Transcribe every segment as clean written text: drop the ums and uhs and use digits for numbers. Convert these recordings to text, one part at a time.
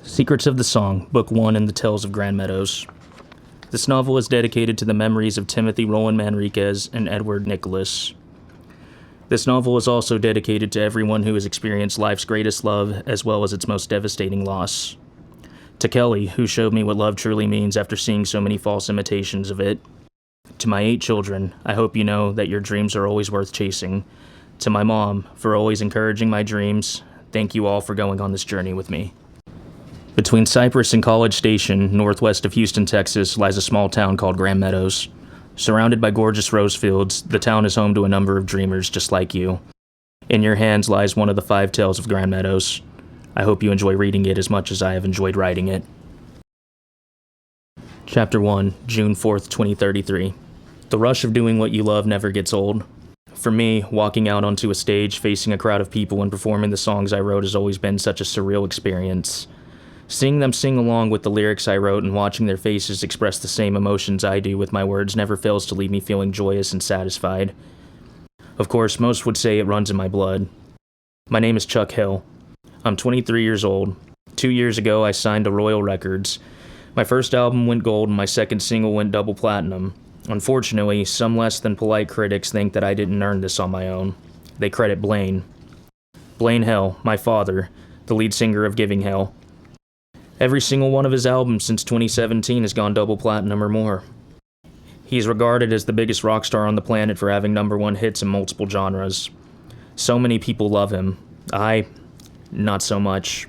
Secrets of the Song, Book 1 in the Tales of Grand Meadows. This novel is dedicated to the memories of Timothy Roland Manriquez and Edward Nicholas. This novel is also dedicated to everyone who has experienced life's greatest love as well as its most devastating loss. To Kelly, who showed me what love truly means after seeing so many false imitations of it. To my 8 children, I hope you know that your dreams are always worth chasing. To my mom, for always encouraging my dreams, thank you all for going on this journey with me. Between Cypress and College Station, northwest of Houston, Texas, lies a small town called Grand Meadows. Surrounded by gorgeous rose fields, the town is home to a number of dreamers just like you. In your hands lies one of the 5 tales of Grand Meadows. I hope you enjoy reading it as much as I have enjoyed writing it. Chapter 1, June 4th, 2033. The rush of doing what you love never gets old. For me, walking out onto a stage, facing a crowd of people and performing the songs I wrote has always been such a surreal experience. Seeing them sing along with the lyrics I wrote and watching their faces express the same emotions I do with my words never fails to leave me feeling joyous and satisfied. Of course, most would say it runs in my blood. My name is Chuck Hill. I'm 23 years old. 2 years ago, I signed to Royal Records. My first album went gold and my second single went double platinum. Unfortunately, some less than polite critics think that I didn't earn this on my own. They credit Blaine. Blaine Hill, my father, the lead singer of Giving Hell. Every single one of his albums since 2017 has gone double platinum or more. He's regarded as the biggest rock star on the planet for having #1 hits in multiple genres. So many people love him. Not so much.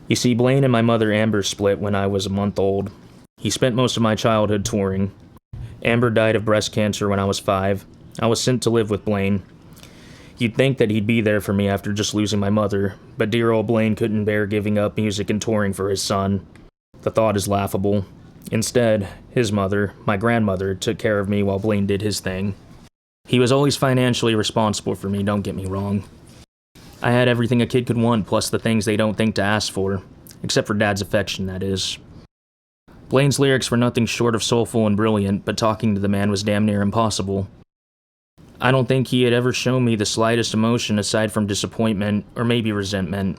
You see, Blaine and my mother Amber split when I was a month old. He spent most of my childhood touring. Amber died of breast cancer when I was 5. I was sent to live with Blaine. You'd think that he'd be there for me after just losing my mother, but dear old Blaine couldn't bear giving up music and touring for his son. The thought is laughable. Instead, his mother, my grandmother, took care of me while Blaine did his thing. He was always financially responsible for me, don't get me wrong. I had everything a kid could want, plus the things they don't think to ask for. Except for Dad's affection, that is. Blaine's lyrics were nothing short of soulful and brilliant, but talking to the man was damn near impossible. I don't think he had ever shown me the slightest emotion aside from disappointment, or maybe resentment.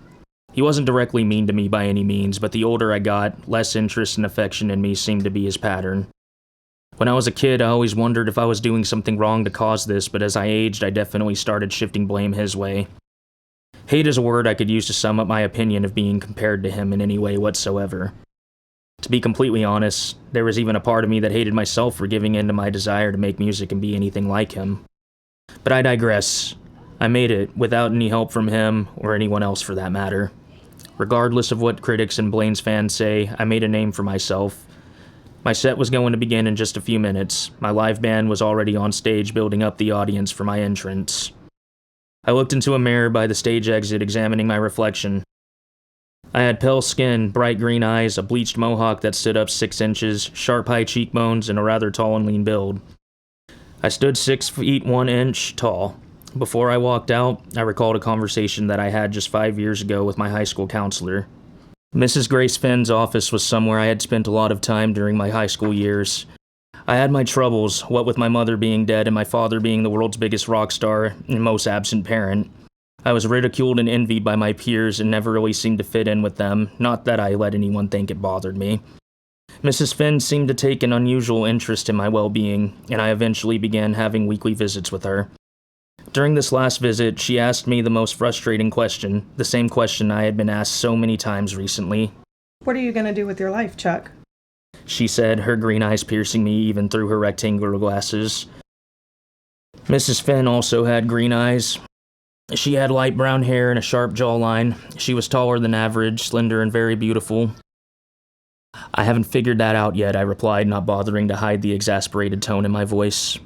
He wasn't directly mean to me by any means, but the older I got, less interest and affection in me seemed to be his pattern. When I was a kid, I always wondered if I was doing something wrong to cause this, but as I aged, I definitely started shifting blame his way. Hate is a word I could use to sum up my opinion of being compared to him in any way whatsoever. To be completely honest, there was even a part of me that hated myself for giving in to my desire to make music and be anything like him. But I digress. I made it, without any help from him, or anyone else for that matter. Regardless of what critics and Blaine's fans say, I made a name for myself. My set was going to begin in just a few minutes. My live band was already on stage building up the audience for my entrance. I looked into a mirror by the stage exit, examining my reflection. I had pale skin, bright green eyes, a bleached mohawk that stood up 6 inches, sharp high cheekbones, and a rather tall and lean build. I stood 6 feet 1 inch tall. Before I walked out, I recalled a conversation that I had just 5 years ago with my high school counselor. Mrs. Grace Finn's office was somewhere I had spent a lot of time during my high school years. I had my troubles, what with my mother being dead and my father being the world's biggest rock star and most absent parent. I was ridiculed and envied by my peers and never really seemed to fit in with them, not that I let anyone think it bothered me. Mrs. Finn seemed to take an unusual interest in my well-being, and I eventually began having weekly visits with her. During this last visit, she asked me the most frustrating question, the same question I had been asked so many times recently. What are you going to do with your life, Chuck? She said, her green eyes piercing me even through her rectangular glasses. Mrs. Finn also had green eyes. She had light brown hair and a sharp jawline. She was taller than average, slender, and very beautiful. I haven't figured that out yet, I replied, not bothering to hide the exasperated tone in my voice.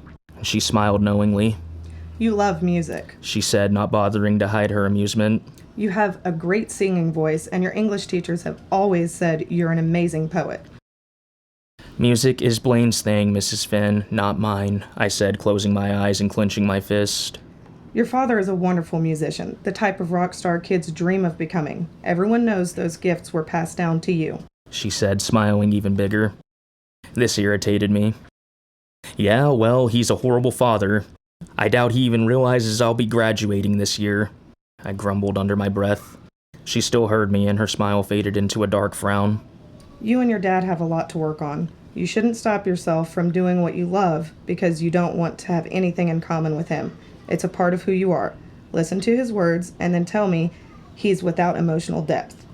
She smiled knowingly. You love music, she said, not bothering to hide her amusement. You have a great singing voice, and your English teachers have always said you're an amazing poet. Music is Blaine's thing, Mrs. Finn, not mine, I said, closing my eyes and clenching my fist. Your father is a wonderful musician, the type of rock star kids dream of becoming. Everyone knows those gifts were passed down to you, she said, smiling even bigger. This irritated me. Yeah, well, he's a horrible father. I doubt he even realizes I'll be graduating this year, I grumbled under my breath. She still heard me, and her smile faded into a dark frown. You and your dad have a lot to work on. You shouldn't stop yourself from doing what you love because you don't want to have anything in common with him. It's a part of who you are. Listen to his words and then tell me he's without emotional depth.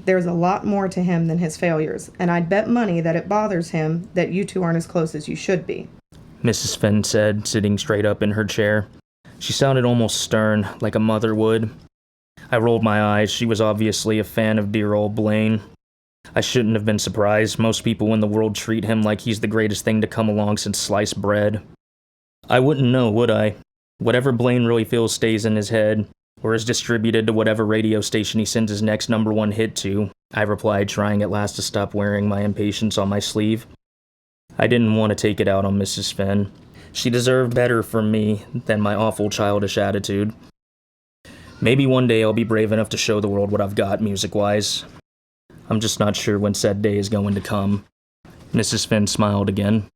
There's a lot more to him than his failures, and I'd bet money that it bothers him that you two aren't as close as you should be. Mrs. Finn said, sitting straight up in her chair. She sounded almost stern, like a mother would. I rolled my eyes. She was obviously a fan of dear old Blaine. I shouldn't have been surprised. Most people in the world treat him like he's the greatest thing to come along since sliced bread. I wouldn't know, would I? Whatever Blaine really feels stays in his head, or is distributed to whatever radio station he sends his next #1 hit to, I replied, trying at last to stop wearing my impatience on my sleeve. I didn't want to take it out on Mrs. Finn. She deserved better from me than my awful childish attitude. Maybe one day I'll be brave enough to show the world what I've got music-wise. I'm just not sure when said day is going to come. Mrs. Finn smiled again.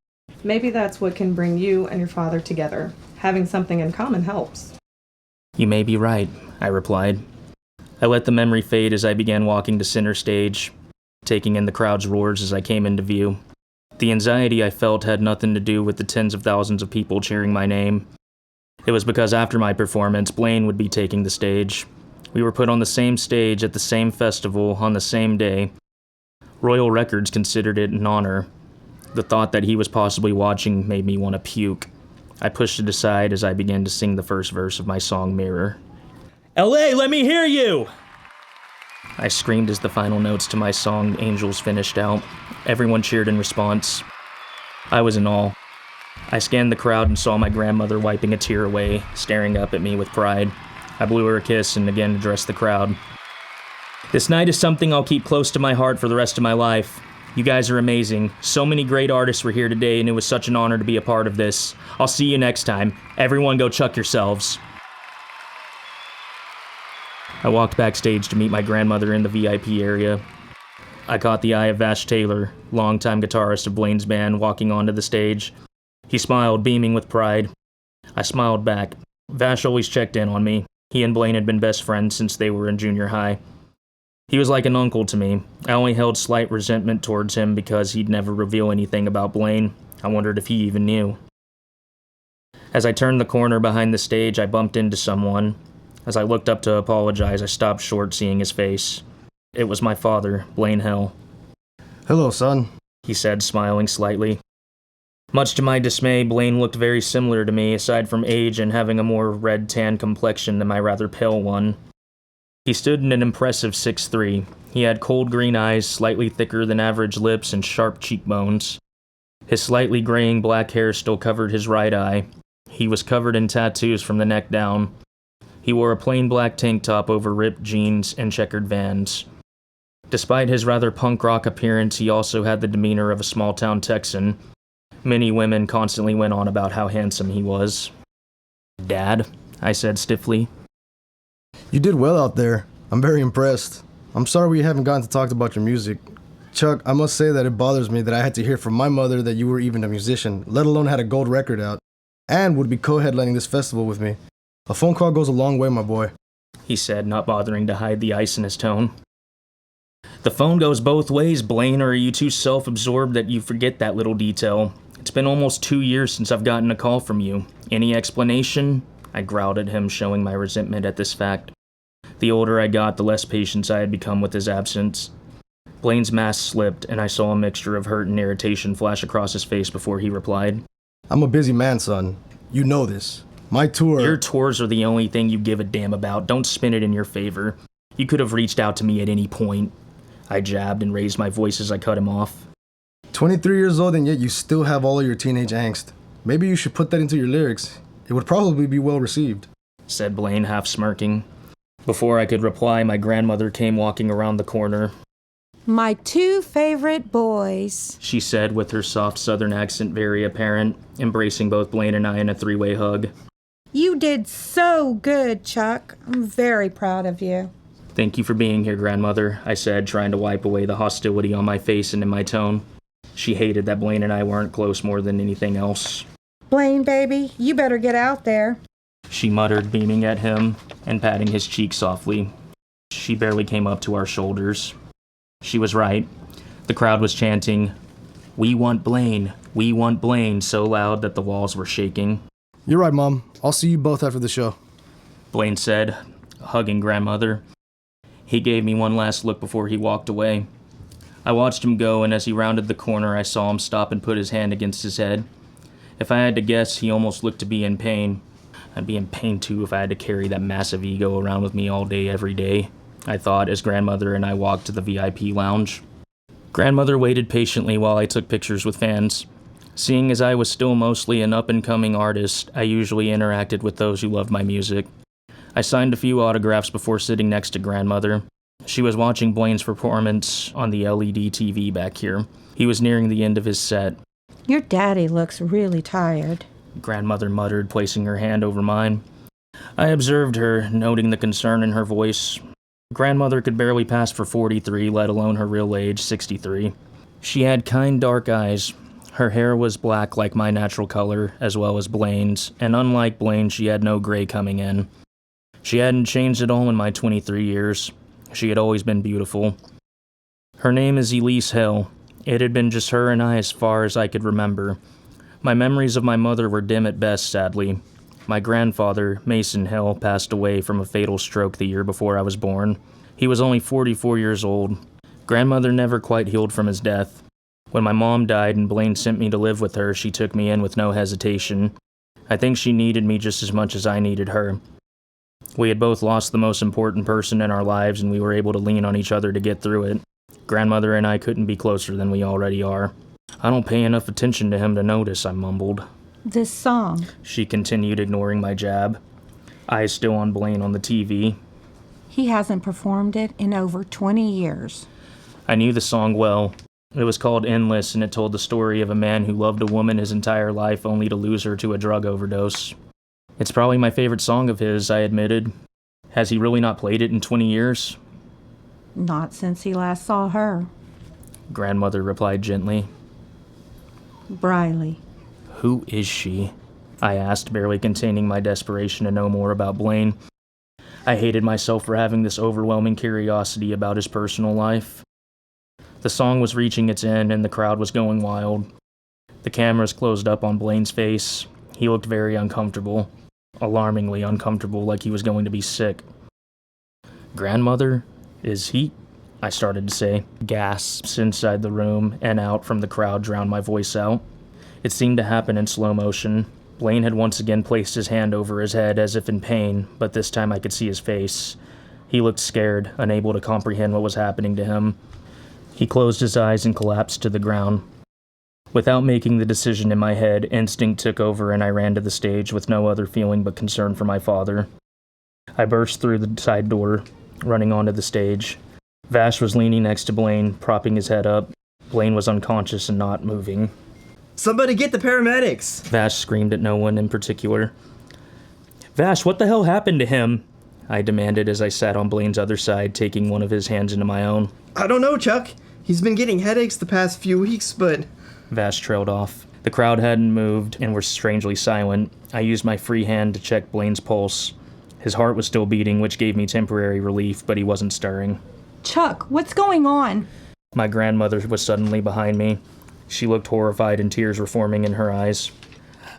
Maybe that's what can bring you and your father together. Having something in common helps. You may be right, I replied. I let the memory fade as I began walking to center stage, taking in the crowd's roars as I came into view. The anxiety I felt had nothing to do with the tens of thousands of people cheering my name. It was because after my performance, Blaine would be taking the stage. We were put on the same stage at the same festival on the same day. Royal Records considered it an honor. The thought that he was possibly watching made me want to puke. I pushed it aside as I began to sing the first verse of my song Mirror. LA, let me hear you! I screamed as the final notes to my song Angels finished out. Everyone cheered in response. I was in awe. I scanned the crowd and saw my grandmother wiping a tear away, staring up at me with pride. I blew her a kiss and again addressed the crowd. This night is something I'll keep close to my heart for the rest of my life. You guys are amazing. So many great artists were here today, and it was such an honor to be a part of this. I'll see you next time. Everyone go chuck yourselves. I walked backstage to meet my grandmother in the VIP area. I caught the eye of Vash Taylor, longtime guitarist of Blaine's band, walking onto the stage. He smiled, beaming with pride. I smiled back. Vash always checked in on me. He and Blaine had been best friends since they were in junior high. He was like an uncle to me. I only held slight resentment towards him because he'd never reveal anything about Blaine. I wondered if he even knew. As I turned the corner behind the stage, I bumped into someone. As I looked up to apologize, I stopped short seeing his face. It was my father, Blaine Hill. Hello, son, He said, smiling slightly. Much to my dismay, Blaine looked very similar to me, aside from age and having a more red-tan complexion than my rather pale one. He stood in an impressive 6'3". He had cold green eyes, slightly thicker than average lips, and sharp cheekbones. His slightly graying black hair still covered his right eye. He was covered in tattoos from the neck down. He wore a plain black tank top over ripped jeans and checkered Vans. Despite his rather punk rock appearance, he also had the demeanor of a small-town Texan. Many women constantly went on about how handsome he was. Dad, I said stiffly. you did well out there. I'm very impressed. I'm sorry we haven't gotten to talk about your music. Chuck, I must say that it bothers me that I had to hear from my mother that you were even a musician, let alone had a gold record out, and would be co-headlining this festival with me. A phone call goes a long way, my boy, He said, not bothering to hide the ice in his tone. The phone goes both ways, Blaine, or are you too self-absorbed that you forget that little detail? It's been almost 2 years since I've gotten a call from you. Any explanation? I growled at him, showing my resentment at this fact. The older I got, the less patient I had become with his absence. Blaine's mask slipped, and I saw a mixture of hurt and irritation flash across his face before he replied. I'm a busy man, son. You know this. My tour... Your tours are the only thing you give a damn about. Don't spin it in your favor. You could have reached out to me at any point. I jabbed and raised my voice as I cut him off. 23 years old and yet you still have all of your teenage angst. Maybe you should put that into your lyrics. It would probably be well received, said Blaine, half smirking. Before I could reply, my grandmother came walking around the corner. My two favorite boys, She said with her soft southern accent very apparent, embracing both Blaine and I in a three-way hug. You did so good, Chuck. I'm very proud of you. Thank you for being here, grandmother, I said, trying to wipe away the hostility on my face and in my tone. She hated that Blaine and I weren't close more than anything else. Blaine, baby, you better get out there. She muttered, beaming at him and patting his cheek softly. She barely came up to our shoulders. She was right. The crowd was chanting, "We want Blaine, we want Blaine," so loud that the walls were shaking. You're right, Mom. I'll see you both after the show. Blaine said, hugging Grandmother. He gave me one last look before he walked away. I watched him go, and as he rounded the corner, I saw him stop and put his hand against his head. If I had to guess, he almost looked to be in pain. I'd be in pain too if I had to carry that massive ego around with me all day, every day, I thought as Grandmother and I walked to the VIP lounge. Grandmother waited patiently while I took pictures with fans. Seeing as I was still mostly an up-and-coming artist, I usually interacted with those who loved my music. I signed a few autographs before sitting next to Grandmother. She was watching Blaine's performance on the LED TV back here. He was nearing the end of his set. Your daddy looks really tired. Grandmother muttered, placing her hand over mine. I observed her, noting the concern in her voice. Grandmother could barely pass for 43, let alone her real age, 63. She had kind, dark eyes. Her hair was black like my natural color, as well as Blaine's, and unlike Blaine, she had no gray coming in. She hadn't changed at all in my 23 years. She had always been beautiful. Her name is Elise Hill. It had been just her and I as far as I could remember. My memories of my mother were dim at best, sadly. My grandfather, Mason Hill, passed away from a fatal stroke the year before I was born. He was only 44 years old. Grandmother never quite healed from his death. When my mom died and Blaine sent me to live with her, she took me in with no hesitation. I think she needed me just as much as I needed her. We had both lost the most important person in our lives, and we were able to lean on each other to get through it. Grandmother and I couldn't be closer than we already are. I don't pay enough attention to him to notice, I mumbled. This song. She continued, ignoring my jab. Eyes still on Blaine on the TV. He hasn't performed it in over 20 years. I knew the song well. It was called Endless, and it told the story of a man who loved a woman his entire life only to lose her to a drug overdose. It's probably my favorite song of his, I admitted. Has he really not played it in 20 years? Not since he last saw her. Grandmother replied gently. Briley. Who is she? I asked, barely containing my desperation to know more about Blaine. I hated myself for having this overwhelming curiosity about his personal life. The song was reaching its end and the crowd was going wild. The cameras closed up on Blaine's face. He looked very uncomfortable. Alarmingly uncomfortable, like he was going to be sick. Grandmother? Is he? I started to say. Gasps inside the room and out from the crowd drowned my voice out. It seemed to happen in slow motion. Blaine had once again placed his hand over his head as if in pain, but this time I could see his face. He looked scared, unable to comprehend what was happening to him. He closed his eyes and collapsed to the ground. Without making the decision in my head, instinct took over and I ran to the stage with no other feeling but concern for my father. I burst through the side door, running onto the stage. Vash was leaning next to Blaine, propping his head up. Blaine was unconscious and not moving. Somebody get the paramedics! Vash screamed at no one in particular. Vash, what the hell happened to him? I demanded as I sat on Blaine's other side, taking one of his hands into my own. I don't know, Chuck. He's been getting headaches the past few weeks, but... Vash trailed off. The crowd hadn't moved and were strangely silent. I used my free hand to check Blaine's pulse. His heart was still beating, which gave me temporary relief, but he wasn't stirring. Chuck, what's going on? My grandmother was suddenly behind me. She looked horrified and tears were forming in her eyes.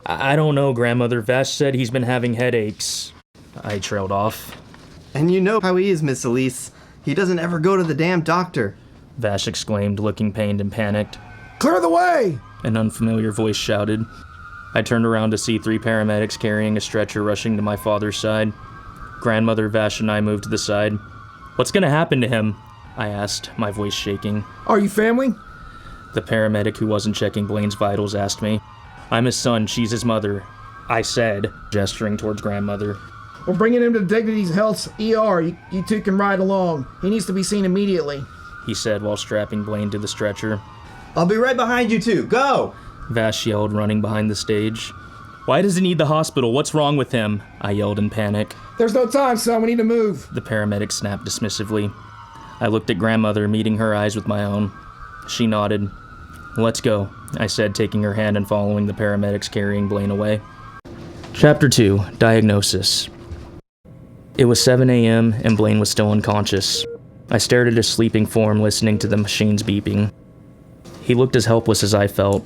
I don't know, Grandmother. Vash said he's been having headaches. I trailed off. And you know how he is, Miss Elise. He doesn't ever go to the damn doctor. Vash exclaimed, looking pained and panicked. Clear the way! An unfamiliar voice shouted. I turned around to see 3 paramedics carrying a stretcher rushing to my father's side. Grandmother, Vash, and I moved to the side. What's gonna happen to him? I asked, my voice shaking. Are you family? The paramedic who wasn't checking Blaine's vitals asked me. I'm his son, she's his mother. I said, gesturing towards Grandmother. We're bringing him to Dignity's Health's ER. You two can ride along. He needs to be seen immediately, he said while strapping Blaine to the stretcher. I'll be right behind you two. Go! Vash yelled, running behind the stage. Why does he need the hospital? What's wrong with him? I yelled in panic. There's no time, son. We need to move. The paramedic snapped dismissively. I looked at Grandmother, meeting her eyes with my own. She nodded. Let's go, I said, taking her hand and following the paramedics carrying Blaine away. Chapter 2, Diagnosis. It was 7 a.m. and Blaine was still unconscious. I stared at his sleeping form, listening to the machines beeping. He looked as helpless as I felt.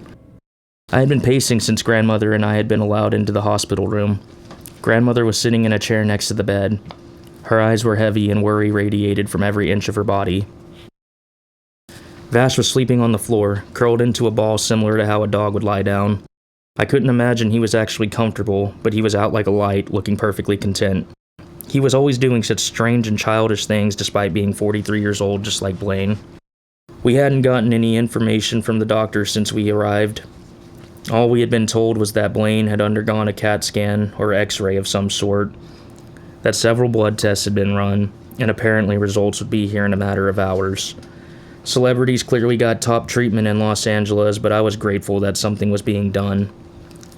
I had been pacing since grandmother and I had been allowed into the hospital room. Grandmother was sitting in a chair next to the bed. Her eyes were heavy and worry radiated from every inch of her body. Vash was sleeping on the floor, curled into a ball similar to how a dog would lie down. I couldn't imagine he was actually comfortable, but he was out like a light, looking perfectly content. He was always doing such strange and childish things despite being 43 years old, just like Blaine. We hadn't gotten any information from the doctor since we arrived. All we had been told was that Blaine had undergone a CAT scan or X-ray of some sort, that several blood tests had been run, and apparently results would be here in a matter of hours. Celebrities clearly got top treatment in Los Angeles, but I was grateful that something was being done.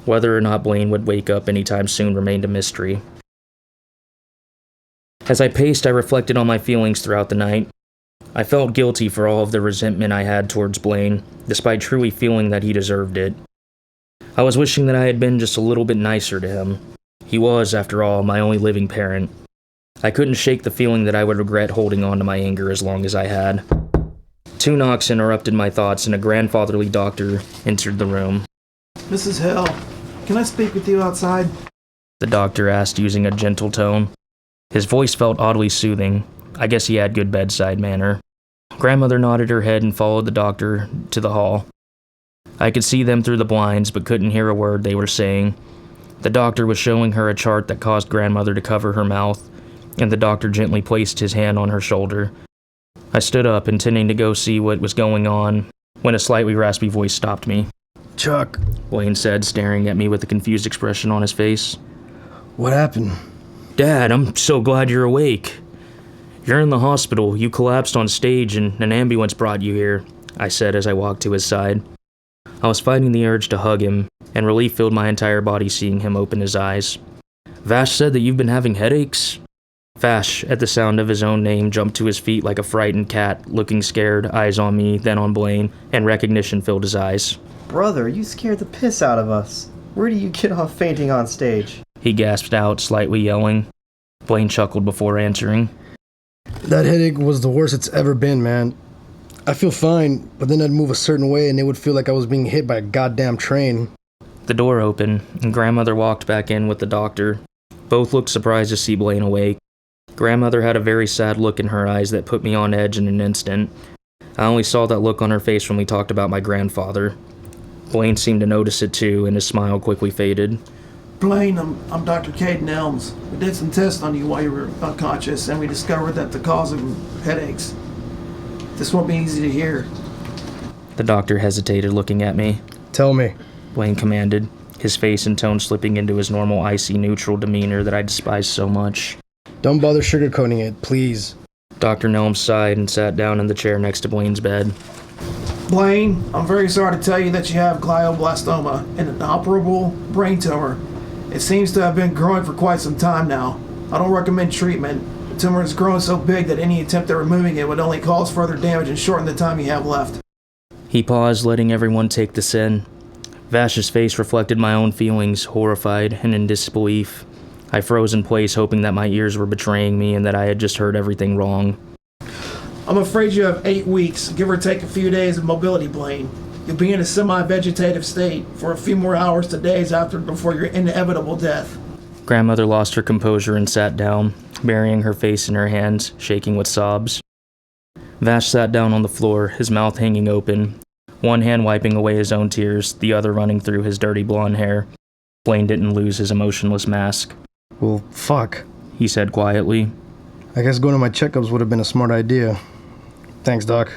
Whether or not Blaine would wake up anytime soon remained a mystery. As I paced, I reflected on my feelings throughout the night. I felt guilty for all of the resentment I had towards Blaine, despite truly feeling that he deserved it. I was wishing that I had been just a little bit nicer to him. He was, after all, my only living parent. I couldn't shake the feeling that I would regret holding on to my anger as long as I had. 2 knocks interrupted my thoughts, and a grandfatherly doctor entered the room. Mrs. Hill, can I speak with you outside? The doctor asked using a gentle tone. His voice felt oddly soothing. I guess he had good bedside manner. Grandmother nodded her head and followed the doctor to the hall. I could see them through the blinds, but couldn't hear a word they were saying. The doctor was showing her a chart that caused grandmother to cover her mouth, and the doctor gently placed his hand on her shoulder. I stood up, intending to go see what was going on, when a slightly raspy voice stopped me. Chuck, Blaine said, staring at me with a confused expression on his face. what happened? Dad, I'm so glad you're awake. You're in the hospital. You collapsed on stage and an ambulance brought you here, I said as I walked to his side. I was fighting the urge to hug him, and relief filled my entire body seeing him open his eyes. Vash said that you've been having headaches? Vash, at the sound of his own name, jumped to his feet like a frightened cat, looking scared, eyes on me, then on Blaine, and recognition filled his eyes. Brother, you scared the piss out of us. Where do you get off fainting on stage? He gasped out, slightly yelling. Blaine chuckled before answering. That headache was the worst it's ever been, man. I feel fine, but then I'd move a certain way and it would feel like I was being hit by a goddamn train. The door opened, and grandmother walked back in with the doctor. Both looked surprised to see Blaine awake. Grandmother had a very sad look in her eyes that put me on edge in an instant. I only saw that look on her face when we talked about my grandfather. Blaine seemed to notice it too, and his smile quickly faded. Blaine, I'm Dr. Caden Elms. We did some tests on you while you were unconscious, and we discovered that the cause of headaches. This won't be easy to hear. The doctor hesitated, looking at me. Tell me. Blaine commanded, his face and tone slipping into his normal icy neutral demeanor that I despise so much. Don't bother sugarcoating it, please. Dr. Nelm sighed and sat down in the chair next to Blaine's bed. Blaine, I'm very sorry to tell you that you have glioblastoma, an inoperable brain tumor. It seems to have been growing for quite some time now. I don't recommend treatment. The tumor has grown so big that any attempt at removing it would only cause further damage and shorten the time you have left. He paused, letting everyone take this in. Vash's face reflected my own feelings, horrified and in disbelief. I froze in place, hoping that my ears were betraying me and that I had just heard everything wrong. I'm afraid you have 8 weeks, give or take a few days of mobility, Blaine. You'll be in a semi-vegetative state for a few more hours to days before your inevitable death. Grandmother lost her composure and sat down, burying her face in her hands, shaking with sobs. Vash sat down on the floor, his mouth hanging open, one hand wiping away his own tears, the other running through his dirty blonde hair. Blaine didn't lose his emotionless mask. Well, fuck. He said quietly. I guess going to my checkups would have been a smart idea. Thanks, Doc.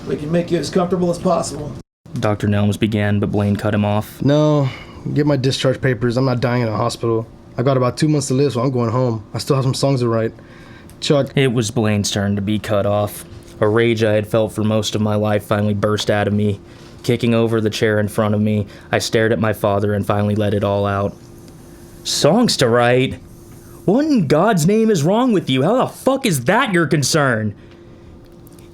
We can make you as comfortable as possible. Dr. Nelms began, but Blaine cut him off. No, get my discharge papers. I'm not dying in a hospital. I got about 2 months to live, so I'm going home. I still have some songs to write. Chuck. It was Blaine's turn to be cut off. A rage I had felt for most of my life finally burst out of me. Kicking over the chair in front of me, I stared at my father and finally let it all out. Songs to write? What in God's name is wrong with you? How the fuck is that your concern?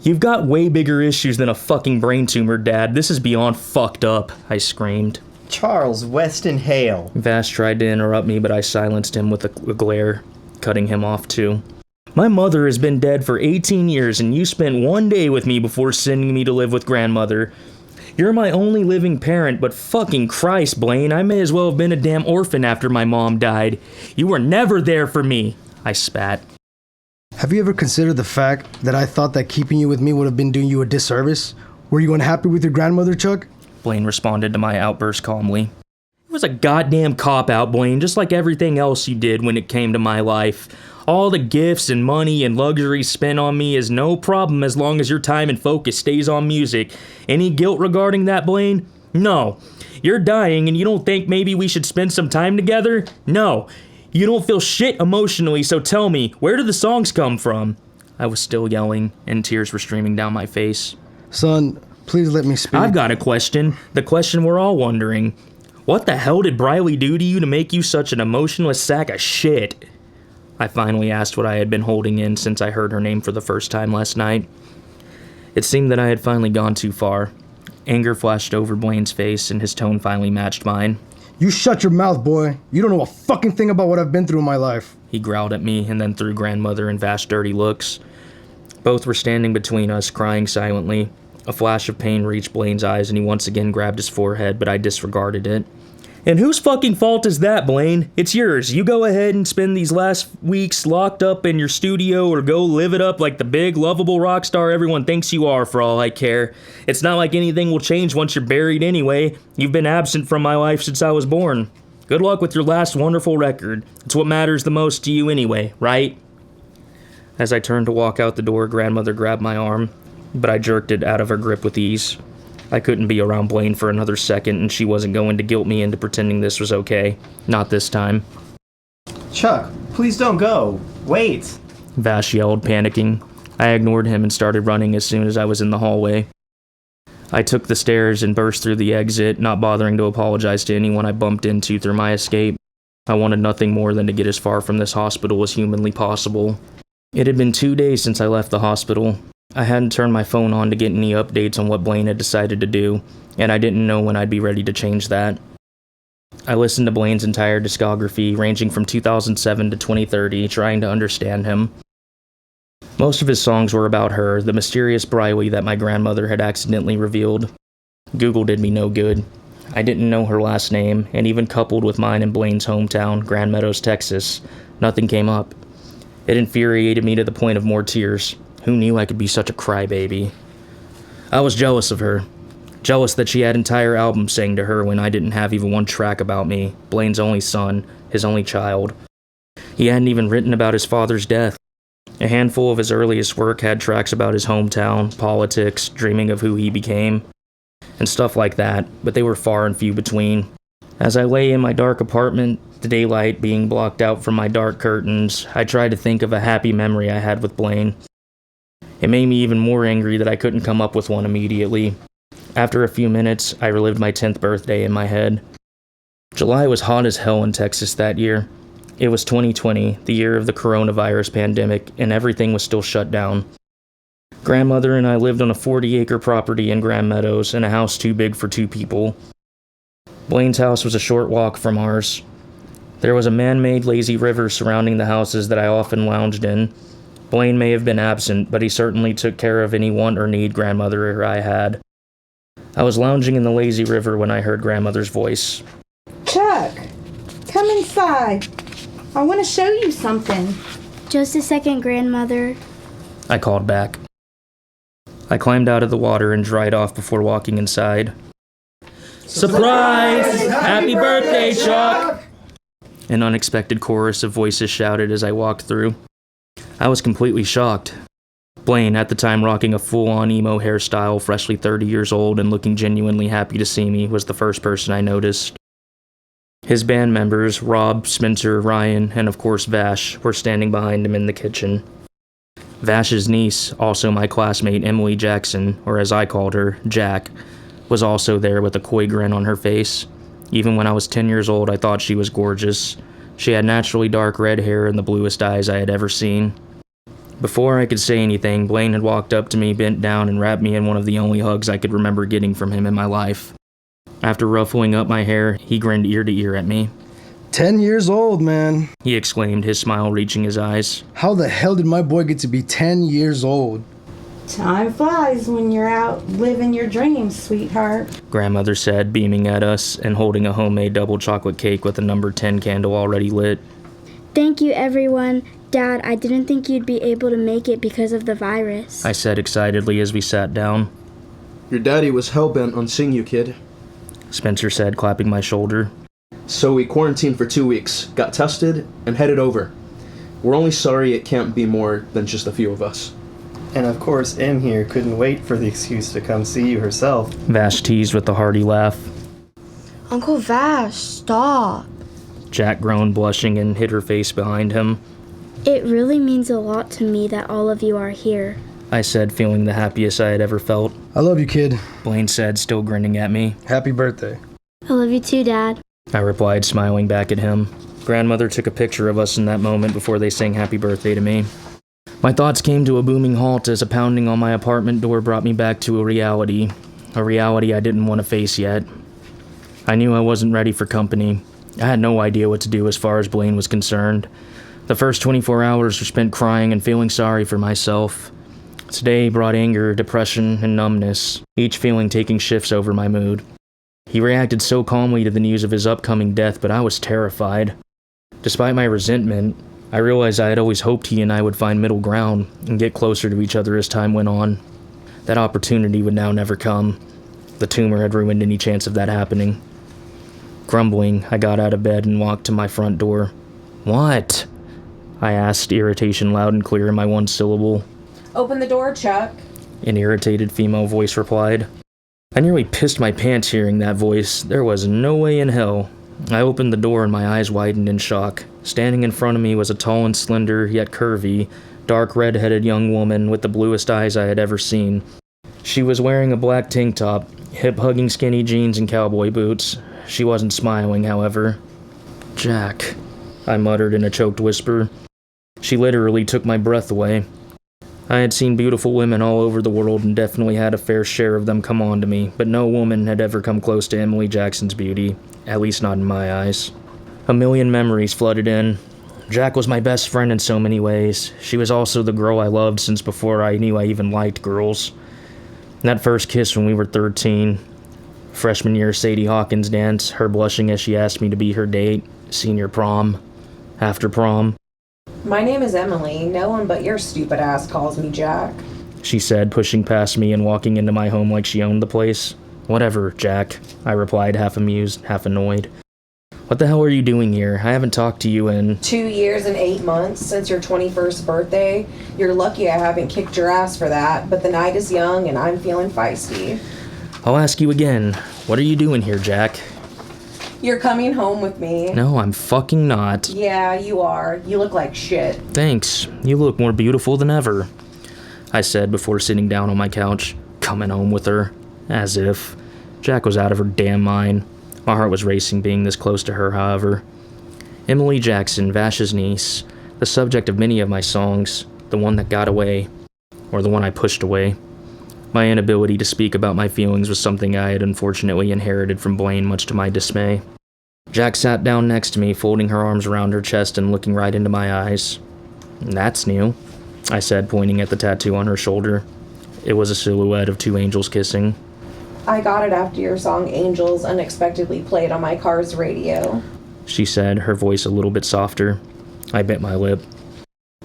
You've got way bigger issues than a fucking brain tumor, Dad. This is beyond fucked up, I screamed. Charles Weston Hale. Vash tried to interrupt me, but I silenced him with a glare. cutting him off too. My mother has been dead for 18 years and you spent one day with me before sending me to live with grandmother. You're my only living parent, but fucking Christ, Blaine, I may as well have been a damn orphan after my mom died. You were never there for me, I spat. Have you ever considered the fact that I thought that keeping you with me would have been doing you a disservice? Were you unhappy with your grandmother, Chuck? Blaine responded to my outburst calmly. It was a goddamn cop-out, Blaine, just like everything else you did when it came to my life. All the gifts and money and luxuries spent on me is no problem as long as your time and focus stays on music. Any guilt regarding that, Blaine? No. You're dying and you don't think maybe we should spend some time together? No. You don't feel shit emotionally, so tell me, where do the songs come from? I was still yelling, and tears were streaming down my face. Son, please let me speak. I've got a question. The question we're all wondering. What the hell did Briley do to you to make you such an emotionless sack of shit? I finally asked what I had been holding in since I heard her name for the first time last night. It seemed that I had finally gone too far. Anger flashed over Blaine's face, and his tone finally matched mine. You shut your mouth, boy. You don't know a fucking thing about what I've been through in my life. He growled at me and then threw grandmother and vast dirty looks. Both were standing between us, crying silently. A flash of pain reached Blaine's eyes, and he once again grabbed his forehead, but I disregarded it. And whose fucking fault is that, Blaine? It's yours. You go ahead and spend these last weeks locked up in your studio or go live it up like the big, lovable rock star everyone thinks you are for all I care. It's not like anything will change once you're buried anyway. You've been absent from my life since I was born. Good luck with your last wonderful record. It's what matters the most to you anyway, right? As I turned to walk out the door, grandmother grabbed my arm, but I jerked it out of her grip with ease. I couldn't be around Blaine for another second, and she wasn't going to guilt me into pretending this was okay. Not this time. Chuck, please don't go. Wait. Vash yelled, panicking. I ignored him and started running as soon as I was in the hallway. I took the stairs and burst through the exit, not bothering to apologize to anyone I bumped into through my escape. I wanted nothing more than to get as far from this hospital as humanly possible. It had been 2 days since I left the hospital. I hadn't turned my phone on to get any updates on what Blaine had decided to do, and I didn't know when I'd be ready to change that. I listened to Blaine's entire discography, ranging from 2007 to 2030, trying to understand him. Most of his songs were about her, the mysterious Briley that my grandmother had accidentally revealed. Google did me no good. I didn't know her last name, and even coupled with mine in Blaine's hometown, Grand Meadows, Texas, nothing came up. It infuriated me to the point of more tears. Who knew I could be such a crybaby? I was jealous of her. Jealous that she had entire albums sang to her when I didn't have even one track about me, Blaine's only son, his only child. He hadn't even written about his father's death. A handful of his earliest work had tracks about his hometown, politics, dreaming of who he became, and stuff like that, but they were far and few between. As I lay in my dark apartment, the daylight being blocked out from my dark curtains, I tried to think of a happy memory I had with Blaine. It made me even more angry that I couldn't come up with one immediately. After a few minutes, I relived my 10th birthday in my head. July was hot as hell in Texas that year. It was 2020, the year of the coronavirus pandemic, and everything was still shut down. Grandmother and I lived on a 40-acre property in Grand Meadows in a house too big for 2 people. Blaine's house was a short walk from ours. There was a man-made lazy river surrounding the houses that I often lounged in. Blaine may have been absent, but he certainly took care of any want or need grandmother or I had. I was lounging in the lazy river when I heard grandmother's voice. Chuck, come inside. I want to show you something. Just a second, grandmother. I called back. I climbed out of the water and dried off before walking inside. Surprise! Happy birthday, Chuck! An unexpected chorus of voices shouted as I walked through. I was completely shocked. Blaine, at the time rocking a full-on emo hairstyle, freshly 30 years old and looking genuinely happy to see me, was the first person I noticed. His band members, Rob, Spencer, Ryan, and of course Vash, were standing behind him in the kitchen. Vash's niece, also my classmate Emily Jackson, or as I called her, Jack, was also there with a coy grin on her face. Even when I was 10 years old, I thought she was gorgeous. She had naturally dark red hair and the bluest eyes I had ever seen. Before I could say anything, Blaine had walked up to me, bent down, and wrapped me in one of the only hugs I could remember getting from him in my life. After ruffling up my hair, he grinned ear to ear at me. 10 years old, man. he exclaimed, his smile reaching his eyes. How the hell did my boy get to be 10 years old? Time flies when you're out living your dreams, sweetheart. Grandmother said, beaming at us and holding a homemade double chocolate cake with a number 10 candle already lit. Thank you, everyone. Dad, I didn't think you'd be able to make it because of the virus. I said excitedly as we sat down. Your daddy was hell-bent on seeing you, kid. Spencer said, clapping my shoulder. So we quarantined for 2 weeks, got tested, and headed over. We're only sorry it can't be more than just a few of us. And of course, Em here couldn't wait for the excuse to come see you herself. Vash teased with a hearty laugh. Uncle Vash, stop. Jack groaned, blushing, and hid her face behind him. It really means a lot to me that all of you are here. I said, feeling the happiest I had ever felt. I love you, kid. Blaine said, still grinning at me. Happy birthday. I love you too, Dad. I replied, smiling back at him. Grandmother took a picture of us in that moment before they sang happy birthday to me. My thoughts came to a booming halt as a pounding on my apartment door brought me back to a reality I didn't want to face yet. I knew I wasn't ready for company. I had no idea what to do as far as Blaine was concerned. The first 24 hours were spent crying and feeling sorry for myself. Today brought anger, depression, and numbness, each feeling taking shifts over my mood. He reacted so calmly to the news of his upcoming death, but I was terrified. Despite my resentment, I realized I had always hoped he and I would find middle ground and get closer to each other as time went on. That opportunity would now never come. The tumor had ruined any chance of that happening. Grumbling, I got out of bed and walked to my front door. "What?" I asked, irritation loud and clear in my one syllable. Open the door, Chuck. An irritated female voice replied. I nearly pissed my pants hearing that voice. There was no way in hell. I opened the door and my eyes widened in shock. Standing in front of me was a tall and slender, yet curvy, dark red-headed young woman with the bluest eyes I had ever seen. She was wearing a black tank top, hip-hugging skinny jeans and cowboy boots. She wasn't smiling, however. "Jack," I muttered in a choked whisper. She literally took my breath away. I had seen beautiful women all over the world and definitely had a fair share of them come on to me, but no woman had ever come close to Emily Jackson's beauty, at least not in my eyes. A million memories flooded in. Jack was my best friend in so many ways. She was also the girl I loved since before I knew I even liked girls. That first kiss when we were 13. Freshman year Sadie Hawkins dance, her blushing as she asked me to be her date. Senior prom. After prom. My name is Emily. No one but your stupid ass calls me Jack. She said, pushing past me and walking into my home like she owned the place. "Whatever, Jack," I replied, half amused, half annoyed. "What the hell are you doing here? I haven't talked to you in..." 2 years and 8 months since your 21st birthday. You're lucky I haven't kicked your ass for that, but the night is young and I'm feeling feisty. "I'll ask you again. What are you doing here, Jack?" You're coming home with me. "No, I'm fucking not." Yeah, you are. You look like shit. "Thanks. You look more beautiful than ever," I said before sitting down on my couch. Coming home with her. As if. Jack was out of her damn mind. My heart was racing being this close to her, however. Emily Jackson, Vash's niece, the subject of many of my songs, the one that got away, or the one I pushed away. My inability to speak about my feelings was something I had unfortunately inherited from Blaine, much to my dismay. Jack sat down next to me, folding her arms around her chest and looking right into my eyes. "That's new," I said, pointing at the tattoo on her shoulder. It was a silhouette of two angels kissing. I got it after your song Angels unexpectedly played on my car's radio. She said, her voice a little bit softer. I bit my lip.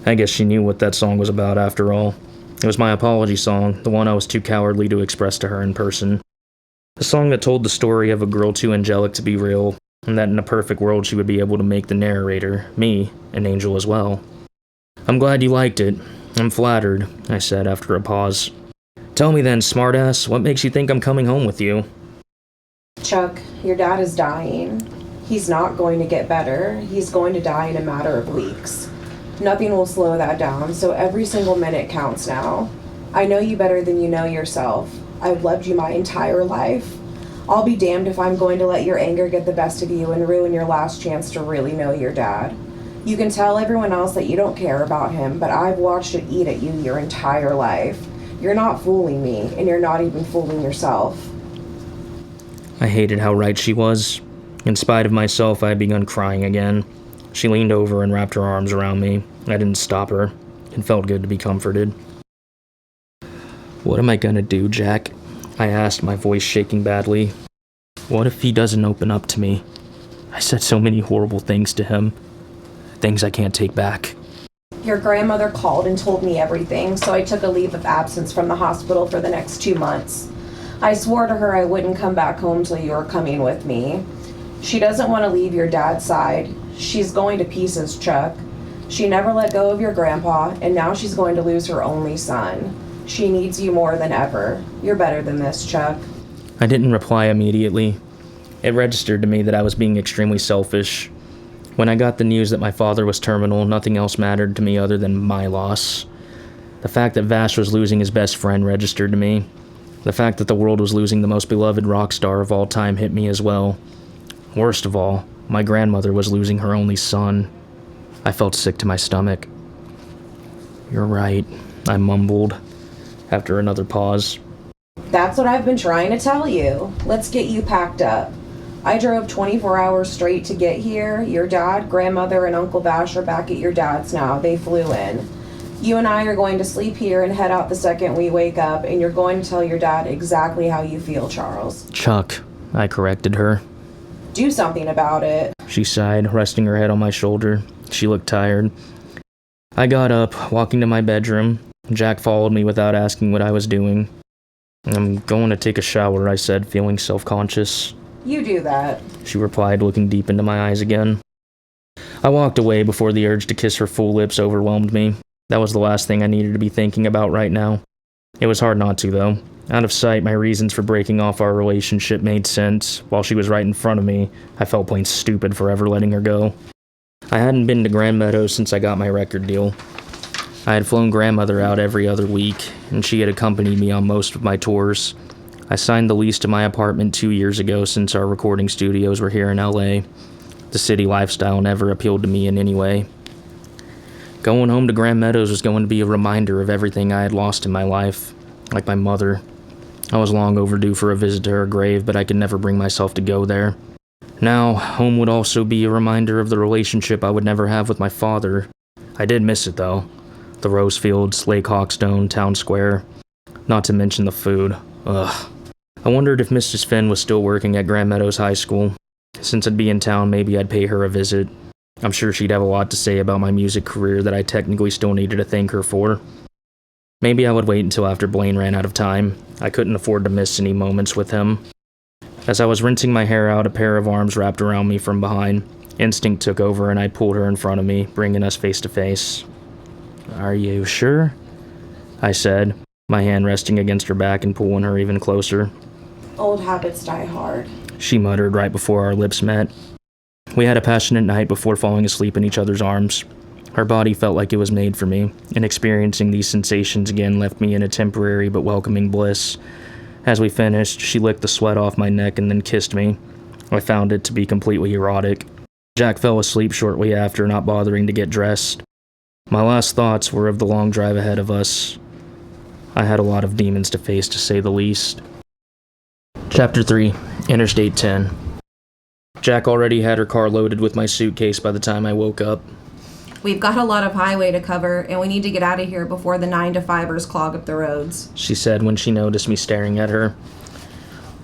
I guess she knew what that song was about after all. It was my apology song, the one I was too cowardly to express to her in person. The song that told the story of a girl too angelic to be real, and that in a perfect world she would be able to make the narrator, me, an angel as well. "I'm glad you liked it. I'm flattered," I said after a pause. "Tell me then, smartass, what makes you think I'm coming home with you?" Chuck, your dad is dying. He's not going to get better. He's going to die in a matter of weeks. Nothing will slow that down, so every single minute counts now. I know you better than you know yourself. I've loved you my entire life. I'll be damned if I'm going to let your anger get the best of you and ruin your last chance to really know your dad. You can tell everyone else that you don't care about him, but I've watched it eat at you your entire life. You're not fooling me, and you're not even fooling yourself. I hated how right she was. In spite of myself, I had begun crying again. She leaned over and wrapped her arms around me. I didn't stop her. It felt good to be comforted. "What am I gonna do, Jack?" I asked, my voice shaking badly. "What if he doesn't open up to me? I said so many horrible things to him. Things I can't take back." Your grandmother called and told me everything, so I took a leave of absence from the hospital for the next 2 months. I swore to her I wouldn't come back home till you were coming with me. She doesn't want to leave your dad's side. She's going to pieces, Chuck. She never let go of your grandpa, and now she's going to lose her only son. She needs you more than ever. You're better than this, Chuck. I didn't reply immediately. It registered to me that I was being extremely selfish. When I got the news that my father was terminal, nothing else mattered to me other than my loss. The fact that Vash was losing his best friend registered to me. The fact that the world was losing the most beloved rock star of all time hit me as well. Worst of all, my grandmother was losing her only son. I felt sick to my stomach. "You're right," I mumbled, after another pause. That's what I've been trying to tell you. Let's get you packed up. I drove 24 hours straight to get here. Your dad, grandmother, and Uncle Vash are back at your dad's now. They flew in. You and I are going to sleep here and head out the second we wake up, and you're going to tell your dad exactly how you feel, Charles. "Chuck," I corrected her. Do something about it. She sighed, resting her head on my shoulder. She looked tired. I got up, walking to my bedroom. Jack followed me without asking what I was doing. "I'm going to take a shower," I said, feeling self-conscious. You do that. She replied, looking deep into my eyes again. I walked away before the urge to kiss her full lips overwhelmed me. That was the last thing I needed to be thinking about right now. It was hard not to, though. Out of sight, my reasons for breaking off our relationship made sense. While she was right in front of me, I felt plain stupid for ever letting her go. I hadn't been to Grand Meadows since I got my record deal. I had flown grandmother out every other week, and she had accompanied me on most of my tours. I signed the lease to my apartment 2 years ago since our recording studios were here in LA. The city lifestyle never appealed to me in any way. Going home to Grand Meadows was going to be a reminder of everything I had lost in my life, like my mother. I was long overdue for a visit to her grave, but I could never bring myself to go there. Now, home would also be a reminder of the relationship I would never have with my father. I did miss it, though. The rose fields, Lake Hawkstone, Town Square. Not to mention the food. Ugh. I wondered if Mrs. Finn was still working at Grand Meadows High School. Since I'd be in town, maybe I'd pay her a visit. I'm sure she'd have a lot to say about my music career that I technically still needed to thank her for. Maybe I would wait until after Blaine ran out of time. I couldn't afford to miss any moments with him. As I was rinsing my hair out, a pair of arms wrapped around me from behind. Instinct took over and I pulled her in front of me, bringing us face to face. "Are you sure?" I said, my hand resting against her back and pulling her even closer. Old habits die hard. She muttered right before our lips met. We had a passionate night before falling asleep in each other's arms. Her body felt like it was made for me, and experiencing these sensations again left me in a temporary but welcoming bliss. As we finished, she licked the sweat off my neck and then kissed me. I found it to be completely erotic. Jack fell asleep shortly after, not bothering to get dressed. My last thoughts were of the long drive ahead of us. I had a lot of demons to face, to say the least. Chapter 3, Interstate 10. Jack already had her car loaded with my suitcase by the time I woke up. We've got a lot of highway to cover, and we need to get out of here before the 9-to-5ers clog up the roads, she said when she noticed me staring at her.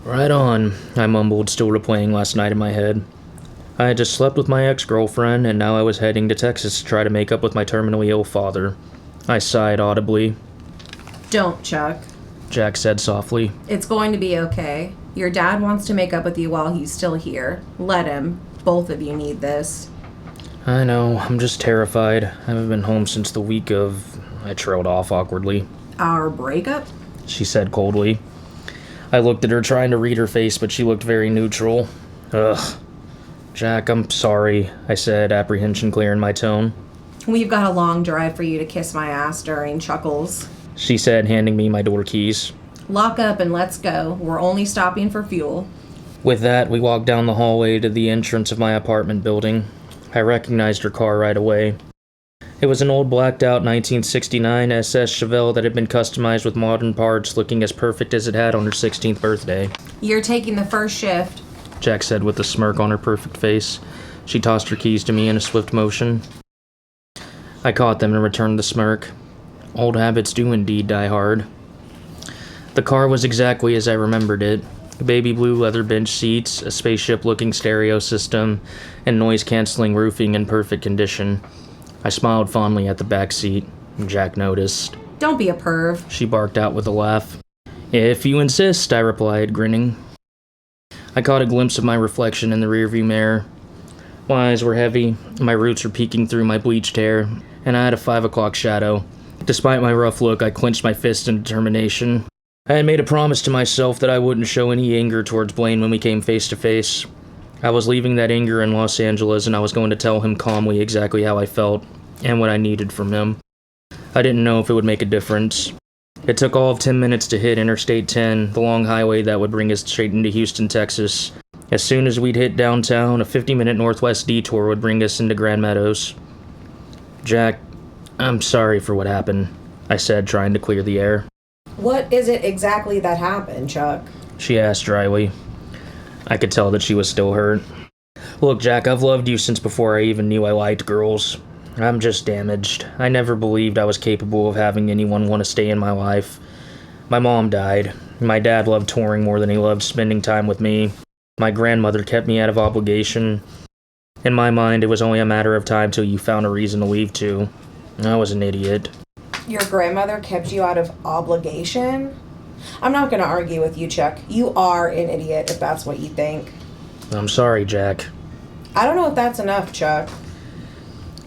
Right on, I mumbled, still replaying last night in my head. I had just slept with my ex-girlfriend, and now I was heading to Texas to try to make up with my terminally ill father. I sighed audibly. Don't, Chuck. Jack said softly. It's going to be okay. Your dad wants to make up with you while he's still here. Let him. Both of you need this. I know, I'm just terrified. I haven't been home since the week of... I trailed off awkwardly. Our breakup? She said coldly. I looked at her, trying to read her face, but she looked very neutral. Ugh. Jack, I'm sorry, I said, apprehension clear in my tone. We've got a long drive for you to kiss my ass during Chuckles, she said, handing me my door keys. Lock up and let's go. We're only stopping for fuel. With that, we walked down the hallway to the entrance of my apartment building. I recognized her car right away. It was an old blacked-out 1969 SS Chevelle that had been customized with modern parts, looking as perfect as it had on her 16th birthday. You're taking the first shift. Jack said with a smirk on her perfect face. She tossed her keys to me in a swift motion. I caught them and returned the smirk. Old habits do indeed die hard. The car was exactly as I remembered it. Baby blue leather bench seats, a spaceship-looking stereo system, and noise-canceling roofing in perfect condition. I smiled fondly at the back seat. Jack noticed. Don't be a perv. She barked out with a laugh. If you insist, I replied, grinning. I caught a glimpse of my reflection in the rearview mirror. My eyes were heavy, my roots were peeking through my bleached hair, and I had a 5 o'clock shadow. Despite my rough look, I clenched my fist in determination. I had made a promise to myself that I wouldn't show any anger towards Blaine when we came face to face. I was leaving that anger in Los Angeles, and I was going to tell him calmly exactly how I felt and what I needed from him. I didn't know if it would make a difference. It took all of 10 minutes to hit Interstate 10, the long highway that would bring us straight into Houston, Texas. As soon as we'd hit downtown, a 50-minute northwest detour would bring us into Grand Meadows. Jack, I'm sorry for what happened, I said, trying to clear the air. What is it exactly that happened, Chuck? She asked dryly. I could tell that she was still hurt. Look, Jack, I've loved you since before I even knew I liked girls. I'm just damaged. I never believed I was capable of having anyone want to stay in my life. My mom died. My dad loved touring more than he loved spending time with me. My grandmother kept me out of obligation. In my mind, it was only a matter of time till you found a reason to leave too. I was an idiot. Your grandmother kept you out of obligation? I'm not going to argue with you, Chuck. You are an idiot if that's what you think. I'm sorry, Jack. I don't know if that's enough, Chuck.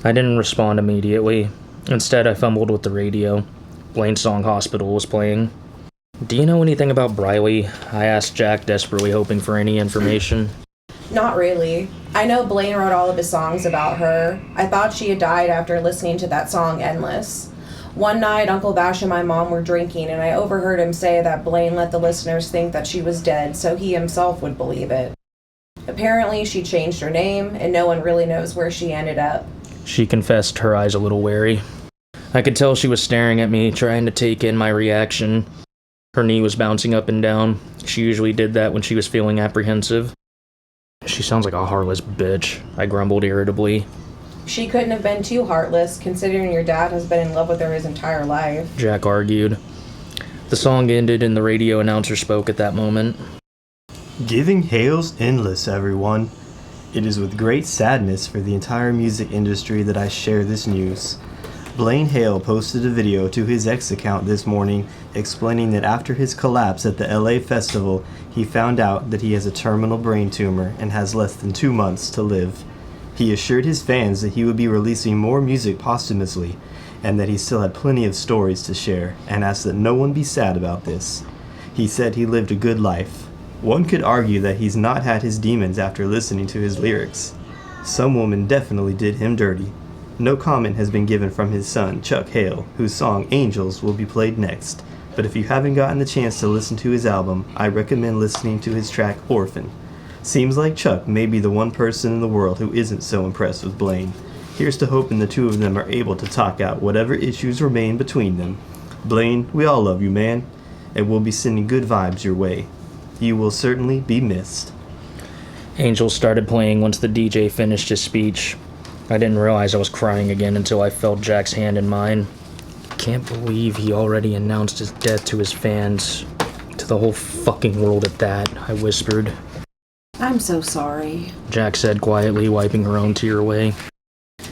I didn't respond immediately. Instead, I fumbled with the radio. Blaine's song Hospital was playing. Do you know anything about Briley? I asked Jack, desperately hoping for any information. Not really. I know Blaine wrote all of his songs about her. I thought she had died after listening to that song Endless. One night, Uncle Vash and my mom were drinking, and I overheard him say that Blaine let the listeners think that she was dead so he himself would believe it. Apparently, she changed her name, and no one really knows where she ended up. She confessed, her eyes a little wary. I could tell she was staring at me, trying to take in my reaction. Her knee was bouncing up and down. She usually did that when she was feeling apprehensive. She sounds like a heartless bitch, I grumbled irritably. She couldn't have been too heartless, considering your dad has been in love with her his entire life. Jack argued. The song ended and the radio announcer spoke at that moment. Giving hails endless, everyone. It is with great sadness for the entire music industry that I share this news. Blaine Hale posted a video to his X account this morning explaining that after his collapse at the LA festival, he found out that he has a terminal brain tumor and has less than 2 months to live. He assured his fans that he would be releasing more music posthumously and that he still had plenty of stories to share and asked that no one be sad about this. He said he lived a good life. One could argue that he's not had his demons after listening to his lyrics. Some woman definitely did him dirty. No comment has been given from his son, Chuck Hale, whose song Angels will be played next. But if you haven't gotten the chance to listen to his album, I recommend listening to his track Orphan. Seems like Chuck may be the one person in the world who isn't so impressed with Blaine. Here's to hoping the two of them are able to talk out whatever issues remain between them. Blaine, we all love you, man, and we'll be sending good vibes your way. You will certainly be missed. Angels started playing once the DJ finished his speech. I didn't realize I was crying again until I felt Jack's hand in mine. Can't believe he already announced his death to his fans. To the whole fucking world at that, I whispered. I'm so sorry. Jack said quietly, wiping her own tear away.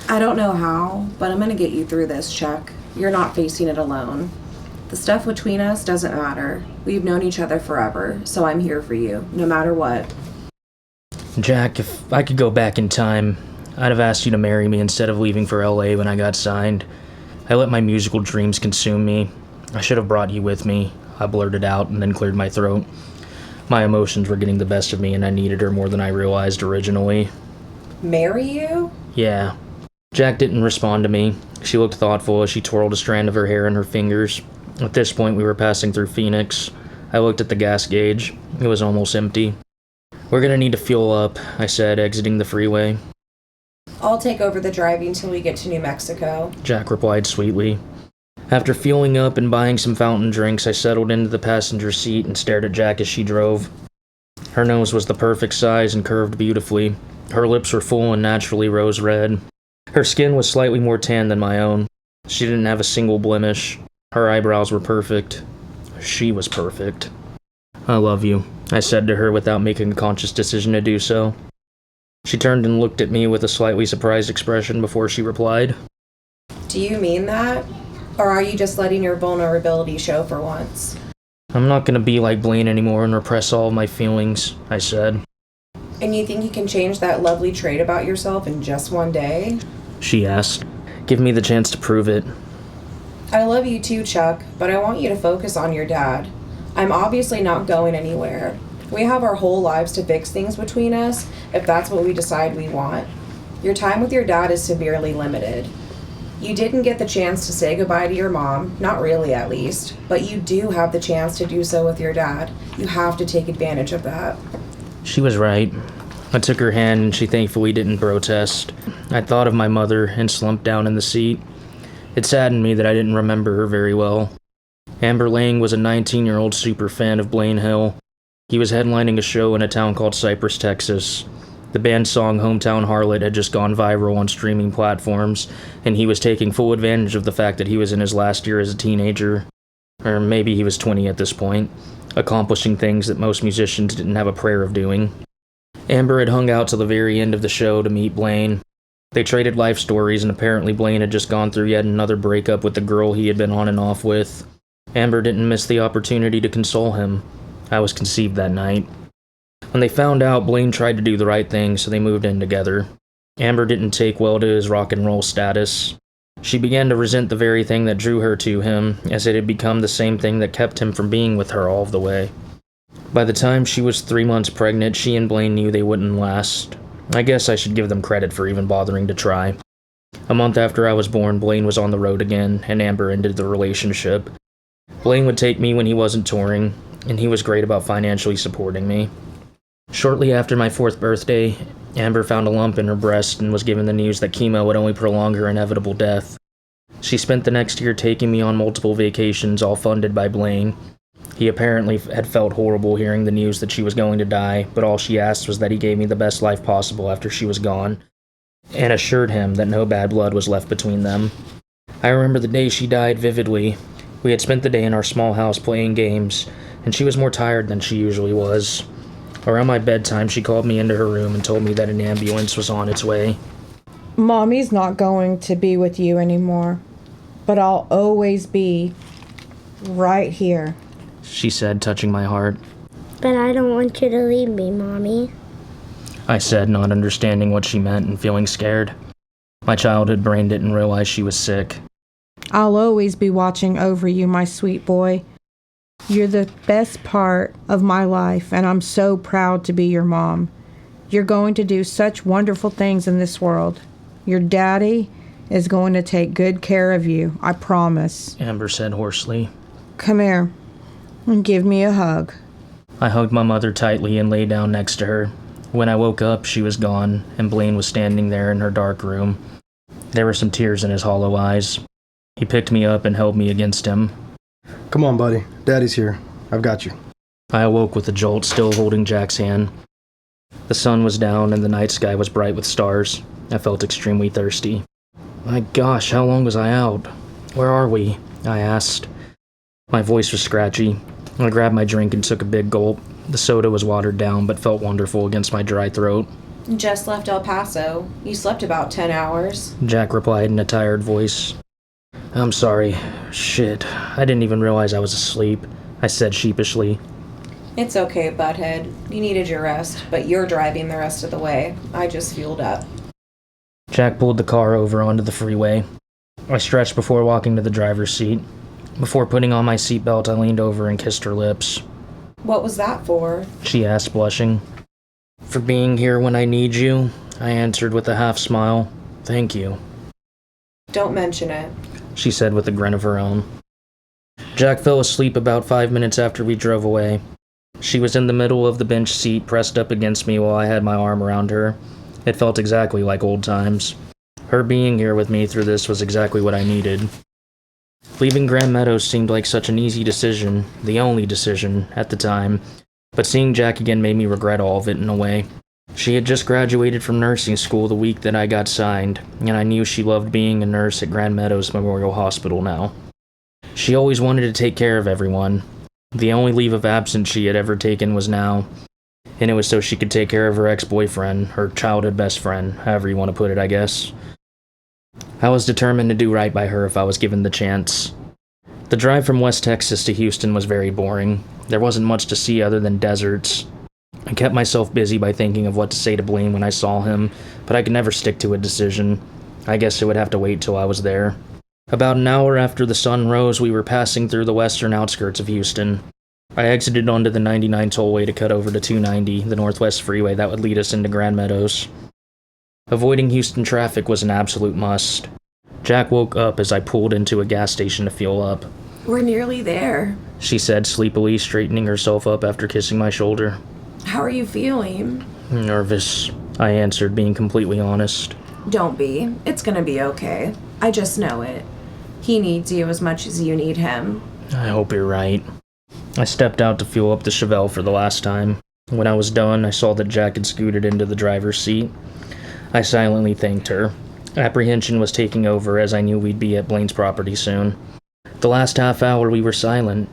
I don't know how, but I'm gonna get you through this, Chuck. You're not facing it alone. The stuff between us doesn't matter. We've known each other forever, so I'm here for you, no matter what. Jack, if I could go back in time, I'd have asked you to marry me instead of leaving for LA when I got signed. I let my musical dreams consume me. I should have brought you with me, I blurted out and then cleared my throat. My emotions were getting the best of me and I needed her more than I realized originally. Marry you? Yeah. Jack didn't respond to me. She looked thoughtful as she twirled a strand of her hair in her fingers. At this point, we were passing through Phoenix. I looked at the gas gauge. It was almost empty. We're gonna need to fuel up, I said, exiting the freeway. I'll take over the driving till we get to New Mexico. Jack replied sweetly. After fueling up and buying some fountain drinks, I settled into the passenger seat and stared at Jack as she drove. Her nose was the perfect size and curved beautifully. Her lips were full and naturally rose red. Her skin was slightly more tan than my own. She didn't have a single blemish. Her eyebrows were perfect. She was perfect. I love you, I said to her without making a conscious decision to do so. She turned and looked at me with a slightly surprised expression before she replied. Do you mean that? Or are you just letting your vulnerability show for once? I'm not gonna be like Blaine anymore and repress all of my feelings, I said. And you think you can change that lovely trait about yourself in just one day? She asked. Give me the chance to prove it. I love you too, Chuck, but I want you to focus on your dad. I'm obviously not going anywhere. We have our whole lives to fix things between us, if that's what we decide we want. Your time with your dad is severely limited. You didn't get the chance to say goodbye to your mom, not really at least, but you do have the chance to do so with your dad. You have to take advantage of that. She was right. I took her hand and she thankfully didn't protest. I thought of my mother and slumped down in the seat. It saddened me that I didn't remember her very well. Amber Lang was a 19-year-old super fan of Blaine Hill. He was headlining a show in a town called Cypress, Texas. The band's song Hometown Harlot had just gone viral on streaming platforms, and he was taking full advantage of the fact that he was in his last year as a teenager. Or maybe he was 20 at this point, accomplishing things that most musicians didn't have a prayer of doing. Amber had hung out till the very end of the show to meet Blaine. They traded life stories, and apparently Blaine had just gone through yet another breakup with the girl he had been on and off with. Amber didn't miss the opportunity to console him. I was conceived that night. When they found out, Blaine tried to do the right thing, so they moved in together. Amber didn't take well to his rock and roll status. She began to resent the very thing that drew her to him, as it had become the same thing that kept him from being with her all of the way. By the time she was 3 months pregnant, she and Blaine knew they wouldn't last. I guess I should give them credit for even bothering to try. A month after I was born, Blaine was on the road again, and Amber ended the relationship. Blaine would take me when he wasn't touring, and he was great about financially supporting me. Shortly after my 4th birthday, Amber found a lump in her breast and was given the news that chemo would only prolong her inevitable death. She spent the next year taking me on multiple vacations, all funded by Blaine. He apparently had felt horrible hearing the news that she was going to die, but all she asked was that he gave me the best life possible after she was gone, and assured him that no bad blood was left between them. I remember the day she died vividly. We had spent the day in our small house playing games, and she was more tired than she usually was. Around my bedtime, she called me into her room and told me that an ambulance was on its way. Mommy's not going to be with you anymore, but I'll always be right here, she said, touching my heart. But I don't want you to leave me, Mommy, I said, not understanding what she meant and feeling scared. My childhood brain didn't realize she was sick. I'll always be watching over you, my sweet boy. You're the best part of my life, and I'm so proud to be your mom. You're going to do such wonderful things in this world. Your daddy is going to take good care of you, I promise. Amber said hoarsely. Come here and give me a hug. I hugged my mother tightly and lay down next to her. When I woke up, she was gone, and Blaine was standing there in her dark room. There were some tears in his hollow eyes. He picked me up and held me against him. Come on, buddy. Daddy's here. I've got you. I awoke with a jolt, still holding Jack's hand. The sun was down and the night sky was bright with stars. I felt extremely thirsty. My gosh, how long was I out? Where are we? I asked. My voice was scratchy. I grabbed my drink and took a big gulp. The soda was watered down but felt wonderful against my dry throat. Just left El Paso. You slept about 10 hours. Jack replied in a tired voice. I'm sorry. Shit, I didn't even realize I was asleep, I said sheepishly. It's okay, butthead. You needed your rest, but you're driving the rest of the way. I just fueled up. Jack pulled the car over onto the freeway. I stretched before walking to the driver's seat. Before putting on my seatbelt, I leaned over and kissed her lips. What was that for? She asked, blushing. For being here when I need you, I answered with a half smile. Thank you. Don't mention it, she said with a grin of her own. Jack fell asleep about 5 minutes after we drove away. She was in the middle of the bench seat, pressed up against me while I had my arm around her. It felt exactly like old times. Her being here with me through this was exactly what I needed. Leaving Grand Meadows seemed like such an easy decision, the only decision, at the time, But seeing Jack again made me regret all of it in a way. She had just graduated from nursing school the week that I got signed, and I knew she loved being a nurse at Grand Meadows Memorial Hospital now. She always wanted to take care of everyone. The only leave of absence she had ever taken was now, and it was so she could take care of her ex-boyfriend, her childhood best friend, however you want to put it, I guess. I was determined to do right by her if I was given the chance. The drive from West Texas to Houston was very boring. There wasn't much to see other than deserts. I kept myself busy by thinking of what to say to Blaine when I saw him, but I could never stick to a decision. I guess it would have to wait till I was there. About an hour after the sun rose, we were passing through the western outskirts of Houston. I exited onto the 99 tollway to cut over to 290, the northwest freeway that would lead us into Grand Meadows. Avoiding Houston traffic was an absolute must. Jack woke up as I pulled into a gas station to fuel up. We're nearly there, she said sleepily, straightening herself up after kissing my shoulder. How are you feeling? Nervous, I answered, being completely honest. Don't be. It's gonna be okay. I just know it. He needs you as much as you need him. I hope you're right. I stepped out to fuel up the Chevelle for the last time. When I was done, I saw that Jack had scooted into the driver's seat. I silently thanked her. Apprehension was taking over as I knew we'd be at Blaine's property soon. The last half hour we were silent.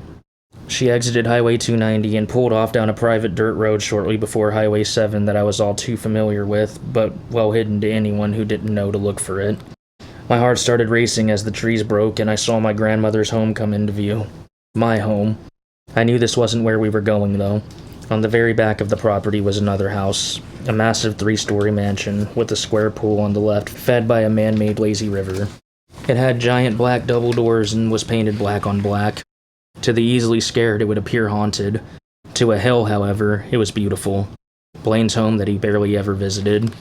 She exited Highway 290 and pulled off down a private dirt road shortly before Highway 7 that I was all too familiar with, but well hidden to anyone who didn't know to look for it. My heart started racing as the trees broke and I saw my grandmother's home come into view. My home. I knew this wasn't where we were going, though. On the very back of the property was another house, a massive 3-story mansion with a square pool on the left, fed by a man-made lazy river. It had giant black double doors and was painted black on black. To the easily scared, it would appear haunted. To a Hill, however, it was beautiful. Blaine's home that he barely ever visited.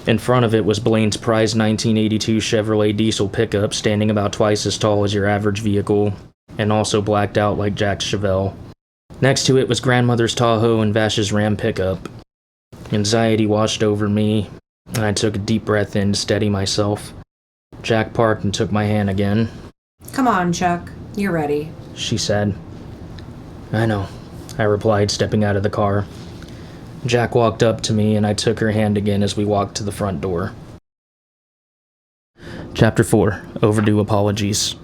In front of it was Blaine's prized 1982 Chevrolet diesel pickup, standing about twice as tall as your average vehicle, and also blacked out like Jack's Chevelle. Next to it was grandmother's Tahoe and Vash's Ram pickup. Anxiety washed over me, and I took a deep breath in to steady myself. Jack parked and took my hand again. Come on, Chuck. You're ready, she said. I know, I replied, stepping out of the car. Jack walked up to me, and I took her hand again as we walked to the front door. Chapter 4. Overdue Apologies.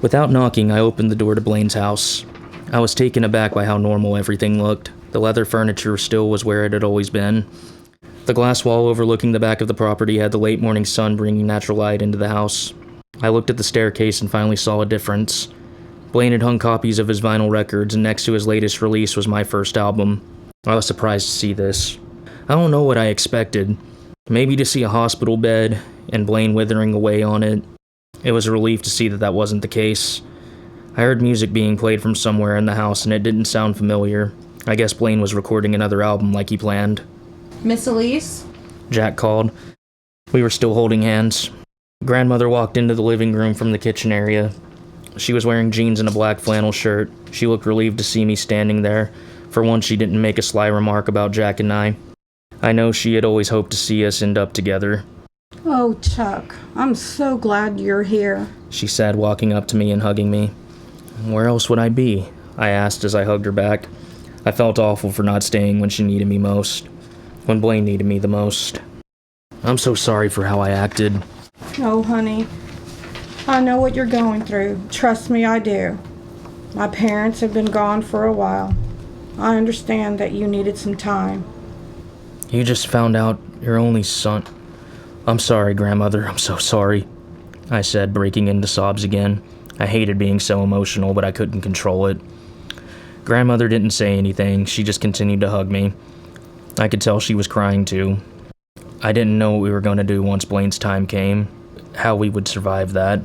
Without knocking, I opened the door to Blaine's house. I was taken aback by how normal everything looked. The leather furniture still was where it had always been. The glass wall overlooking the back of the property had the late morning sun bringing natural light into the house. I looked at the staircase and finally saw a difference. Blaine had hung copies of his vinyl records, and next to his latest release was my first album. I was surprised to see this. I don't know what I expected. Maybe to see a hospital bed, and Blaine withering away on it. It was a relief to see that that wasn't the case. I heard music being played from somewhere in the house, and it didn't sound familiar. I guess Blaine was recording another album like he planned. Miss Elise? Jack called. We were still holding hands. Grandmother walked into the living room from the kitchen area. She was wearing jeans and a black flannel shirt. She looked relieved to see me standing there. For once, she didn't make a sly remark about Jack and I. I know she had always hoped to see us end up together. Oh, Chuck, I'm so glad you're here, she said, walking up to me and hugging me. Where else would I be? I asked as I hugged her back. I felt awful for not staying when she needed me most. When Blaine needed me the most. I'm so sorry for how I acted. Oh, honey, I know what you're going through. Trust me, I do. My parents have been gone for a while. I understand that you needed some time. You just found out your only son. I'm sorry, Grandmother, I'm so sorry, I said, breaking into sobs again. I hated being so emotional, but I couldn't control it. Grandmother didn't say anything, she just continued to hug me. I could tell she was crying too. I didn't know what we were going to do once Blaine's time came, how we would survive that.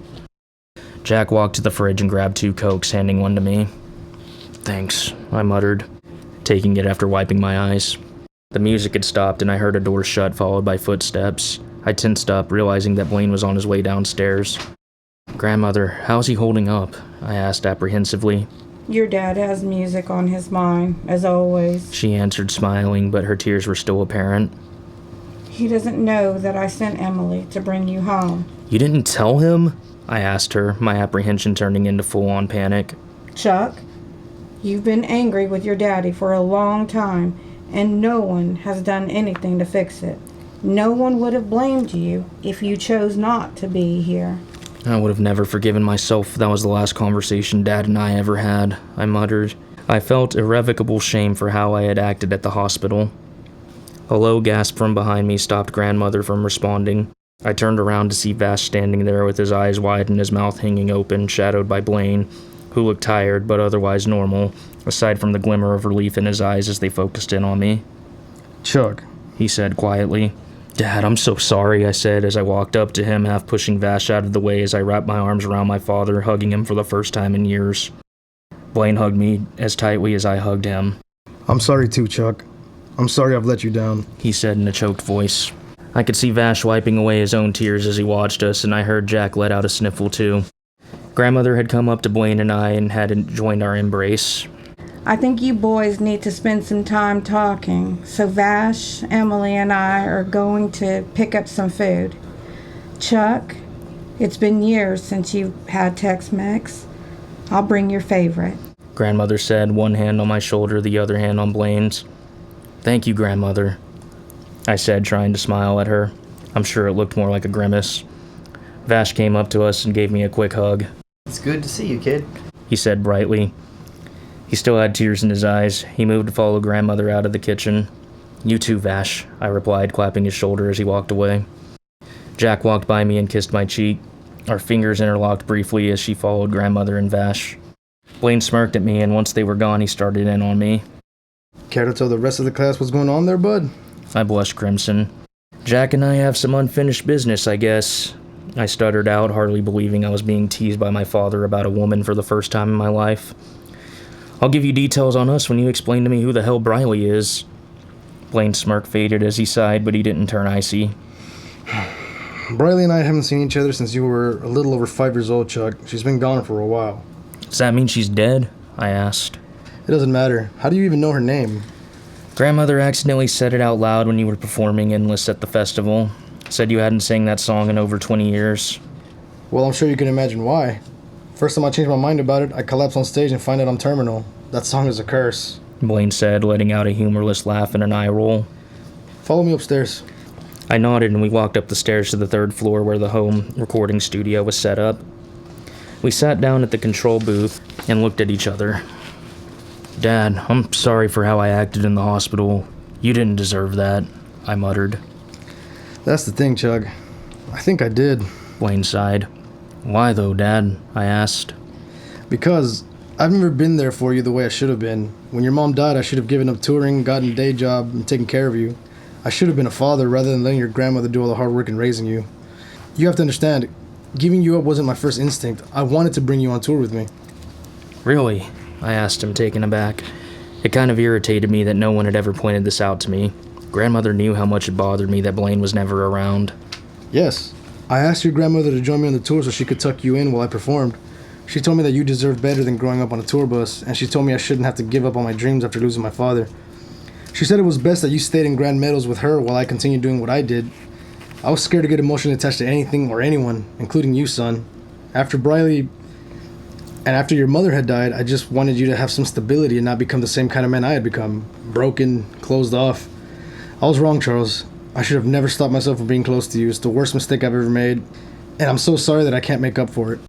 Jack walked to the fridge and grabbed 2 Cokes, handing one to me. Thanks, I muttered, taking it after wiping my eyes. The music had stopped and I heard a door shut, followed by footsteps. I tensed up, realizing that Blaine was on his way downstairs. Grandmother, how's he holding up? I asked apprehensively. Your dad has music on his mind, as always, she answered, smiling, but her tears were still apparent. He doesn't know that I sent Emily to bring you home. You didn't tell him? I asked her, my apprehension turning into full-on panic. Chuck, You've been angry with your daddy for a long time, and no one has done anything to fix it. No one would have blamed you if you chose not to be here. I would have never forgiven myself if that was the last conversation Dad and I ever had, I muttered. I felt irrevocable shame for how I had acted at the hospital. A low gasp from behind me stopped Grandmother from responding. I turned around to see Vash standing there with his eyes wide and his mouth hanging open, shadowed by Blaine, who looked tired but otherwise normal, aside from the glimmer of relief in his eyes as they focused in on me. Chuck, He said quietly. Dad, I'm so sorry, I said as I walked up to him, half pushing Vash out of the way as I wrapped my arms around my father, hugging him for the first time in years. Blaine hugged me as tightly as I hugged him. I'm sorry too, Chuck. I'm sorry I've let you down, He said in a choked voice. I could see Vash wiping away his own tears as he watched us, and I heard Jack let out a sniffle too. Grandmother had come up to Blaine and I and had joined our embrace. I think you boys need to spend some time talking, so Vash, Emily, and I are going to pick up some food. Chuck, it's been years since you've had Tex-Mex. I'll bring your favorite. Grandmother said, one hand on my shoulder, the other hand on Blaine's. Thank you, Grandmother, I said, trying to smile at her. I'm sure it looked more like a grimace. Vash came up to us and gave me a quick hug. It's good to see you, kid. He said brightly. He still had tears in his eyes. He moved to follow Grandmother out of the kitchen. You too, Vash, I replied, clapping his shoulder as he walked away. Jack walked by me and kissed my cheek. Our fingers interlocked briefly as she followed Grandmother and Vash. Blaine smirked at me, and once they were gone, he started in on me. Care to tell the rest of the class what's going on there, bud? I blushed crimson. Jack and I have some unfinished business, I guess. I stuttered out, hardly believing I was being teased by my father about a woman for the first time in my life. I'll give you details on us when you explain to me who the hell Briley is. Blaine's smirk faded as he sighed, but he didn't turn icy. Briley and I haven't seen each other since you were a little over 5 years old, Chuck. She's been gone for a while. Does that mean she's dead? I asked. It doesn't matter. How do you even know her name? Grandmother accidentally said it out loud when you were performing Endless at the festival. Said you hadn't sang that song in over 20 years. Well, I'm sure you can imagine why. First time I changed my mind about it, I collapse on stage and find out I'm terminal. That song is a curse. Blaine said, letting out a humorless laugh and an eye roll. Follow me upstairs. I nodded and we walked up the stairs to the 3rd floor where the home recording studio was set up. We sat down at the control booth and looked at each other. Dad, I'm sorry for how I acted in the hospital. You didn't deserve that, I muttered. That's the thing, Chuck. I think I did. Blaine sighed. Why though, Dad? I asked. Because I've never been there for you the way I should have been. When your mom died, I should have given up touring, gotten a day job, and taken care of you. I should have been a father rather than letting your grandmother do all the hard work in raising you. You have to understand, giving you up wasn't my first instinct. I wanted to bring you on tour with me. Really? I asked him, taken aback. It kind of irritated me that no one had ever pointed this out to me. Grandmother knew how much it bothered me that Blaine was never around. Yes. I asked your grandmother to join me on the tour so she could tuck you in while I performed. She told me that you deserved better than growing up on a tour bus, and she told me I shouldn't have to give up on my dreams after losing my father. She said it was best that you stayed in Grand Meadows with her while I continued doing what I did. I was scared to get emotionally attached to anything or anyone, including you, son. After Briley and after your mother had died, I just wanted you to have some stability and not become the same kind of man I had become. Broken, closed off. I was wrong, Charles. I should have never stopped myself from being close to you. It's the worst mistake I've ever made, and I'm so sorry that I can't make up for it.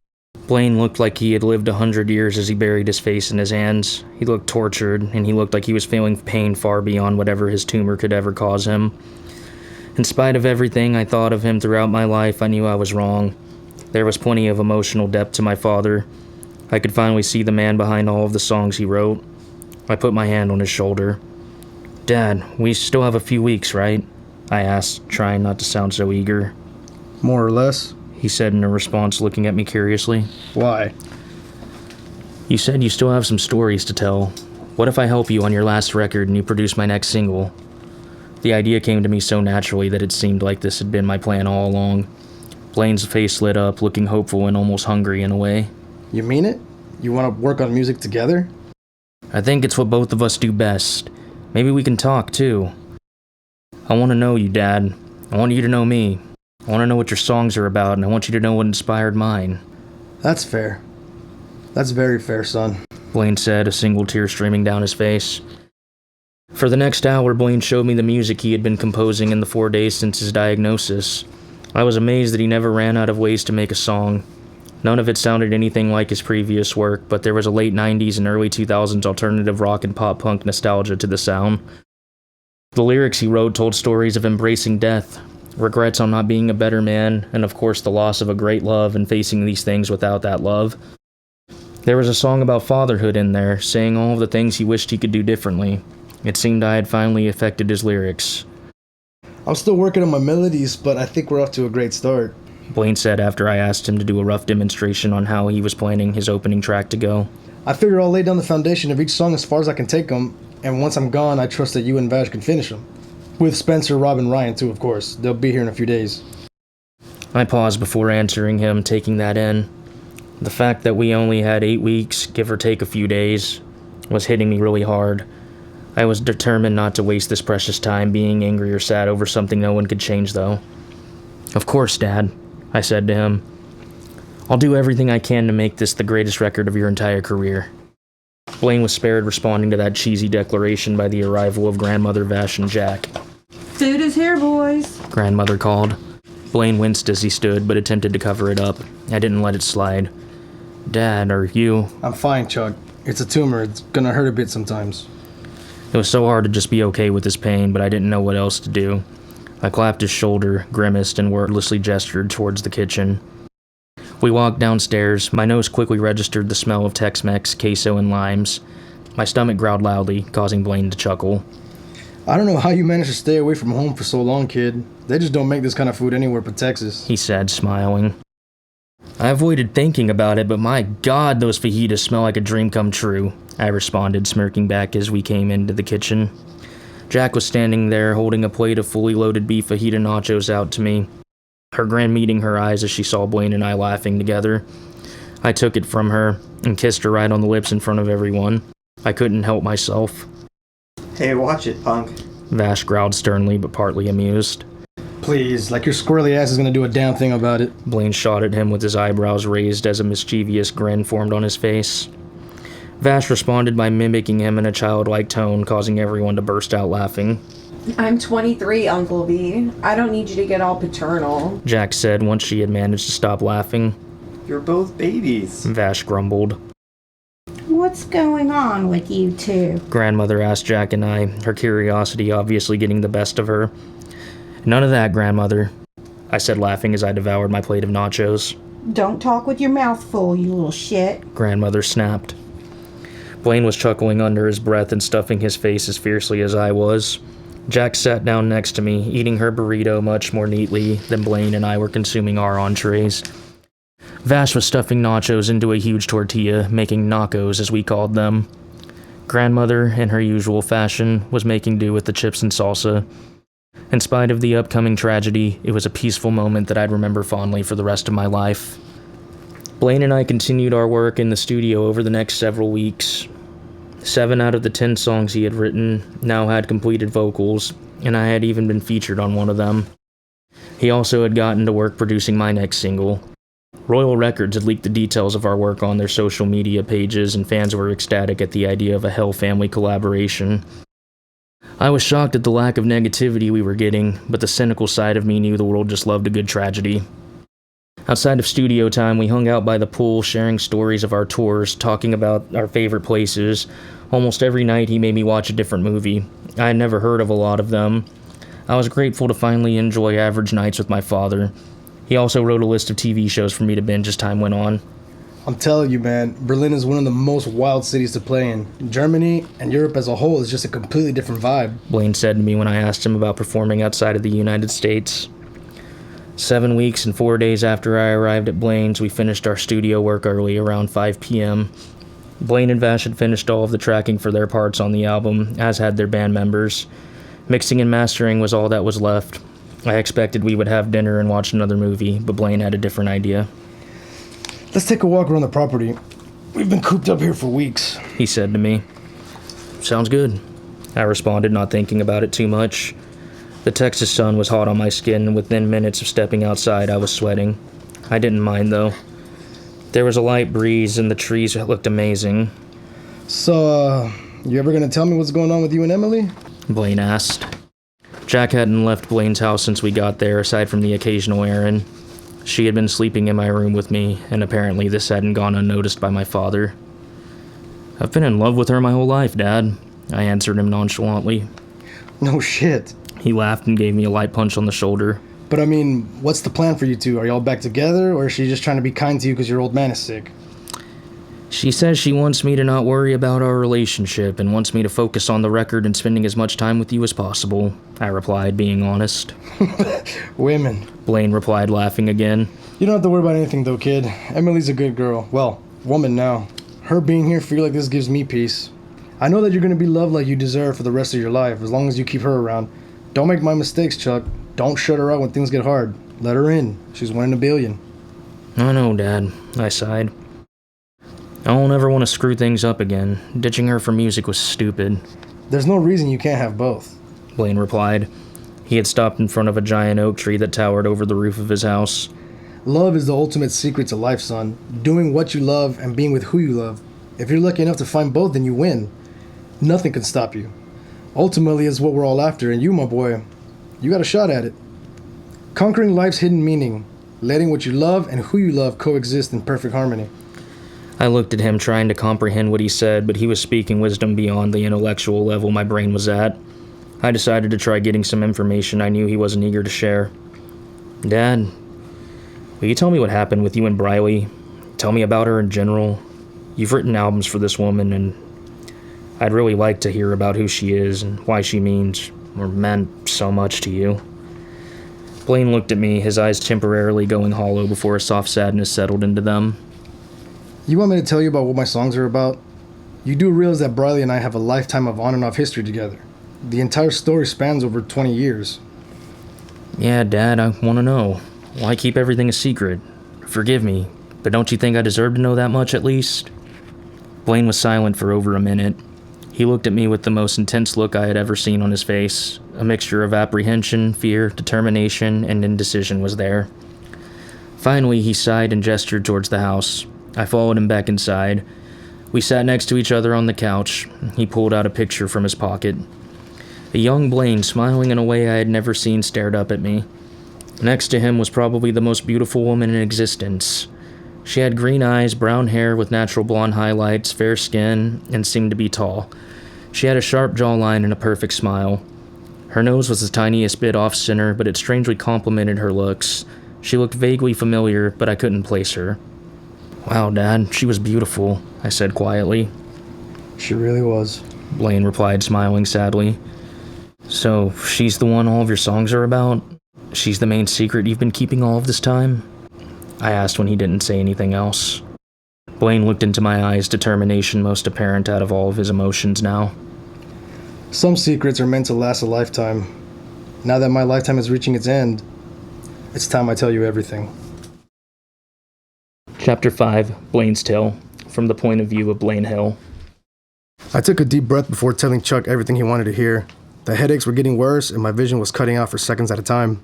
Blaine looked like he had lived 100 years as he buried his face in his hands. He looked tortured, and he looked like he was feeling pain far beyond whatever his tumor could ever cause him. In spite of everything I thought of him throughout my life, I knew I was wrong. There was plenty of emotional depth to my father. I could finally see the man behind all of the songs he wrote. I put my hand on his shoulder. Dad, we still have a few weeks, right? I asked, trying not to sound so eager. More or less, he said in a response, looking at me curiously. Why? You said you still have some stories to tell. What if I help you on your last record and you produce my next single? The idea came to me so naturally that it seemed like this had been my plan all along. Blaine's face lit up, looking hopeful and almost hungry in a way. You mean it? You want to work on music together? I think it's what both of us do best. Maybe we can talk, too. I want to know you, Dad. I want you to know me. I want to know what your songs are about, and I want you to know what inspired mine. That's fair. That's very fair, son. Blaine said, a single tear streaming down his face. For the next hour, Blaine showed me the music he had been composing in the 4 days since his diagnosis. I was amazed that he never ran out of ways to make a song. None of it sounded anything like his previous work, but there was a late 90s and early 2000s alternative rock and pop punk nostalgia to the sound. The lyrics he wrote told stories of embracing death, regrets on not being a better man, and of course the loss of a great love and facing these things without that love. There was a song about fatherhood in there, saying all of the things he wished he could do differently. It seemed I had finally affected his lyrics. I'm still working on my melodies, but I think we're off to a great start. Blaine said after I asked him to do a rough demonstration on how he was planning his opening track to go. I figure I'll lay down the foundation of each song as far as I can take them, and once I'm gone, I trust that you and Vash can finish them. With Spencer, Rob, and Ryan too, of course. They'll be here in a few days. I paused before answering him, taking that in. The fact that we only had 8 weeks, give or take a few days, was hitting me really hard. I was determined not to waste this precious time being angry or sad over something no one could change, though. Of course, Dad, I said to him. I'll do everything I can to make this the greatest record of your entire career. Blaine was spared responding to that cheesy declaration by the arrival of Grandmother Vash and Jack. Food is here, boys. Grandmother called. Blaine winced as he stood, but attempted to cover it up. I didn't let it slide. Dad, are you... I'm fine, Chuck. It's a tumor. It's gonna hurt a bit sometimes. It was so hard to just be okay with his pain, but I didn't know what else to do. I clapped his shoulder, grimaced, and wordlessly gestured towards the kitchen. We walked downstairs. My nose quickly registered the smell of Tex-Mex, queso, and limes. My stomach growled loudly, causing Blaine to chuckle. I don't know how you managed to stay away from home for so long, kid. They just don't make this kind of food anywhere but Texas, he said, smiling. I avoided thinking about it, but my God, those fajitas smell like a dream come true, I responded, smirking back as we came into the kitchen. Jack was standing there, holding a plate of fully loaded beef fajita nachos out to me, her grin meeting her eyes as she saw Blaine and I laughing together. I took it from her and kissed her right on the lips in front of everyone. I couldn't help myself. Hey, watch it, punk. Vash growled sternly, but partly amused. Please, like your squirrely ass is gonna do a damn thing about it. Blaine shot at him with his eyebrows raised as a mischievous grin formed on his face. Vash responded by mimicking him in a childlike tone, causing everyone to burst out laughing. I'm 23, Uncle V. I don't need you to get all paternal, Jack said once she had managed to stop laughing. You're both babies, Vash grumbled. What's going on with you two? Grandmother asked Jack and I, her curiosity obviously getting the best of her. None of that, Grandmother, I said, laughing as I devoured my plate of nachos. Don't talk with your mouth full, you little shit, Grandmother snapped. Blaine was chuckling under his breath and stuffing his face as fiercely as I was. Jack sat down next to me, eating her burrito much more neatly than Blaine and I were consuming our entrees. Vash was stuffing nachos into a huge tortilla, making nachos as we called them. Grandmother, in her usual fashion, was making do with the chips and salsa. In spite of the upcoming tragedy, it was a peaceful moment that I'd remember fondly for the rest of my life. Blaine and I continued our work in the studio over the next several weeks. 7 out of the 10 songs he had written now had completed vocals, and I had even been featured on one of them. He also had gotten to work producing my next single. Royal Records had leaked the details of our work on their social media pages, and fans were ecstatic at the idea of a Hell Family collaboration. I was shocked at the lack of negativity we were getting, but the cynical side of me knew the world just loved a good tragedy. Outside of studio time, we hung out by the pool, sharing stories of our tours, talking about our favorite places. Almost every night he made me watch a different movie. I had never heard of a lot of them. I was grateful to finally enjoy average nights with my father. He also wrote a list of TV shows for me to binge as time went on. I'm telling you, man, Berlin is one of the most wild cities to play in. Germany and Europe as a whole is just a completely different vibe, Blaine said to me when I asked him about performing outside of the United States. 7 weeks and 4 days after I arrived at Blaine's, we finished our studio work early, around 5 p.m. Blaine and Vash had finished all of the tracking for their parts on the album, as had their band members. Mixing and mastering was all that was left. I expected we would have dinner and watch another movie, but Blaine had a different idea. Let's take a walk around the property. We've been cooped up here for weeks, he said to me. Sounds good, I responded, not thinking about it too much. The Texas sun was hot on my skin, and within minutes of stepping outside, I was sweating. I didn't mind, though. There was a light breeze, and the trees looked amazing. So, you ever gonna tell me what's going on with you and Emily? Blaine asked. Jack hadn't left Blaine's house since we got there, aside from the occasional errand. She had been sleeping in my room with me, and apparently this hadn't gone unnoticed by my father. I've been in love with her my whole life, Dad, I answered him nonchalantly. No shit. He laughed and gave me a light punch on the shoulder. But I mean, what's the plan for you two? Are y'all back together, or is she just trying to be kind to you because your old man is sick? She says she wants me to not worry about our relationship and wants me to focus on the record and spending as much time with you as possible, I replied, being honest. Women. Blaine replied, laughing again. You don't have to worry about anything though, kid. Emily's a good girl. Well, woman now. Her being here for you like this gives me peace. I know that you're going to be loved like you deserve for the rest of your life, as long as you keep her around. Don't make my mistakes, Chuck. Don't shut her out when things get hard. Let her in. She's one in a billion. I know, Dad, I sighed. I won't ever want to screw things up again. Ditching her for music was stupid. There's no reason you can't have both, Blaine replied. He had stopped in front of a giant oak tree that towered over the roof of his house. Love is the ultimate secret to life, son. Doing what you love and being with who you love. If you're lucky enough to find both, then you win. Nothing can stop you. Ultimately, it's what we're all after, and you, my boy, you got a shot at it. Conquering life's hidden meaning. Letting what you love and who you love coexist in perfect harmony. I looked at him trying to comprehend what he said, but he was speaking wisdom beyond the intellectual level my brain was at. I decided to try getting some information I knew he wasn't eager to share. Dad, will you tell me what happened with you and Briley? Tell me about her in general. You've written albums for this woman, and I'd really like to hear about who she is and why she means, or meant, so much to you. Blaine looked at me, his eyes temporarily going hollow before a soft sadness settled into them. You want me to tell you about what my songs are about? You do realize that Briley and I have a lifetime of on and off history together. The entire story spans over 20 years. Yeah, Dad, I want to know. Why keep everything a secret? Forgive me, but don't you think I deserve to know that much at least? Blaine was silent for over a minute. He looked at me with the most intense look I had ever seen on his face. A mixture of apprehension, fear, determination, and indecision was there. Finally, he sighed and gestured towards the house. I followed him back inside. We sat next to each other on the couch. He pulled out a picture from his pocket. A young Blaine, smiling in a way I had never seen, stared up at me. Next to him was probably the most beautiful woman in existence. She had green eyes, brown hair with natural blonde highlights, fair skin, and seemed to be tall. She had a sharp jawline and a perfect smile. Her nose was the tiniest bit off-center, but it strangely complemented her looks. She looked vaguely familiar, but I couldn't place her. Wow, Dad, she was beautiful, I said quietly. She really was, Blaine replied, smiling sadly. So, she's the one all of your songs are about? She's the main secret you've been keeping all of this time? I asked when he didn't say anything else. Blaine looked into my eyes, determination most apparent out of all of his emotions now. Some secrets are meant to last a lifetime. Now that my lifetime is reaching its end, it's time I tell you everything. Chapter 5, Blaine's Tale, from the point of view of Blaine Hill. I took a deep breath before telling Chuck everything he wanted to hear. The headaches were getting worse, and my vision was cutting out for seconds at a time.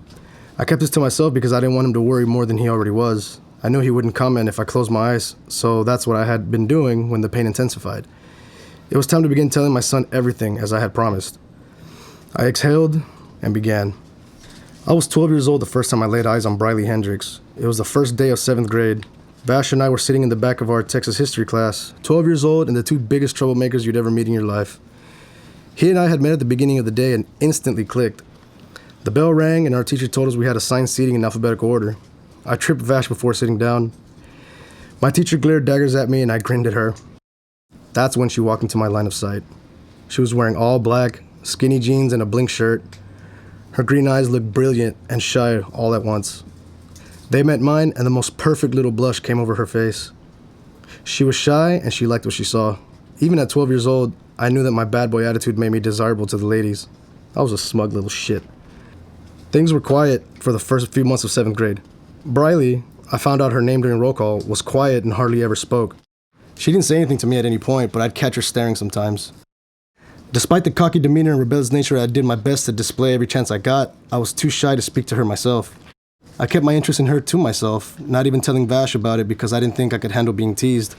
I kept this to myself because I didn't want him to worry more than he already was. I knew he wouldn't comment if I closed my eyes, so that's what I had been doing when the pain intensified. It was time to begin telling my son everything, as I had promised. I exhaled and began. I was 12 years old the first time I laid eyes on Briley Hendricks. It was the first day of 7th grade. Vash and I were sitting in the back of our Texas history class, 12 years old and the two biggest troublemakers you'd ever meet in your life. He and I had met at the beginning of the day and instantly clicked. The bell rang and our teacher told us we had assigned seating in alphabetical order. I tripped Vash before sitting down. My teacher glared daggers at me and I grinned at her. That's when she walked into my line of sight. She was wearing all black, skinny jeans and a blink shirt. Her green eyes looked brilliant and shy all at once. They met mine, and the most perfect little blush came over her face. She was shy, and she liked what she saw. Even at 12 years old, I knew that my bad boy attitude made me desirable to the ladies. I was a smug little shit. Things were quiet for the first few months of 7th grade. Briley, I found out her name during roll call, was quiet and hardly ever spoke. She didn't say anything to me at any point, but I'd catch her staring sometimes. Despite the cocky demeanor and rebellious nature I did my best to display every chance I got, I was too shy to speak to her myself. I kept my interest in her to myself, not even telling Vash about it because I didn't think I could handle being teased.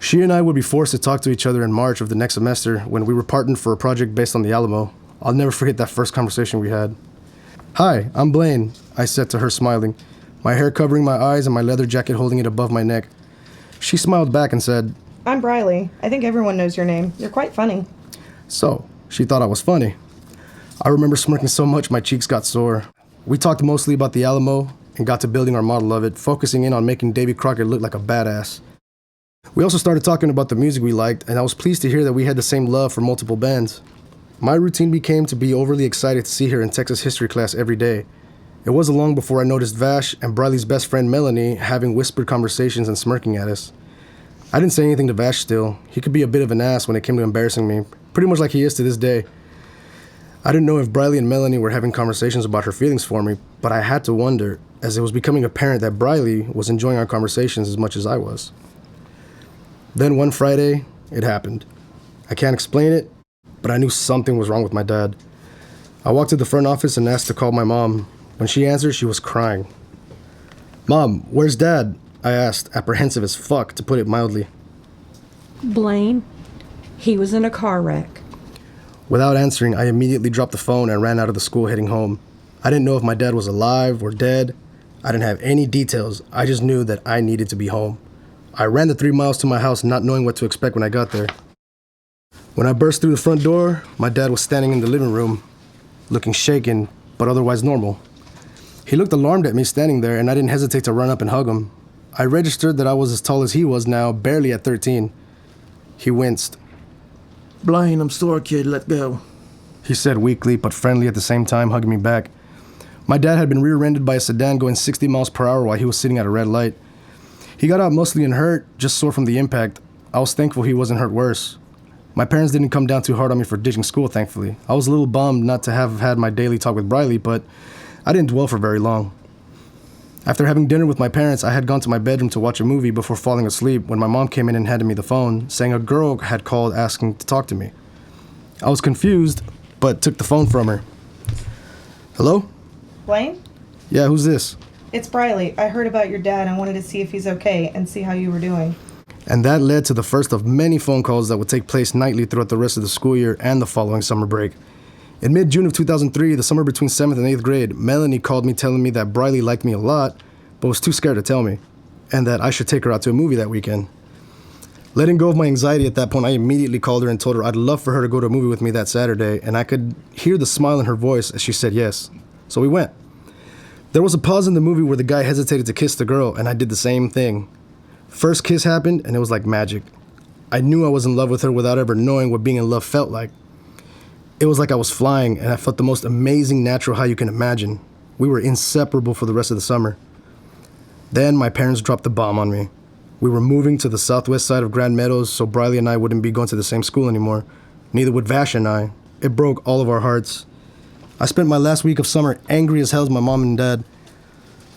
She and I would be forced to talk to each other in March of the next semester when we were partnered for a project based on the Alamo. I'll never forget that first conversation we had. "Hi, I'm Blaine," I said to her, smiling, my hair covering my eyes and my leather jacket holding it above my neck. She smiled back and said, "I'm Briley. I think everyone knows your name. You're quite funny." So, she thought I was funny. I remember smirking so much my cheeks got sore. We talked mostly about the Alamo and got to building our model of it, focusing in on making Davy Crockett look like a badass. We also started talking about the music we liked, and I was pleased to hear that we had the same love for multiple bands. My routine became to be overly excited to see her in Texas history class every day. It wasn't long before I noticed Vash and Briley's best friend Melanie having whispered conversations and smirking at us. I didn't say anything to Vash still. He could be a bit of an ass when it came to embarrassing me, pretty much like he is to this day. I didn't know if Briley and Melanie were having conversations about her feelings for me, but I had to wonder, as it was becoming apparent that Briley was enjoying our conversations as much as I was. Then one Friday, it happened. I can't explain it, but I knew something was wrong with my dad. I walked to the front office and asked to call my mom. When she answered, she was crying. "Mom, where's Dad?" I asked, apprehensive as fuck, to put it mildly. Blaine, he was in a car wreck. Without answering, I immediately dropped the phone and ran out of the school heading home. I didn't know if my dad was alive or dead. I didn't have any details. I just knew that I needed to be home. I ran the 3 miles to my house, not knowing what to expect when I got there. When I burst through the front door, my dad was standing in the living room, looking shaken, but otherwise normal. He looked alarmed at me standing there, and I didn't hesitate to run up and hug him. I registered that I was as tall as he was now, barely at 13. He winced. "Blaine, I'm sorry, kid. Let go," he said weakly but friendly at the same time, hugging me back. My dad had been rear-ended by a sedan going 60 miles per hour while he was sitting at a red light. He got out mostly unhurt, just sore from the impact. I was thankful he wasn't hurt worse. My parents didn't come down too hard on me for ditching school, thankfully. I was a little bummed not to have had my daily talk with Briley, but I didn't dwell for very long. After having dinner with my parents, I had gone to my bedroom to watch a movie before falling asleep when my mom came in and handed me the phone, saying a girl had called asking to talk to me. I was confused, but took the phone from her. "Hello?" "Blaine? "Yeah, who's this?" It's Briley. I heard about your dad and wanted to see if he's okay and see how you were doing." And that led to the first of many phone calls that would take place nightly throughout the rest of the school year and the following summer break. In mid-June of 2003, the summer between 7th and 8th grade, Melanie called me telling me that Briley liked me a lot, but was too scared to tell me, and that I should take her out to a movie that weekend. Letting go of my anxiety at that point, I immediately called her and told her I'd love for her to go to a movie with me that Saturday, and I could hear the smile in her voice as she said yes. So we went. There was a pause in the movie where the guy hesitated to kiss the girl, and I did the same thing. First kiss happened, and it was like magic. I knew I was in love with her without ever knowing what being in love felt like. It was like I was flying, and I felt the most amazing natural high you can imagine. We were inseparable for the rest of the summer. Then my parents dropped the bomb on me. We were moving to the southwest side of Grand Meadows, so Briley and I wouldn't be going to the same school anymore. Neither would Vash and I. It broke all of our hearts. I spent my last week of summer angry as hell with my mom and dad.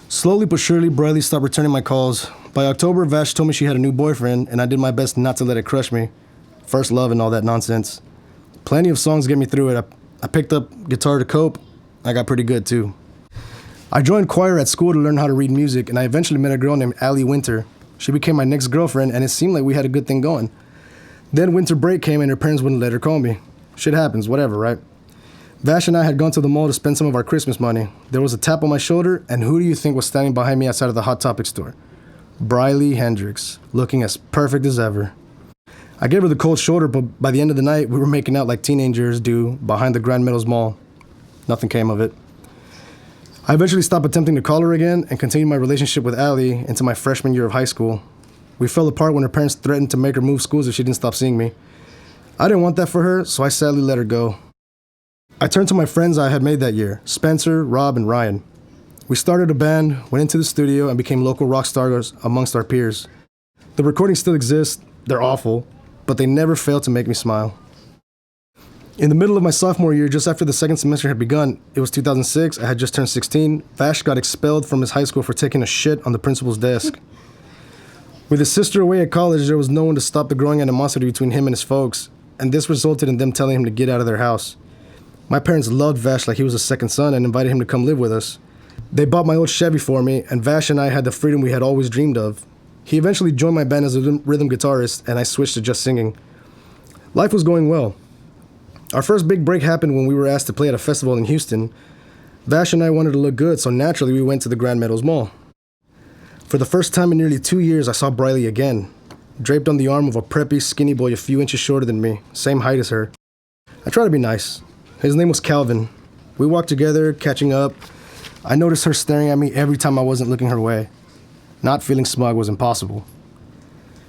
Slowly but surely, Briley stopped returning my calls. By October, Vash told me she had a new boyfriend, and I did my best not to let it crush me. First love and all that nonsense. Plenty of songs get me through it. I picked up guitar to cope. I got pretty good, too. I joined choir at school to learn how to read music, and I eventually met a girl named Allie Winter. She became my next girlfriend, and it seemed like we had a good thing going. Then winter break came, and her parents wouldn't let her call me. Shit happens, whatever, right? Vash and I had gone to the mall to spend some of our Christmas money. There was a tap on my shoulder, and who do you think was standing behind me outside of the Hot Topic store? Briley Hendricks, looking as perfect as ever. I gave her the cold shoulder, but by the end of the night, we were making out like teenagers do behind the Grand Meadows Mall. Nothing came of it. I eventually stopped attempting to call her again and continued my relationship with Allie into my freshman year of high school. We fell apart when her parents threatened to make her move schools if she didn't stop seeing me. I didn't want that for her, so I sadly let her go. I turned to my friends I had made that year, Spencer, Rob, and Ryan. We started a band, went into the studio, and became local rock stars amongst our peers. The recordings still exist, they're awful, but they never fail to make me smile. In the middle of my sophomore year, just after the second semester had begun, it was 2006, I had just turned 16, Vash got expelled from his high school for taking a shit on the principal's desk. With his sister away at college, there was no one to stop the growing animosity between him and his folks, and this resulted in them telling him to get out of their house. My parents loved Vash like he was a second son and invited him to come live with us. They bought my old Chevy for me, and Vash and I had the freedom we had always dreamed of. He eventually joined my band as a rhythm guitarist, and I switched to just singing. Life was going well. Our first big break happened when we were asked to play at a festival in Houston. Vash and I wanted to look good, so naturally we went to the Grand Meadows Mall. For the first time in nearly 2 years, I saw Briley again, draped on the arm of a preppy, skinny boy a few inches shorter than me, same height as her. I tried to be nice. His name was Calvin. We walked together, catching up. I noticed her staring at me every time I wasn't looking her way. Not feeling smug was impossible.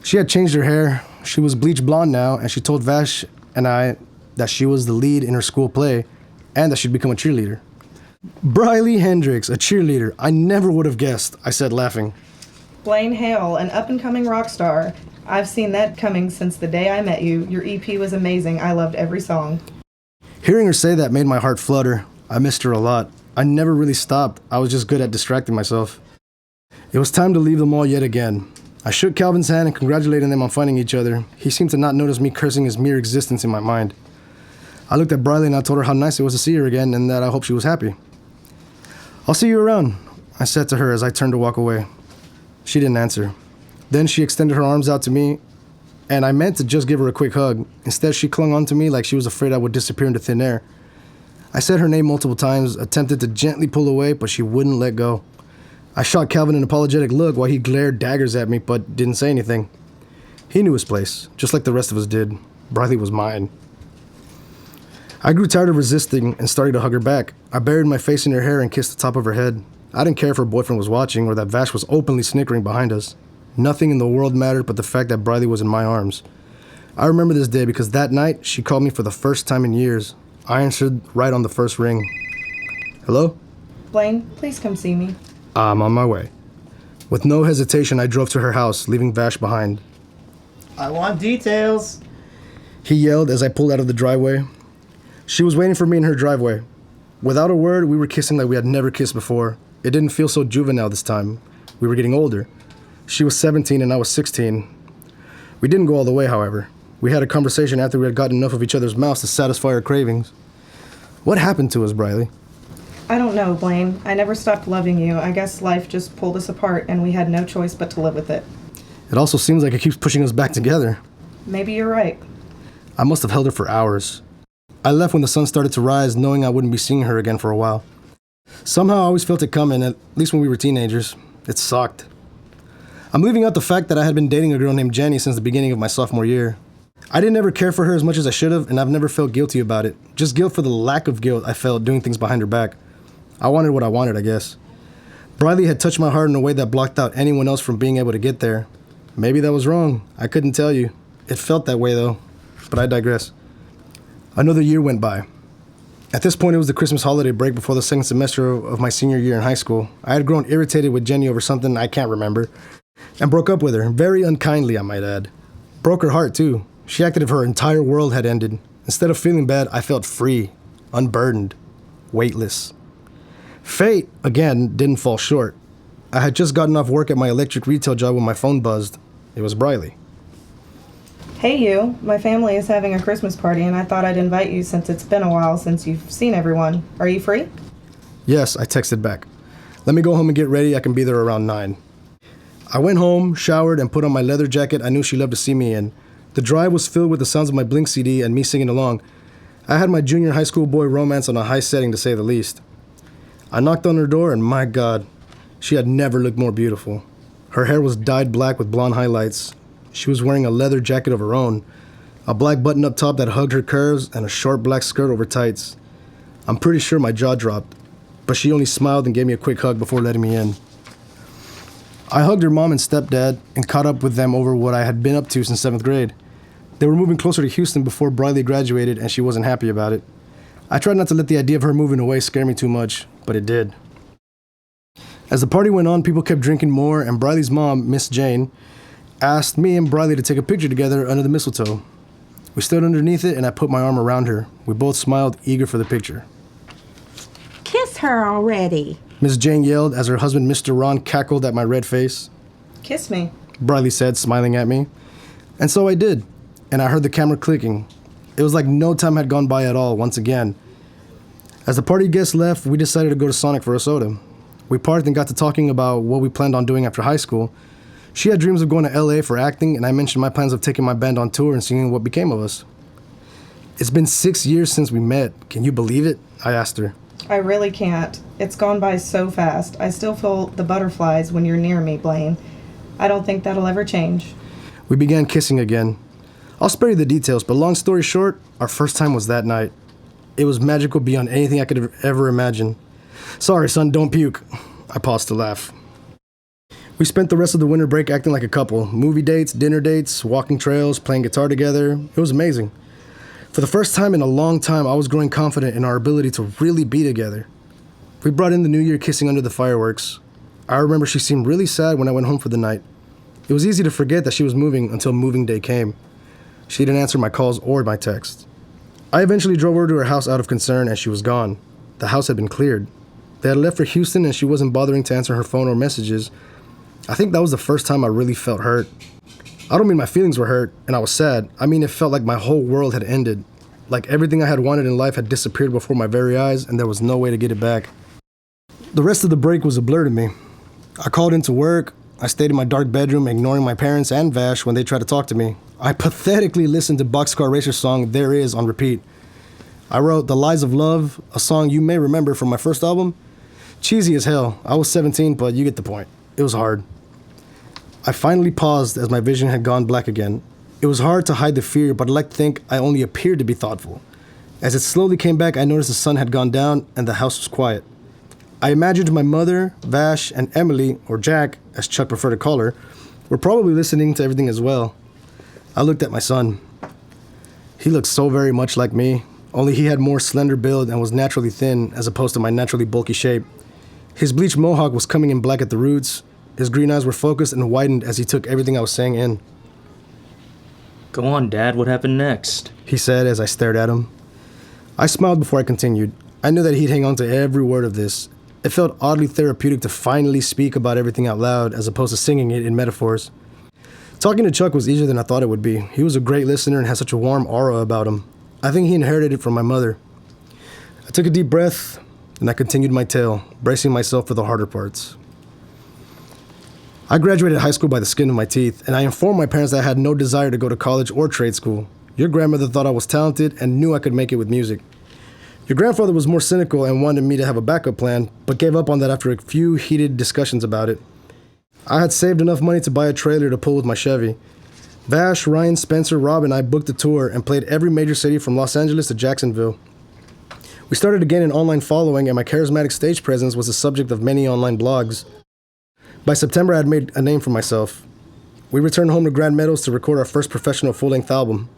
She had changed her hair. She was bleach blonde now, and she told Vash and I that she was the lead in her school play and that she'd become a cheerleader. Briley Hendricks, a cheerleader. I never would have guessed, I said, laughing. Blaine Hale, an up-and-coming rock star. I've seen that coming since the day I met you. Your EP was amazing. I loved every song. Hearing her say that made my heart flutter. I missed her a lot. I never really stopped. I was just good at distracting myself. It was time to leave the mall yet again. I shook Calvin's hand and congratulated them on finding each other. He seemed to not notice me cursing his mere existence in my mind. I looked at Briley and I told her how nice it was to see her again and that I hope she was happy. "I'll see you around," I said to her as I turned to walk away. She didn't answer. Then she extended her arms out to me, and I meant to just give her a quick hug. Instead, she clung onto me like she was afraid I would disappear into thin air. I said her name multiple times, attempted to gently pull away, but she wouldn't let go. I shot Calvin an apologetic look while he glared daggers at me, but didn't say anything. He knew his place, just like the rest of us did. Briley was mine. I grew tired of resisting and started to hug her back. I buried my face in her hair and kissed the top of her head. I didn't care if her boyfriend was watching or that Vash was openly snickering behind us. Nothing in the world mattered but the fact that Briley was in my arms. I remember this day because that night she called me for the first time in years. I answered right on the first ring. "Hello?" Blaine, please come see me. "I'm on my way." With no hesitation, I drove to her house, leaving Vash behind. I want details. He yelled as I pulled out of the driveway. She was waiting for me in her driveway. Without a word, we were kissing like we had never kissed before. It didn't feel so juvenile this time. We were getting older. She was 17 and I was 16. We didn't go all the way, however. We had a conversation after we had gotten enough of each other's mouths to satisfy our cravings. What happened to us, Briley? I don't know, Blaine. I never stopped loving you. I guess life just pulled us apart and we had no choice but to live with it. It also seems like it keeps pushing us back together. Maybe you're right. I must have held her for hours. I left when the sun started to rise, knowing I wouldn't be seeing her again for a while. Somehow I always felt it coming, at least when we were teenagers. It sucked. I'm leaving out the fact that I had been dating a girl named Jenny since the beginning of my sophomore year. I didn't ever care for her as much as I should have, and I've never felt guilty about it. Just guilt for the lack of guilt I felt doing things behind her back. I wanted what I wanted, I guess. Briley had touched my heart in a way that blocked out anyone else from being able to get there. Maybe that was wrong. I couldn't tell you. It felt that way, though. But I digress. Another year went by. At this point, it was the Christmas holiday break before the second semester of my senior year in high school. I had grown irritated with Jenny over something I can't remember, and broke up with her, very unkindly, I might add. Broke her heart, too. She acted as if her entire world had ended. Instead of feeling bad, I felt free, unburdened, weightless. Fate, again, didn't fall short. I had just gotten off work at my electric retail job when my phone buzzed. It was Briley. Hey you, my family is having a Christmas party and I thought I'd invite you since it's been a while since you've seen everyone. Are you free? Yes, I texted back. Let me go home and get ready. I can be there around 9. I went home, showered, and put on my leather jacket I knew she loved to see me in. The drive was filled with the sounds of my Blink CD and me singing along. I had my junior high school boy romance on a high setting, to say the least. I knocked on her door and my God, she had never looked more beautiful. Her hair was dyed black with blonde highlights. She was wearing a leather jacket of her own, a black button-up top that hugged her curves, and a short black skirt over tights. I'm pretty sure my jaw dropped, but she only smiled and gave me a quick hug before letting me in. I hugged her mom and stepdad and caught up with them over what I had been up to since 7th grade. They were moving closer to Houston before Briley graduated, and she wasn't happy about it. I tried not to let the idea of her moving away scare me too much, but it did. As the party went on, people kept drinking more, and Briley's mom, Miss Jane, asked me and Briley to take a picture together under the mistletoe. We stood underneath it, and I put my arm around her. We both smiled, eager for the picture. Kiss her already. Miss Jane yelled as her husband, Mr. Ron, cackled at my red face. Kiss me. Briley said, smiling at me. And so I did, and I heard the camera clicking. It was like no time had gone by at all, once again. As the party guests left, we decided to go to Sonic for a soda. We parked and got to talking about what we planned on doing after high school. She had dreams of going to LA for acting, and I mentioned my plans of taking my band on tour and seeing what became of us. It's been 6 years since we met. Can you believe it? I asked her. I really can't. It's gone by so fast. I still feel the butterflies when you're near me, Blaine. I don't think that'll ever change. We began kissing again. I'll spare you the details, but long story short, our first time was that night. It was magical beyond anything I could ever imagine. Sorry, son, don't puke. I paused to laugh. We spent the rest of the winter break acting like a couple. Movie dates, dinner dates, walking trails, playing guitar together. It was amazing. For the first time in a long time, I was growing confident in our ability to really be together. We brought in the new year kissing under the fireworks. I remember she seemed really sad when I went home for the night. It was easy to forget that she was moving until moving day came. She didn't answer my calls or my texts. I eventually drove her to her house out of concern, and she was gone. The house had been cleared. They had left for Houston, and she wasn't bothering to answer her phone or messages. I think that was the first time I really felt hurt. I don't mean my feelings were hurt and I was sad. I mean it felt like my whole world had ended. Like everything I had wanted in life had disappeared before my very eyes, and there was no way to get it back. The rest of the break was a blur to me. I called into work. I stayed in my dark bedroom, ignoring my parents and Vash when they tried to talk to me. I pathetically listened to Boxcar Racer's song There Is on repeat. I wrote The Lies of Love, a song you may remember from my first album. Cheesy as hell. I was 17, but you get the point. It was hard. I finally paused as my vision had gone black again. It was hard to hide the fear, but I'd like to think I only appeared to be thoughtful. As it slowly came back, I noticed the sun had gone down and the house was quiet. I imagined my mother, Vash, and Emily, or Jack, as Chuck preferred to call her, were probably listening to everything as well. I looked at my son. He looked so very much like me, only he had more slender build and was naturally thin as opposed to my naturally bulky shape. His bleached mohawk was coming in black at the roots. His green eyes were focused and widened as he took everything I was saying in. Go on, Dad, what happened next? He said as I stared at him. I smiled before I continued. I knew that he'd hang on to every word of this. It felt oddly therapeutic to finally speak about everything out loud as opposed to singing it in metaphors. Talking to Chuck was easier than I thought it would be. He was a great listener and had such a warm aura about him. I think he inherited it from my mother. I took a deep breath and I continued my tale, bracing myself for the harder parts. I graduated high school by the skin of my teeth, and I informed my parents that I had no desire to go to college or trade school. Your grandmother thought I was talented and knew I could make it with music. Your grandfather was more cynical and wanted me to have a backup plan, but gave up on that after a few heated discussions about it. I had saved enough money to buy a trailer to pull with my Chevy. Vash, Ryan, Spencer, Rob, and I booked a tour and played every major city from Los Angeles to Jacksonville. We started to gain an online following, and my charismatic stage presence was the subject of many online blogs. By September, I had made a name for myself. We returned home to Grand Meadows to record our first professional full-length album.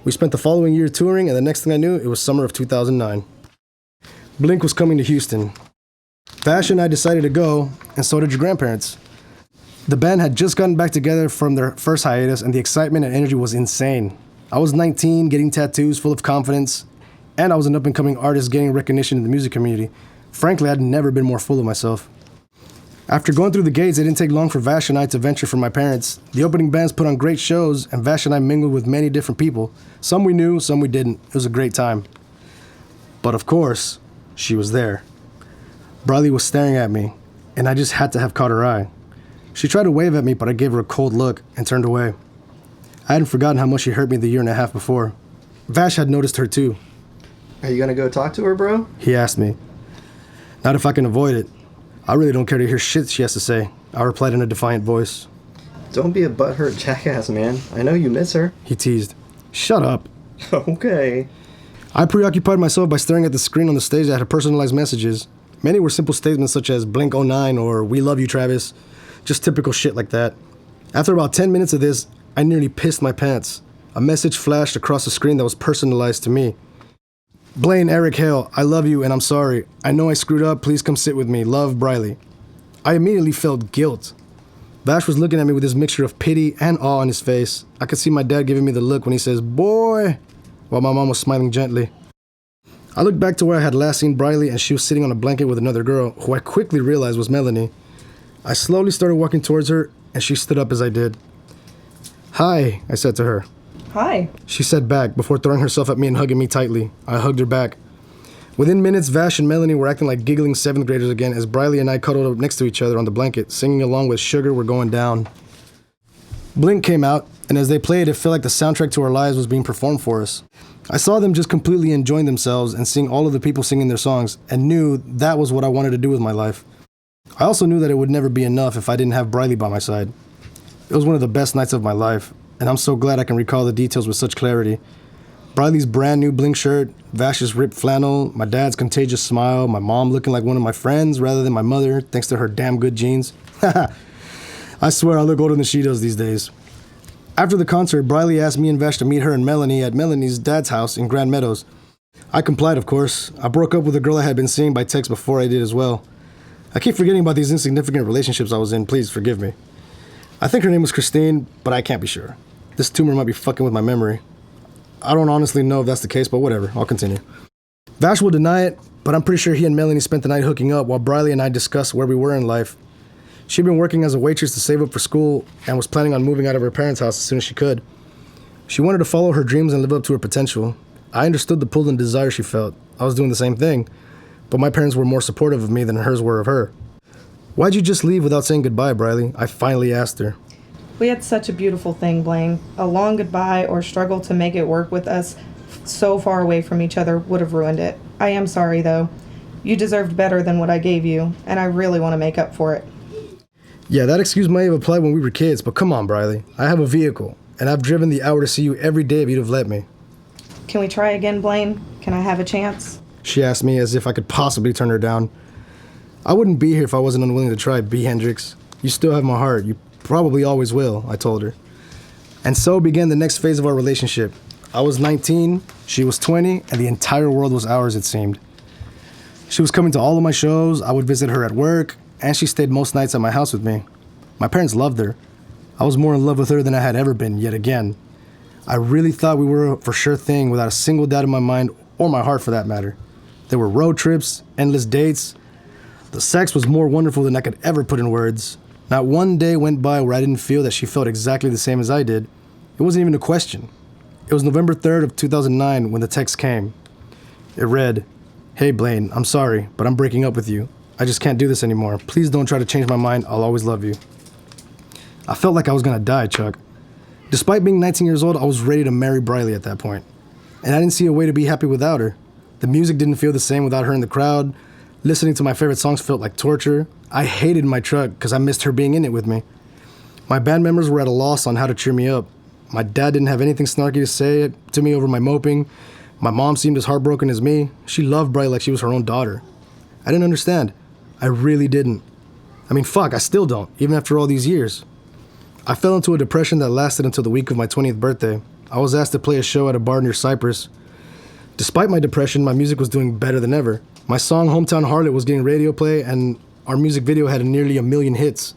We spent the following year touring, and the next thing I knew, it was summer of 2009. Blink was coming to Houston. Vash and I decided to go, and so did your grandparents. The band had just gotten back together from their first hiatus, and the excitement and energy was insane. I was 19, getting tattoos, full of confidence, and I was an up-and-coming artist getting recognition in the music community. Frankly, I'd never been more full of myself. After going through the gates, it didn't take long for Vash and I to venture from my parents. The opening bands put on great shows, and Vash and I mingled with many different people. Some we knew, some we didn't. It was a great time. But of course, she was there. Briley was staring at me, and I just had to have caught her eye. She tried to wave at me, but I gave her a cold look and turned away. I hadn't forgotten how much she hurt me the year and a half before. Vash had noticed her too. Are you gonna go talk to her, bro? He asked me. Not if I can avoid it. I really don't care to hear shit she has to say, I replied in a defiant voice. Don't be a butthurt jackass, man. I know you miss her. He teased. Shut up. Okay. I preoccupied myself by staring at the screen on the stage that had personalized messages. Many were simple statements such as Blink 09 or We love you, Travis. Just typical shit like that. After about 10 minutes of this, I nearly pissed my pants. A message flashed across the screen that was personalized to me. Blaine, Eric Hale, I love you and I'm sorry. I know I screwed up. Please come sit with me. Love, Briley. I immediately felt guilt. Vash was looking at me with this mixture of pity and awe on his face. I could see my dad giving me the look when he says, boy, while my mom was smiling gently. I looked back to where I had last seen Briley, and she was sitting on a blanket with another girl, who I quickly realized was Melanie. I slowly started walking towards her, and she stood up as I did. Hi, I said to her. Hi. She said back before throwing herself at me and hugging me tightly. I hugged her back. Within minutes, Vash and Melanie were acting like giggling 7th graders again as Briley and I cuddled up next to each other on the blanket, singing along with Sugar We're Going Down. Blink came out, and as they played, it felt like the soundtrack to our lives was being performed for us. I saw them just completely enjoying themselves and seeing all of the people singing their songs, and knew that was what I wanted to do with my life. I also knew that it would never be enough if I didn't have Briley by my side. It was one of the best nights of my life, and I'm so glad I can recall the details with such clarity. Briley's brand new Blink shirt, Vash's ripped flannel, my dad's contagious smile, my mom looking like one of my friends rather than my mother thanks to her damn good genes. I swear I look older than she does these days. After the concert, Briley asked me and Vash to meet her and Melanie at Melanie's dad's house in Grand Meadows. I complied, of course. I broke up with a girl I had been seeing by text before I did as well. I keep forgetting about these insignificant relationships I was in, please forgive me. I think her name was Christine, but I can't be sure. This tumor might be fucking with my memory. I don't honestly know if that's the case, but whatever, I'll continue. Vash will deny it, but I'm pretty sure he and Melanie spent the night hooking up while Briley and I discussed where we were in life. She'd been working as a waitress to save up for school and was planning on moving out of her parents' house as soon as she could. She wanted to follow her dreams and live up to her potential. I understood the pull and desire she felt. I was doing the same thing, but my parents were more supportive of me than hers were of her. Why'd you just leave without saying goodbye, Briley? I finally asked her. We had such a beautiful thing, Blaine. A long goodbye or struggle to make it work with us so far away from each other would have ruined it. I am sorry, though. You deserved better than what I gave you, and I really want to make up for it. Yeah, that excuse might have applied when we were kids, but come on, Briley. I have a vehicle, and I've driven the hour to see you every day if you'd have let me. Can we try again, Blaine? Can I have a chance? She asked me as if I could possibly turn her down. I wouldn't be here if I wasn't unwilling to try, B. Hendrix. You still have my heart. You probably always will, I told her. And so began the next phase of our relationship. I was 19, she was 20, and the entire world was ours, it seemed. She was coming to all of my shows, I would visit her at work, and she stayed most nights at my house with me. My parents loved her. I was more in love with her than I had ever been, yet again. I really thought we were a for sure thing without a single doubt in my mind, or my heart for that matter. There were road trips, endless dates. The sex was more wonderful than I could ever put in words. Not one day went by where I didn't feel that she felt exactly the same as I did. It wasn't even a question. It was November 3rd of 2009 when the text came. It read, "Hey Blaine, I'm sorry, but I'm breaking up with you. I just can't do this anymore. Please don't try to change my mind. I'll always love you." I felt like I was gonna die, Chuck. Despite being 19 years old, I was ready to marry Briley at that point. And I didn't see a way to be happy without her. The music didn't feel the same without her in the crowd. Listening to my favorite songs felt like torture. I hated my truck because I missed her being in it with me. My band members were at a loss on how to cheer me up. My dad didn't have anything snarky to say to me over my moping. My mom seemed as heartbroken as me. She loved Briley like she was her own daughter. I didn't understand. I really didn't. I mean, fuck, I still don't, even after all these years. I fell into a depression that lasted until the week of my 20th birthday. I was asked to play a show at a bar near Cypress. Despite my depression, my music was doing better than ever. My song Hometown Harlot was getting radio play, and our music video had nearly 1 million hits.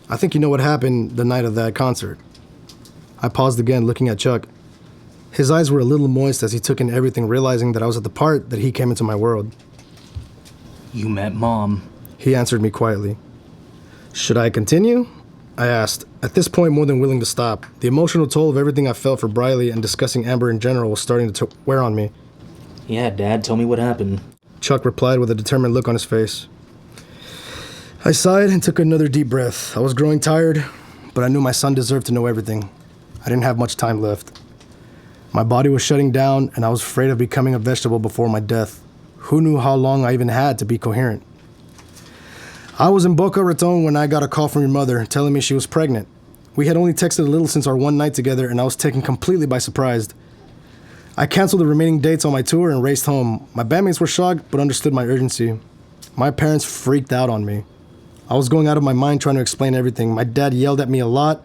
I think you know what happened the night of that concert. I paused again, looking at Chuck. His eyes were a little moist as he took in everything, realizing that I was at the part that he came into my world. You met Mom. He answered me quietly. Should I continue? I asked, at this point more than willing to stop. The emotional toll of everything I felt for Briley and discussing Amber in general was starting to wear on me. Yeah, Dad, tell me what happened. Chuck replied with a determined look on his face. I sighed and took another deep breath. I was growing tired, but I knew my son deserved to know everything. I didn't have much time left. My body was shutting down, and I was afraid of becoming a vegetable before my death. Who knew how long I even had to be coherent? I was in Boca Raton when I got a call from your mother telling me she was pregnant. We had only texted a little since our one night together, and I was taken completely by surprise. I canceled the remaining dates on my tour and raced home. My bandmates were shocked, but understood my urgency. My parents freaked out on me. I was going out of my mind trying to explain everything. My dad yelled at me a lot,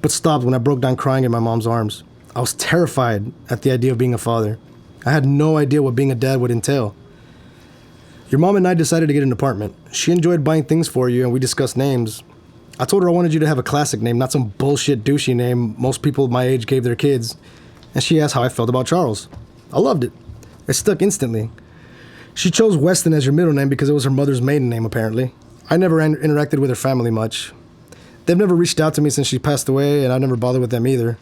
but stopped when I broke down crying in my mom's arms. I was terrified at the idea of being a father. I had no idea what being a dad would entail. Your mom and I decided to get an apartment. She enjoyed buying things for you, and we discussed names. I told her I wanted you to have a classic name, not some bullshit douchey name most people my age gave their kids. And she asked how I felt about Charles. I loved it. It stuck instantly. She chose Weston as your middle name because it was her mother's maiden name, apparently. I never interacted with her family much. They've never reached out to me since she passed away, and I've never bothered with them either.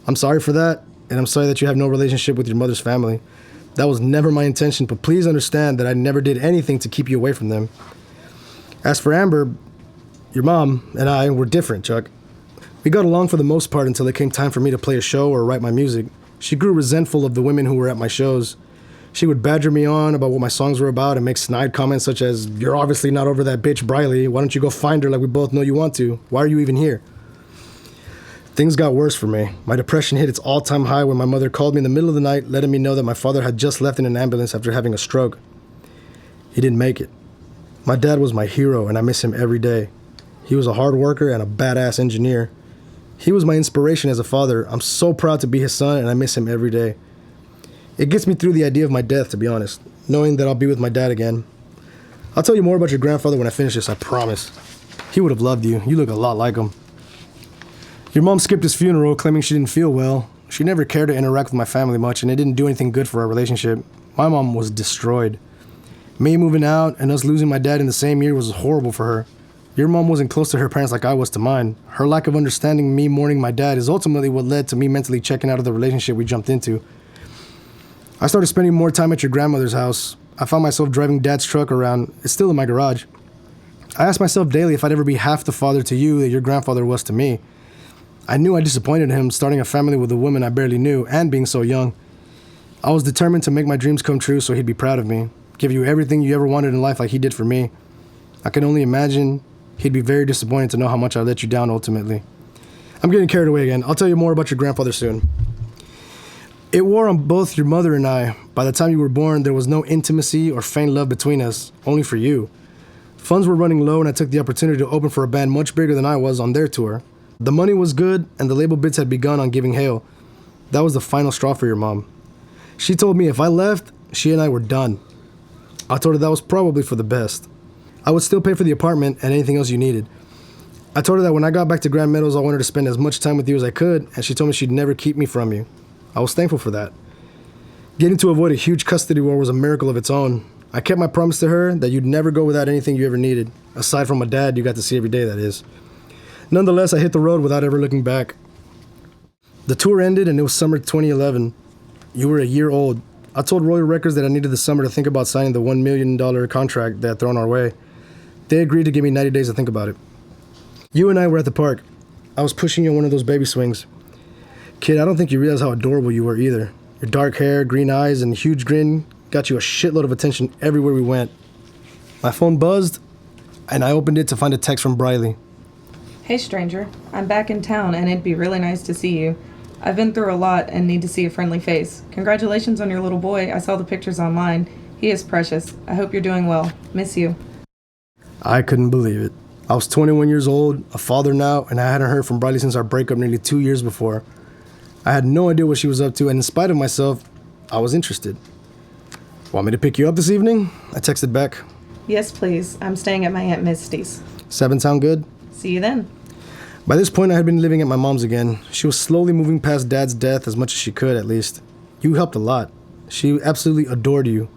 I'm sorry for that, and I'm sorry that you have no relationship with your mother's family. That was never my intention, but please understand that I never did anything to keep you away from them. As for Amber, your mom and I were different, Chuck. We got along for the most part until it came time for me to play a show or write my music. She grew resentful of the women who were at my shows. She would badger me on about what my songs were about and make snide comments such as, "You're obviously not over that bitch Briley. Why don't you go find her like we both know you want to? Why are you even here?" Things got worse for me. My depression hit its all-time high when my mother called me in the middle of the night, letting me know that my father had just left in an ambulance after having a stroke. He didn't make it. My dad was my hero, and I miss him every day. He was a hard worker and a badass engineer. He was my inspiration as a father. I'm so proud to be his son, and I miss him every day. It gets me through the idea of my death, to be honest, knowing that I'll be with my dad again. I'll tell you more about your grandfather when I finish this, I promise. He would have loved you. You look a lot like him. Your mom skipped his funeral, claiming she didn't feel well. She never cared to interact with my family much, and it didn't do anything good for our relationship. My mom was destroyed. Me moving out and us losing my dad in the same year was horrible for her. Your mom wasn't close to her parents like I was to mine. Her lack of understanding me mourning my dad is ultimately what led to me mentally checking out of the relationship we jumped into. I started spending more time at your grandmother's house. I found myself driving Dad's truck around. It's still in my garage. I asked myself daily if I'd ever be half the father to you that your grandfather was to me. I knew I disappointed him, starting a family with a woman I barely knew and being so young. I was determined to make my dreams come true so he'd be proud of me, give you everything you ever wanted in life like he did for me. I can only imagine he'd be very disappointed to know how much I let you down ultimately. I'm getting carried away again. I'll tell you more about your grandfather soon. It wore on both your mother and I. By the time you were born, there was no intimacy or faint love between us, only for you. Funds were running low and I took the opportunity to open for a band much bigger than I was on their tour. The money was good and the label bits had begun on giving hail. That was the final straw for your mom. She told me if I left, she and I were done. I told her that was probably for the best. I would still pay for the apartment and anything else you needed. I told her that when I got back to Grand Meadows, I wanted to spend as much time with you as I could, and she told me she'd never keep me from you. I was thankful for that. Getting to avoid a huge custody war was a miracle of its own. I kept my promise to her that you'd never go without anything you ever needed, aside from a dad you got to see every day, that is. Nonetheless, I hit the road without ever looking back. The tour ended and it was summer 2011. You were a year old. I told Royal Records that I needed the summer to think about signing the $1 million contract they had thrown our way. They agreed to give me 90 days to think about it. You and I were at the park. I was pushing you on one of those baby swings. Kid, I don't think you realize how adorable you were either. Your dark hair, green eyes, and huge grin got you a shitload of attention everywhere we went. My phone buzzed, and I opened it to find a text from Briley. Hey stranger, I'm back in town and it'd be really nice to see you. I've been through a lot and need to see a friendly face. Congratulations on your little boy. I saw the pictures online. He is precious. I hope you're doing well. Miss you. I couldn't believe it. I was 21 years old, a father now, and I hadn't heard from Briley since our breakup nearly 2 years before. I had no idea what she was up to, and in spite of myself, I was interested. Want me to pick you up this evening? I texted back. Yes, please. I'm staying at my Aunt Misty's. 7 sound good? See you then. By this point, I had been living at my mom's again. She was slowly moving past Dad's death as much as she could, at least. You helped a lot. She absolutely adored you.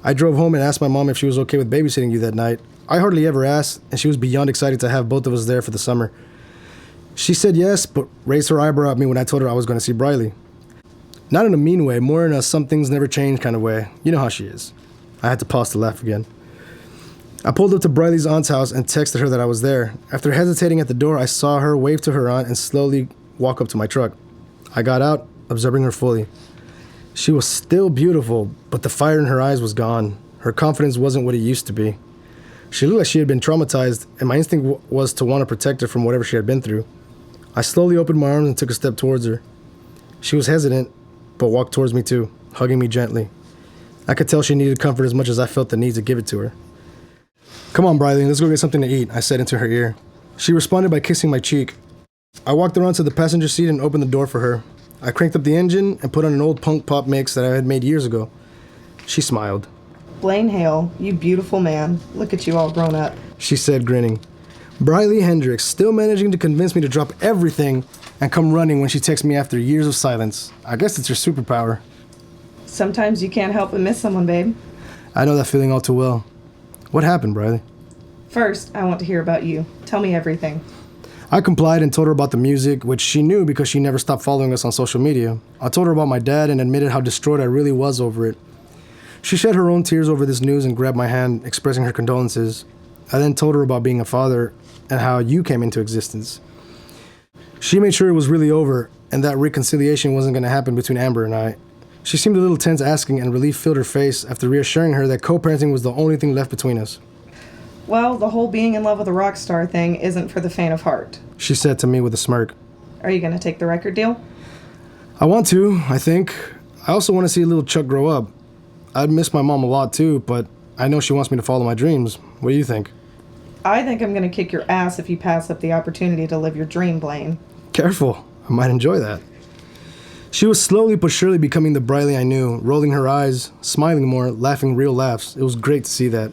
I drove home and asked my mom if she was okay with babysitting you that night. I hardly ever asked, and she was beyond excited to have both of us there for the summer. She said yes, but raised her eyebrow at me when I told her I was going to see Briley. Not in a mean way, more in a some things never change kind of way. You know how she is. I had to pause to laugh again. I pulled up to Briley's aunt's house and texted her that I was there. After hesitating at the door, I saw her wave to her aunt and slowly walk up to my truck. I got out, observing her fully. She was still beautiful, but the fire in her eyes was gone. Her confidence wasn't what it used to be. She looked like she had been traumatized, and my instinct was to want to protect her from whatever she had been through. I slowly opened my arms and took a step towards her. She was hesitant, but walked towards me too, hugging me gently. I could tell she needed comfort as much as I felt the need to give it to her. "Come on, Briley, let's go get something to eat," I said into her ear. She responded by kissing my cheek. I walked around to the passenger seat and opened the door for her. I cranked up the engine and put on an old punk pop mix that I had made years ago. She smiled. Blaine Hale, you beautiful man. Look at you all grown up. She said, grinning. Briley Hendricks, still managing to convince me to drop everything and come running when she texts me after years of silence. I guess it's her superpower. Sometimes you can't help but miss someone, babe. I know that feeling all too well. What happened, Briley? First, I want to hear about you. Tell me everything. I complied and told her about the music, which she knew because she never stopped following us on social media. I told her about my dad and admitted how distraught I really was over it. She shed her own tears over this news and grabbed my hand, expressing her condolences. I then told her about being a father and how you came into existence. She made sure it was really over and that reconciliation wasn't going to happen between Amber and I. She seemed a little tense asking, and relief filled her face after reassuring her that co-parenting was the only thing left between us. Well, the whole being in love with a rock star thing isn't for the faint of heart, She said to me with a smirk. Are you going to take the record deal? I want to, I think. I also want to see little Chuck grow up. I'd miss my mom a lot too, but I know she wants me to follow my dreams. What do you think? I think I'm going to kick your ass if you pass up the opportunity to live your dream, Blaine. Careful, I might enjoy that. She was slowly but surely becoming the Briley I knew, rolling her eyes, smiling more, laughing real laughs. It was great to see that.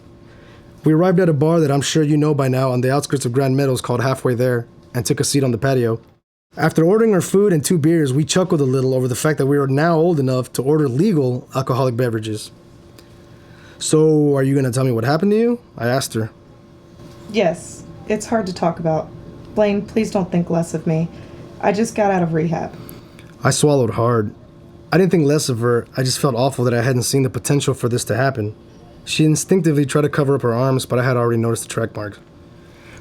We arrived at a bar that I'm sure you know by now on the outskirts of Grand Meadows called Halfway There, and took a seat on the patio. After ordering our food and 2 beers, we chuckled a little over the fact that we were now old enough to order legal alcoholic beverages. So, are you going to tell me what happened to you? I asked her. Yes, it's hard to talk about. Blaine, please don't think less of me. I just got out of rehab. I swallowed hard. I didn't think less of her, I just felt awful that I hadn't seen the potential for this to happen. She instinctively tried to cover up her arms, but I had already noticed the track marks.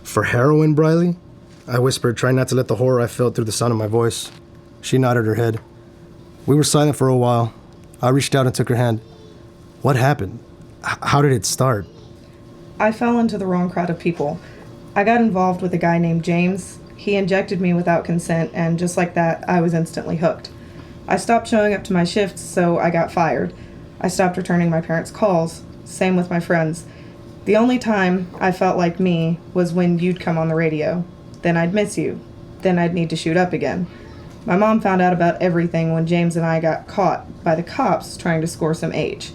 For heroin, Briley? I whispered, trying not to let the horror I felt through the sound of my voice. She nodded her head. We were silent for a while. I reached out and took her hand. What happened? How did it start? I fell into the wrong crowd of people. I got involved with a guy named James. He injected me without consent, and just like that, I was instantly hooked. I stopped showing up to my shifts, so I got fired. I stopped returning my parents' calls. Same with my friends. The only time I felt like me was when you'd come on the radio. Then I'd miss you. Then I'd need to shoot up again. My mom found out about everything when James and I got caught by the cops trying to score some H.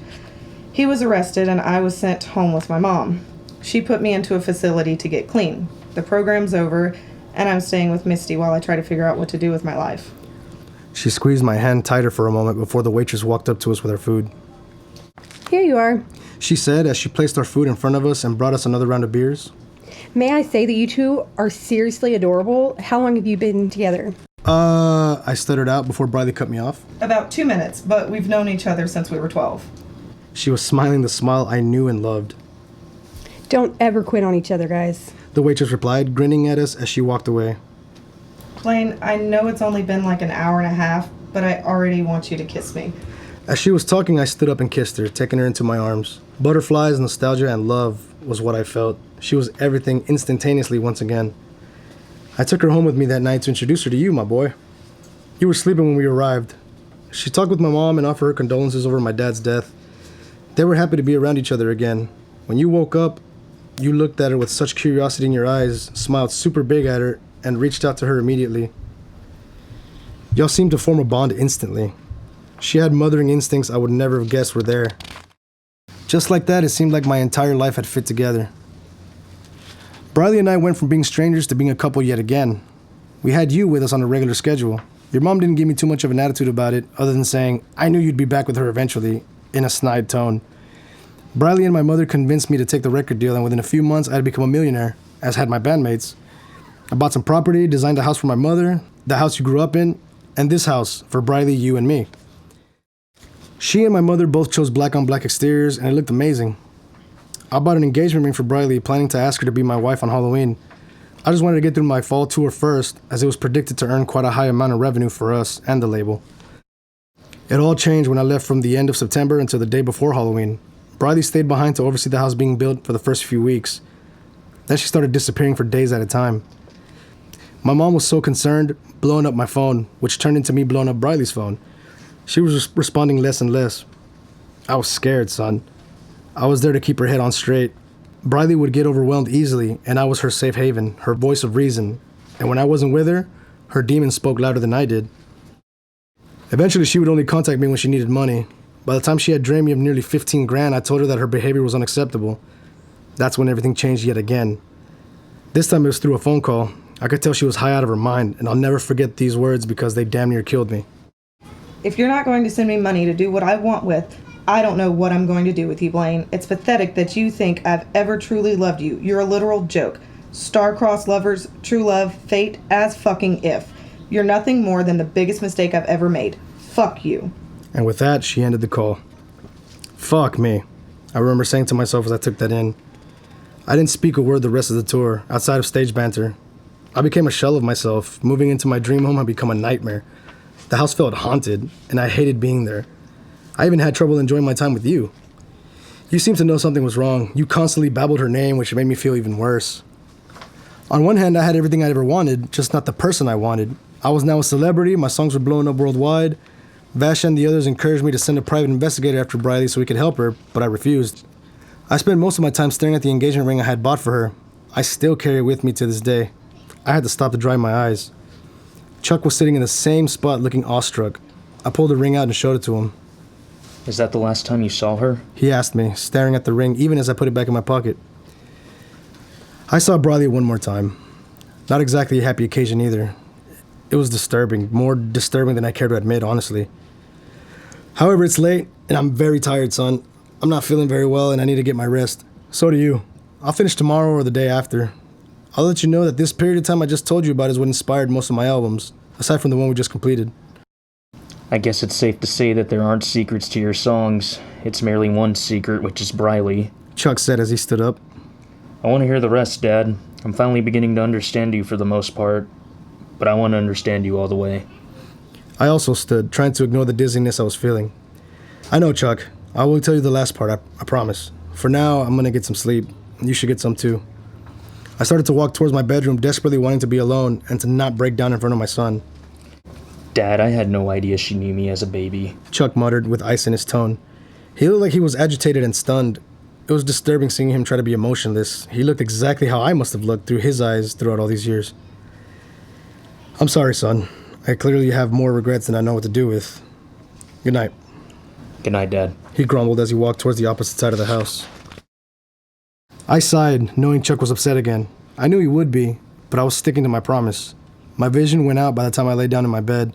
He was arrested and I was sent home with my mom. She put me into a facility to get clean. The program's over, and I'm staying with Misty while I try to figure out what to do with my life. She squeezed my hand tighter for a moment before the waitress walked up to us with our food. Here you are. She said as she placed our food in front of us and brought us another round of beers. May I say that you two are seriously adorable? How long have you been together? I stuttered out before Briley cut me off. About 2 minutes, but we've known each other since we were 12. She was smiling the smile I knew and loved. Don't ever quit on each other, guys. The waitress replied, grinning at us as she walked away. Blaine, I know it's only been like an hour and a half, but I already want you to kiss me. As she was talking, I stood up and kissed her, taking her into my arms. Butterflies, nostalgia, and love was what I felt. She was everything instantaneously once again. I took her home with me that night to introduce her to you, my boy. You were sleeping when we arrived. She talked with my mom and offered her condolences over my dad's death. They were happy to be around each other again. When you woke up, you looked at her with such curiosity in your eyes, smiled super big at her, and reached out to her immediately. Y'all seemed to form a bond instantly. She had mothering instincts I would never have guessed were there. Just like that, it seemed like my entire life had fit together. Briley and I went from being strangers to being a couple yet again. We had you with us on a regular schedule. Your mom didn't give me too much of an attitude about it, other than saying, I knew you'd be back with her eventually, in a snide tone. Briley and my mother convinced me to take the record deal, and within a few months, I'd become a millionaire, as had my bandmates. I bought some property, designed a house for my mother, the house you grew up in, and this house for Briley, you, and me. She and my mother both chose black-on-black exteriors, and it looked amazing. I bought an engagement ring for Briley, planning to ask her to be my wife on Halloween. I just wanted to get through my fall tour first, as it was predicted to earn quite a high amount of revenue for us and the label. It all changed when I left from the end of September until the day before Halloween. Briley stayed behind to oversee the house being built for the first few weeks. Then she started disappearing for days at a time. My mom was so concerned, blowing up my phone, which turned into me blowing up Briley's phone. She was responding less and less. I was scared, son. I was there to keep her head on straight. Briley would get overwhelmed easily, and I was her safe haven, her voice of reason. And when I wasn't with her, her demons spoke louder than I did. Eventually, she would only contact me when she needed money. By the time she had drained me of nearly 15 grand, I told her that her behavior was unacceptable. That's when everything changed yet again. This time it was through a phone call. I could tell she was high out of her mind, and I'll never forget these words because they damn near killed me. If you're not going to send me money to do what I want with, I don't know what I'm going to do with you, Blaine. It's pathetic that you think I've ever truly loved you. You're a literal joke. Star-crossed lovers, true love, fate, as fucking if. You're nothing more than the biggest mistake I've ever made. Fuck you. And with that, she ended the call. Fuck me. I remember saying to myself as I took that in. I didn't speak a word the rest of the tour, outside of stage banter. I became a shell of myself. Moving into my dream home had become a nightmare. The house felt haunted, and I hated being there. I even had trouble enjoying my time with you. You seemed to know something was wrong. You constantly babbled her name, which made me feel even worse. On one hand, I had everything I ever wanted, just not the person I wanted. I was now a celebrity, my songs were blowing up worldwide. Vash and the others encouraged me to send a private investigator after Briley so we could help her, but I refused. I spent most of my time staring at the engagement ring I had bought for her. I still carry it with me to this day. I had to stop to dry my eyes. Chuck was sitting in the same spot looking awestruck. I pulled the ring out and showed it to him. Is that the last time you saw her? He asked me, staring at the ring even as I put it back in my pocket. I saw Briley one more time. Not exactly a happy occasion either. It was disturbing, more disturbing than I care to admit, honestly. However, it's late, and I'm very tired, son. I'm not feeling very well, and I need to get my rest. So do you. I'll finish tomorrow or the day after. I'll let you know that this period of time I just told you about is what inspired most of my albums, aside from the one we just completed. I guess it's safe to say that there aren't secrets to your songs. It's merely one secret, which is Briley. Chuck said as he stood up. I want to hear the rest, Dad. I'm finally beginning to understand you for the most part, but I want to understand you all the way. I also stood, trying to ignore the dizziness I was feeling. I know, Chuck. I will tell you the last part, I promise. For now, I'm gonna get some sleep. You should get some too. I started to walk towards my bedroom, desperately wanting to be alone and to not break down in front of my son. Dad, I had no idea she knew me as a baby. Chuck muttered with ice in his tone. He looked like he was agitated and stunned. It was disturbing seeing him try to be emotionless. He looked exactly how I must have looked through his eyes throughout all these years. I'm sorry, son. I clearly have more regrets than I know what to do with. Good night. Good night, Dad. He grumbled as he walked towards the opposite side of the house. I sighed, knowing Chuck was upset again. I knew he would be, but I was sticking to my promise. My vision went out by the time I lay down in my bed.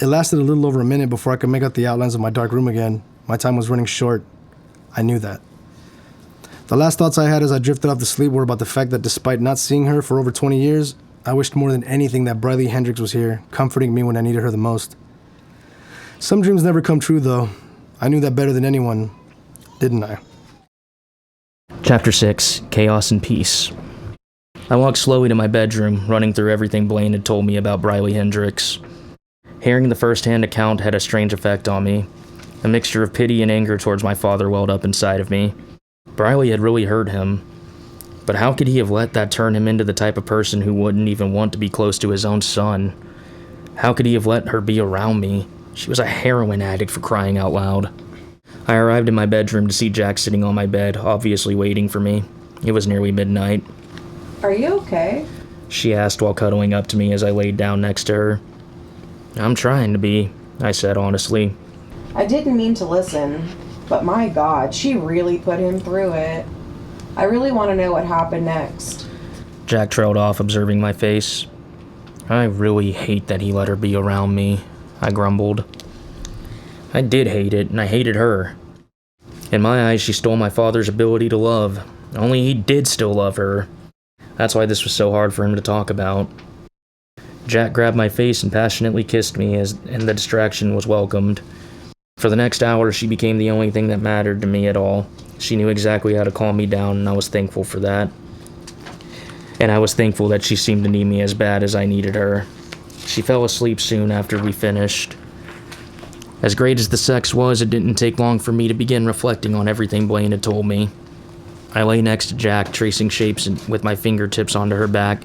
It lasted a little over a minute before I could make out the outlines of my dark room again. My time was running short. I knew that. The last thoughts I had as I drifted off to sleep were about the fact that despite not seeing her for over 20 years, I wished more than anything that Briley Hendricks was here, comforting me when I needed her the most. Some dreams never come true, though. I knew that better than anyone, didn't I? Chapter 6, Chaos and Peace. I walked slowly to my bedroom, running through everything Blaine had told me about Briley Hendricks. Hearing the first-hand account had a strange effect on me. A mixture of pity and anger towards my father welled up inside of me. Briley had really hurt him. But how could he have let that turn him into the type of person who wouldn't even want to be close to his own son? How could he have let her be around me? She was a heroin addict, for crying out loud. I arrived in my bedroom to see Jack sitting on my bed, obviously waiting for me. It was nearly midnight. Are you okay? She asked while cuddling up to me as I laid down next to her. I'm trying to be, I said honestly. I didn't mean to listen, but my God, she really put him through it. I really want to know what happened next. Jack trailed off, observing my face. I really hate that he let her be around me, I grumbled. I did hate it, and I hated her. In my eyes, she stole my father's ability to love. Only he did still love her. That's why this was so hard for him to talk about. Jack grabbed my face and passionately kissed me, and the distraction was welcomed. For the next hour, she became the only thing that mattered to me at all. She knew exactly how to calm me down, and I was thankful for that. And I was thankful that she seemed to need me as bad as I needed her. She fell asleep soon after we finished. As great as the sex was, it didn't take long for me to begin reflecting on everything Blaine had told me. I lay next to Jack, tracing shapes with my fingertips onto her back,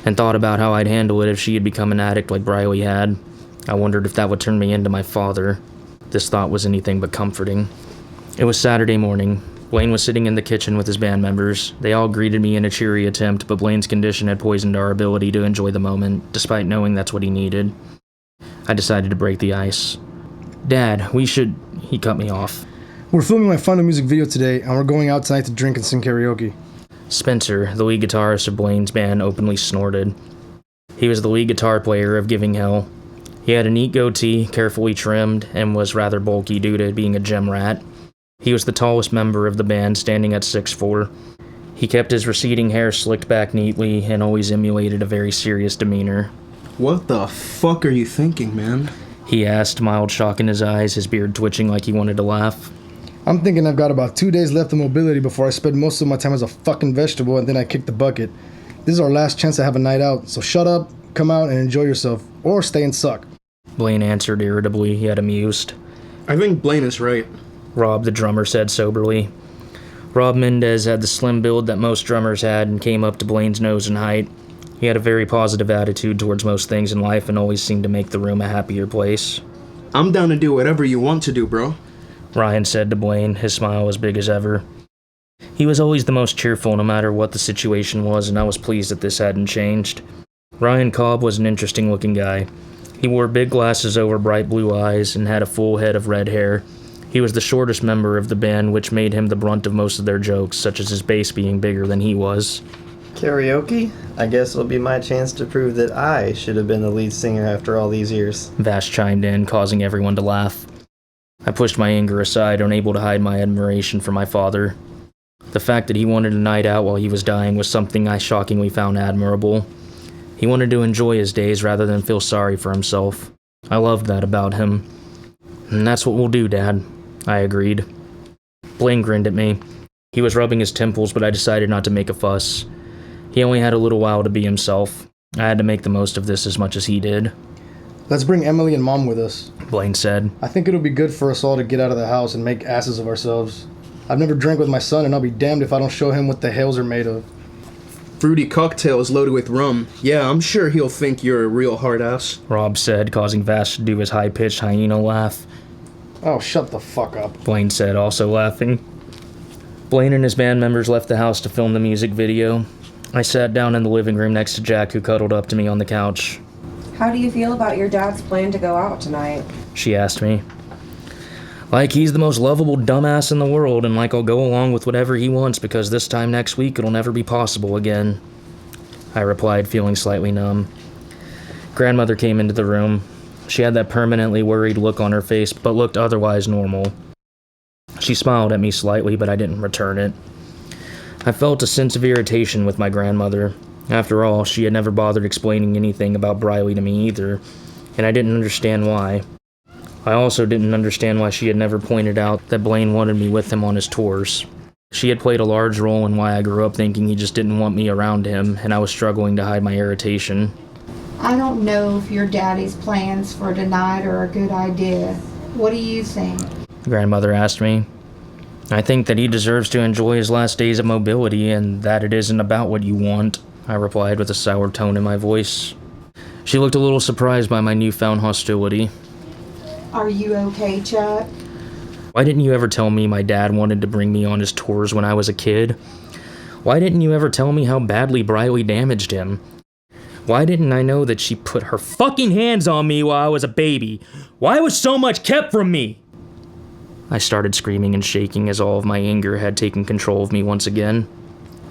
and thought about how I'd handle it if she had become an addict like Briley had. I wondered if that would turn me into my father. This thought was anything but comforting. It was Saturday morning. Blaine was sitting in the kitchen with his band members. They all greeted me in a cheery attempt, but Blaine's condition had poisoned our ability to enjoy the moment, despite knowing that's what he needed. I decided to break the ice. Dad, we should... He cut me off. We're filming my final music video today, and we're going out tonight to drink and sing karaoke. Spencer, the lead guitarist of Blaine's band, openly snorted. He was the lead guitar player of Giving Hell. He had a neat goatee, carefully trimmed, and was rather bulky due to being a gym rat. He was the tallest member of the band, standing at 6'4". He kept his receding hair slicked back neatly and always emulated a very serious demeanor. What the fuck are you thinking, man? He asked, mild shock in his eyes, his beard twitching like he wanted to laugh. I'm thinking I've got about 2 days left of mobility before I spend most of my time as a fucking vegetable and then I kick the bucket. This is our last chance to have a night out, so shut up, come out and enjoy yourself, or stay and suck. Blaine answered irritably, yet amused. I think Blaine is right. Rob, the drummer, said soberly. Rob Mendez had the slim build that most drummers had and came up to Blaine's nose in height. He had a very positive attitude towards most things in life and always seemed to make the room a happier place. I'm down to do whatever you want to do, bro. Ryan said to Blaine, his smile as big as ever. He was always the most cheerful no matter what the situation was, and I was pleased that this hadn't changed. Ryan Cobb was an interesting-looking guy. He wore big glasses over bright blue eyes and had a full head of red hair. He was the shortest member of the band, which made him the brunt of most of their jokes, such as his bass being bigger than he was. Karaoke? I guess it'll be my chance to prove that I should have been the lead singer after all these years. Vash chimed in, causing everyone to laugh. I pushed my anger aside, unable to hide my admiration for my father. The fact that he wanted a night out while he was dying was something I shockingly found admirable. He wanted to enjoy his days rather than feel sorry for himself. I loved that about him. And that's what we'll do, Dad, I agreed. Blaine grinned at me. He was rubbing his temples, but I decided not to make a fuss. He only had a little while to be himself. I had to make the most of this as much as he did. Let's bring Emily and Mom with us, Blaine said. I think it'll be good for us all to get out of the house and make asses of ourselves. I've never drank with my son, and I'll be damned if I don't show him what the hells are made of. Fruity cocktails loaded with rum. Yeah, I'm sure he'll think you're a real hard ass. Rob said, causing Vash to do his high-pitched hyena laugh. Oh, shut the fuck up, Blaine said, also laughing. Blaine and his band members left the house to film the music video. I sat down in the living room next to Jack, who cuddled up to me on the couch. How do you feel about your dad's plan to go out tonight? She asked me. Like he's the most lovable dumbass in the world, and like I'll go along with whatever he wants because this time next week it'll never be possible again. I replied, feeling slightly numb. Grandmother came into the room. She had that permanently worried look on her face, but looked otherwise normal. She smiled at me slightly, but I didn't return it. I felt a sense of irritation with my grandmother. After all, she had never bothered explaining anything about Briley to me either, and I didn't understand why. I also didn't understand why she had never pointed out that Blaine wanted me with him on his tours. She had played a large role in why I grew up thinking he just didn't want me around him, and I was struggling to hide my irritation. I don't know if your daddy's plans for tonight are a good idea. What do you think? Grandmother asked me. I think that he deserves to enjoy his last days of mobility, and that it isn't about what you want, I replied with a sour tone in my voice. She looked a little surprised by my newfound hostility. Are you okay, Chuck? Why didn't you ever tell me my dad wanted to bring me on his tours when I was a kid? Why didn't you ever tell me how badly Briley damaged him? Why didn't I know that she put her fucking hands on me while I was a baby? Why was so much kept from me? I started screaming and shaking as all of my anger had taken control of me once again.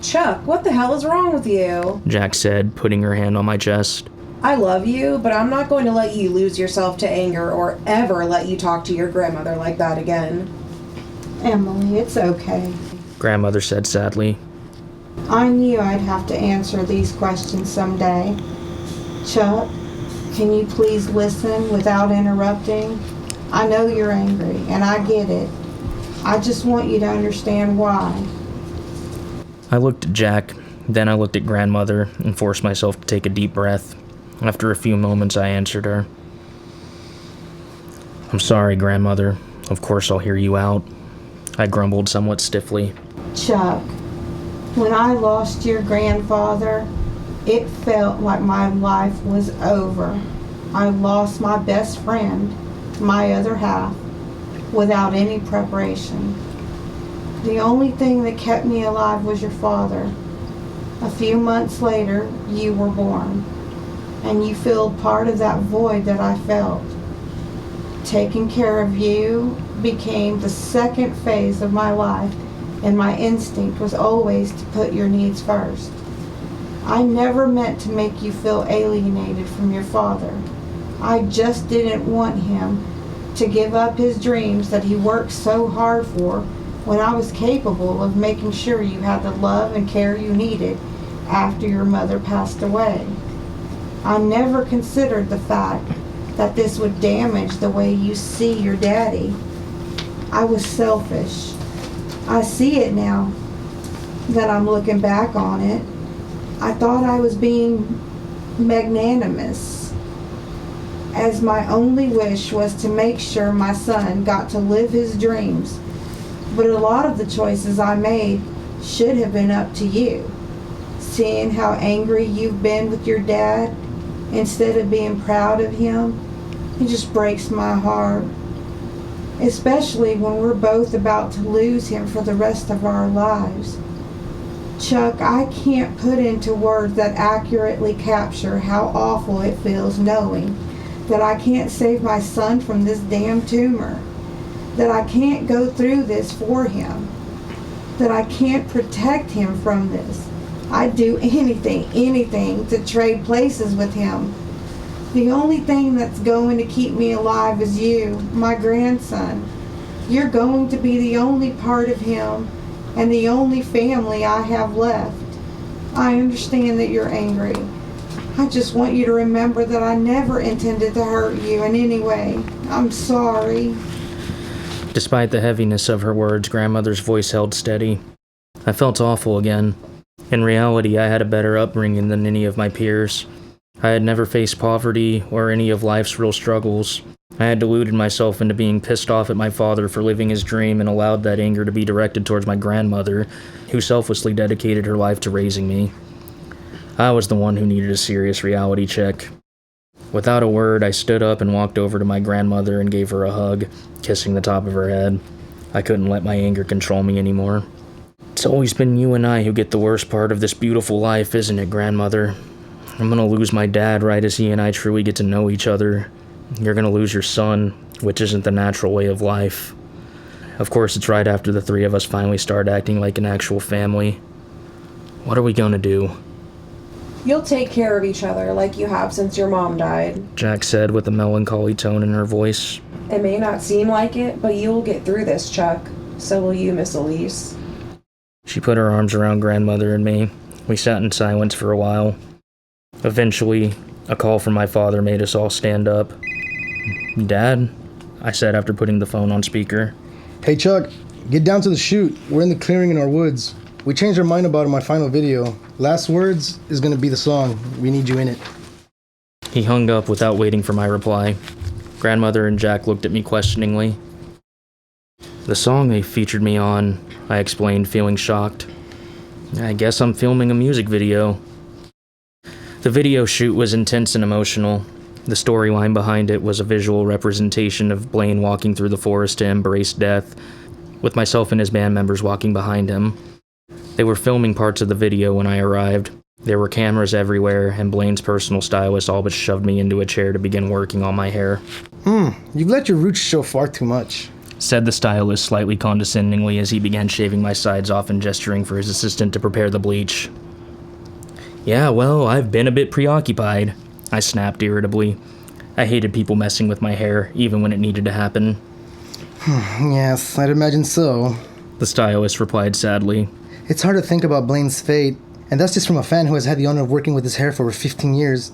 Chuck, what the hell is wrong with you? Jack said, putting her hand on my chest. I love you, but I'm not going to let you lose yourself to anger or ever let you talk to your grandmother like that again. Emily, it's okay. Grandmother said sadly. I knew I'd have to answer these questions someday. Chuck, can you please listen without interrupting? I know you're angry, and I get it. I just want you to understand why. I looked at Jack, then I looked at Grandmother and forced myself to take a deep breath. After a few moments, I answered her. I'm sorry, Grandmother. Of course I'll hear you out. I grumbled somewhat stiffly. Chuck, when I lost your grandfather, it felt like my life was over. I lost my best friend, my other half, without any preparation. The only thing that kept me alive was your father. A few months later, you were born, and you filled part of that void that I felt. Taking care of you became the second phase of my life, and my instinct was always to put your needs first. I never meant to make you feel alienated from your father. I just didn't want him to give up his dreams that he worked so hard for when I was capable of making sure you had the love and care you needed after your mother passed away. I never considered the fact that this would damage the way you see your daddy. I was selfish. I see it now that I'm looking back on it. I thought I was being magnanimous, as my only wish was to make sure my son got to live his dreams. But a lot of the choices I made should have been up to you. Seeing how angry you've been with your dad instead of being proud of him, it just breaks my heart. Especially when we're both about to lose him for the rest of our lives. Chuck, I can't put into words that accurately capture how awful it feels knowing that I can't save my son from this damn tumor, that I can't go through this for him, that I can't protect him from this. I'd do anything to trade places with him. The only thing that's going to keep me alive is you, my grandson. You're going to be the only part of him and the only family I have left. I understand that you're angry. I just want you to remember that I never intended to hurt you in any way. I'm sorry. Despite the heaviness of her words, Grandmother's voice held steady. I felt awful again. In reality, I had a better upbringing than any of my peers. I had never faced poverty or any of life's real struggles. I had deluded myself into being pissed off at my father for living his dream and allowed that anger to be directed towards my grandmother, who selflessly dedicated her life to raising me. I was the one who needed a serious reality check. Without a word, I stood up and walked over to my grandmother and gave her a hug, kissing the top of her head. I couldn't let my anger control me anymore. It's always been you and I who get the worst part of this beautiful life, isn't it, Grandmother? I'm gonna lose my dad right as he and I truly get to know each other. You're gonna lose your son, which isn't the natural way of life. Of course, it's right after the three of us finally start acting like an actual family. What are we gonna do? You'll take care of each other like you have since your mom died. Jack said with a melancholy tone in her voice. It may not seem like it, but you'll get through this, Chuck. So will you, Miss Elise. She put her arms around Grandmother and me. We sat in silence for a while. Eventually, a call from my father made us all stand up. Dad? I said after putting the phone on speaker. Hey Chuck, get down to the chute. We're in the clearing in our woods. We changed our mind about it in my final video. Last words is gonna be the song. We need you in it. He hung up without waiting for my reply. Grandmother and Jack looked at me questioningly. The song they featured me on, I explained, feeling shocked. I guess I'm filming a music video. The video shoot was intense and emotional. The storyline behind it was a visual representation of Blaine walking through the forest to embrace death, with myself and his band members walking behind him. They were filming parts of the video when I arrived. There were cameras everywhere, and Blaine's personal stylist all but shoved me into a chair to begin working on my hair. You've let your roots show far too much, said the stylist slightly condescendingly as he began shaving my sides off and gesturing for his assistant to prepare the bleach. Yeah, well, I've been a bit preoccupied, I snapped irritably. I hated people messing with my hair, even when it needed to happen. Yes, I'd imagine so, the stylist replied sadly. It's hard to think about Blaine's fate, and that's just from a fan who has had the honor of working with his hair for over 15 years.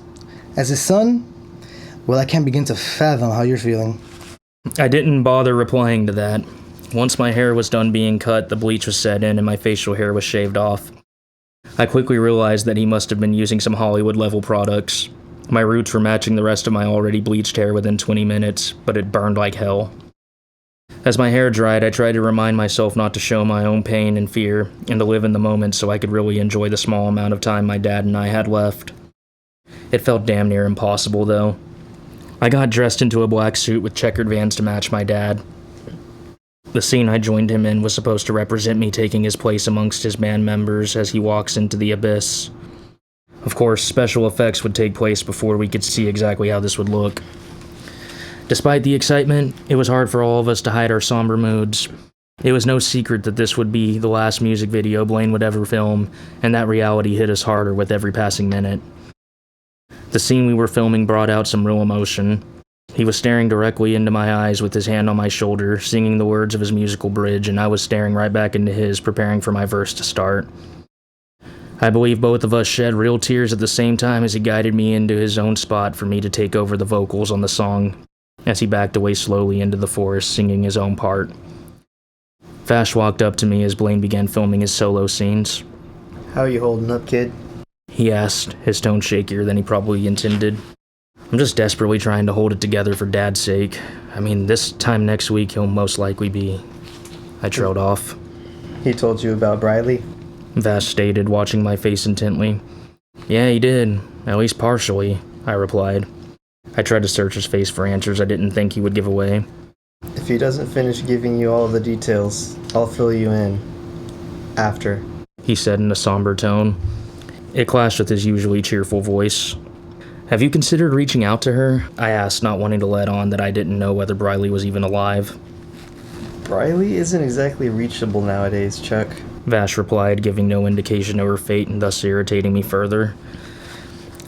As his son, well, I can't begin to fathom how you're feeling. I didn't bother replying to that. Once my hair was done being cut, the bleach was set in and my facial hair was shaved off. I quickly realized that he must have been using some Hollywood-level products. My roots were matching the rest of my already bleached hair within 20 minutes, but it burned like hell. As my hair dried, I tried to remind myself not to show my own pain and fear, and to live in the moment so I could really enjoy the small amount of time my dad and I had left. It felt damn near impossible, though. I got dressed into a black suit with checkered Vans to match my dad. The scene I joined him in was supposed to represent me taking his place amongst his band members as he walks into the abyss. Of course, special effects would take place before we could see exactly how this would look. Despite the excitement, it was hard for all of us to hide our somber moods. It was no secret that this would be the last music video Blaine would ever film, and that reality hit us harder with every passing minute. The scene we were filming brought out some real emotion. He was staring directly into my eyes with his hand on my shoulder, singing the words of his musical bridge, and I was staring right back into his, preparing for my verse to start. I believe both of us shed real tears at the same time as he guided me into his own spot for me to take over the vocals on the song, as he backed away slowly into the forest, singing his own part. Vash walked up to me as Blaine began filming his solo scenes. How are you holding up, kid? he asked, his tone shakier than he probably intended. I'm just desperately trying to hold it together for Dad's sake. I mean, this time next week he'll most likely be... I trailed off. He told you about Briley? Vash stated, watching my face intently. Yeah, he did. At least partially, I replied. I tried to search his face for answers I didn't think he would give away. If he doesn't finish giving you all the details, I'll fill you in. After. He said in a somber tone. It clashed with his usually cheerful voice. Have you considered reaching out to her? I asked, not wanting to let on that I didn't know whether Briley was even alive. Briley isn't exactly reachable nowadays, Chuck. Vash replied, giving no indication of her fate and thus irritating me further.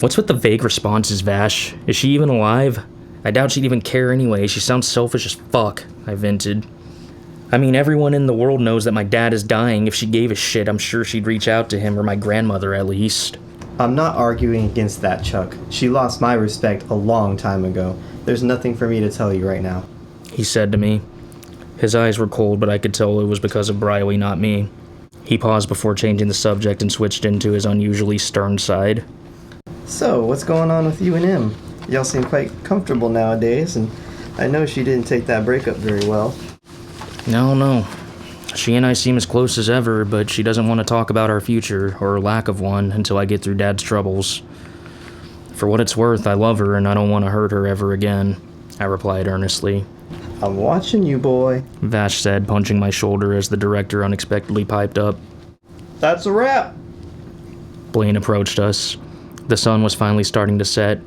What's with the vague responses, Vash? Is she even alive? I doubt she'd even care anyway. She sounds selfish as fuck, I vented. I mean, everyone in the world knows that my dad is dying. If she gave a shit, I'm sure she'd reach out to him, or my grandmother at least. I'm not arguing against that, Chuck. She lost my respect a long time ago. There's nothing for me to tell you right now. He said to me. His eyes were cold, but I could tell it was because of Briley, not me. He paused before changing the subject and switched into his unusually stern side. So, what's going on with you and him? Y'all seem quite comfortable nowadays, and I know she didn't take that breakup very well. No. She and I seem as close as ever, but she doesn't want to talk about our future, or lack of one, until I get through Dad's troubles. For what it's worth, I love her and I don't want to hurt her ever again, I replied earnestly. I'm watching you, boy, Vash said, punching my shoulder as the director unexpectedly piped up. That's a wrap. Blaine approached us. The sun was finally starting to set,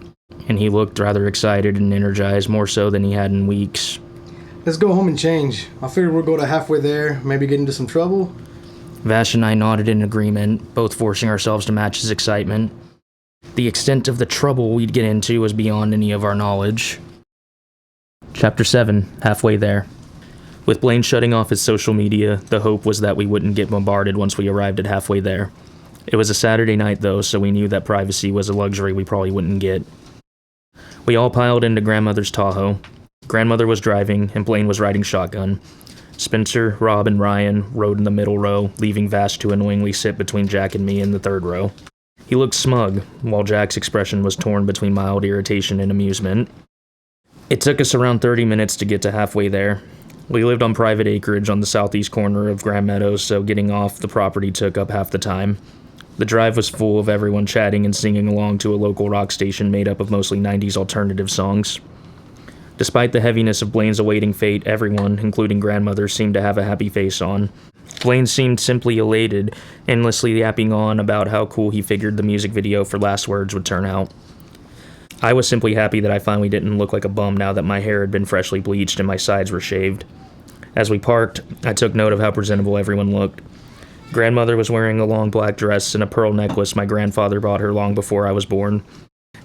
and he looked rather excited and energized, more so than he had in weeks. Let's go home and change. I figured we'll go to halfway there, maybe get into some trouble. Vash and I nodded in agreement, both forcing ourselves to match his excitement. The extent of the trouble we'd get into was beyond any of our knowledge. Chapter 7, Halfway There. With Blaine shutting off his social media, the hope was that we wouldn't get bombarded once we arrived at Halfway There. It was a Saturday night, though, so we knew that privacy was a luxury we probably wouldn't get. We all piled into Grandmother's Tahoe. Grandmother was driving, and Blaine was riding shotgun. Spencer, Rob, and Ryan rode in the middle row, leaving Vash to annoyingly sit between Jack and me in the third row. He looked smug, while Jack's expression was torn between mild irritation and amusement. It took us around 30 minutes to get to Halfway There. We lived on private acreage on the southeast corner of Grand Meadows, so getting off the property took up half the time. The drive was full of everyone chatting and singing along to a local rock station made up of mostly 90s alternative songs. Despite the heaviness of Blaine's awaiting fate, everyone, including Grandmother, seemed to have a happy face on. Blaine seemed simply elated, endlessly yapping on about how cool he figured the music video for Last Words would turn out. I was simply happy that I finally didn't look like a bum now that my hair had been freshly bleached and my sides were shaved. As we parked, I took note of how presentable everyone looked. Grandmother was wearing a long black dress and a pearl necklace my grandfather bought her long before I was born.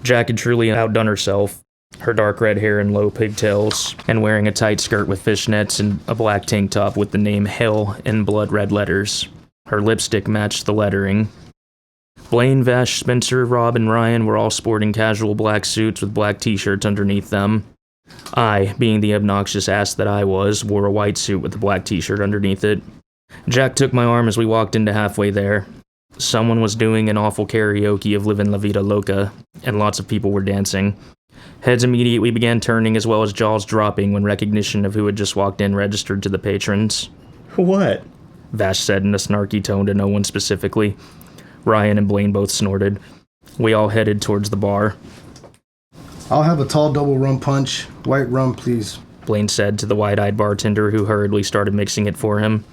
Jack had truly outdone herself, her dark red hair and low pigtails, and wearing a tight skirt with fishnets and a black tank top with the name Hell in blood red letters. Her lipstick matched the lettering. Blaine, Vash, Spencer, Rob, and Ryan were all sporting casual black suits with black t-shirts underneath them. I, being the obnoxious ass that I was, wore a white suit with a black t-shirt underneath it. Jack took my arm as we walked into Halfway There. Someone was doing an awful karaoke of Livin' La Vida Loca, and lots of people were dancing. Heads immediately began turning as well as jaws dropping when recognition of who had just walked in registered to the patrons. What? Vash said in a snarky tone to no one specifically. Ryan and Blaine both snorted. We all headed towards the bar. I'll have a tall double rum punch. White rum, please. Blaine said to the wide-eyed bartender who hurriedly started mixing it for him.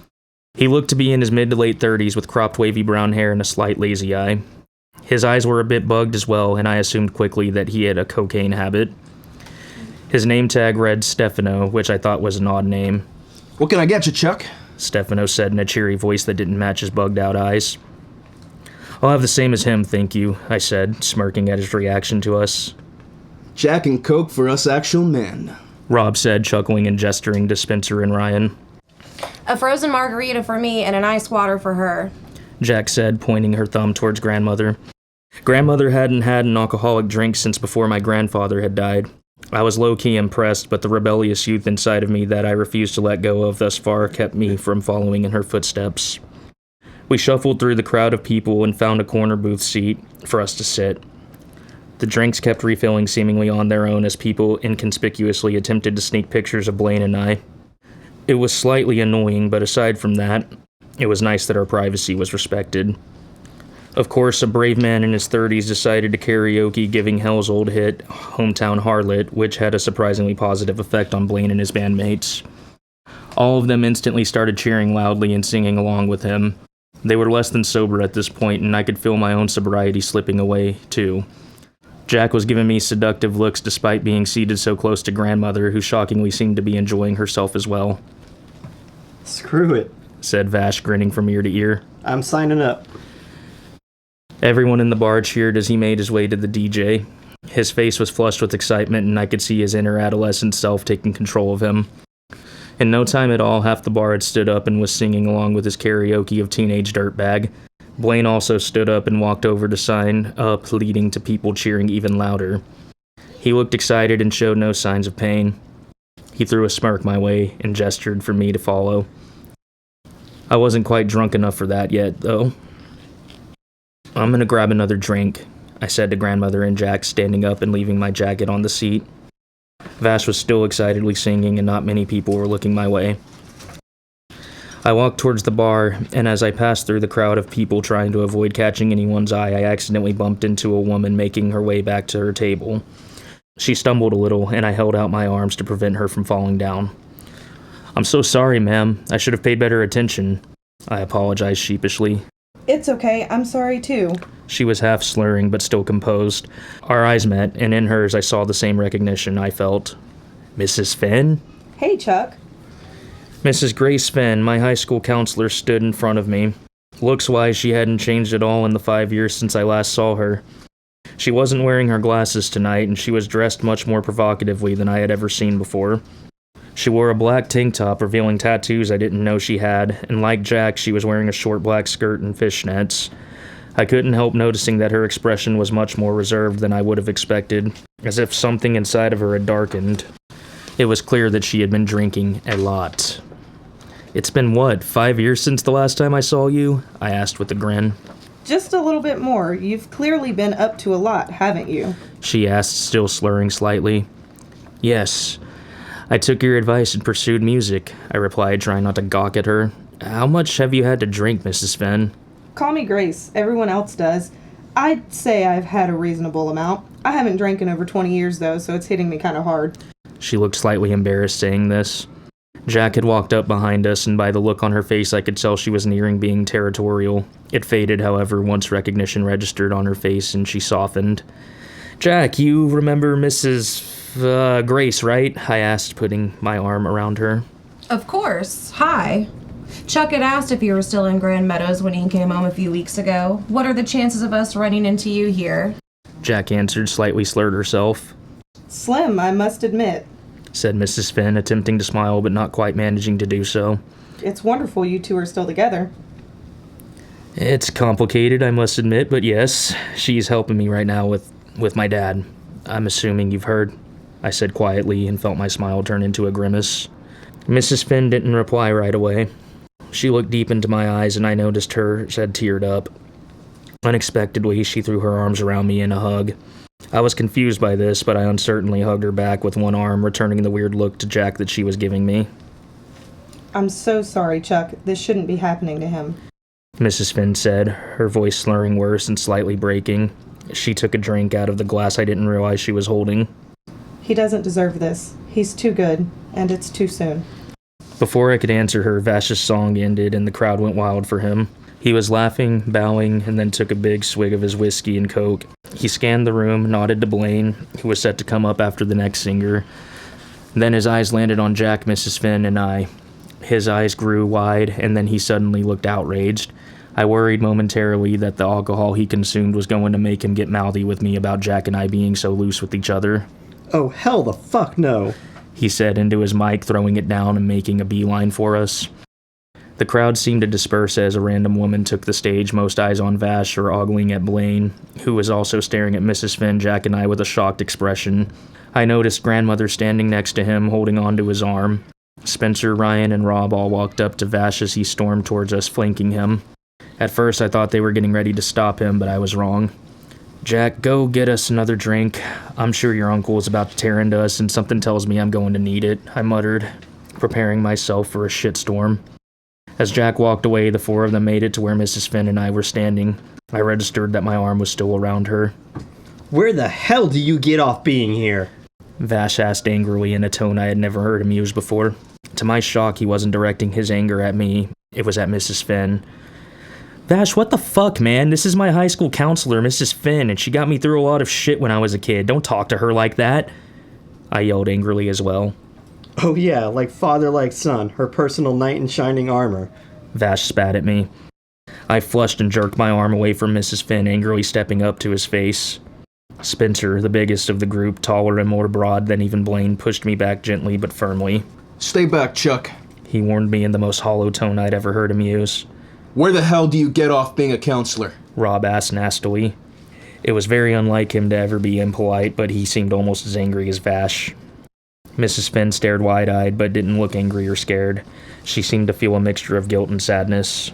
He looked to be in his mid to late 30s with cropped wavy brown hair and a slight lazy eye. His eyes were a bit bugged as well, and I assumed quickly that he had a cocaine habit. His name tag read Stefano, which I thought was an odd name. What can I get you, Chuck? Stefano said in a cheery voice that didn't match his bugged-out eyes. I'll have the same as him, thank you, I said, smirking at his reaction to us. Jack and Coke for us actual men, Rob said, chuckling and gesturing to Spencer and Ryan. A frozen margarita for me and an ice water for her, Jack said, pointing her thumb towards Grandmother. Grandmother hadn't had an alcoholic drink since before my grandfather had died. I was low-key impressed, but the rebellious youth inside of me that I refused to let go of thus far kept me from following in her footsteps. We shuffled through the crowd of people and found a corner booth seat for us to sit. The drinks kept refilling seemingly on their own as people inconspicuously attempted to sneak pictures of Blaine and I. It was slightly annoying, but aside from that, it was nice that our privacy was respected. Of course, a brave man in his 30s decided to karaoke giving Hell's old hit, Hometown Harlot, which had a surprisingly positive effect on Blaine and his bandmates. All of them instantly started cheering loudly and singing along with him. They were less than sober at this point, and I could feel my own sobriety slipping away, too. Jack was giving me seductive looks despite being seated so close to grandmother, who shockingly seemed to be enjoying herself as well. Screw it, said Vash, grinning from ear to ear. I'm signing up. Everyone in the bar cheered as he made his way to the DJ. His face was flushed with excitement, and I could see his inner adolescent self taking control of him. In no time at all, half the bar had stood up and was singing along with his karaoke of Teenage Dirtbag. Blaine also stood up and walked over to sign up, leading to people cheering even louder. He looked excited and showed no signs of pain. He threw a smirk my way and gestured for me to follow. I wasn't quite drunk enough for that yet, though. I'm gonna grab another drink, I said to grandmother and Jack, standing up and leaving my jacket on the seat. Vash was still excitedly singing, and not many people were looking my way. I walked towards the bar, and as I passed through the crowd of people trying to avoid catching anyone's eye, I accidentally bumped into a woman making her way back to her table. She stumbled a little, and I held out my arms to prevent her from falling down. "I'm so sorry, ma'am. I should have paid better attention," I apologized sheepishly. It's okay, I'm sorry too. She was half slurring, but still composed. Our eyes met, and in hers I saw the same recognition I felt. "Mrs. Fenn?" Hey, Chuck. Mrs. Grace Fenn, my high school counselor, stood in front of me. Looks-wise, she hadn't changed at all in the 5 years since I last saw her. She wasn't wearing her glasses tonight, and she was dressed much more provocatively than I had ever seen before. She wore a black tank top revealing tattoos I didn't know she had, and like Jack, she was wearing a short black skirt and fishnets. I couldn't help noticing that her expression was much more reserved than I would have expected, as if something inside of her had darkened. It was clear that she had been drinking a lot. "It's been what, 5 years since the last time I saw you?" I asked with a grin. Just a little bit more. You've clearly been up to a lot, haven't you? She asked, still slurring slightly. "Yes. I took your advice and pursued music," I replied, trying not to gawk at her. "How much have you had to drink, Mrs. Fenn?" Call me Grace. Everyone else does. I'd say I've had a reasonable amount. I haven't drank in over 20 years, though, so it's hitting me kind of hard. She looked slightly embarrassed saying this. Jack had walked up behind us, and by the look on her face I could tell she was nearing being territorial. It faded, however, once recognition registered on her face and she softened. "Jack, you remember Mrs. Grace, right?" I asked, putting my arm around her. Of course. Hi. Chuck had asked if you were still in Grand Meadows when he came home a few weeks ago. What are the chances of us running into you here? Jack answered, slightly slurred herself. Slim, I must admit, said Mrs. Fenn, attempting to smile but not quite managing to do so. It's wonderful you two are still together. It's complicated, I must admit, but yes, she's helping me right now with my dad. I'm assuming you've heard, I said quietly and felt my smile turn into a grimace. Mrs. Fenn didn't reply right away. She looked deep into my eyes and I noticed hers had teared up. Unexpectedly, she threw her arms around me in a hug. I was confused by this, but I uncertainly hugged her back with one arm, returning the weird look to Jack that she was giving me. I'm so sorry, Chuck. This shouldn't be happening to him, Mrs. Fenn said, her voice slurring worse and slightly breaking. She took a drink out of the glass I didn't realize she was holding. He doesn't deserve this. He's too good, and it's too soon. Before I could answer her, Vash's song ended and the crowd went wild for him. He was laughing, bowing, and then took a big swig of his whiskey and coke. He scanned the room, nodded to Blaine, who was set to come up after the next singer. Then his eyes landed on Jack, Mrs. Fenn, and I. His eyes grew wide, and then he suddenly looked outraged. I worried momentarily that the alcohol he consumed was going to make him get mouthy with me about Jack and I being so loose with each other. Oh, hell the fuck no, he said into his mic, throwing it down and making a beeline for us. The crowd seemed to disperse as a random woman took the stage, most eyes on Vash or ogling at Blaine, who was also staring at Mrs. Fenn, Jack, and I with a shocked expression. I noticed grandmother standing next to him, holding onto his arm. Spencer, Ryan, and Rob all walked up to Vash as he stormed towards us, flanking him. At first, I thought they were getting ready to stop him, but I was wrong. "Jack, go get us another drink. I'm sure your uncle is about to tear into us, and something tells me I'm going to need it," I muttered, preparing myself for a shitstorm. As Jack walked away, the four of them made it to where Mrs. Finn and I were standing. I registered that my arm was still around her. "Where the hell do you get off being here?" Vash asked angrily in a tone I had never heard him use before. To my shock, he wasn't directing his anger at me. It was at Mrs. Finn. "Vash, what the fuck, man? This is my high school counselor, Mrs. Finn, and she got me through a lot of shit when I was a kid. Don't talk to her like that," I yelled angrily as well. "Oh yeah, like father like son, her personal knight in shining armor." Vash spat at me. I flushed and jerked my arm away from Mrs. Finn, angrily stepping up to his face. Spencer, the biggest of the group, taller and more broad than even Blaine, pushed me back gently but firmly. "Stay back, Chuck," he warned me in the most hollow tone I'd ever heard him use. "Where the hell do you get off being a counselor?" Rob asked nastily. It was very unlike him to ever be impolite, but he seemed almost as angry as Vash. Mrs. Finn stared wide-eyed, but didn't look angry or scared. She seemed to feel a mixture of guilt and sadness.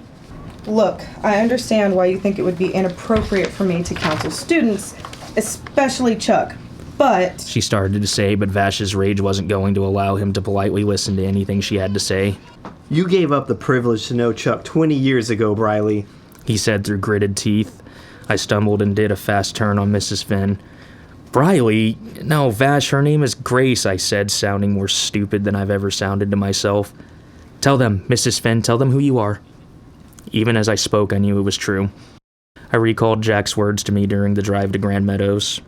Look, I understand why you think it would be inappropriate for me to counsel students, especially Chuck, but... She started to say, but Vash's rage wasn't going to allow him to politely listen to anything she had to say. "You gave up the privilege to know Chuck 20 years ago, Briley," he said through gritted teeth. I stumbled and did a fast turn on Mrs. Finn. "Briley? No, Vash, her name is Grace," I said, sounding more stupid than I've ever sounded to myself. "Tell them, Mrs. Finn, tell them who you are." Even as I spoke, I knew it was true. I recalled Jack's words to me during the drive to Grand Meadows.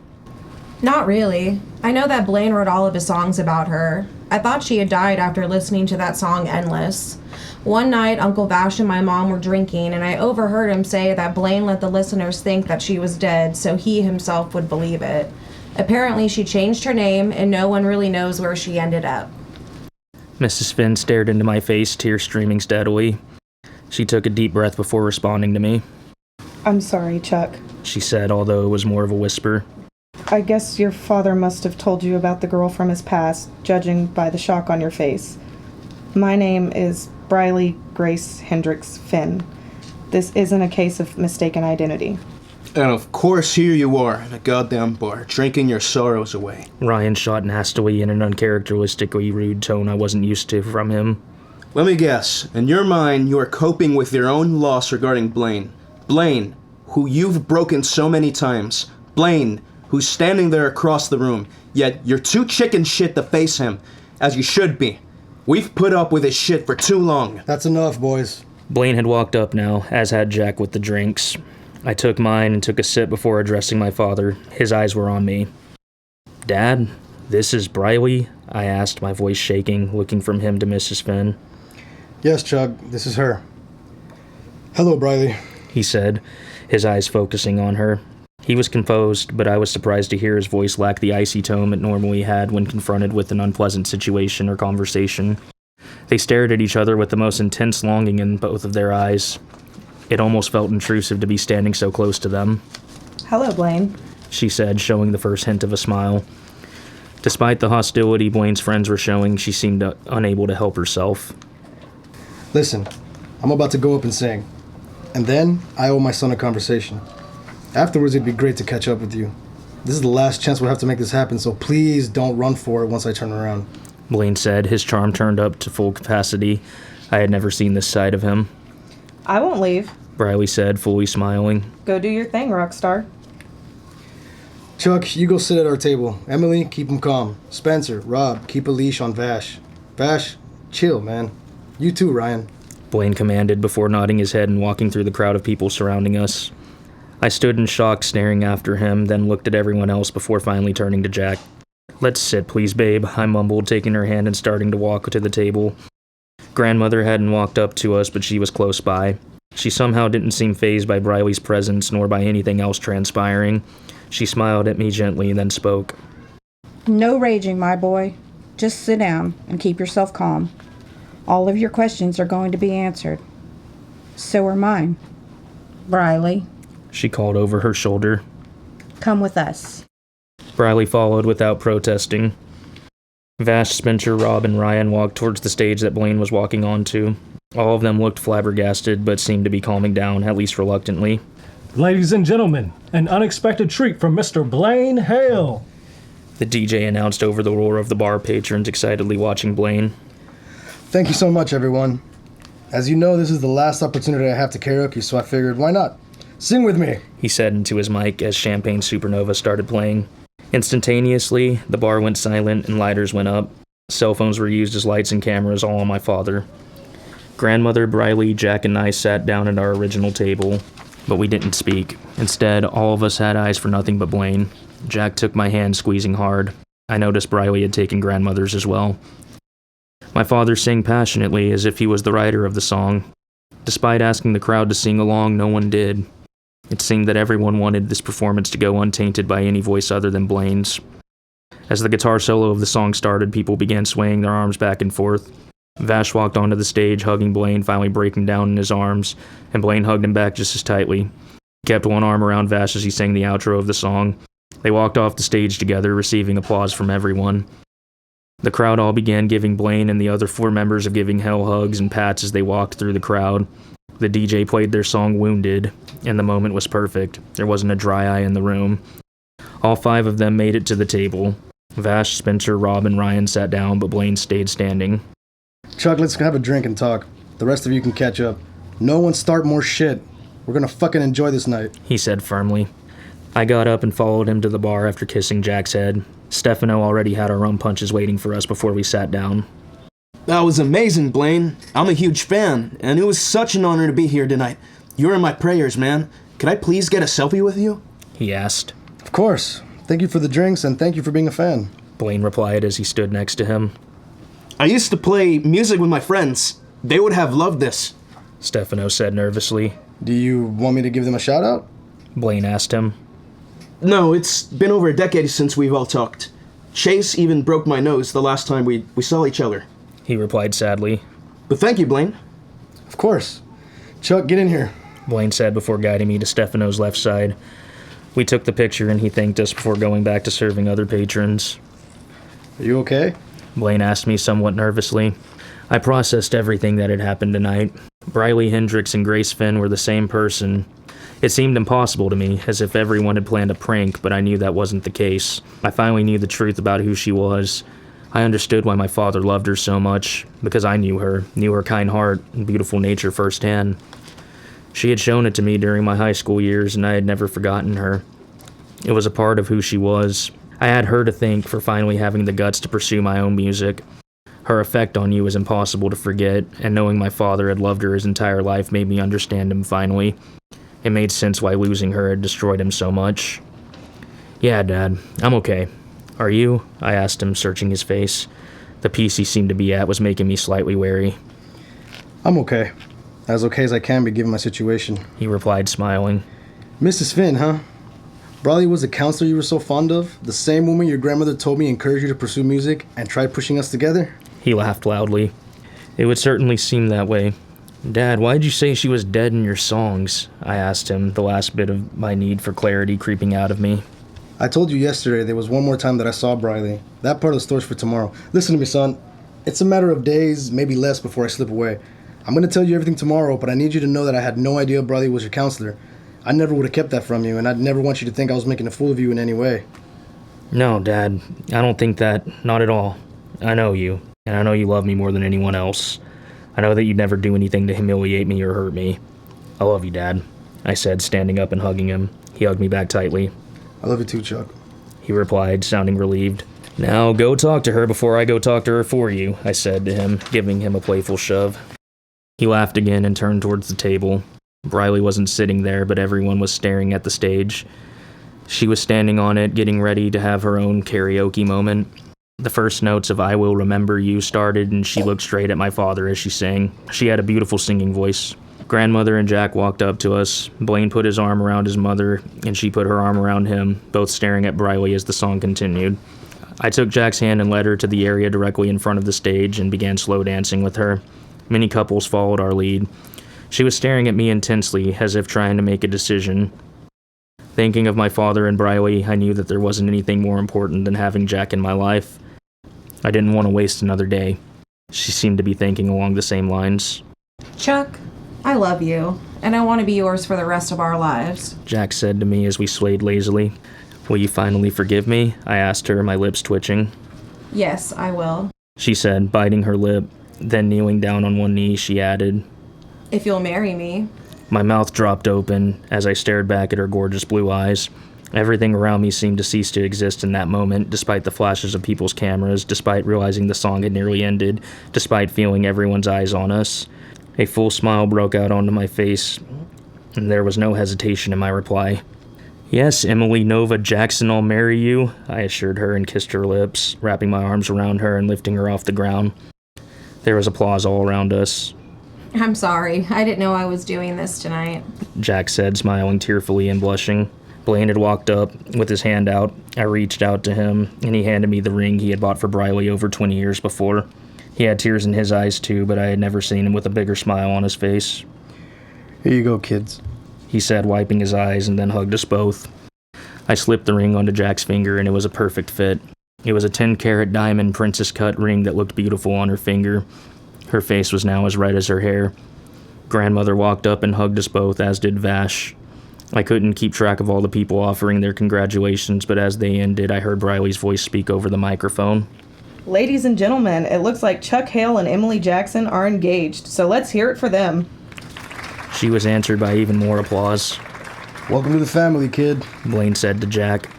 Not really. I know that Blaine wrote all of his songs about her. I thought she had died after listening to that song Endless. One night, Uncle Vash and my mom were drinking, and I overheard him say that Blaine let the listeners think that she was dead so he himself would believe it. Apparently, she changed her name, and no one really knows where she ended up. Mrs. Finn stared into my face, tears streaming steadily. She took a deep breath before responding to me. I'm sorry, Chuck. She said, although it was more of a whisper. I guess your father must have told you about the girl from his past, judging by the shock on your face. My name is Briley Grace Hendricks Finn. This isn't a case of mistaken identity. And of course here you are, in a goddamn bar, drinking your sorrows away. Ryan shot nastily in an uncharacteristically rude tone I wasn't used to from him. Let me guess, in your mind you are coping with your own loss regarding Blaine. Blaine, who you've broken so many times. Blaine, who's standing there across the room, yet you're too chicken shit to face him, as you should be. We've put up with his shit for too long. That's enough, boys. Blaine had walked up now, as had Jack with the drinks. I took mine and took a sip before addressing my father. His eyes were on me. "Dad, this is Briley?" I asked, my voice shaking, looking from him to Mrs. Finn. "Yes, Chuck, this is her." "Hello, Briley," he said, his eyes focusing on her. He was composed, but I was surprised to hear his voice lack the icy tone it normally had when confronted with an unpleasant situation or conversation. They stared at each other with the most intense longing in both of their eyes. It almost felt intrusive to be standing so close to them. Hello, Blaine, she said, showing the first hint of a smile. Despite the hostility Blaine's friends were showing, she seemed unable to help herself. "Listen, I'm about to go up and sing. And then I owe my son a conversation. Afterwards, it'd be great to catch up with you. This is the last chance we'll have to make this happen, so please don't run for it once I turn around," Blaine said, his charm turned up to full capacity. I had never seen this side of him. I won't leave. Briley said, fully smiling. Go do your thing, Rockstar. "Chuck, you go sit at our table. Emily, keep him calm. Spencer, Rob, keep a leash on Vash. Vash, chill, man. You too, Ryan," Blaine commanded before nodding his head and walking through the crowd of people surrounding us. I stood in shock, staring after him, then looked at everyone else before finally turning to Jack. "Let's sit, please, babe," I mumbled, taking her hand and starting to walk to the table. Grandmother hadn't walked up to us, but she was close by. She somehow didn't seem fazed by Briley's presence nor by anything else transpiring. She smiled at me gently and then spoke. "No raging, my boy. Just sit down and keep yourself calm. All of your questions are going to be answered. So are mine. Briley, She called over her shoulder. come with us." Briley followed without protesting. Vash, Spencer, Rob, and Ryan walked towards the stage that Blaine was walking onto. All of them looked flabbergasted, but seemed to be calming down, at least reluctantly. Ladies and gentlemen, an unexpected treat from Mr. Blaine Hale. The DJ announced over the roar of the bar patrons excitedly watching Blaine. Thank you so much, everyone. As you know, this is the last opportunity I have to karaoke, so I figured, why not? Sing with me, he said into his mic as Champagne Supernova started playing. Instantaneously, the bar went silent and lighters went up. Cell phones were used as lights and cameras, all on my father. Grandmother, Briley, Jack, and I sat down at our original table, but we didn't speak. Instead, all of us had eyes for nothing but Blaine. Jack took my hand, squeezing hard. I noticed Briley had taken grandmother's as well. My father sang passionately, as if he was the writer of the song. Despite asking the crowd to sing along, no one did. It seemed that everyone wanted this performance to go untainted by any voice other than Blaine's. As the guitar solo of the song started, people began swaying their arms back and forth. Vash walked onto the stage, hugging Blaine, finally breaking down in his arms, and Blaine hugged him back just as tightly. He kept one arm around Vash as he sang the outro of the song. They walked off the stage together, receiving applause from everyone. The crowd all began giving Blaine and the other 4 members of Giving Hell hugs and pats as they walked through the crowd. The DJ played their song Wounded, and the moment was perfect. There wasn't a dry eye in the room. All 5 of them made it to the table. Vash, Spencer, Rob, and Ryan sat down, but Blaine stayed standing. Chuck, let's have a drink and talk. The rest of you can catch up. No one start more shit. We're gonna fucking enjoy this night, he said firmly. I got up and followed him to the bar after kissing Jack's head. Stefano already had our rum punches waiting for us before we sat down. That was amazing, Blaine. I'm a huge fan, and it was such an honor to be here tonight. You're in my prayers, man. Could I please get a selfie with you? He asked. Of course. Thank you for the drinks, and thank you for being a fan, Blaine replied as he stood next to him. I used to play music with my friends. They would have loved this, Stefano said nervously. Do you want me to give them a shout-out? Blaine asked him. No, it's been over a decade since we've all talked. Chase even broke my nose the last time we saw each other, he replied sadly. But thank you, Blaine. Of course. Chuck, get in here, Blaine said before guiding me to Stefano's left side. We took the picture and he thanked us before going back to serving other patrons. Are you okay? Blaine asked me somewhat nervously. I processed everything that had happened tonight. Briley Hendricks and Grace Finn were the same person. It seemed impossible to me, as if everyone had planned a prank, but I knew that wasn't the case. I finally knew the truth about who she was. I understood why my father loved her so much, because I knew her kind heart and beautiful nature firsthand. She had shown it to me during my high school years, and I had never forgotten her. It was a part of who she was. I had her to thank for finally having the guts to pursue my own music. Her effect on you was impossible to forget, and knowing my father had loved her his entire life made me understand him finally. It made sense why losing her had destroyed him so much. Yeah, Dad, I'm okay. Are you? I asked him, searching his face. The peace he seemed to be at was making me slightly wary. I'm okay. As okay as I can be given my situation, he replied, smiling. Mrs. Finn, huh? Briley was the counselor you were so fond of? The same woman your grandmother told me encouraged you to pursue music and tried pushing us together? He laughed loudly. It would certainly seem that way. Dad, why'd you say she was dead in your songs? I asked him, the last bit of my need for clarity creeping out of me. I told you yesterday there was one more time that I saw Briley. That part of the story's for tomorrow. Listen to me, son. It's a matter of days, maybe less, before I slip away. I'm going to tell you everything tomorrow, but I need you to know that I had no idea Briley was your counselor. I never would have kept that from you, and I'd never want you to think I was making a fool of you in any way. No, Dad. I don't think that. Not at all. I know you, and I know you love me more than anyone else. I know that you'd never do anything to humiliate me or hurt me. I love you, Dad, I said, standing up and hugging him. He hugged me back tightly. I love you too, Chuck, he replied, sounding relieved. Now go talk to her before I go talk to her for you, I said to him, giving him a playful shove. He laughed again and turned towards the table. Briley wasn't sitting there, but everyone was staring at the stage. She was standing on it, getting ready to have her own karaoke moment. The first notes of I Will Remember You started, and she looked straight at my father as she sang. She had a beautiful singing voice. Grandmother and Jack walked up to us. Blaine put his arm around his mother, and she put her arm around him, both staring at Briley as the song continued. I took Jack's hand and led her to the area directly in front of the stage and began slow dancing with her. Many couples followed our lead. She was staring at me intensely, as if trying to make a decision. Thinking of my father and Briley, I knew that there wasn't anything more important than having Jack in my life. I didn't want to waste another day. She seemed to be thinking along the same lines. Chuck, I love you, and I want to be yours for the rest of our lives. Jack said to me as we swayed lazily. Will you finally forgive me? I asked her, my lips twitching. Yes, I will. She said, biting her lip. Then kneeling down on one knee, she added, If you'll marry me. My mouth dropped open as I stared back at her gorgeous blue eyes. Everything around me seemed to cease to exist in that moment, despite the flashes of people's cameras, despite realizing the song had nearly ended, despite feeling everyone's eyes on us. A full smile broke out onto my face, and there was no hesitation in my reply. Yes, Emily Nova Jackson, I'll marry you, I assured her and kissed her lips, wrapping my arms around her and lifting her off the ground. There was applause all around us. I'm sorry. I didn't know I was doing this tonight. Jack said, smiling tearfully and blushing. Blaine had walked up with his hand out. I reached out to him, and he handed me the ring he had bought for Briley over 20 years before. He had tears in his eyes too, but I had never seen him with a bigger smile on his face. Here you go, kids, he said, wiping his eyes, and then hugged us both. I slipped the ring onto Jack's finger, and it was a perfect fit. It was a 10-carat diamond princess-cut ring that looked beautiful on her finger. Her face was now as red as her hair. Grandmother walked up and hugged us both, as did Vash. I couldn't keep track of all the people offering their congratulations, but as they ended, I heard Briley's voice speak over the microphone. Ladies and gentlemen, it looks like Chuck Hale and Emily Jackson are engaged, so let's hear it for them. She was answered by even more applause. Welcome to the family, kid, Blaine said to Jack.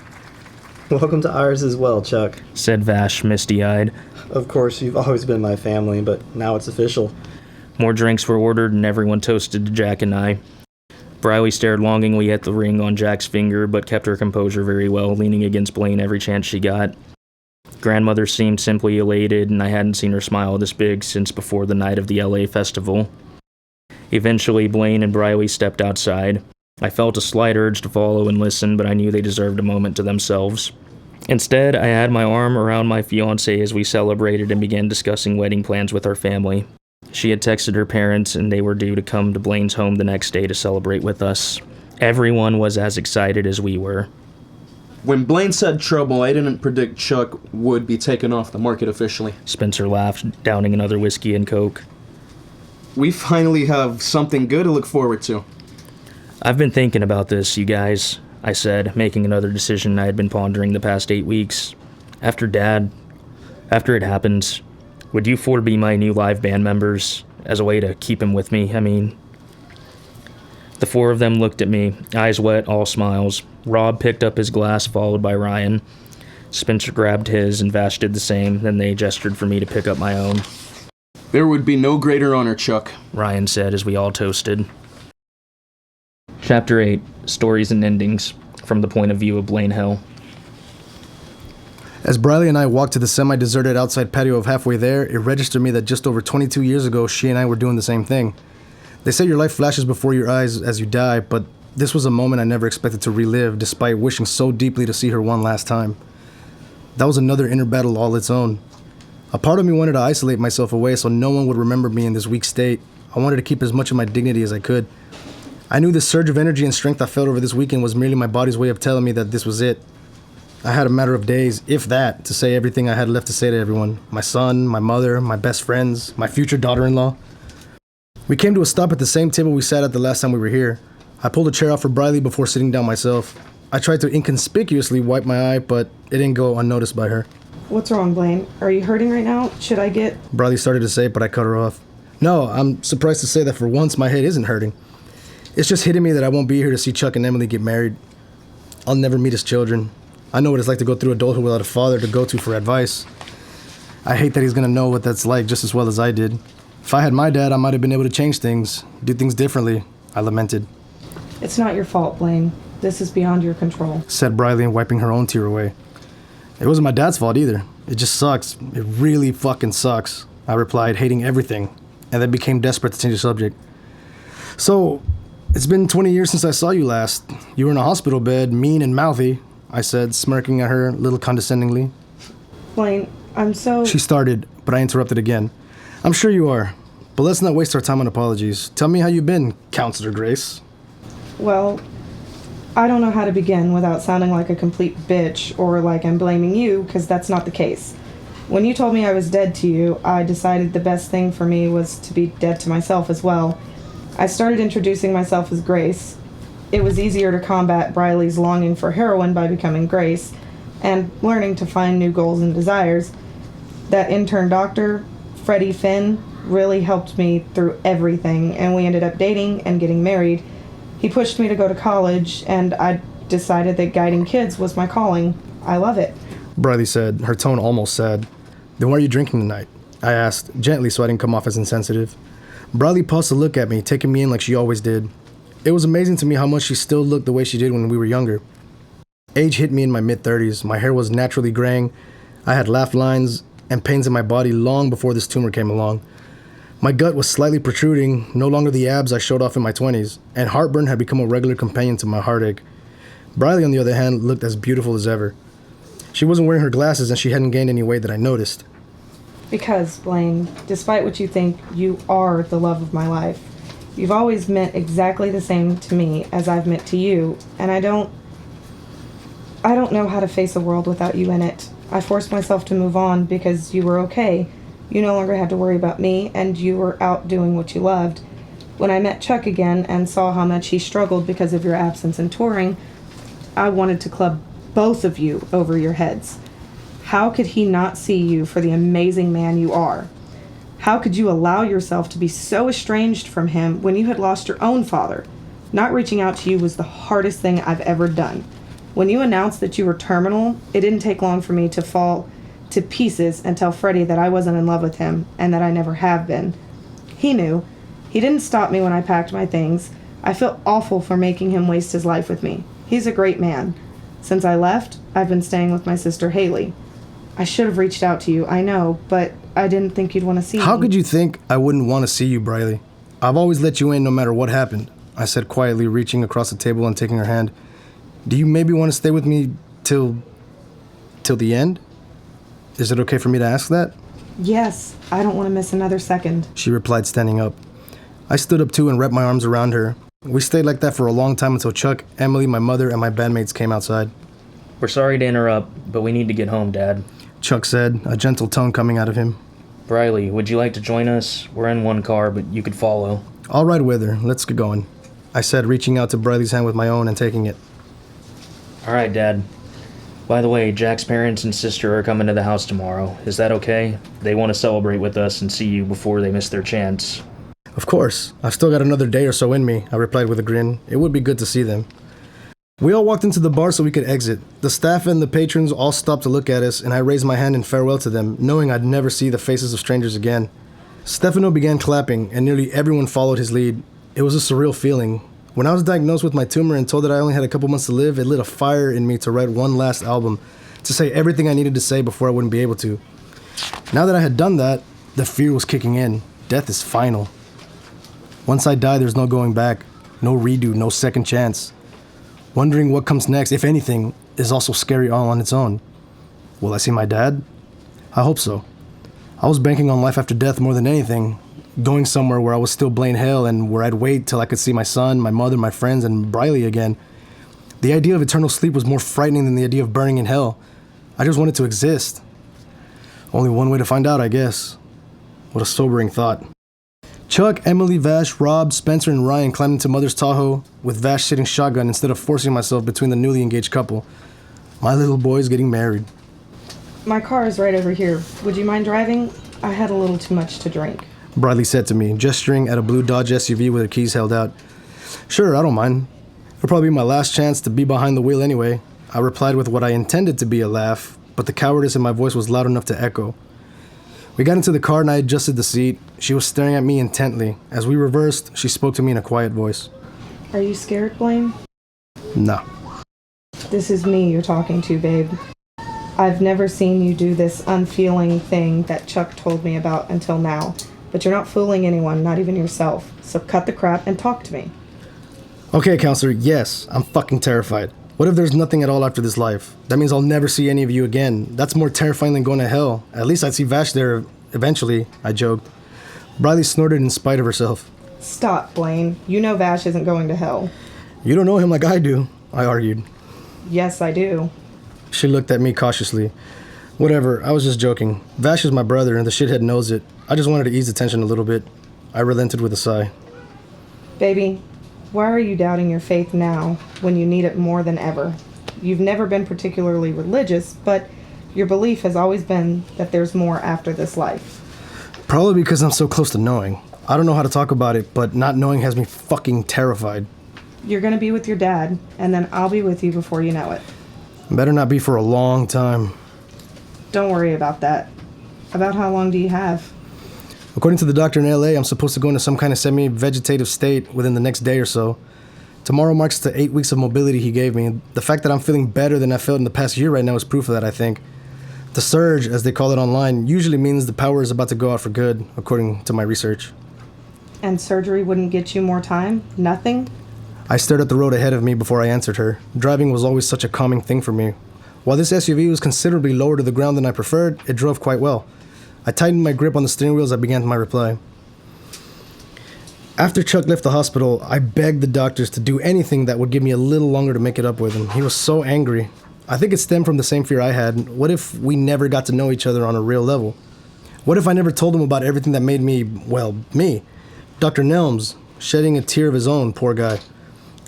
Welcome to ours as well, Chuck, said Vash, misty-eyed. Of course, you've always been my family, but now it's official. More drinks were ordered, and everyone toasted to Jack and I. Briley stared longingly at the ring on Jack's finger, but kept her composure very well, leaning against Blaine every chance she got. Grandmother seemed simply elated, and I hadn't seen her smile this big since before the night of the LA festival. Eventually, Blaine and Briley stepped outside. I felt a slight urge to follow and listen, but I knew they deserved a moment to themselves. Instead, I had my arm around my fiancée as we celebrated and began discussing wedding plans with our family. She had texted her parents, and they were due to come to Blaine's home the next day to celebrate with us. Everyone was as excited as we were. When Blaine said trouble, I didn't predict Chuck would be taken off the market officially. Spencer laughed, downing another whiskey and Coke. We finally have something good to look forward to. I've been thinking about this, you guys, I said, making another decision I had been pondering the past 8 weeks. After it happens, would you four be my new live band members, as a way to keep him with me, The four of them looked at me, eyes wet, all smiles. Rob picked up his glass, followed by Ryan. Spencer grabbed his, and Vash did the same, then they gestured for me to pick up my own. There would be no greater honor, Chuck, Ryan said as we all toasted. Chapter 8, Stories and Endings, from the point of view of Blaine Hill. As Briley and I walked to the semi-deserted outside patio of Halfway There, it registered me that just over 22 years ago, she and I were doing the same thing. They say your life flashes before your eyes as you die, but this was a moment I never expected to relive, despite wishing so deeply to see her one last time. That was another inner battle all its own. A part of me wanted to isolate myself away so no one would remember me in this weak state. I wanted to keep as much of my dignity as I could. I knew the surge of energy and strength I felt over this weekend was merely my body's way of telling me that this was it. I had a matter of days, if that, to say everything I had left to say to everyone. My son, my mother, my best friends, my future daughter-in-law. We came to a stop at the same table we sat at the last time we were here. I pulled a chair out for Briley before sitting down myself. I tried to inconspicuously wipe my eye, but it didn't go unnoticed by her. What's wrong, Blaine? Are you hurting right now? Should I get... Briley started to say it, but I cut her off. No, I'm surprised to say that for once my head isn't hurting. It's just hitting me that I won't be here to see Chuck and Emily get married. I'll never meet his children. I know what it's like to go through adulthood without a father to go to for advice. I hate that he's gonna know what that's like just as well as I did. If I had my dad, I might have been able to change things, do things differently, I lamented. It's not your fault, Blaine. This is beyond your control, said Briley, wiping her own tear away. It wasn't my dad's fault either. It just sucks. It really fucking sucks, I replied, hating everything, and then became desperate to change the subject. So, it's been 20 years since I saw you last. You were in a hospital bed, mean and mouthy, I said, smirking at her a little condescendingly. Blaine, I'm so... She started, but I interrupted again. I'm sure you are, but let's not waste our time on apologies. Tell me how you've been, Counselor Grace. Well, I don't know how to begin without sounding like a complete bitch or like I'm blaming you, because that's not the case. When you told me I was dead to you, I decided the best thing for me was to be dead to myself as well. I started introducing myself as Grace. It was easier to combat Briley's longing for heroin by becoming Grace, and learning to find new goals and desires. That intern doctor, Freddie Finn, really helped me through everything, and we ended up dating and getting married. He pushed me to go to college, and I decided that guiding kids was my calling. I love it. Briley said, her tone almost sad. Then why are you drinking tonight? I asked, gently so I didn't come off as insensitive. Briley paused to look at me, taking me in like she always did. It was amazing to me how much she still looked the way she did when we were younger. Age hit me in my mid-30s. My hair was naturally graying. I had laugh lines and pains in my body long before this tumor came along. My gut was slightly protruding, no longer the abs I showed off in my 20s, and heartburn had become a regular companion to my heartache. Briley, on the other hand, looked as beautiful as ever. She wasn't wearing her glasses and she hadn't gained any weight that I noticed. Because, Blaine, despite what you think, you are the love of my life. You've always meant exactly the same to me as I've meant to you, and I don't know how to face a world without you in it. I forced myself to move on because you were okay. You no longer had to worry about me, and you were out doing what you loved. When I met Chuck again and saw how much he struggled because of your absence and touring, I wanted to club both of you over your heads. How could he not see you for the amazing man you are? How could you allow yourself to be so estranged from him when you had lost your own father? Not reaching out to you was the hardest thing I've ever done. When you announced that you were terminal, it didn't take long for me to fall to pieces and tell Freddie that I wasn't in love with him and that I never have been. He knew. He didn't stop me when I packed my things. I feel awful for making him waste his life with me. He's a great man. Since I left, I've been staying with my sister Haley. I should have reached out to you, I know, but I didn't think you'd want to see me. How could you think I wouldn't want to see you, Briley? I've always let you in no matter what happened, I said quietly, reaching across the table and taking her hand. Do you maybe want to stay with me till the end? Is it okay for me to ask that? Yes, I don't want to miss another second, she replied, standing up. I stood up too and wrapped my arms around her. We stayed like that for a long time until Chuck, Emily, my mother, and my bandmates came outside. We're sorry to interrupt, but we need to get home, Dad, Chuck said, a gentle tone coming out of him. Briley, would you like to join us? We're in one car, but you could follow. I'll ride with her. Let's get going, I said, reaching out to Briley's hand with my own and taking it. All right, Dad. By the way, Jack's parents and sister are coming to the house tomorrow. Is that okay? They want to celebrate with us and see you before they miss their chance. Of course. I've still got another day or so in me, I replied with a grin. It would be good to see them. We all walked into the bar so we could exit. The staff and the patrons all stopped to look at us, and I raised my hand in farewell to them, knowing I'd never see the faces of strangers again. Stefano began clapping, and nearly everyone followed his lead. It was a surreal feeling. When I was diagnosed with my tumor and told that I only had a couple months to live, it lit a fire in me to write one last album, to say everything I needed to say before I wouldn't be able to. Now that I had done that, the fear was kicking in. Death is final. Once I die, there's no going back. No redo, no second chance. Wondering what comes next, if anything, is also scary all on its own. Will I see my dad? I hope so. I was banking on life after death more than anything. Going somewhere where I was still Blaine Hale and where I'd wait till I could see my son, my mother, my friends, and Briley again. The idea of eternal sleep was more frightening than the idea of burning in hell. I just wanted to exist. Only one way to find out, I guess. What a sobering thought. Chuck, Emily, Vash, Rob, Spencer, and Ryan climbed into Mother's Tahoe, with Vash sitting shotgun instead of forcing myself between the newly engaged couple. My little boy's getting married. My car is right over here. Would you mind driving? I had a little too much to drink, Bradley said to me, gesturing at a blue Dodge SUV with her keys held out. Sure, I don't mind. It'll probably be my last chance to be behind the wheel anyway. I replied with what I intended to be a laugh, but the cowardice in my voice was loud enough to echo. We got into the car and I adjusted the seat. She was staring at me intently. As we reversed, she spoke to me in a quiet voice. Are you scared, Blaine? No. This is me you're talking to, babe. I've never seen you do this unfeeling thing that Chuck told me about until now. But you're not fooling anyone, not even yourself. So cut the crap and talk to me. Okay, counselor, yes, I'm fucking terrified. What if there's nothing at all after this life? That means I'll never see any of you again. That's more terrifying than going to hell. At least I'd see Vash there eventually, I joked. Briley snorted in spite of herself. Stop, Blaine. You know Vash isn't going to hell. You don't know him like I do, I argued. Yes, I do. She looked at me cautiously. Whatever, I was just joking. Vash is my brother, and the shithead knows it. I just wanted to ease the tension a little bit. I relented with a sigh. Baby, why are you doubting your faith now when you need it more than ever? You've never been particularly religious, but your belief has always been that there's more after this life. Probably because I'm so close to knowing. I don't know how to talk about it, but not knowing has me fucking terrified. You're gonna be with your dad, and then I'll be with you before you know it. Better not be for a long time. Don't worry about that. About how long do you have? According to the doctor in LA, I'm supposed to go into some kind of semi-vegetative state within the next day or so. Tomorrow marks the 8 weeks of mobility he gave me. The fact that I'm feeling better than I felt in the past year right now is proof of that, I think. The surge, as they call it online, usually means the power is about to go out for good, according to my research. And surgery wouldn't get you more time? Nothing? I stared at the road ahead of me before I answered her. Driving was always such a calming thing for me. While this SUV was considerably lower to the ground than I preferred, it drove quite well. I tightened my grip on the steering wheel as I began my reply. After Chuck left the hospital, I begged the doctors to do anything that would give me a little longer to make it up with him. He was so angry. I think it stemmed from the same fear I had. What if we never got to know each other on a real level? What if I never told him about everything that made me, well, me? Dr. Nelms, shedding a tear of his own, poor guy.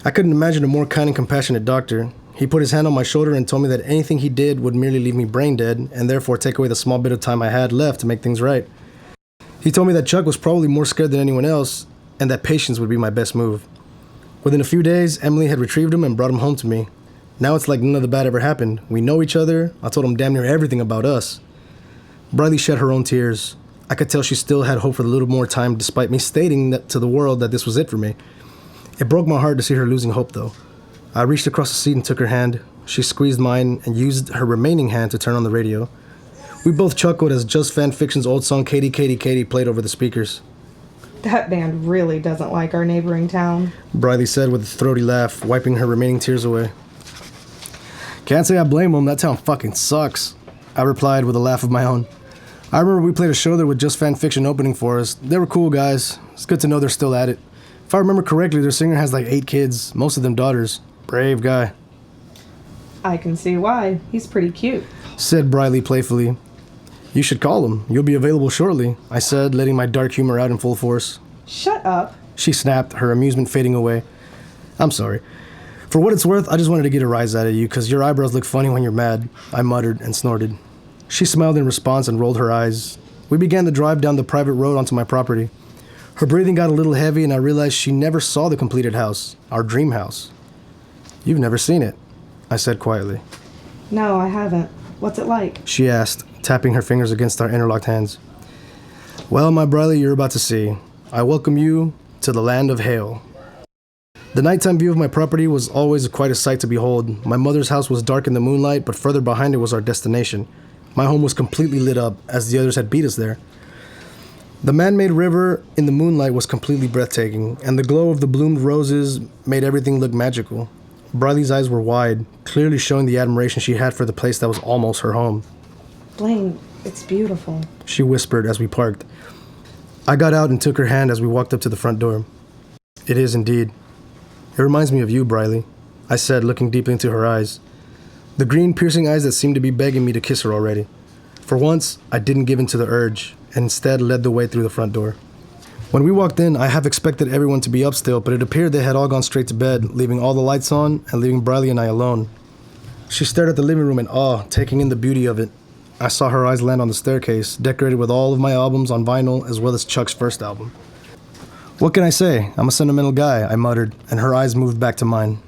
I couldn't imagine a more kind and compassionate doctor. He put his hand on my shoulder and told me that anything he did would merely leave me brain dead and therefore take away the small bit of time I had left to make things right. He told me that Chuck was probably more scared than anyone else and that patience would be my best move. Within a few days, Emily had retrieved him and brought him home to me. Now it's like none of the bad ever happened. We know each other. I told him damn near everything about us. Briley shed her own tears. I could tell she still had hope for a little more time despite me stating that to the world that this was it for me. It broke my heart to see her losing hope though. I reached across the seat and took her hand. She squeezed mine and used her remaining hand to turn on the radio. We both chuckled as Just Fan Fiction's old song Katie, Katie, Katie played over the speakers. That band really doesn't like our neighboring town, Briley said with a throaty laugh, wiping her remaining tears away. Can't say I blame them, that town fucking sucks, I replied with a laugh of my own. I remember we played a show there with Just Fan Fiction opening for us. They were cool guys. It's good to know they're still at it. If I remember correctly, their singer has like 8 kids, most of them daughters. Brave guy. I can see why. He's pretty cute, said Briley playfully. You should call him. You'll be available shortly, I said, letting my dark humor out in full force. Shut up, she snapped, her amusement fading away. I'm sorry. For what it's worth, I just wanted to get a rise out of you, because your eyebrows look funny when you're mad, I muttered and snorted. She smiled in response and rolled her eyes. We began to drive down the private road onto my property. Her breathing got a little heavy, and I realized she never saw the completed house, our dream house. You've never seen it, I said quietly. No, I haven't. What's it like? She asked, tapping her fingers against our interlocked hands. Well, my Briley, you're about to see. I welcome you to the land of hail. The nighttime view of my property was always quite a sight to behold. My mother's house was dark in the moonlight, but further behind it was our destination. My home was completely lit up, as the others had beat us there. The man-made river in the moonlight was completely breathtaking, and the glow of the bloomed roses made everything look magical. Briley's eyes were wide, clearly showing the admiration she had for the place that was almost her home. Blaine, it's beautiful, she whispered as we parked. I got out and took her hand as we walked up to the front door. It is indeed. It reminds me of you, Briley, I said, looking deeply into her eyes. The green, piercing eyes that seemed to be begging me to kiss her already. For once, I didn't give in to the urge, and instead led the way through the front door. When we walked in, I half expected everyone to be up still, but it appeared they had all gone straight to bed, leaving all the lights on and leaving Briley and I alone. She stared at the living room in awe, taking in the beauty of it. I saw her eyes land on the staircase, decorated with all of my albums on vinyl, as well as Chuck's first album. What can I say? I'm a sentimental guy, I muttered, and her eyes moved back to mine.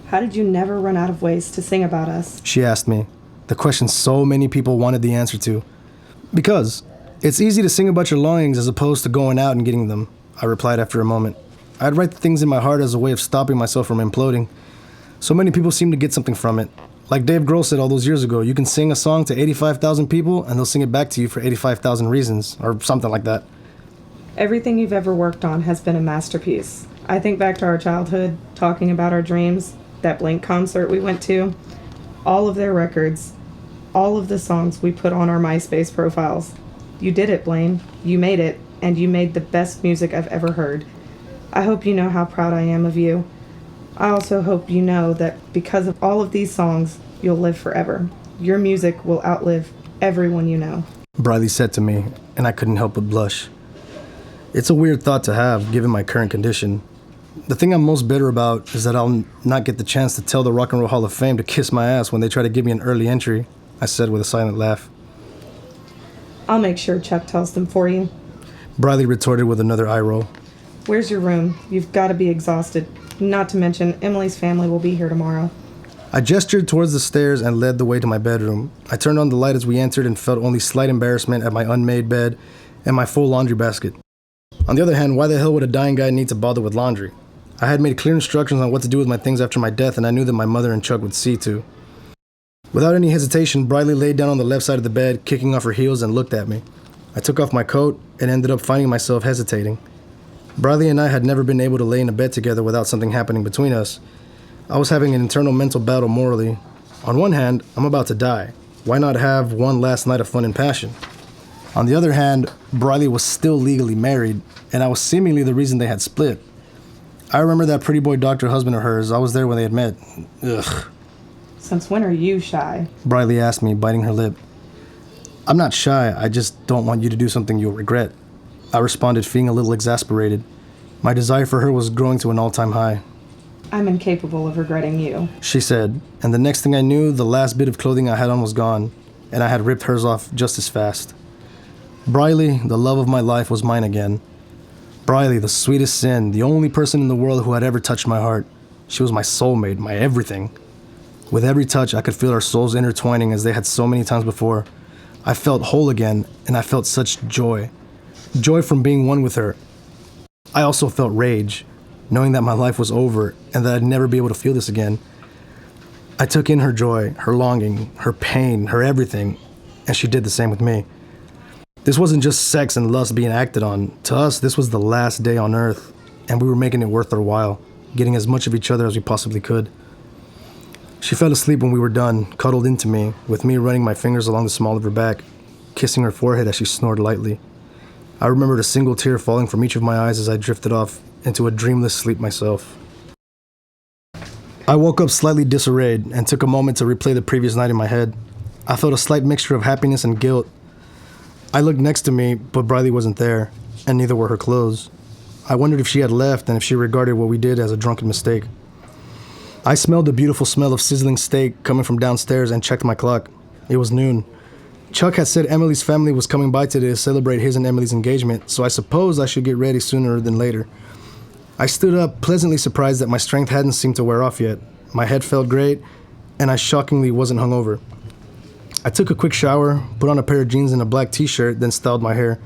How did you never run out of ways to sing about us? She asked me, the question so many people wanted the answer to. Because it's easy to sing about your longings as opposed to going out and getting them, I replied after a moment. I'd write the things in my heart as a way of stopping myself from imploding. So many people seem to get something from it. Like Dave Grohl said all those years ago, you can sing a song to 85,000 people and they'll sing it back to you for 85,000 reasons, or something like that. Everything you've ever worked on has been a masterpiece. I think back to our childhood, talking about our dreams, that Blink concert we went to, all of their records, all of the songs we put on our MySpace profiles. You did it, Blaine. You made it, and you made the best music I've ever heard. I hope you know how proud I am of you. I also hope you know that because of all of these songs, you'll live forever. Your music will outlive Everyone you know. Briley said to me, and I couldn't help but blush. It's a weird thought to have, given my current condition. The thing I'm most bitter about is that I'll not get the chance to tell the Rock and Roll Hall of Fame to kiss my ass when they try to give me an early entry, I said with a silent laugh. I'll make sure Chuck tells them for you. Briley retorted with another eye roll. Where's your room? You've got to be exhausted. Not to mention, Emily's family will be here tomorrow. I gestured towards the stairs and led the way to my bedroom. I turned on the light as we entered and felt only slight embarrassment at my unmade bed and my full laundry basket. On the other hand, why the hell would a dying guy need to bother with laundry? I had made clear instructions on what to do with my things after my death, and I knew that my mother and Chuck would see to. Without any hesitation, Briley laid down on the left side of the bed, kicking off her heels, and looked at me. I took off my coat and ended up finding myself hesitating. Briley and I had never been able to lay in a bed together without something happening between us. I was having an internal mental battle morally. On one hand, I'm about to die. Why not have one last night of fun and passion? On the other hand, Briley was still legally married, and I was seemingly the reason they had split. I remember that pretty boy doctor husband of hers. I was there when they had met. Ugh. Since when are you shy? Briley asked me, biting her lip. I'm not shy, I just don't want you to do something you'll regret. I responded, feeling a little exasperated. My desire for her was growing to an all-time high. I'm incapable of regretting you, She said, and the next thing I knew, the last bit of clothing I had on was gone, and I had ripped hers off just as fast. Briley, the love of my life, was mine again. Briley, the sweetest sin, the only person in the world who had ever touched my heart. She was my soulmate, my everything. With every touch, I could feel our souls intertwining as they had so many times before. I felt whole again, and I felt such joy. Joy from being one with her. I also felt rage, knowing that my life was over and that I'd never be able to feel this again. I took in her joy, her longing, her pain, her everything, and she did the same with me. This wasn't just sex and lust being acted on. To us, this was the last day on Earth, and we were making it worth our while, getting as much of each other as we possibly could. She fell asleep when we were done, cuddled into me, with me running my fingers along the small of her back, kissing her forehead as she snored lightly. I remembered a single tear falling from each of my eyes as I drifted off into a dreamless sleep myself. I woke up slightly disarrayed and took a moment to replay the previous night in my head. I felt a slight mixture of happiness and guilt. I looked next to me, but Briley wasn't there, and neither were her clothes. I wondered if she had left and if she regarded what we did as a drunken mistake. I smelled the beautiful smell of sizzling steak coming from downstairs and checked my clock. It was noon. Chuck had said Emily's family was coming by today to celebrate his and Emily's engagement, so I supposed I should get ready sooner than later. I stood up, pleasantly surprised that my strength hadn't seemed to wear off yet. My head felt great, and I shockingly wasn't hungover. I took a quick shower, put on a pair of jeans and a black t-shirt, then styled my hair.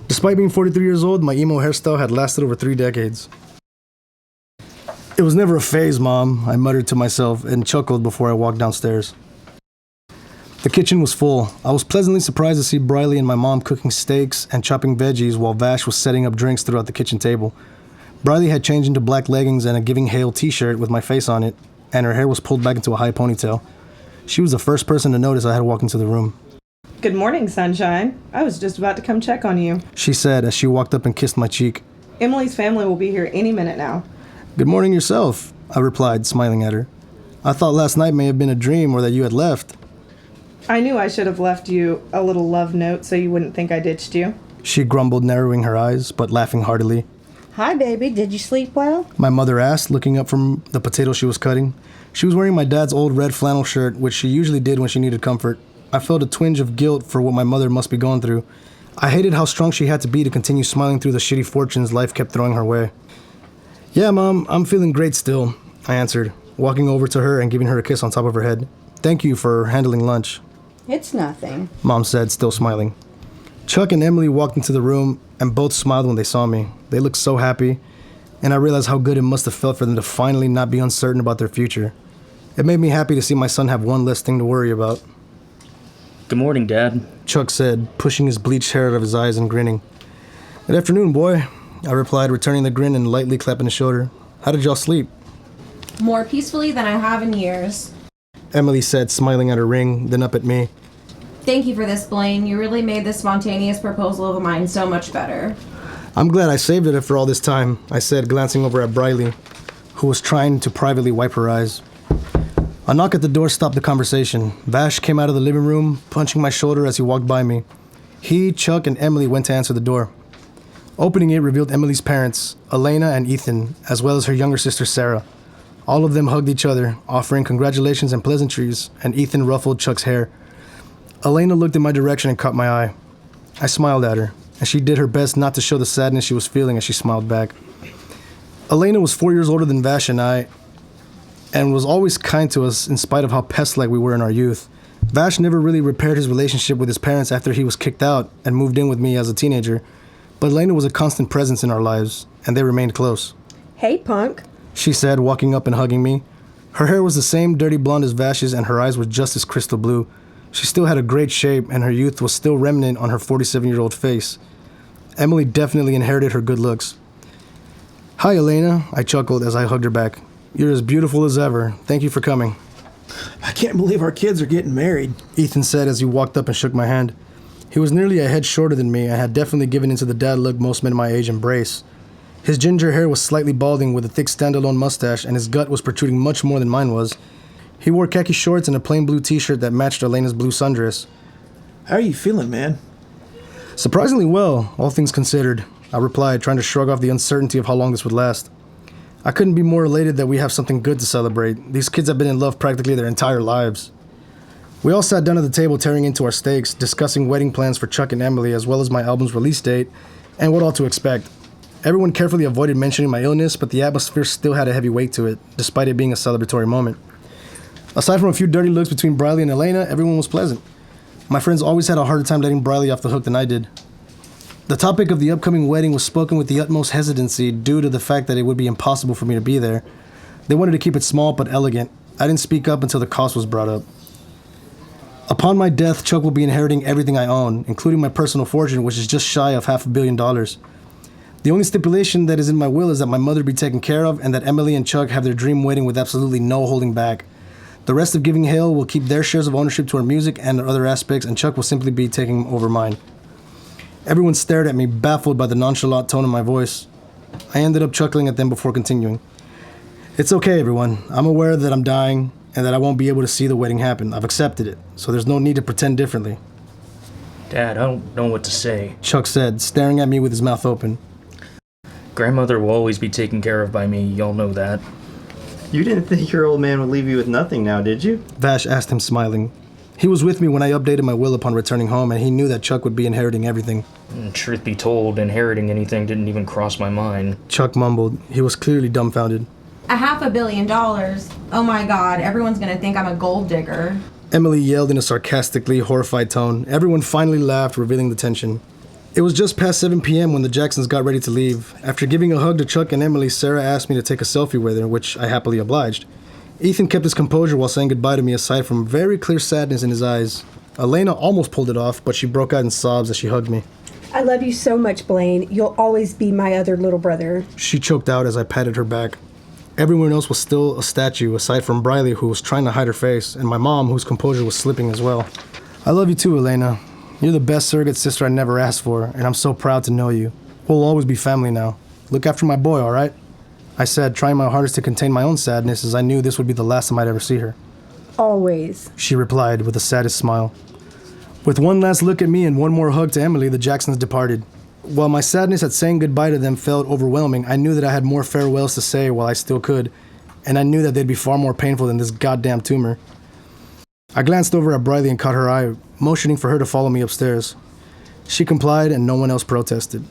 Despite being 43 years old, my emo hairstyle had lasted over 3 decades. It was never a phase, Mom, I muttered to myself and chuckled before I walked downstairs. The kitchen was full. I was pleasantly surprised to see Briley and my mom cooking steaks and chopping veggies while Vash was setting up drinks throughout the kitchen table. Briley had changed into black leggings and a Giving Hail t-shirt with my face on it, and her hair was pulled back into a high ponytail. She was the first person to notice I had walked into the room. Good morning, sunshine. I was just about to come check on you. She said as she walked up and kissed my cheek. Emily's family will be here any minute now. Good morning yourself, I replied, smiling at her. I thought last night may have been a dream or that you had left. I knew I should have left you a little love note so you wouldn't think I ditched you. She grumbled, narrowing her eyes, but laughing heartily. Hi, baby. Did you sleep well? My mother asked, looking up from the potato she was cutting. She was wearing my dad's old red flannel shirt, which she usually did when she needed comfort. I felt a twinge of guilt for what my mother must be going through. I hated how strong she had to be to continue smiling through the shitty fortunes life kept throwing her way. Yeah, Mom, I'm feeling great still, I answered, walking over to her and giving her a kiss on top of her head. Thank you for handling lunch. It's nothing, Mom said, still smiling. Chuck and Emily walked into the room and both smiled when they saw me. They looked so happy, and I realized how good it must have felt for them to finally not be uncertain about their future. It made me happy to see my son have one less thing to worry about. Good morning, Dad, Chuck said, pushing his bleached hair out of his eyes and grinning. Good afternoon, boy, I replied, returning the grin and lightly clapping his shoulder. How did y'all sleep? More peacefully than I have in years. Emily said, smiling at her ring, then up at me. Thank you for this, Blaine. You really made this spontaneous proposal of mine so much better. I'm glad I saved it after all this time, I said, glancing over at Briley, who was trying to privately wipe her eyes. A knock at the door stopped the conversation. Vash came out of the living room, punching my shoulder as he walked by me. He, Chuck, and Emily went to answer the door. Opening it revealed Emily's parents, Elena and Ethan, as well as her younger sister Sarah. All of them hugged each other, offering congratulations and pleasantries, and Ethan ruffled Chuck's hair. Elena looked in my direction and caught my eye. I smiled at her, and she did her best not to show the sadness she was feeling as she smiled back. Elena was 4 years older than Vash and I, and was always kind to us in spite of how pest-like we were in our youth. Vash never really repaired his relationship with his parents after he was kicked out and moved in with me as a teenager, but Elena was a constant presence in our lives, and they remained close. Hey, punk. She said, walking up and hugging me. Her hair was the same dirty blonde as Vash's, and her eyes were just as crystal blue. She still had a great shape, and her youth was still remnant on her 47-year-old face. Emily definitely inherited her good looks. Hi, Elena, I chuckled as I hugged her back. You're as beautiful as ever. Thank you for coming. I can't believe our kids are getting married, Ethan said as he walked up and shook my hand. He was nearly a head shorter than me and had definitely given into the dad look most men my age embrace. His ginger hair was slightly balding with a thick standalone mustache, and his gut was protruding much more than mine was. He wore khaki shorts and a plain blue t-shirt that matched Elena's blue sundress. How are you feeling, man? Surprisingly well, all things considered, I replied, trying to shrug off the uncertainty of how long this would last. I couldn't be more elated that we have something good to celebrate. These kids have been in love practically their entire lives. We all sat down at the table tearing into our steaks, discussing wedding plans for Chuck and Emily, as well as my album's release date, and what all to expect. Everyone carefully avoided mentioning my illness, but the atmosphere still had a heavy weight to it, despite it being a celebratory moment. Aside from a few dirty looks between Briley and Elena, everyone was pleasant. My friends always had a harder time letting Briley off the hook than I did. The topic of the upcoming wedding was spoken with the utmost hesitancy due to the fact that it would be impossible for me to be there. They wanted to keep it small but elegant. I didn't speak up until the cost was brought up. Upon my death, Chuck will be inheriting everything I own, including my personal fortune, which is just shy of $500 million. The only stipulation that is in my will is that my mother be taken care of and that Emily and Chuck have their dream wedding with absolutely no holding back. The rest of Giving Hale will keep their shares of ownership to our music and other aspects, and Chuck will simply be taking over mine. Everyone stared at me, baffled by the nonchalant tone of my voice. I ended up chuckling at them before continuing. It's okay, everyone. I'm aware that I'm dying and that I won't be able to see the wedding happen. I've accepted it, so there's no need to pretend differently. Dad, I don't know what to say, Chuck said, staring at me with his mouth open. Grandmother will always be taken care of by me, y'all know that. You didn't think your old man would leave you with nothing now, did you? Vash asked him, smiling. He was with me when I updated my will upon returning home, and he knew that Chuck would be inheriting everything. Truth be told, inheriting anything didn't even cross my mind. Chuck mumbled. He was clearly dumbfounded. $500 million? Oh my god, everyone's gonna think I'm a gold digger. Emily yelled in a sarcastically horrified tone. Everyone finally laughed, revealing the tension. It was just past 7 p.m. when the Jacksons got ready to leave. After giving a hug to Chuck and Emily, Sarah asked me to take a selfie with her, which I happily obliged. Ethan kept his composure while saying goodbye to me, aside from very clear sadness in his eyes. Elena almost pulled it off, but she broke out in sobs as she hugged me. I love you so much, Blaine. You'll always be my other little brother. She choked out as I patted her back. Everyone else was still a statue, aside from Briley, who was trying to hide her face, and my mom, whose composure was slipping as well. I love you too, Elena. You're the best surrogate sister I never asked for, and I'm so proud to know you. We'll always be family now. Look after my boy, all right? I said, trying my hardest to contain my own sadness, as I knew this would be the last time I'd ever see her. Always, she replied with the saddest smile. With one last look at me and one more hug to Emily, the Jacksons departed. While my sadness at saying goodbye to them felt overwhelming, I knew that I had more farewells to say while I still could, and I knew that they'd be far more painful than this goddamn tumor. I glanced over at Briley and caught her eye, motioning for her to follow me upstairs. She complied, and no one else protested.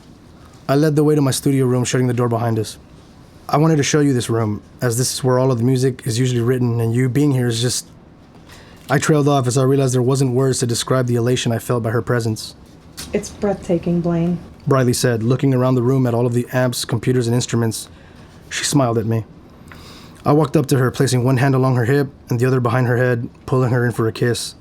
I led the way to my studio room, shutting the door behind us. I wanted to show you this room, as this is where all of the music is usually written, and you being here is just... I trailed off as I realized there wasn't words to describe the elation I felt by her presence. It's breathtaking, Blaine, Briley said, looking around the room at all of the amps, computers, and instruments. She smiled at me. I walked up to her, placing one hand along her hip and the other behind her head, pulling her in for a kiss.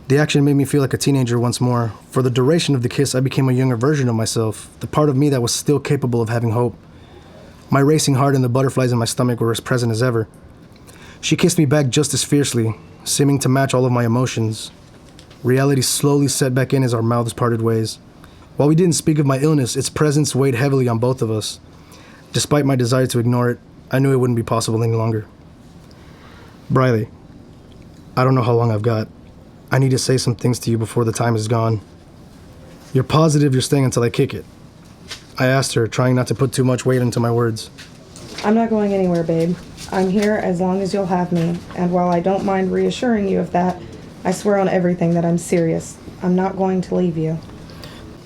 The action made me feel like a teenager once more. For the duration of the kiss, I became a younger version of myself, the part of me that was still capable of having hope. My racing heart and the butterflies in my stomach were as present as ever. She kissed me back just as fiercely, seeming to match all of my emotions. Reality slowly set back in as our mouths parted ways. While we didn't speak of my illness, its presence weighed heavily on both of us. Despite my desire to ignore it, I knew it wouldn't be possible any longer. Briley, I don't know how long I've got. I need to say some things to you before the time is gone. You're positive you're staying until I kick it? I asked her, trying not to put too much weight into my words. I'm not going anywhere, babe. I'm here as long as you'll have me, and while I don't mind reassuring you of that, I swear on everything that I'm serious. I'm not going to leave you.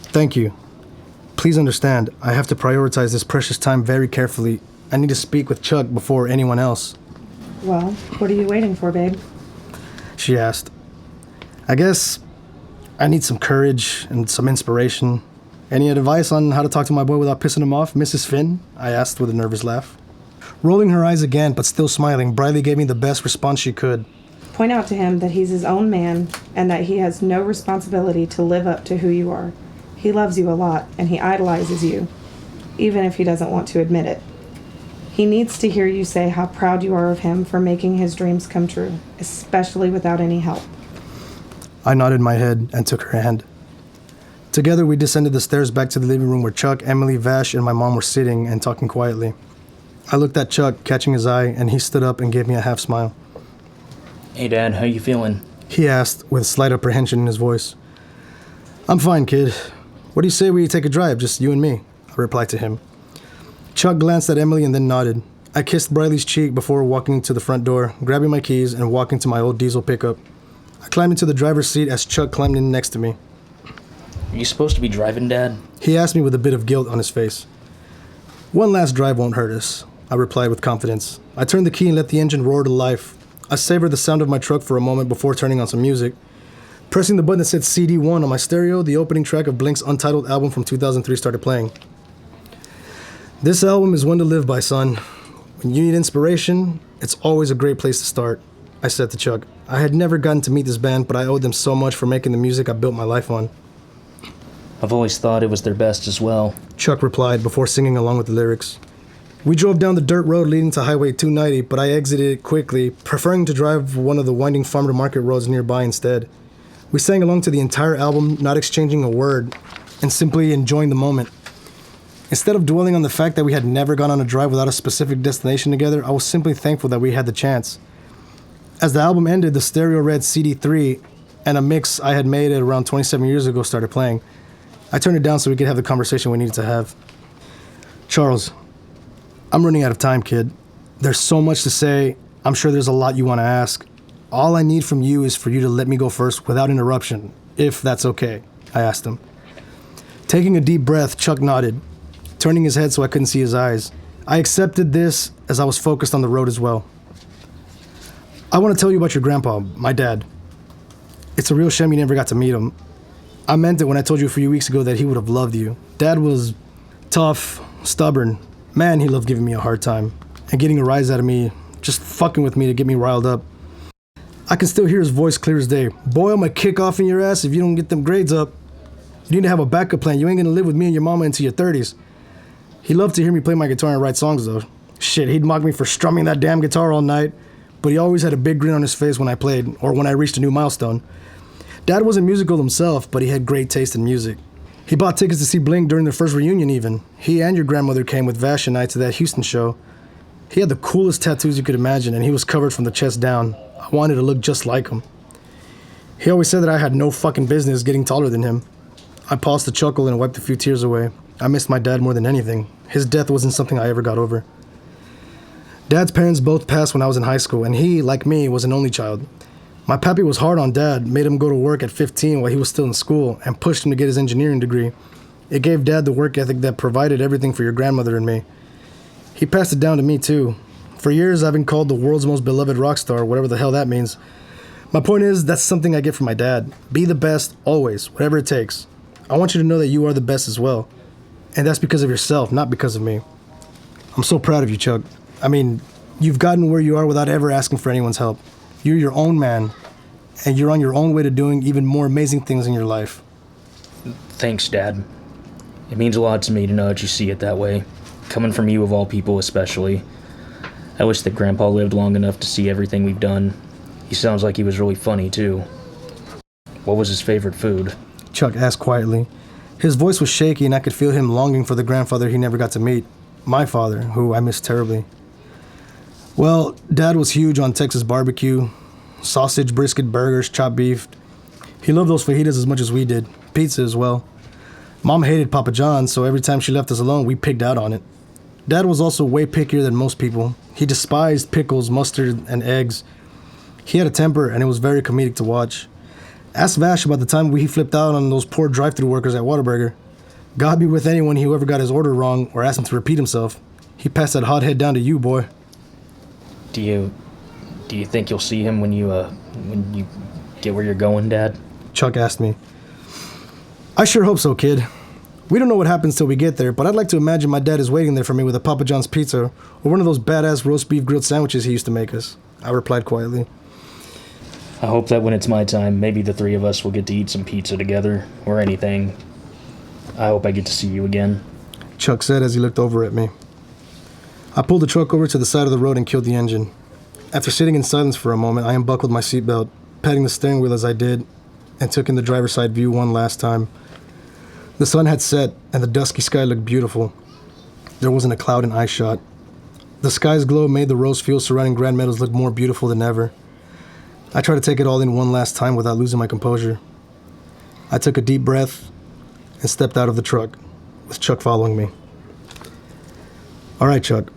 Thank you. Please understand, I have to prioritize this precious time very carefully. I need to speak with Chuck before anyone else. Well, what are you waiting for, babe? She asked. I guess I need some courage and some inspiration. Any advice on how to talk to my boy without pissing him off, Mrs. Finn? I asked with a nervous laugh. Rolling her eyes again, but still smiling, Briley gave me the best response she could. Point out to him that he's his own man and that he has no responsibility to live up to who you are. He loves you a lot and he idolizes you, even if he doesn't want to admit it. He needs to hear you say how proud you are of him for making his dreams come true, especially without any help. I nodded my head and took her hand. Together we descended the stairs back to the living room where Chuck, Emily, Vash, and my mom were sitting and talking quietly. I looked at Chuck, catching his eye, and he stood up and gave me a half smile. Hey, Dad, how you feeling? He asked, with slight apprehension in his voice. I'm fine, kid. What do you say we take a drive, just you and me? I replied to him. Chuck glanced at Emily and then nodded. I kissed Briley's cheek before walking to the front door, grabbing my keys, and walking to my old diesel pickup. I climbed into the driver's seat as Chuck climbed in next to me. Are you supposed to be driving, Dad? He asked me with a bit of guilt on his face. One last drive won't hurt us, I replied with confidence. I turned the key and let the engine roar to life. I savored the sound of my truck for a moment before turning on some music. Pressing the button that said CD1 on my stereo, the opening track of Blink's untitled album from 2003 started playing. This album is one to live by, son. When you need inspiration, it's always a great place to start, I said to Chuck. I had never gotten to meet this band, but I owed them so much for making the music I built my life on. I've always thought it was their best as well, Chuck replied before singing along with the lyrics. We drove down the dirt road leading to Highway 290, but I exited it quickly, preferring to drive one of the winding farm-to-market roads nearby instead. We sang along to the entire album, not exchanging a word, and simply enjoying the moment. Instead of dwelling on the fact that we had never gone on a drive without a specific destination together, I was simply thankful that we had the chance. As the album ended, the stereo read CD3, and a mix I had made around 27 years ago started playing. I turned it down so we could have the conversation we needed to have. Charles, I'm running out of time, kid. There's so much to say. I'm sure there's a lot you want to ask. All I need from you is for you to let me go first without interruption, if that's okay, I asked him. Taking a deep breath, Chuck nodded, turning his head so I couldn't see his eyes. I accepted this as I was focused on the road as well. I want to tell you about your grandpa, my dad. It's a real shame you never got to meet him. I meant it when I told you a few weeks ago that he would have loved you. Dad was tough, stubborn. Man, he loved giving me a hard time and getting a rise out of me, just fucking with me to get me riled up. I can still hear his voice clear as day. Boy, I'm gonna kick off in your ass if you don't get them grades up. You need to have a backup plan. You ain't gonna live with me and your mama into your 30s. He loved to hear me play my guitar and write songs though. Shit, he'd mock me for strumming that damn guitar all night, but he always had a big grin on his face when I played or when I reached a new milestone. Dad wasn't musical himself, but he had great taste in music. He bought tickets to see Blink during their first reunion even. He and your grandmother came with Vash and I to that Houston show. He had the coolest tattoos you could imagine, and he was covered from the chest down. I wanted to look just like him. He always said that I had no fucking business getting taller than him. I paused to chuckle and wiped a few tears away. I missed my dad more than anything. His death wasn't something I ever got over. Dad's parents both passed when I was in high school, and he, like me, was an only child. My pappy was hard on Dad, made him go to work at 15 while he was still in school, and pushed him to get his engineering degree. It gave Dad the work ethic that provided everything for your grandmother and me. He passed it down to me, too. For years, I've been called the world's most beloved rock star, whatever the hell that means. My point is, that's something I get from my dad. Be the best, always, whatever it takes. I want you to know that you are the best as well. And that's because of yourself, not because of me. I'm so proud of you, Chuck. I mean, you've gotten where you are without ever asking for anyone's help. You're your own man, and you're on your own way to doing even more amazing things in your life. Thanks, Dad. It means a lot to me to know that you see it that way. Coming from you of all people especially. I wish that Grandpa lived long enough to see everything we've done. He sounds like he was really funny, too. What was his favorite food? Chuck asked quietly. His voice was shaky, and I could feel him longing for the grandfather he never got to meet. My father, who I miss terribly. Well, Dad was huge on Texas barbecue. Sausage, brisket, burgers, chopped beef. He loved those fajitas as much as we did. Pizza as well. Mom hated Papa John's, so every time she left us alone, we pigged out on it. Dad was also way pickier than most people. He despised pickles, mustard, and eggs. He had a temper, and it was very comedic to watch. Ask Vash about the time he flipped out on those poor drive-thru workers at Whataburger. God be with anyone who ever got his order wrong or asked him to repeat himself. He passed that hot head down to you, boy. Do you think you'll see him when you get where you're going, Dad? Chuck asked me. I sure hope so, kid. We don't know what happens till we get there, but I'd like to imagine my dad is waiting there for me with a Papa John's pizza or one of those badass roast beef grilled sandwiches he used to make us. I replied quietly. I hope that when it's my time, maybe the three of us will get to eat some pizza together, or anything. I hope I get to see you again. Chuck said as he looked over at me. I pulled the truck over to the side of the road and killed the engine. After sitting in silence for a moment, I unbuckled my seatbelt, patting the steering wheel as I did, and took in the driver's side view one last time. The sun had set, and the dusky sky looked beautiful. There wasn't a cloud in eyeshot. The sky's glow made the rose fields surrounding Grand Meadows look more beautiful than ever. I tried to take it all in one last time without losing my composure. I took a deep breath and stepped out of the truck, with Chuck following me. All right, Chuck.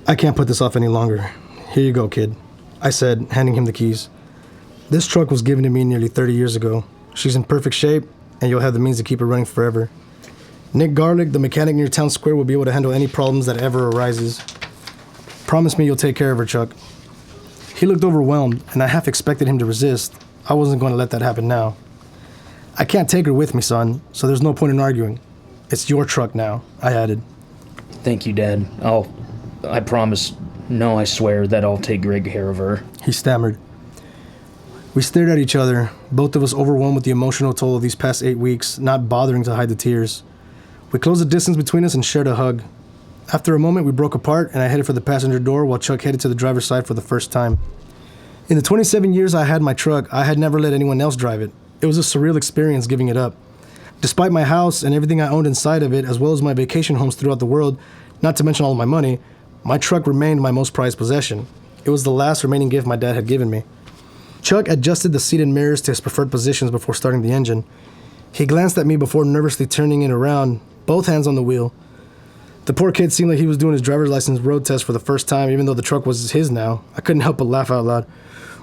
I can't put this off any longer. Here you go, kid, I said, handing him the keys. This truck was given to me nearly 30 years ago. She's in perfect shape, and you'll have the means to keep it running forever. Nick Garlick, the mechanic near Town Square, will be able to handle any problems that ever arises. Promise me you'll take care of her, Chuck. He looked overwhelmed, and I half expected him to resist. I wasn't going to let that happen now. I can't take her with me, son, so there's no point in arguing. It's your truck now, I added. Thank you, Dad. I promise, no, I swear that I'll take great care of her. He stammered. We stared at each other, both of us overwhelmed with the emotional toll of these past 8 weeks, not bothering to hide the tears. We closed the distance between us and shared a hug. After a moment, we broke apart, and I headed for the passenger door while Chuck headed to the driver's side for the first time. In the 27 years I had my truck, I had never let anyone else drive it. It was a surreal experience giving it up. Despite my house and everything I owned inside of it, as well as my vacation homes throughout the world, not to mention all of my money, my truck remained my most prized possession. It was the last remaining gift my dad had given me. Chuck adjusted the seat and mirrors to his preferred positions before starting the engine. He glanced at me before nervously turning it around, both hands on the wheel. The poor kid seemed like he was doing his driver's license road test for the first time, even though the truck was his now. I couldn't help but laugh out loud.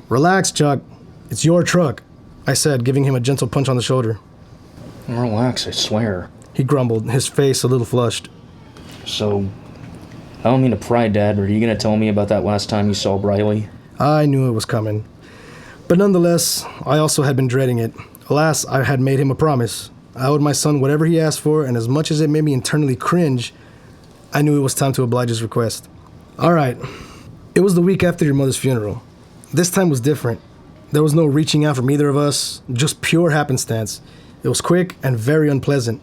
Relax, Chuck. It's your truck, I said, giving him a gentle punch on the shoulder. Relax, I swear. He grumbled, his face a little flushed. So, I don't mean to pry, Dad, but are you going to tell me about that last time you saw Briley? I knew it was coming. But nonetheless, I also had been dreading it. Alas, I had made him a promise. I owed my son whatever he asked for, and as much as it made me internally cringe, I knew it was time to oblige his request. All right. It was the week after your mother's funeral. This time was different. There was no reaching out from either of us, just pure happenstance. It was quick and very unpleasant.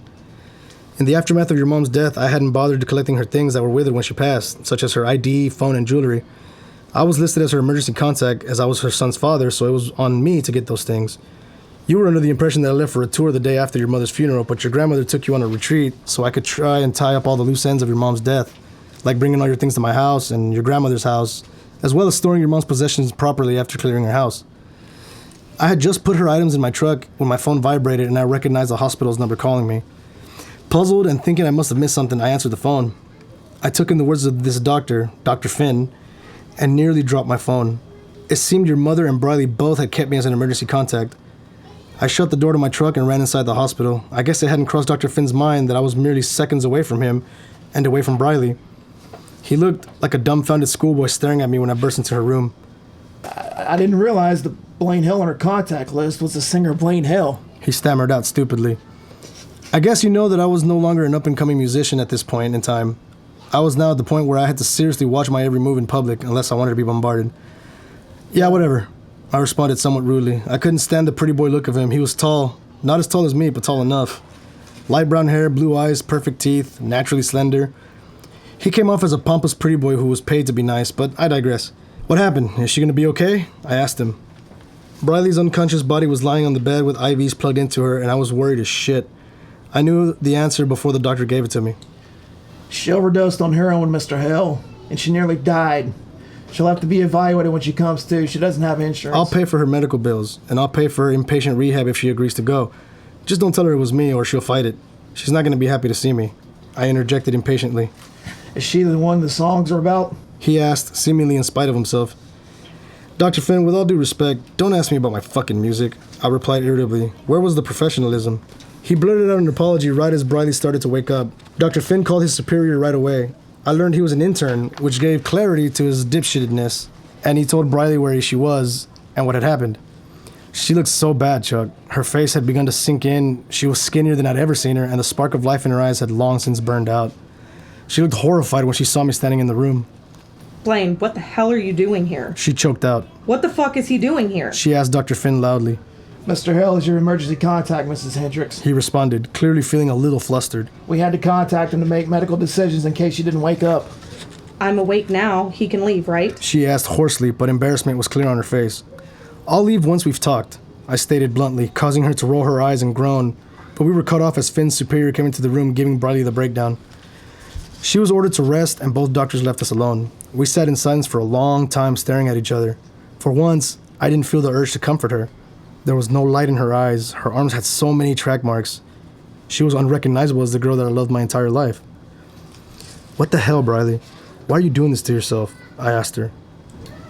In the aftermath of your mom's death, I hadn't bothered collecting her things that were with her when she passed, such as her ID, phone, and jewelry. I was listed as her emergency contact as I was her son's father, so it was on me to get those things. You were under the impression that I left for a tour the day after your mother's funeral, but your grandmother took you on a retreat so I could try and tie up all the loose ends of your mom's death, like bringing all your things to my house and your grandmother's house, as well as storing your mom's possessions properly after clearing her house. I had just put her items in my truck when my phone vibrated and I recognized the hospital's number calling me. Puzzled and thinking I must have missed something, I answered the phone. I took in the words of this doctor, Dr. Finn, and nearly dropped my phone. It seemed your mother and Briley both had kept me as an emergency contact. I shut the door to my truck and ran inside the hospital. I guess it hadn't crossed Dr. Finn's mind that I was merely seconds away from him and away from Briley. He looked like a dumbfounded schoolboy staring at me when I burst into her room. I didn't realize that Blaine Hill on her contact list was the singer Blaine Hill. He stammered out stupidly. I guess you know that I was no longer an up-and-coming musician at this point in time. I was now at the point where I had to seriously watch my every move in public unless I wanted to be bombarded. Yeah, whatever, I responded somewhat rudely. I couldn't stand the pretty boy look of him. He was tall, not as tall as me, but tall enough. Light brown hair, blue eyes, perfect teeth, naturally slender. He came off as a pompous pretty boy who was paid to be nice, but I digress. What happened? Is she going to be okay? I asked him. Briley's unconscious body was lying on the bed with IVs plugged into her, and I was worried as shit. I knew the answer before the doctor gave it to me. She overdosed on heroin, Mr. Hill, and she nearly died. She'll have to be evaluated when she comes to. She doesn't have insurance. I'll pay for her medical bills, and I'll pay for her inpatient rehab if she agrees to go. Just don't tell her it was me or she'll fight it. She's not going to be happy to see me. I interjected impatiently. Is she the one the songs are about? He asked, seemingly in spite of himself. Dr. Finn, with all due respect, don't ask me about my fucking music. I replied irritably. Where was the professionalism? He blurted out an apology right as Briley started to wake up. Dr. Finn called his superior right away. I learned he was an intern, which gave clarity to his dipshittedness, and he told Briley where she was and what had happened. She looked so bad, Chuck. Her face had begun to sink in, she was skinnier than I'd ever seen her, and the spark of life in her eyes had long since burned out. She looked horrified when she saw me standing in the room. Blaine, what the hell are you doing here? She choked out. What the fuck is he doing here? She asked Dr. Finn loudly. Mr. Hill is your emergency contact, Mrs. Hendricks. He responded, clearly feeling a little flustered. We had to contact him to make medical decisions in case you didn't wake up. I'm awake now. He can leave, right? She asked hoarsely, but embarrassment was clear on her face. I'll leave once we've talked, I stated bluntly, causing her to roll her eyes and groan, but we were cut off as Finn's superior came into the room, giving Briley the breakdown. She was ordered to rest, and both doctors left us alone. We sat in silence for a long time, staring at each other. For once, I didn't feel the urge to comfort her. There was no light in her eyes. Her arms had so many track marks. She was unrecognizable as the girl that I loved my entire life. What the hell, Briley? Why are you doing this to yourself? I asked her.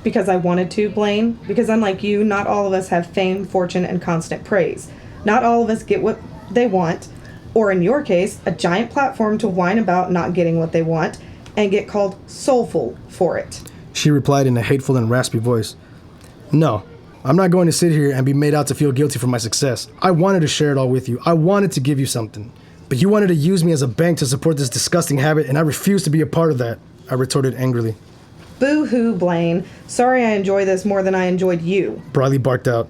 Because I wanted to, Blaine. Because unlike you, not all of us have fame, fortune, and constant praise. Not all of us get what they want, or in your case, a giant platform to whine about not getting what they want, and get called soulful for it. She replied in a hateful and raspy voice. No, I'm not going to sit here and be made out to feel guilty for my success. I wanted to share it all with you. I wanted to give you something. But you wanted to use me as a bank to support this disgusting habit, and I refused to be a part of that, I retorted angrily. Boo-hoo, Blaine. Sorry I enjoy this more than I enjoyed you. Briley barked out.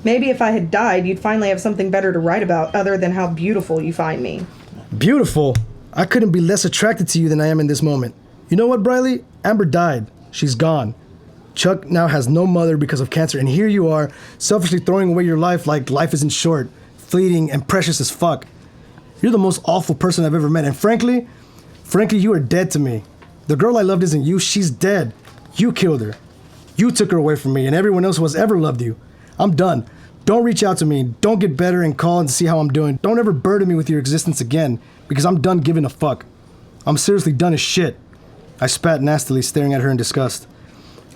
Maybe if I had died, you'd finally have something better to write about other than how beautiful you find me. Beautiful? I couldn't be less attracted to you than I am in this moment. You know what, Briley? Amber died. She's gone. Chuck now has no mother because of cancer, and here you are, selfishly throwing away your life like life isn't short, fleeting, and precious as fuck. You're the most awful person I've ever met, and frankly, you are dead to me. The girl I loved isn't you, she's dead. You killed her. You took her away from me and everyone else who has ever loved you. I'm done. Don't reach out to me. Don't get better and call and see how I'm doing. Don't ever burden me with your existence again, because I'm done giving a fuck. I'm seriously done as shit. I spat nastily, staring at her in disgust.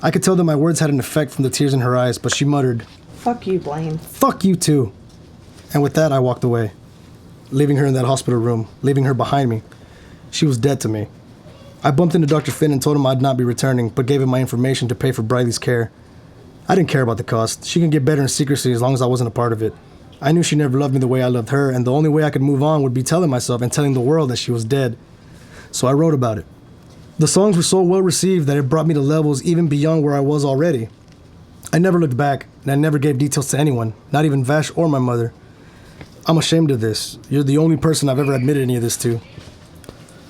I could tell that my words had an effect from the tears in her eyes, but she muttered, Fuck you, Blaine. Fuck you too. And with that, I walked away, leaving her in that hospital room, leaving her behind me. She was dead to me. I bumped into Dr. Finn and told him I'd not be returning, but gave him my information to pay for Briley's care. I didn't care about the cost. She can get better in secrecy as long as I wasn't a part of it. I knew she never loved me the way I loved her, and the only way I could move on would be telling myself and telling the world that she was dead. So I wrote about it. The songs were so well received that it brought me to levels even beyond where I was already. I never looked back, and I never gave details to anyone, not even Vash or my mother. I'm ashamed of this. You're the only person I've ever admitted any of this to.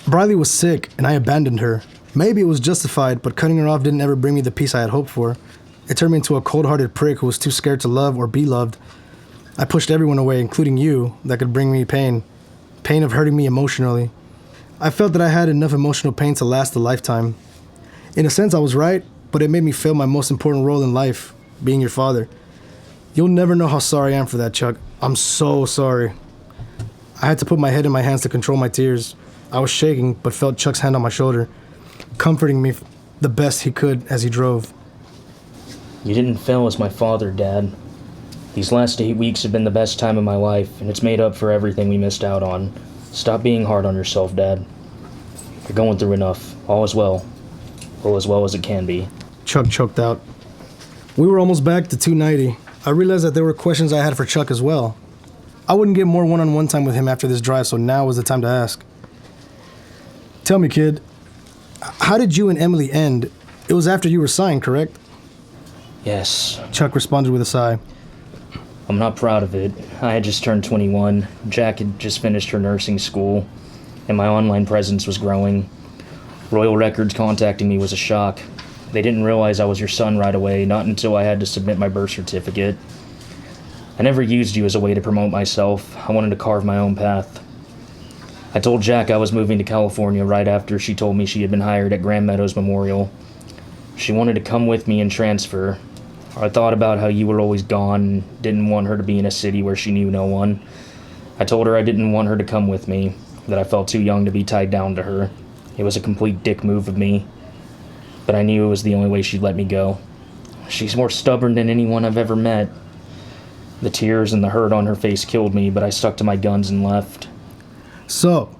Briley was sick, and I abandoned her. Maybe it was justified, but cutting her off didn't ever bring me the peace I had hoped for. It turned me into a cold-hearted prick who was too scared to love or be loved. I pushed everyone away, including you, that could bring me pain. Pain of hurting me emotionally. I felt that I had enough emotional pain to last a lifetime. In a sense, I was right, but it made me fail my most important role in life, being your father. You'll never know how sorry I am for that, Chuck. I'm so sorry. I had to put my head in my hands to control my tears. I was shaking, but felt Chuck's hand on my shoulder, comforting me the best he could as he drove. You didn't fail as my father, Dad. These last 8 weeks have been the best time of my life, and it's made up for everything we missed out on. Stop being hard on yourself, Dad. You're going through enough. All is well. Well, as well as it can be. Chuck choked out. We were almost back to 290. I realized that there were questions I had for Chuck as well. I wouldn't get more one-on-one time with him after this drive, so now was the time to ask. Tell me, kid, how did you and Emily end? It was after you were signed, correct? Yes. Chuck responded with a sigh. I'm not proud of it. I had just turned 21. Jack had just finished her nursing school, and my online presence was growing. Royal Records contacting me was a shock. They didn't realize I was your son right away, not until I had to submit my birth certificate. I never used you as a way to promote myself. I wanted to carve my own path. I told Jack I was moving to California right after she told me she had been hired at Meadows Memorial. She wanted to come with me and transfer. I thought about how you were always gone and didn't want her to be in a city where she knew no one. I told her I didn't want her to come with me, that I felt too young to be tied down to her. It was a complete dick move of me, but I knew it was the only way she'd let me go. She's more stubborn than anyone I've ever met. The tears and the hurt on her face killed me, but I stuck to my guns and left. So,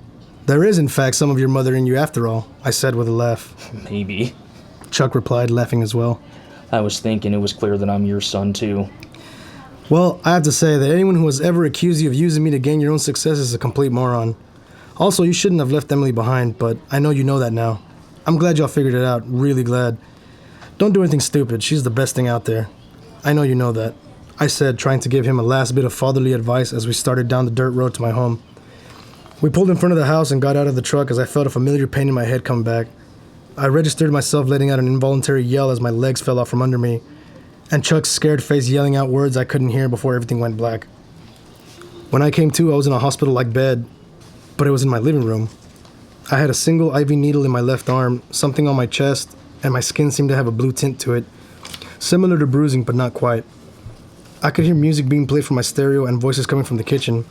there is in fact some of your mother in you after all, I said with a laugh. Maybe. Chuck replied, laughing as well. I was thinking it was clear that I'm your son, too. Well, I have to say that anyone who has ever accused you of using me to gain your own success is a complete moron. Also, you shouldn't have left Emily behind, but I know you know that now. I'm glad y'all figured it out, really glad. Don't do anything stupid, she's the best thing out there. I know you know that, I said, trying to give him a last bit of fatherly advice as we started down the dirt road to my home. We pulled in front of the house and got out of the truck as I felt a familiar pain in my head come back. I registered myself letting out an involuntary yell as my legs fell out from under me, and Chuck's scared face yelling out words I couldn't hear before everything went black. When I came to, I was in a hospital-like bed, but it was in my living room. I had a single IV needle in my left arm, something on my chest, and my skin seemed to have a blue tint to it, similar to bruising but not quite. I could hear music being played from my stereo and voices coming from the kitchen.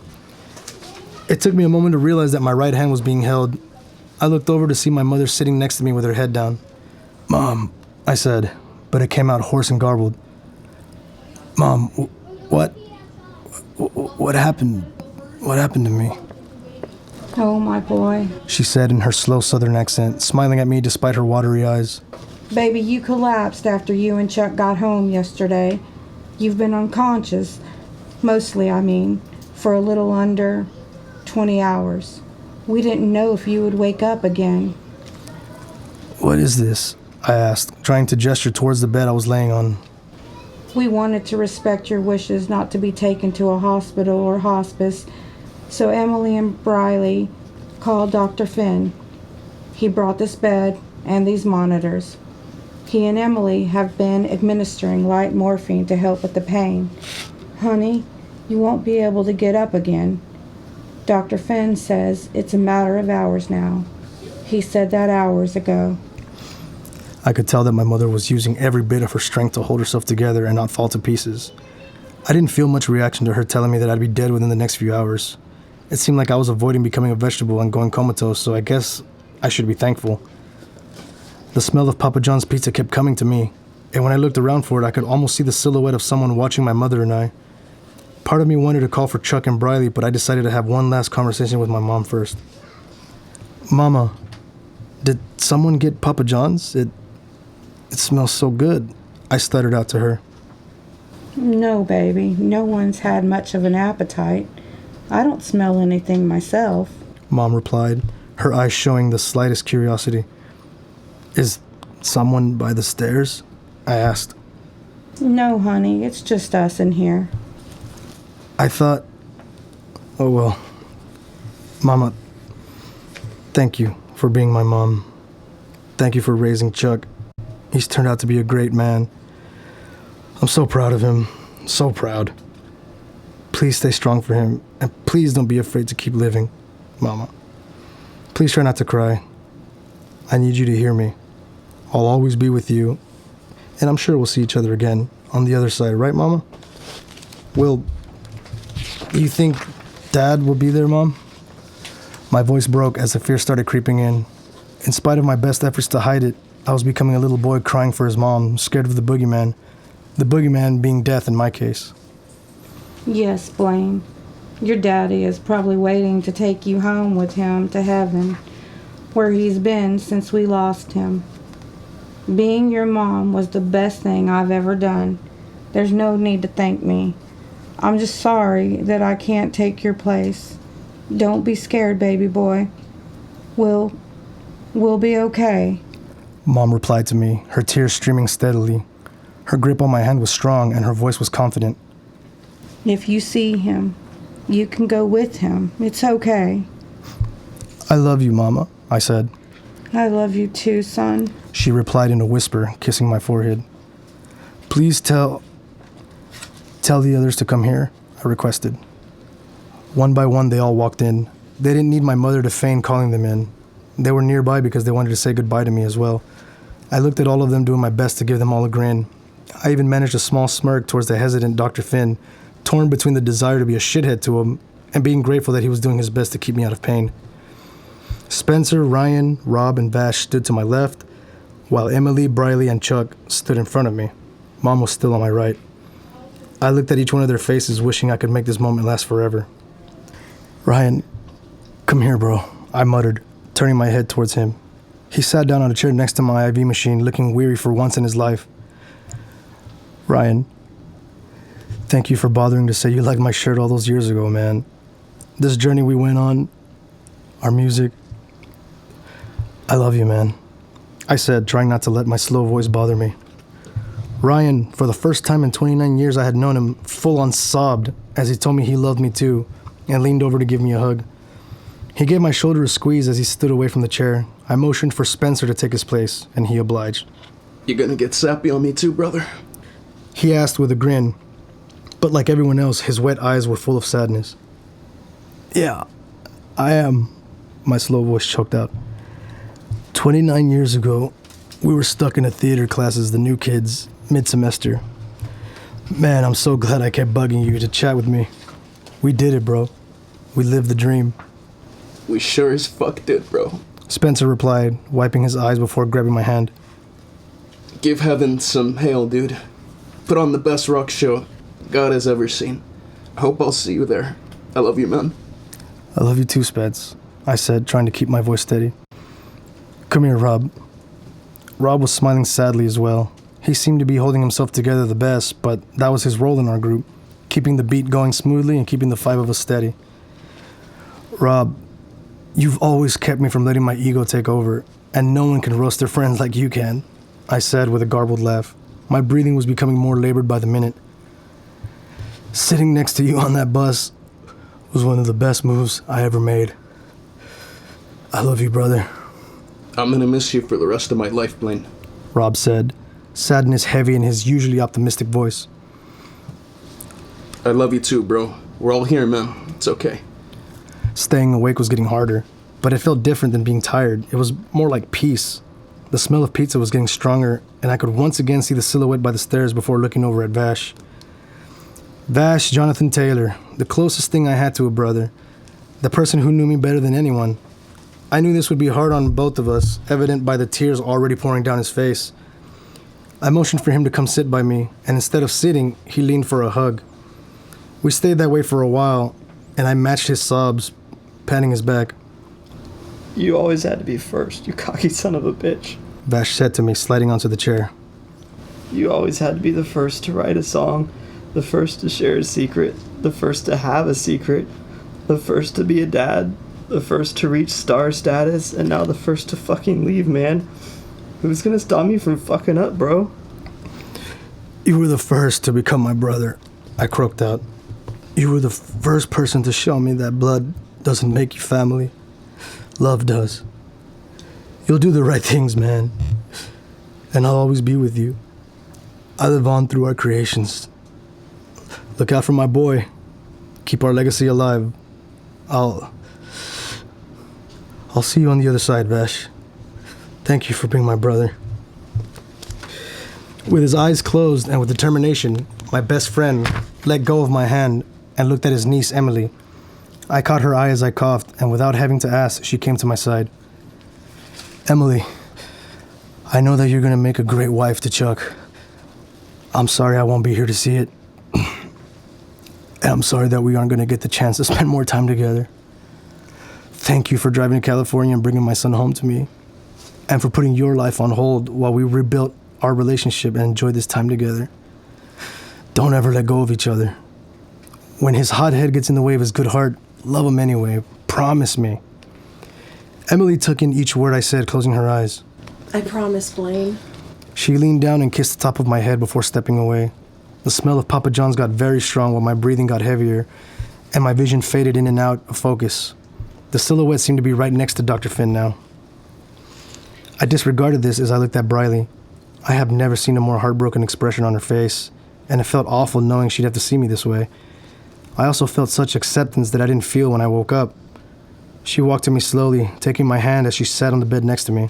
It took me a moment to realize that my right hand was being held. I looked over to see my mother sitting next to me with her head down. "Mom," I said, but it came out hoarse and garbled. "Mom, what happened? What happened to me?" Oh, my boy. She said in her slow southern accent, smiling at me despite her watery eyes. Baby, you collapsed after you and Chuck got home yesterday. You've been unconscious, mostly, for a little under 20 hours. We didn't know if you would wake up again. "What is this?" I asked, trying to gesture towards the bed I was laying on. We wanted to respect your wishes not to be taken to a hospital or hospice, so Emily and Briley called Dr. Finn. He brought this bed and these monitors. He and Emily have been administering light morphine to help with the pain. Honey, you won't be able to get up again. Dr. Finn says it's a matter of hours now. He said that hours ago. I could tell that my mother was using every bit of her strength to hold herself together and not fall to pieces. I didn't feel much reaction to her telling me that I'd be dead within the next few hours. It seemed like I was avoiding becoming a vegetable and going comatose, so I guess I should be thankful. The smell of Papa John's pizza kept coming to me, and when I looked around for it, I could almost see the silhouette of someone watching my mother and I. Part of me wanted to call for Chuck and Briley, but I decided to have one last conversation with my mom first. "Mama, did someone get Papa John's? It smells so good," I stuttered out to her. No, baby, no one's had much of an appetite. I don't smell anything myself, Mom replied, her eyes showing the slightest curiosity. "Is someone by the stairs?" I asked. No, honey, it's just us in here. I thought, oh well. Mama, thank you for being my mom. Thank you for raising Chuck. He's turned out to be a great man. I'm so proud of him. So proud. Please stay strong for him, and please don't be afraid to keep living, Mama. Please try not to cry. I need you to hear me. I'll always be with you, and I'm sure we'll see each other again on the other side, right, Mama? You think Dad will be there, Mom? My voice broke as the fear started creeping in. In spite of my best efforts to hide it, I was becoming a little boy crying for his mom, scared of the boogeyman being death in my case. Yes, Blaine. Your daddy is probably waiting to take you home with him to heaven, where he's been since we lost him. Being your mom was the best thing I've ever done. There's no need to thank me. I'm just sorry that I can't take your place. Don't be scared, baby boy. We'll be okay. Mom replied to me, her tears streaming steadily. Her grip on my hand was strong and her voice was confident. If you see him, you can go with him. It's okay. I love you, Mama, I said. I love you too, son. She replied in a whisper, kissing my forehead. Please tell the others to come here, I requested. One by one, they all walked in. They didn't need my mother to feign calling them in. They were nearby because they wanted to say goodbye to me as well. I looked at all of them, doing my best to give them all a grin. I even managed a small smirk towards the hesitant Dr. Finn, torn between the desire to be a shithead to him and being grateful that he was doing his best to keep me out of pain. Spencer, Ryan, Rob, and Vash stood to my left, while Emily, Briley, and Chuck stood in front of me. Mom was still on my right. I looked at each one of their faces, wishing I could make this moment last forever. "Ryan, come here, bro," I muttered, turning my head towards him. He sat down on a chair next to my IV machine, looking weary for once in his life. "Ryan, thank you for bothering to say you liked my shirt all those years ago, man. This journey we went on, our music, I love you, man," I said, trying not to let my slow voice bother me. Ryan, for the first time in 29 years I had known him, full-on sobbed as he told me he loved me too and leaned over to give me a hug. He gave my shoulder a squeeze as he stood away from the chair. I motioned for Spencer to take his place, and he obliged. "You gonna get sappy on me too, brother?" He asked with a grin, but like everyone else, his wet eyes were full of sadness. "Yeah, I am," my slow voice choked out. 29 years ago, we were stuck in a theater class as the new kids, mid-semester. Man, I'm so glad I kept bugging you to chat with me. We did it, bro. We lived the dream. "We sure as fuck did, bro," Spencer replied, wiping his eyes before grabbing my hand. "Give heaven some hail, dude. Put on the best rock show God has ever seen. I hope I'll see you there. I love you, man." "I love you too, Spence," I said, trying to keep my voice steady. "Come here, Rob." Rob was smiling sadly as well. He seemed to be holding himself together the best, but that was his role in our group, keeping the beat going smoothly and keeping the five of us steady. "Rob, you've always kept me from letting my ego take over, and no one can roast their friends like you can," I said with a garbled laugh. My breathing was becoming more labored by the minute. "Sitting next to you on that bus was one of the best moves I ever made. I love you, brother." "I'm gonna miss you for the rest of my life, Blaine," Rob said, sadness heavy in his usually optimistic voice. "I love you too, bro. We're all here, man. It's okay." Staying awake was getting harder, but it felt different than being tired. It was more like peace. The smell of pizza was getting stronger, and I could once again see the silhouette by the stairs before looking over at Vash. Vash Jonathan Taylor, the closest thing I had to a brother, the person who knew me better than anyone. I knew this would be hard on both of us, evident by the tears already pouring down his face. I motioned for him to come sit by me, and instead of sitting, he leaned for a hug. We stayed that way for a while, and I matched his sobs, patting his back. "You always had to be first, you cocky son of a bitch." Vash said to me, sliding onto the chair. "You always had to be the first to write a song, the first to share a secret, the first to have a secret, the first to be a dad, the first to reach star status, and now the first to fucking leave, man. Who's gonna stop me from fucking up, bro?" "You were the first to become my brother," I croaked out. "You were the first person to show me that blood doesn't make you family. Love does. You'll do the right things, man. And I'll always be with you. I live on through our creations. Look out for my boy. Keep our legacy alive. I'll see you on the other side, Vash. Thank you for being my brother." With his eyes closed and with determination, my best friend let go of my hand and looked at his niece, Emily. I caught her eye as I coughed, and without having to ask, she came to my side. "Emily, I know that you're going to make a great wife to Chuck. I'm sorry I won't be here to see it. And I'm sorry that we aren't going to get the chance to spend more time together. Thank you for driving to California and bringing my son home to me, and for putting your life on hold while we rebuilt our relationship and enjoyed this time together. Don't ever let go of each other. When his hot head gets in the way of his good heart, love him anyway. Promise me." Emily took in each word I said, closing her eyes. I promise, Blaine. She leaned down and kissed the top of my head before stepping away. The smell of Papa John's got very strong while my breathing got heavier, and my vision faded in and out of focus. The silhouette seemed to be right next to Dr. Finn now. I disregarded this as I looked at Briley. I have never seen a more heartbroken expression on her face, and it felt awful knowing she'd have to see me this way. I also felt such acceptance that I didn't feel when I woke up. She walked to me slowly, taking my hand as she sat on the bed next to me.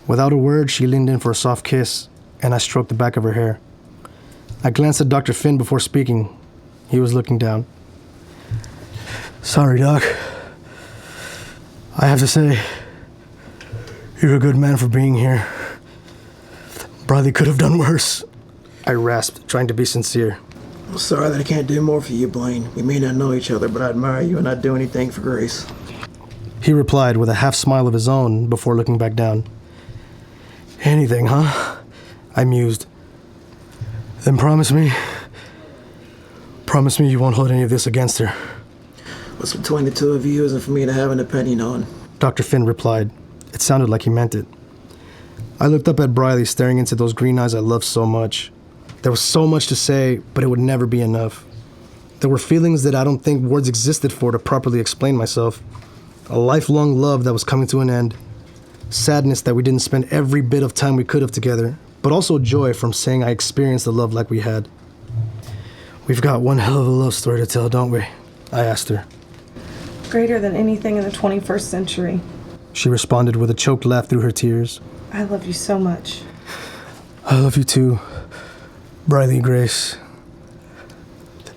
Without a word, she leaned in for a soft kiss, and I stroked the back of her hair. I glanced at Dr. Finn before speaking. He was looking down. Sorry, Doc. I have to say, you're a good man for being here. Bradley could have done worse. I rasped, trying to be sincere. I'm sorry that I can't do more for you, Blaine. We may not know each other, but I admire you and I'd do anything for Grace. He replied with a half smile of his own before looking back down. Anything, huh? I mused. Then promise me you won't hold any of this against her. What's between the two of you isn't for me to have an opinion on. Dr. Finn replied. It sounded like he meant it. I looked up at Briley, staring into those green eyes I loved so much. There was so much to say, but it would never be enough. There were feelings that I don't think words existed for to properly explain myself. A lifelong love that was coming to an end. Sadness that we didn't spend every bit of time we could have together, but also joy from saying I experienced the love like we had. We've got one hell of a love story to tell, don't we? I asked her. Greater than anything in the 21st century. She responded with a choked laugh through her tears. I love you so much. I love you too, Briley Grace.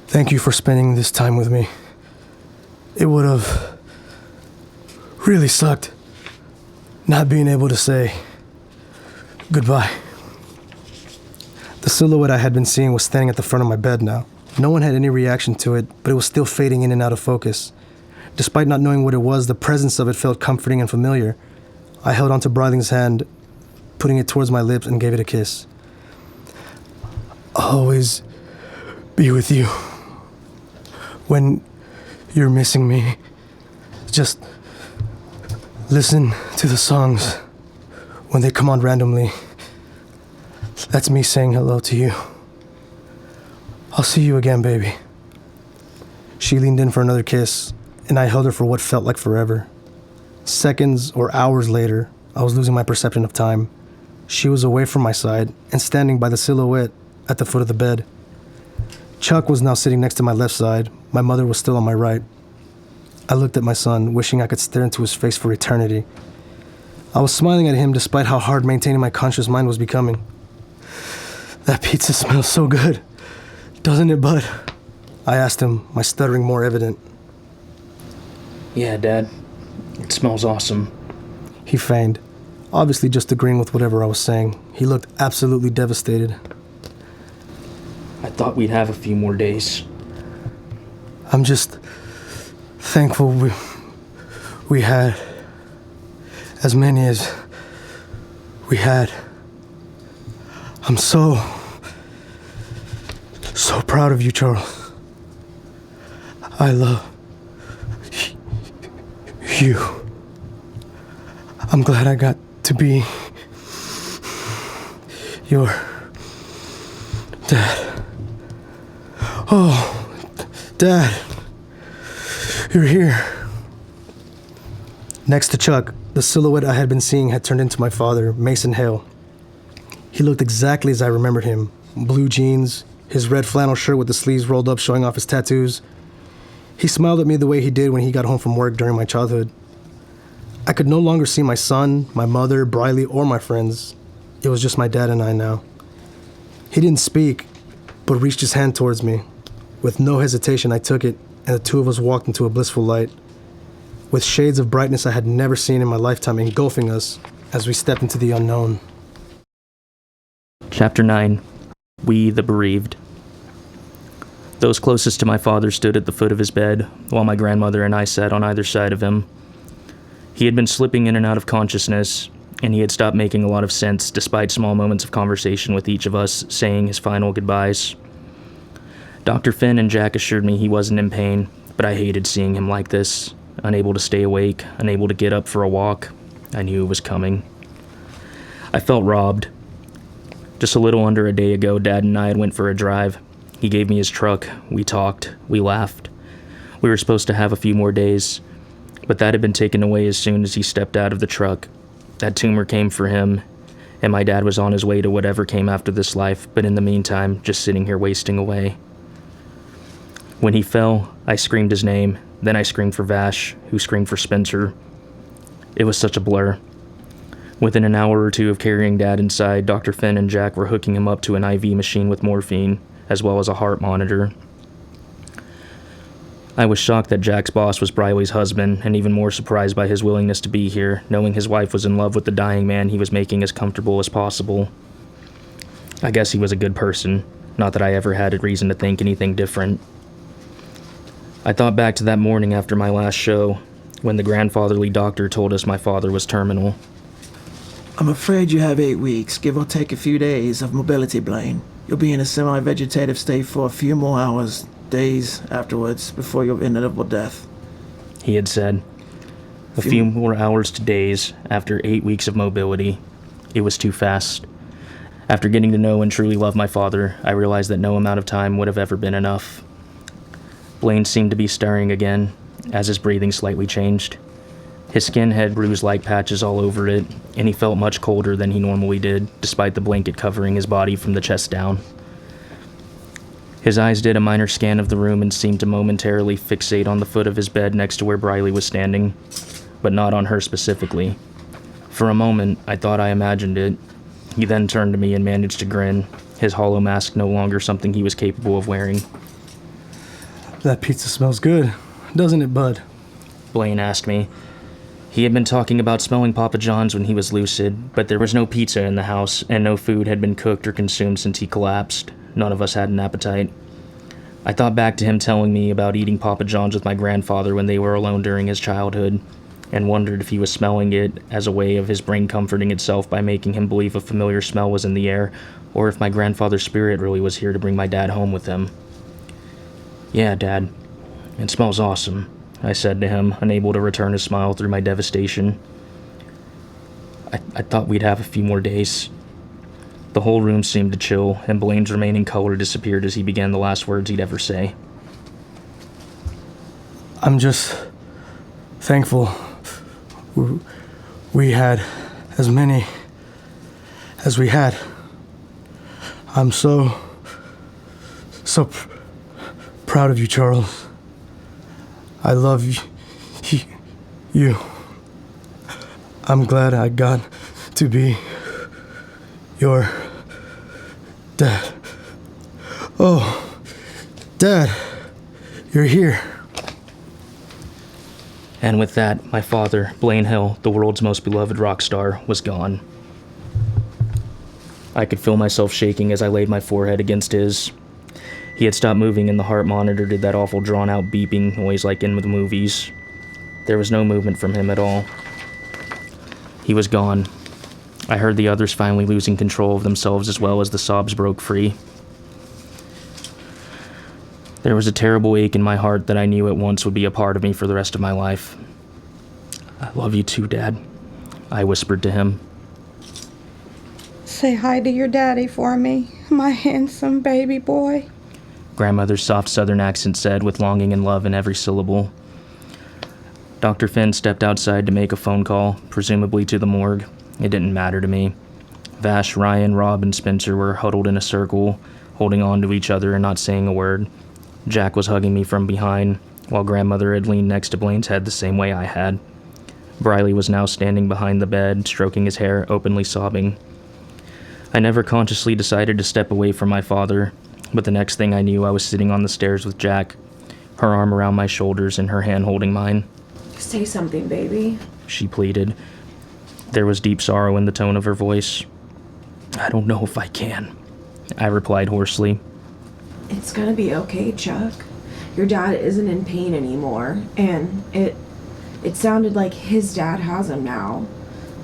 Thank you for spending this time with me. It would have really sucked not being able to say goodbye. The silhouette I had been seeing was standing at the front of my bed now. No one had any reaction to it, but it was still fading in and out of focus. Despite not knowing what it was, the presence of it felt comforting and familiar. I held onto Briley's hand, putting it towards my lips, and gave it a kiss. I'll always be with you. When you're missing me, just listen to the songs when they come on randomly. That's me saying hello to you. I'll see you again, baby. She leaned in for another kiss, and I held her for what felt like forever. Seconds or hours later, I was losing my perception of time. She was away from my side and standing by the silhouette at the foot of the bed. Chuck was now sitting next to my left side. My mother was still on my right. I looked at my son, wishing I could stare into his face for eternity. I was smiling at him despite how hard maintaining my conscious mind was becoming. That pizza smells so good, doesn't it, bud? I asked him, my stuttering more evident. Yeah, Dad. It smells awesome. He feigned, obviously just agreeing with whatever I was saying. He looked absolutely devastated. I thought we'd have a few more days. I'm just thankful we had as many as we had. I'm so proud of you, Charles. I love you. I'm glad I got to be your dad. Oh, Dad, you're here. Next to Chuck, the silhouette I had been seeing had turned into my father, Mason Hale. He looked exactly as I remembered him. Blue jeans, his red flannel shirt with the sleeves rolled up showing off his tattoos. He smiled at me the way he did when he got home from work during my childhood. I could no longer see my son, my mother, Briley, or my friends. It was just my dad and I now. He didn't speak, but reached his hand towards me. With no hesitation, I took it, and the two of us walked into a blissful light, with shades of brightness I had never seen in my lifetime engulfing us as we stepped into the unknown. Chapter 9. We the Bereaved. Those closest to my father stood at the foot of his bed, while my grandmother and I sat on either side of him. He had been slipping in and out of consciousness, and he had stopped making a lot of sense despite small moments of conversation with each of us saying his final goodbyes. Dr. Finn and Jack assured me he wasn't in pain, but I hated seeing him like this, unable to stay awake, unable to get up for a walk. I knew it was coming. I felt robbed. Just a little under a day ago, Dad and I had went for a drive. He gave me his truck. We talked. We laughed. We were supposed to have a few more days, but that had been taken away as soon as he stepped out of the truck. That tumor came for him, and my dad was on his way to whatever came after this life, but in the meantime, just sitting here wasting away. When he fell, I screamed his name. Then I screamed for Vash, who screamed for Spencer. It was such a blur. Within an hour or two of carrying Dad inside, Dr. Finn and Jack were hooking him up to an IV machine with morphine, as well as a heart monitor. I was shocked that Jack's boss was Briley's husband, and even more surprised by his willingness to be here, knowing his wife was in love with the dying man he was making as comfortable as possible. I guess he was a good person, not that I ever had a reason to think anything different. I thought back to that morning after my last show, when the grandfatherly doctor told us my father was terminal. I'm afraid you have 8 weeks, give or take a few days, of mobility, Blaine. You'll be in a semi-vegetative state for a few more hours, days afterwards, before your inevitable death. He had said. A few more hours to days after 8 weeks of mobility. It was too fast. After getting to know and truly love my father, I realized that no amount of time would have ever been enough. Blaine seemed to be stirring again, as his breathing slightly changed. His skin had bruise-like patches all over it, and he felt much colder than he normally did, despite the blanket covering his body from the chest down. His eyes did a minor scan of the room and seemed to momentarily fixate on the foot of his bed next to where Briley was standing, but not on her specifically. For a moment, I thought I imagined it. He then turned to me and managed to grin, his hollow mask no longer something he was capable of wearing. That pizza smells good, doesn't it, bud? Blaine asked me. He had been talking about smelling Papa John's when he was lucid, but there was no pizza in the house, and no food had been cooked or consumed since he collapsed. None of us had an appetite. I thought back to him telling me about eating Papa John's with my grandfather when they were alone during his childhood, and wondered if he was smelling it as a way of his brain comforting itself by making him believe a familiar smell was in the air, or if my grandfather's spirit really was here to bring my dad home with him. "Yeah, Dad, it smells awesome," I said to him, unable to return his smile through my devastation. I thought we'd have a few more days. The whole room seemed to chill, and Blaine's remaining color disappeared as he began the last words he'd ever say. I'm just thankful we had as many as we had. I'm so proud of you, Charles. I love you. I'm glad I got to be your dad. Oh, Dad, you're here. And with that, my father, Blaine Hill, the world's most beloved rock star, was gone. I could feel myself shaking as I laid my forehead against his. He had stopped moving and the heart monitor did that awful drawn-out beeping noise like in the movies. There was no movement from him at all. He was gone. I heard the others finally losing control of themselves as well as the sobs broke free. There was a terrible ache in my heart that I knew at once would be a part of me for the rest of my life. "I love you too, Dad," I whispered to him. Say hi to your daddy for me, my handsome baby boy. Grandmother's soft southern accent said with longing and love in every syllable. Dr. Finn stepped outside to make a phone call, presumably to the morgue. It didn't matter to me. Vash, Ryan, Rob, and Spencer were huddled in a circle, holding on to each other and not saying a word. Jack was hugging me from behind, while Grandmother had leaned next to Blaine's head the same way I had. Briley was now standing behind the bed, stroking his hair, openly sobbing. I never consciously decided to step away from my father, but the next thing I knew I was sitting on the stairs with Jack, her arm around my shoulders and her hand holding mine. Say something, baby. She pleaded. There was deep sorrow in the tone of her voice. "I don't know if I can," I replied hoarsely. It's gonna be okay, Chuck. Your dad isn't in pain anymore, and it sounded like his dad has him now.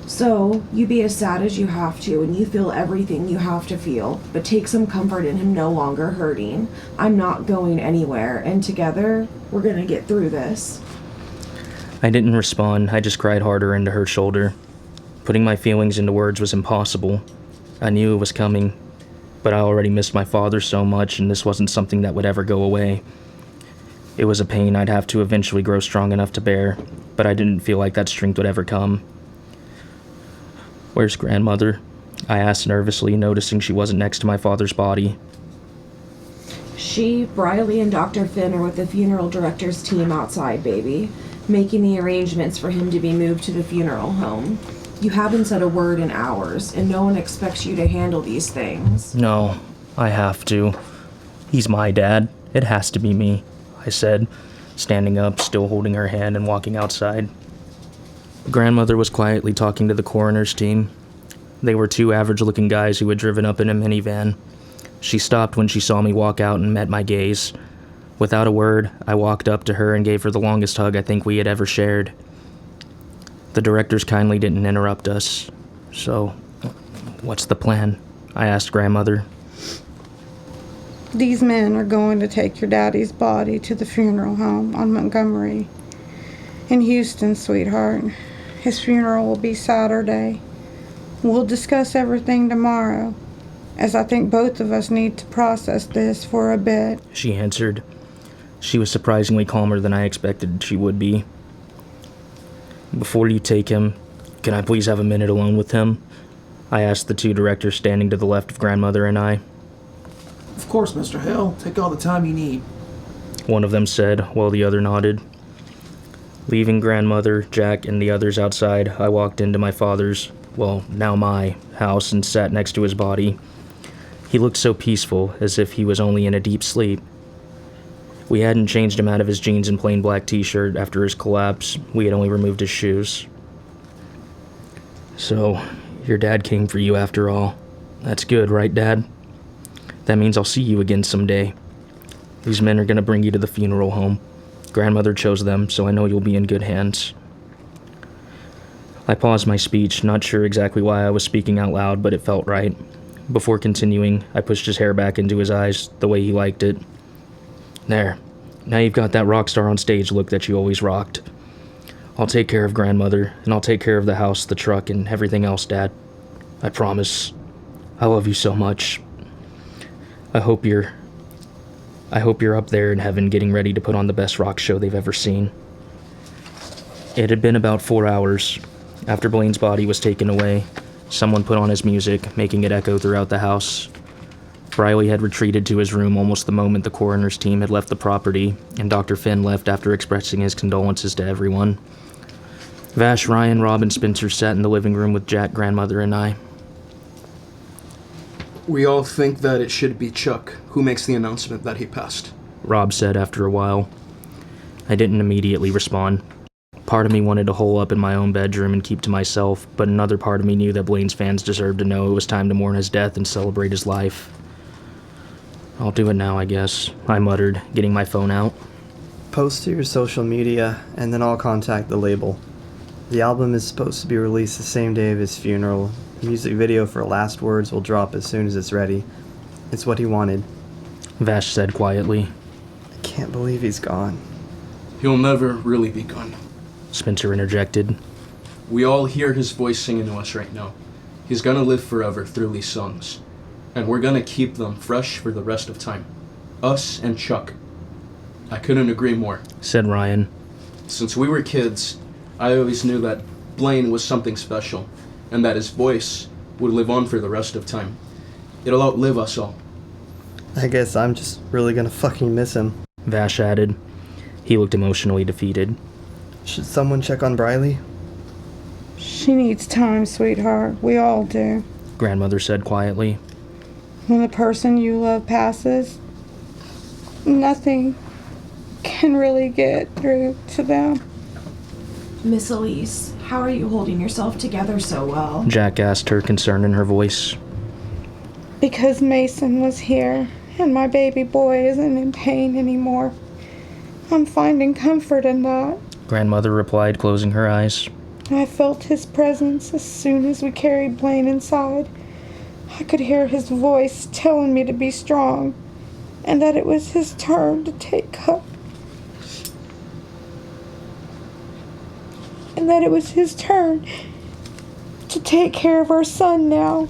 So, you be as sad as you have to, and you feel everything you have to feel, but take some comfort in him no longer hurting. I'm not going anywhere, and together, we're gonna get through this. I didn't respond, I just cried harder into her shoulder. Putting my feelings into words was impossible. I knew it was coming, but I already missed my father so much, and this wasn't something that would ever go away. It was a pain I'd have to eventually grow strong enough to bear, but I didn't feel like that strength would ever come. "Where's Grandmother?" I asked nervously, noticing she wasn't next to my father's body. She, Briley, and Dr. Finn are with the funeral director's team outside, baby, making the arrangements for him to be moved to the funeral home. You haven't said a word in hours, and no one expects you to handle these things. No, I have to. He's my dad. It has to be me, I said, standing up, still holding her hand and walking outside. Grandmother was quietly talking to the coroner's team. They were two average-looking guys who had driven up in a minivan. She stopped when she saw me walk out and met my gaze. Without a word, I walked up to her and gave her the longest hug I think we had ever shared. The directors kindly didn't interrupt us. So, what's the plan? I asked Grandmother. These men are going to take your daddy's body to the funeral home on Montgomery in Houston, sweetheart. His funeral will be Saturday. We'll discuss everything tomorrow, as I think both of us need to process this for a bit. She answered. She was surprisingly calmer than I expected she would be. Before you take him, can I please have a minute alone with him? I asked the two directors standing to the left of Grandmother and I. Of course, Mr. Hale. Take all the time you need. One of them said, while the other nodded. Leaving Grandmother, Jack, and the others outside, I walked into my father's, well, now my, house and sat next to his body. He looked so peaceful, as if he was only in a deep sleep. We hadn't changed him out of his jeans and plain black t-shirt after his collapse. We had only removed his shoes. So, your dad came for you after all. That's good, right, Dad? That means I'll see you again someday. These men are gonna bring you to the funeral home. Grandmother chose them, so I know you'll be in good hands. I paused my speech, not sure exactly why I was speaking out loud, but it felt right. Before continuing, I pushed his hair back into his eyes, the way he liked it. There. Now you've got that rock star on stage look that you always rocked. I'll take care of Grandmother, and I'll take care of the house, the truck, and everything else, Dad. I promise. I love you so much. I hope you're up there in heaven getting ready to put on the best rock show they've ever seen. It had been about 4 hours. After Blaine's body was taken away, someone put on his music, making it echo throughout the house. Briley had retreated to his room almost the moment the coroner's team had left the property, and Dr. Finn left after expressing his condolences to everyone. Vash, Ryan, Rob, and Spencer sat in the living room with Jack, Grandmother, and I. We all think that it should be Chuck who makes the announcement that he passed, Rob said after a while. I didn't immediately respond. Part of me wanted to hole up in my own bedroom and keep to myself, but another part of me knew that Blaine's fans deserved to know it was time to mourn his death and celebrate his life. I'll do it now, I guess, I muttered, getting my phone out. Post to your social media, and then I'll contact the label. The album is supposed to be released the same day of his funeral. The music video for Last Words will drop as soon as it's ready. It's what he wanted. Vash said quietly. I can't believe he's gone. He'll never really be gone, Spencer interjected. We all hear his voice singing to us right now. He's gonna live forever through these songs. And we're gonna keep them fresh for the rest of time. Us and Chuck. I couldn't agree more, said Ryan. Since we were kids, I always knew that Blaine was something special, and that his voice would live on for the rest of time. It'll outlive us all. I guess I'm just really gonna fucking miss him, Vash added. He looked emotionally defeated. Should someone check on Briley? She needs time, sweetheart. We all do. Grandmother said quietly. When the person you love passes, nothing can really get through to them. Miss Elise, how are you holding yourself together so well? Jack asked her, concern in her voice. Because Mason was here, and my baby boy isn't in pain anymore. I'm finding comfort in that. Grandmother replied, closing her eyes. I felt his presence as soon as we carried Blaine inside. I could hear his voice telling me to be strong, and that it was his turn to take up. And that it was his turn to take care of our son now.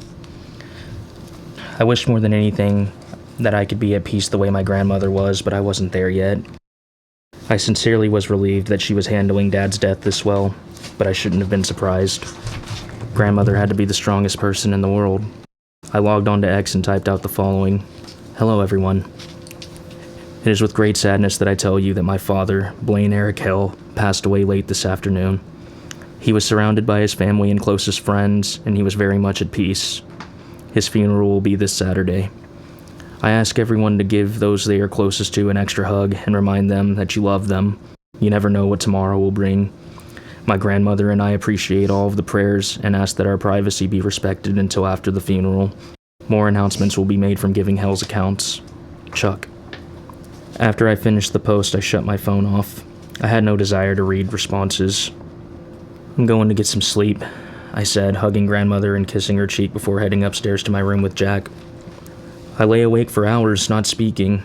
I wished more than anything that I could be at peace the way my grandmother was, but I wasn't there yet. I sincerely was relieved that she was handling Dad's death this well, but I shouldn't have been surprised. Grandmother had to be the strongest person in the world. I logged on to X and typed out the following. Hello, everyone. It is with great sadness that I tell you that my father, Blaine Eric Hill, passed away late this afternoon. He was surrounded by his family and closest friends, and he was very much at peace. His funeral will be this Saturday. I ask everyone to give those they are closest to an extra hug and remind them that you love them. You never know what tomorrow will bring. My grandmother and I appreciate all of the prayers and ask that our privacy be respected until after the funeral. More announcements will be made from Giving Hell's accounts. Chuck. After I finished the post, I shut my phone off. I had no desire to read responses. I'm going to get some sleep, I said, hugging grandmother and kissing her cheek before heading upstairs to my room with Jack. I lay awake for hours, not speaking.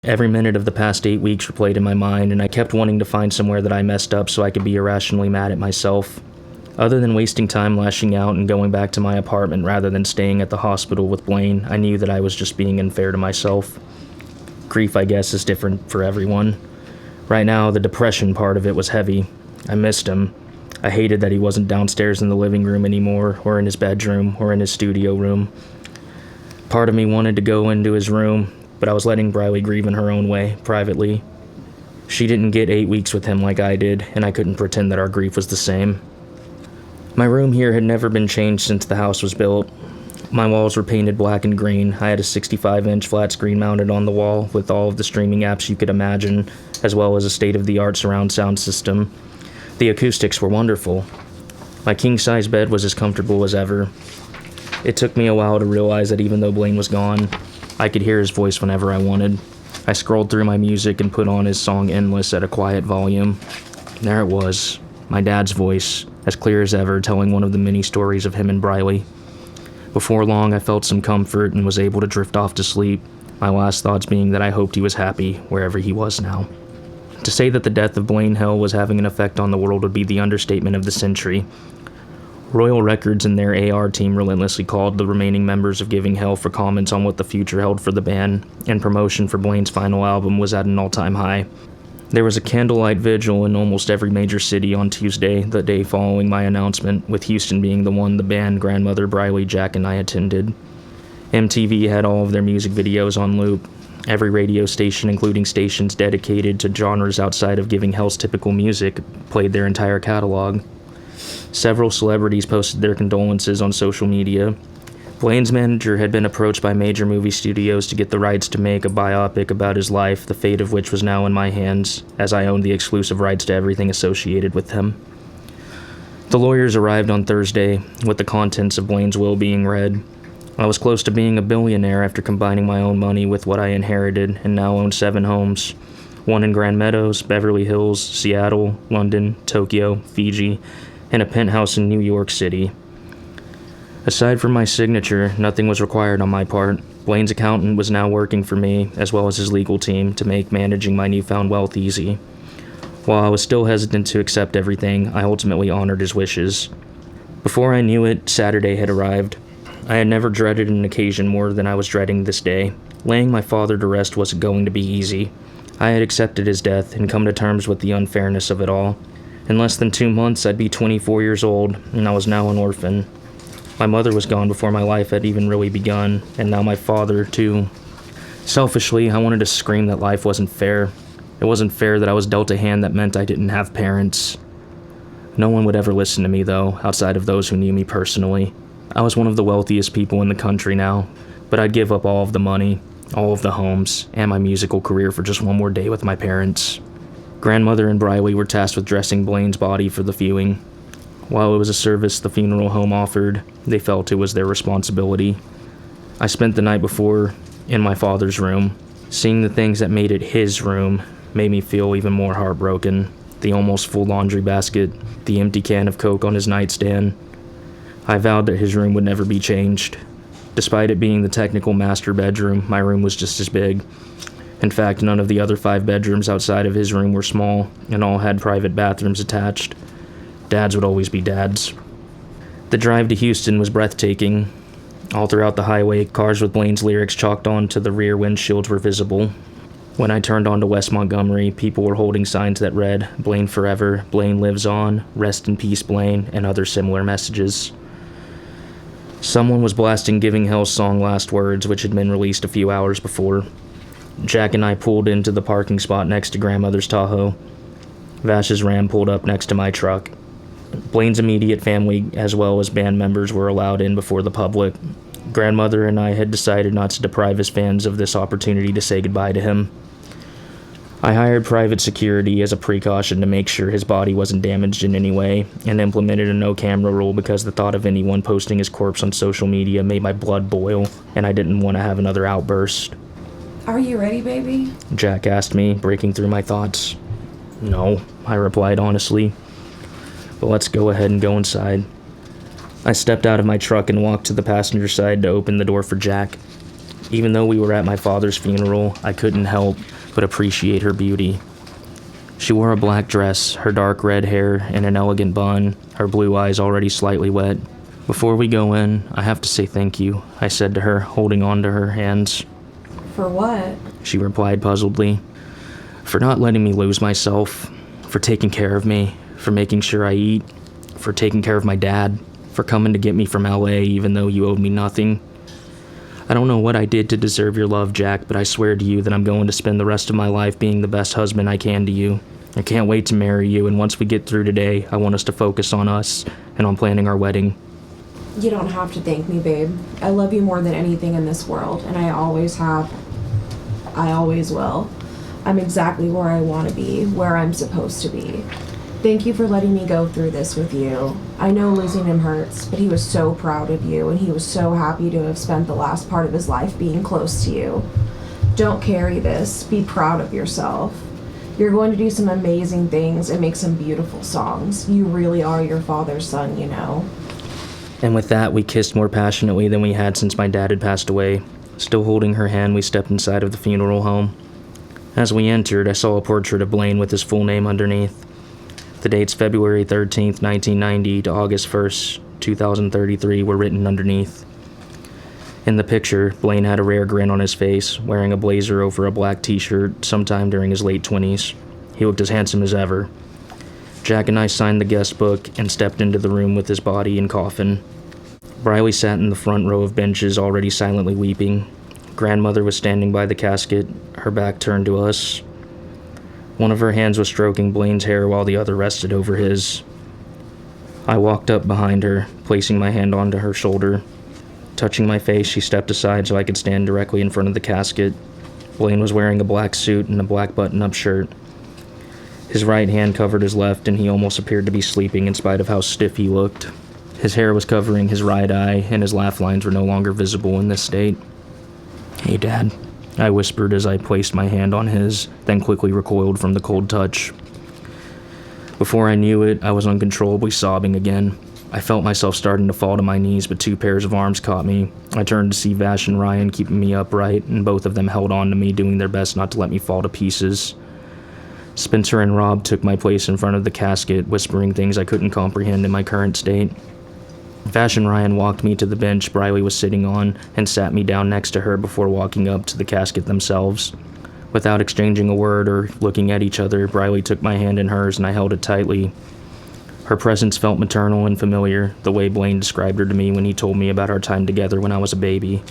Every minute of the past 8 weeks replayed in my mind, and I kept wanting to find somewhere that I messed up so I could be irrationally mad at myself. Other than wasting time lashing out and going back to my apartment rather than staying at the hospital with Blaine, I knew that I was just being unfair to myself. Grief, I guess, is different for everyone. Right now, the depression part of it was heavy. I missed him. I hated that he wasn't downstairs in the living room anymore, or in his bedroom, or in his studio room. Part of me wanted to go into his room, but I was letting Briley grieve in her own way, privately. She didn't get 8 weeks with him like I did, and I couldn't pretend that our grief was the same. My room here had never been changed since the house was built. My walls were painted black and green. I had a 65-inch flat screen mounted on the wall with all of the streaming apps you could imagine, as well as a state-of-the-art surround sound system. The acoustics were wonderful. My king-size bed was as comfortable as ever. It took me a while to realize that even though Blaine was gone, I could hear his voice whenever I wanted. I scrolled through my music and put on his song Endless at a quiet volume. There it was, my dad's voice, as clear as ever, telling one of the many stories of him and Briley. Before long, I felt some comfort and was able to drift off to sleep, my last thoughts being that I hoped he was happy wherever he was now. To say that the death of Blaine Hell was having an effect on the world would be the understatement of the century. Royal Records and their AR team relentlessly called the remaining members of Giving Hell for comments on what the future held for the band, and promotion for Blaine's final album was at an all-time high. There was a candlelight vigil in almost every major city on Tuesday, the day following my announcement, with Houston being the one the band, grandmother, Briley, Jack, and I attended. MTV had all of their music videos on loop. Every radio station, including stations dedicated to genres outside of Giving Hell's typical music, played their entire catalog. Several celebrities posted their condolences on social media. Blaine's manager had been approached by major movie studios to get the rights to make a biopic about his life, the fate of which was now in my hands, as I owned the exclusive rights to everything associated with him. The lawyers arrived on Thursday, with the contents of Blaine's will being read. I was close to being a billionaire after combining my own money with what I inherited, and now own 7 homes. 1 in Grand Meadows, Beverly Hills, Seattle, London, Tokyo, Fiji, and a penthouse in New York City. Aside from my signature, nothing was required on my part. Blaine's accountant was now working for me, as well as his legal team, to make managing my newfound wealth easy. While I was still hesitant to accept everything, I ultimately honored his wishes. Before I knew it, Saturday had arrived. I had never dreaded an occasion more than I was dreading this day. Laying my father to rest wasn't going to be easy. I had accepted his death and come to terms with the unfairness of it all. In less than 2 months, I'd be 24 years old, and I was now an orphan. My mother was gone before my life had even really begun, and now my father, too. Selfishly, I wanted to scream that life wasn't fair. It wasn't fair that I was dealt a hand that meant I didn't have parents. No one would ever listen to me, though, outside of those who knew me personally. I was one of the wealthiest people in the country now, but I'd give up all of the money, all of the homes, and my musical career for just one more day with my parents. Grandmother and Briley were tasked with dressing Blaine's body for the viewing. While it was a service the funeral home offered, they felt it was their responsibility. I spent the night before in my father's room. Seeing the things that made it his room made me feel even more heartbroken. The almost full laundry basket, the empty can of Coke on his nightstand. I vowed that his room would never be changed. Despite it being the technical master bedroom, my room was just as big. In fact, none of the other 5 bedrooms outside of his room were small, and all had private bathrooms attached. Dad's would always be Dad's. The drive to Houston was breathtaking. All throughout the highway, cars with Blaine's lyrics chalked onto the rear windshields were visible. When I turned onto West Montgomery, people were holding signs that read, "Blaine forever, Blaine lives on, rest in peace Blaine," and other similar messages. Someone was blasting Giving Hell's song Last Words, which had been released a few hours before. Jack and I pulled into the parking spot next to grandmother's Tahoe. Vash's Ram pulled up next to my truck. Blaine's immediate family, as well as band members, were allowed in before the public. Grandmother and I had decided not to deprive his fans of this opportunity to say goodbye to him. I hired private security as a precaution to make sure his body wasn't damaged in any way, and implemented a no-camera rule because the thought of anyone posting his corpse on social media made my blood boil, and I didn't want to have another outburst. Are you ready, baby? Jack asked me, breaking through my thoughts. No, I replied honestly. But let's go ahead and go inside. I stepped out of my truck and walked to the passenger side to open the door for Jack. Even though we were at my father's funeral, I couldn't help but appreciate her beauty. She wore a black dress, her dark red hair in an elegant bun, her blue eyes already slightly wet. Before we go in, I have to say thank you, I said to her, holding on to her hands. For what? She replied puzzledly. For not letting me lose myself, for taking care of me, for making sure I eat, for taking care of my dad, for coming to get me from LA even though you owed me nothing. I don't know what I did to deserve your love, Jack, but I swear to you that I'm going to spend the rest of my life being the best husband I can to you. I can't wait to marry you, and once we get through today, I want us to focus on us and on planning our wedding. You don't have to thank me, babe. I love you more than anything in this world, and I always have. I always will. I'm exactly where I want to be, where I'm supposed to be. Thank you for letting me go through this with you. I know losing him hurts, but he was so proud of you, and he was so happy to have spent the last part of his life being close to you. Don't carry this. Be proud of yourself. You're going to do some amazing things and make some beautiful songs. You really are your father's son, you know. And with that, we kissed more passionately than we had since my dad had passed away. Still holding her hand, we stepped inside of the funeral home. As we entered, I saw a portrait of Blaine with his full name underneath. The dates February 13th, 1990 to August 1st, 2033 were written underneath. In the picture, Blaine had a rare grin on his face, wearing a blazer over a black t-shirt sometime during his late 20s. He looked as handsome as ever. Jack and I signed the guest book and stepped into the room with his body and coffin. Briley sat in the front row of benches already silently weeping. Grandmother was standing by the casket, her back turned to us. One of her hands was stroking Blaine's hair while the other rested over his. I walked up behind her, placing my hand onto her shoulder. Touching my face, she stepped aside so I could stand directly in front of the casket. Blaine was wearing a black suit and a black button-up shirt. His right hand covered his left, and he almost appeared to be sleeping in spite of how stiff he looked. His hair was covering his right eye, and his laugh lines were no longer visible in this state. "Hey, Dad," I whispered as I placed my hand on his, then quickly recoiled from the cold touch. Before I knew it, I was uncontrollably sobbing again. I felt myself starting to fall to my knees, but two pairs of arms caught me. I turned to see Vash and Ryan keeping me upright, and both of them held on to me, doing their best not to let me fall to pieces. Spencer and Rob took my place in front of the casket, whispering things I couldn't comprehend in my current state. Vash and Ryan walked me to the bench Briley was sitting on and sat me down next to her before walking up to the casket themselves. Without exchanging a word or looking at each other, Briley took my hand in hers and I held it tightly. Her presence felt maternal and familiar, the way Blaine described her to me when he told me about our time together when I was a baby.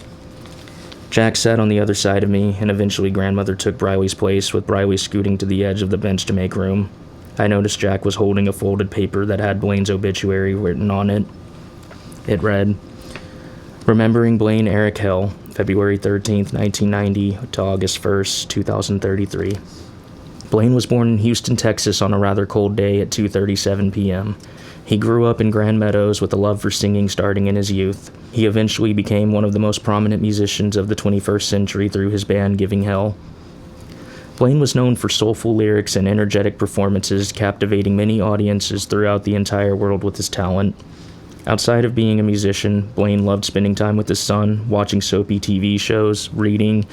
Jack sat on the other side of me, and eventually Grandmother took Briley's place, with Briley scooting to the edge of the bench to make room. I noticed Jack was holding a folded paper that had Blaine's obituary written on it. It read, "Remembering Blaine Eric Hill, February 13th, 1990 to August 1st, 2033. Blaine was born in Houston, Texas on a rather cold day at 2:37 p.m. He grew up in Grand Meadows with a love for singing starting in his youth. He eventually became one of the most prominent musicians of the 21st century through his band Giving Hell. Blaine was known for soulful lyrics and energetic performances, captivating many audiences throughout the entire world with his talent. Outside of being a musician, Blaine loved spending time with his son, watching soapy TV shows, reading,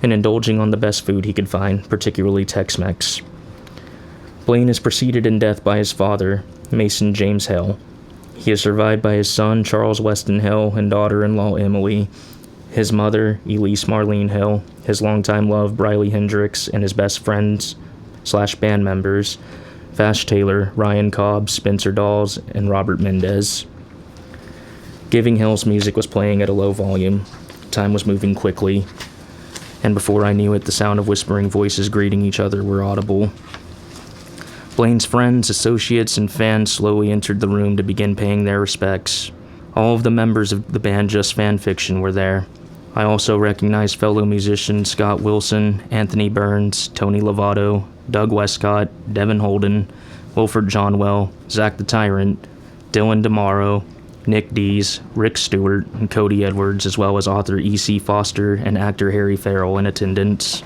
and indulging on the best food he could find, particularly Tex-Mex. Blaine is preceded in death by his father, Mason James Hill. He is survived by his son, Charles Weston Hill, and daughter-in-law, Emily, his mother, Elise Marlene Hill, his longtime love, Briley Hendricks, and his best friends/band members, Vash Taylor, Ryan Cobb, Spencer Dawes, and Robert Mendez. Giving Hell's music was playing at a low volume. Time was moving quickly, and before I knew it, the sound of whispering voices greeting each other were audible. Blaine's friends, associates, and fans slowly entered the room to begin paying their respects. All of the members of the band Just Fan Fiction were there. I also recognized fellow musicians Scott Wilson, Anthony Burns, Tony Lovato, Doug Westcott, Devin Holden, Wilford Johnwell, Zach the Tyrant, Dylan DeMauro, Nick Dees, Rick Stewart, and Cody Edwards, as well as author E.C. Foster and actor Harry Farrell in attendance.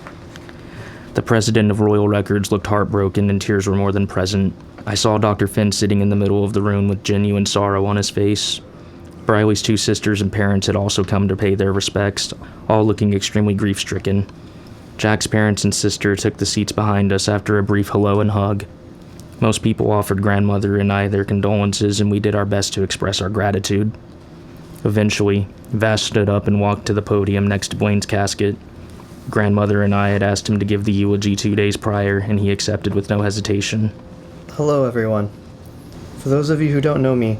The president of Royal Records looked heartbroken and tears were more than present. I saw Dr. Finn sitting in the middle of the room with genuine sorrow on his face. Briley's two sisters and parents had also come to pay their respects, all looking extremely grief-stricken. Jack's parents and sister took the seats behind us after a brief hello and hug. Most people offered grandmother and I their condolences, and we did our best to express our gratitude. Eventually, Vash stood up and walked to the podium next to Blaine's casket. Grandmother and I had asked him to give the eulogy 2 days prior, and he accepted with no hesitation. Hello, everyone. For those of you who don't know me,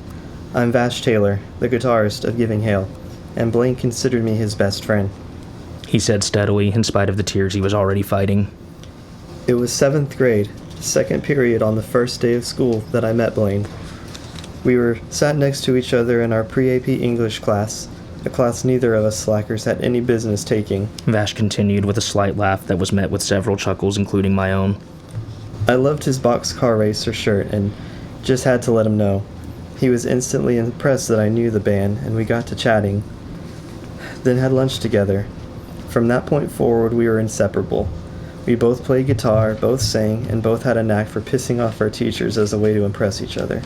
I'm Vash Taylor, the guitarist of Giving Hail, and Blaine considered me his best friend. He said steadily, in spite of the tears he was already fighting. It was 7th grade, second period on the first day of school, that I met Blaine. We were sat next to each other in our pre-AP English class, a class neither of us slackers had any business taking. Vash continued with a slight laugh that was met with several chuckles, including my own. I loved his boxcar racer shirt and just had to let him know. He was instantly impressed that I knew the band, and we got to chatting, then had lunch together. From that point forward, we were inseparable. We both played guitar, both sang, and both had a knack for pissing off our teachers as a way to impress each other.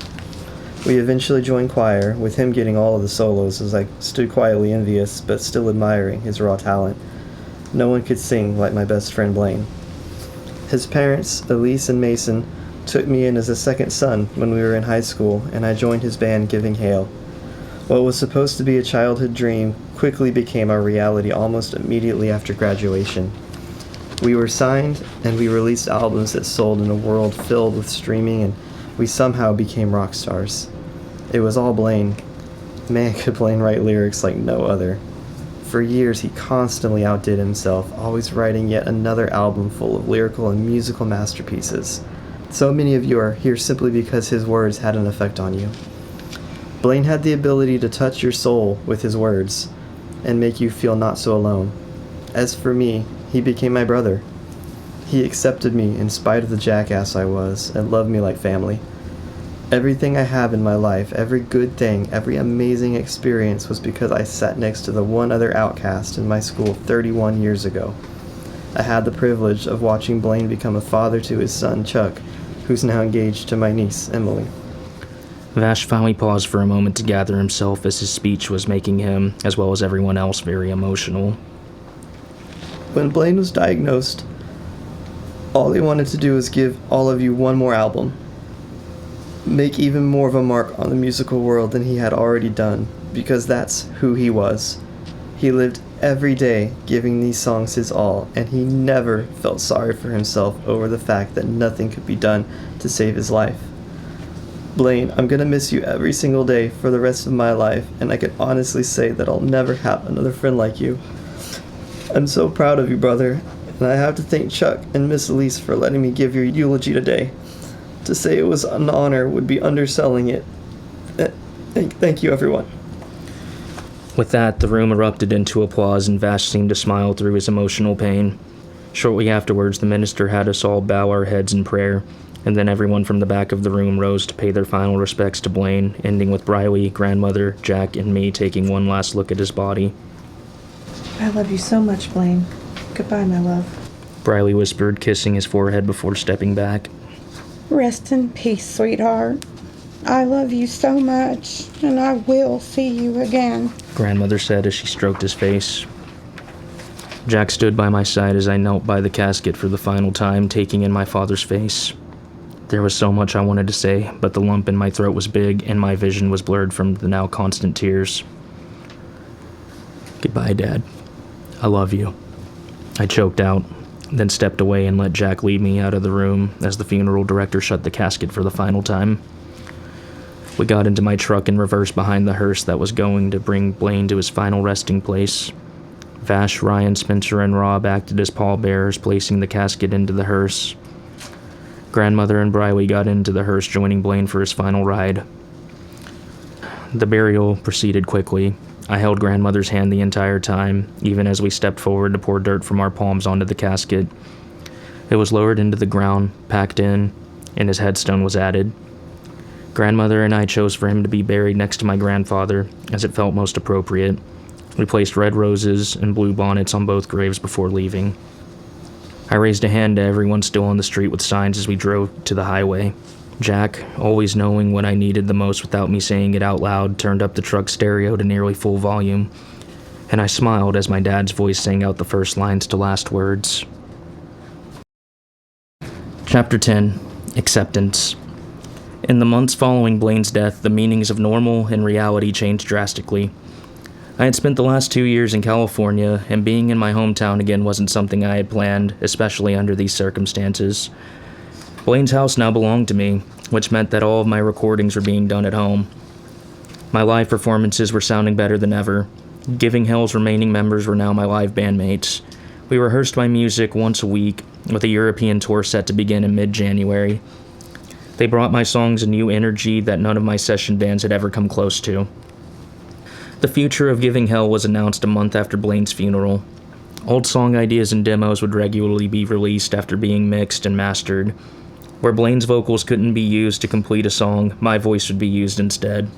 We eventually joined choir, with him getting all of the solos as I stood quietly envious, but still admiring his raw talent. No one could sing like my best friend Blaine. His parents, Elise and Mason, took me in as a second son when we were in high school, and I joined his band Giving Hail. What was supposed to be a childhood dream quickly became our reality almost immediately after graduation. We were signed, and we released albums that sold in a world filled with streaming, and we somehow became rock stars. It was all Blaine. Man, could Blaine write lyrics like no other. For years, he constantly outdid himself, always writing yet another album full of lyrical and musical masterpieces. So many of you are here simply because his words had an effect on you. Blaine had the ability to touch your soul with his words and make you feel not so alone. As for me, he became my brother. He accepted me in spite of the jackass I was and loved me like family. Everything I have in my life, every good thing, every amazing experience was because I sat next to the one other outcast in my school 31 years ago. I had the privilege of watching Blaine become a father to his son, Chuck, who's now engaged to my niece, Emily. Vash finally paused for a moment to gather himself as his speech was making him, as well as everyone else, very emotional. When Blaine was diagnosed, all he wanted to do was give all of you one more album. Make even more of a mark on the musical world than he had already done, because that's who he was. He lived every day giving these songs his all, and he never felt sorry for himself over the fact that nothing could be done to save his life. Blaine, I'm gonna miss you every single day for the rest of my life, and I can honestly say that I'll never have another friend like you. I'm so proud of you, brother, and I have to thank Chuck and Miss Elise for letting me give your eulogy today. To say it was an honor would be underselling it. Thank you, everyone. With that, the room erupted into applause, and Vash seemed to smile through his emotional pain. Shortly afterwards, the minister had us all bow our heads in prayer, and then everyone from the back of the room rose to pay their final respects to Blaine, ending with Briley, grandmother, Jack, and me taking one last look at his body. I love you so much, Blaine. Goodbye, my love. Briley whispered, kissing his forehead before stepping back. Rest in peace, sweetheart. I love you so much, and I will see you again, Grandmother said as she stroked his face. Jack stood by my side as I knelt by the casket for the final time, taking in my father's face. There was so much I wanted to say, but the lump in my throat was big, and my vision was blurred from the now constant tears. Goodbye, Dad. I love you. I choked out, then stepped away and let Jack lead me out of the room as the funeral director shut the casket for the final time. We got into my truck and reversed behind the hearse that was going to bring Blaine to his final resting place. Vash, Ryan, Spencer, and Rob acted as pallbearers, placing the casket into the hearse. Grandmother and Briley got into the hearse, joining Blaine for his final ride. The burial proceeded quickly. I held Grandmother's hand the entire time, even as we stepped forward to pour dirt from our palms onto the casket. It was lowered into the ground, packed in, and his headstone was added. Grandmother and I chose for him to be buried next to my grandfather, as it felt most appropriate. We placed red roses and blue bonnets on both graves before leaving. I raised a hand to everyone still on the street with signs as we drove to the highway. Jack, always knowing what I needed the most without me saying it out loud, turned up the truck stereo to nearly full volume, and I smiled as my dad's voice sang out the first lines to last words. Chapter 10. Acceptance. In the months following Blaine's death, the meanings of normal and reality changed drastically. I had spent the last 2 years in California, and being in my hometown again wasn't something I had planned, especially under these circumstances. Blaine's house now belonged to me, which meant that all of my recordings were being done at home. My live performances were sounding better than ever. Giving Hell's remaining members were now my live bandmates. We rehearsed my music once a week, with a European tour set to begin in mid-January. They brought my songs a new energy that none of my session bands had ever come close to. The future of Giving Hell was announced a month after Blaine's funeral. Old song ideas and demos would regularly be released after being mixed and mastered. Where Blaine's vocals couldn't be used to complete a song, my voice would be used instead.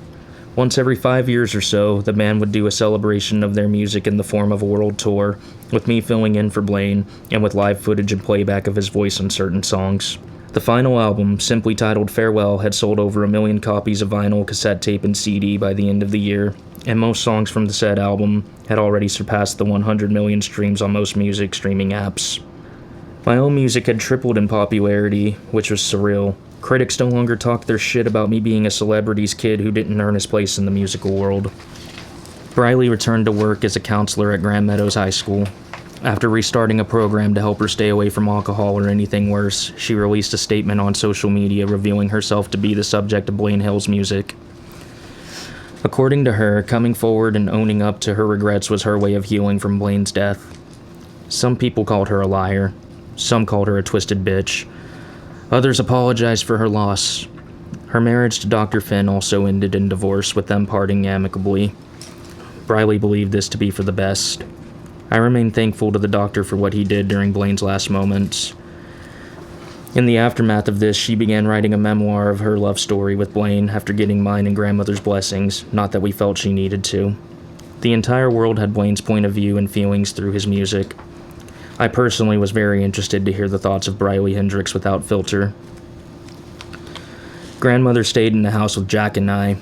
Once every 5 years or so, the band would do a celebration of their music in the form of a world tour, with me filling in for Blaine, and with live footage and playback of his voice on certain songs. The final album, simply titled Farewell, had sold over 1 million copies of vinyl, cassette tape, and CD by the end of the year, and most songs from the said album had already surpassed the 100 million streams on most music streaming apps. My own music had tripled in popularity, which was surreal. Critics no longer talked their shit about me being a celebrity's kid who didn't earn his place in the musical world. Briley returned to work as a counselor at Meadows High School. After restarting a program to help her stay away from alcohol or anything worse, she released a statement on social media revealing herself to be the subject of Blaine Hill's music. According to her, coming forward and owning up to her regrets was her way of healing from Blaine's death. Some people called her a liar. Some called her a twisted bitch. Others apologized for her loss. Her marriage to Dr. Finn also ended in divorce, with them parting amicably. Briley believed this to be for the best. I remain thankful to the doctor for what he did during Blaine's last moments. In the aftermath of this, she began writing a memoir of her love story with Blaine after getting mine and Grandmother's blessings, not that we felt she needed to. The entire world had Blaine's point of view and feelings through his music. I personally was very interested to hear the thoughts of Briley Hendricks without filter. Grandmother stayed in the house with Jack and I,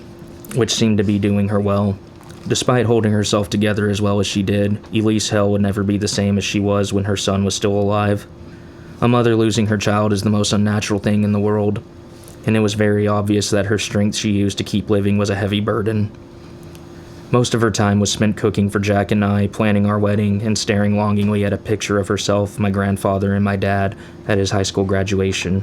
which seemed to be doing her well. Despite holding herself together as well as she did, Elise Hell would never be the same as she was when her son was still alive. A mother losing her child is the most unnatural thing in the world, and it was very obvious that her strength she used to keep living was a heavy burden. Most of her time was spent cooking for Jack and I, planning our wedding, and staring longingly at a picture of herself, my grandfather, and my dad at his high school graduation.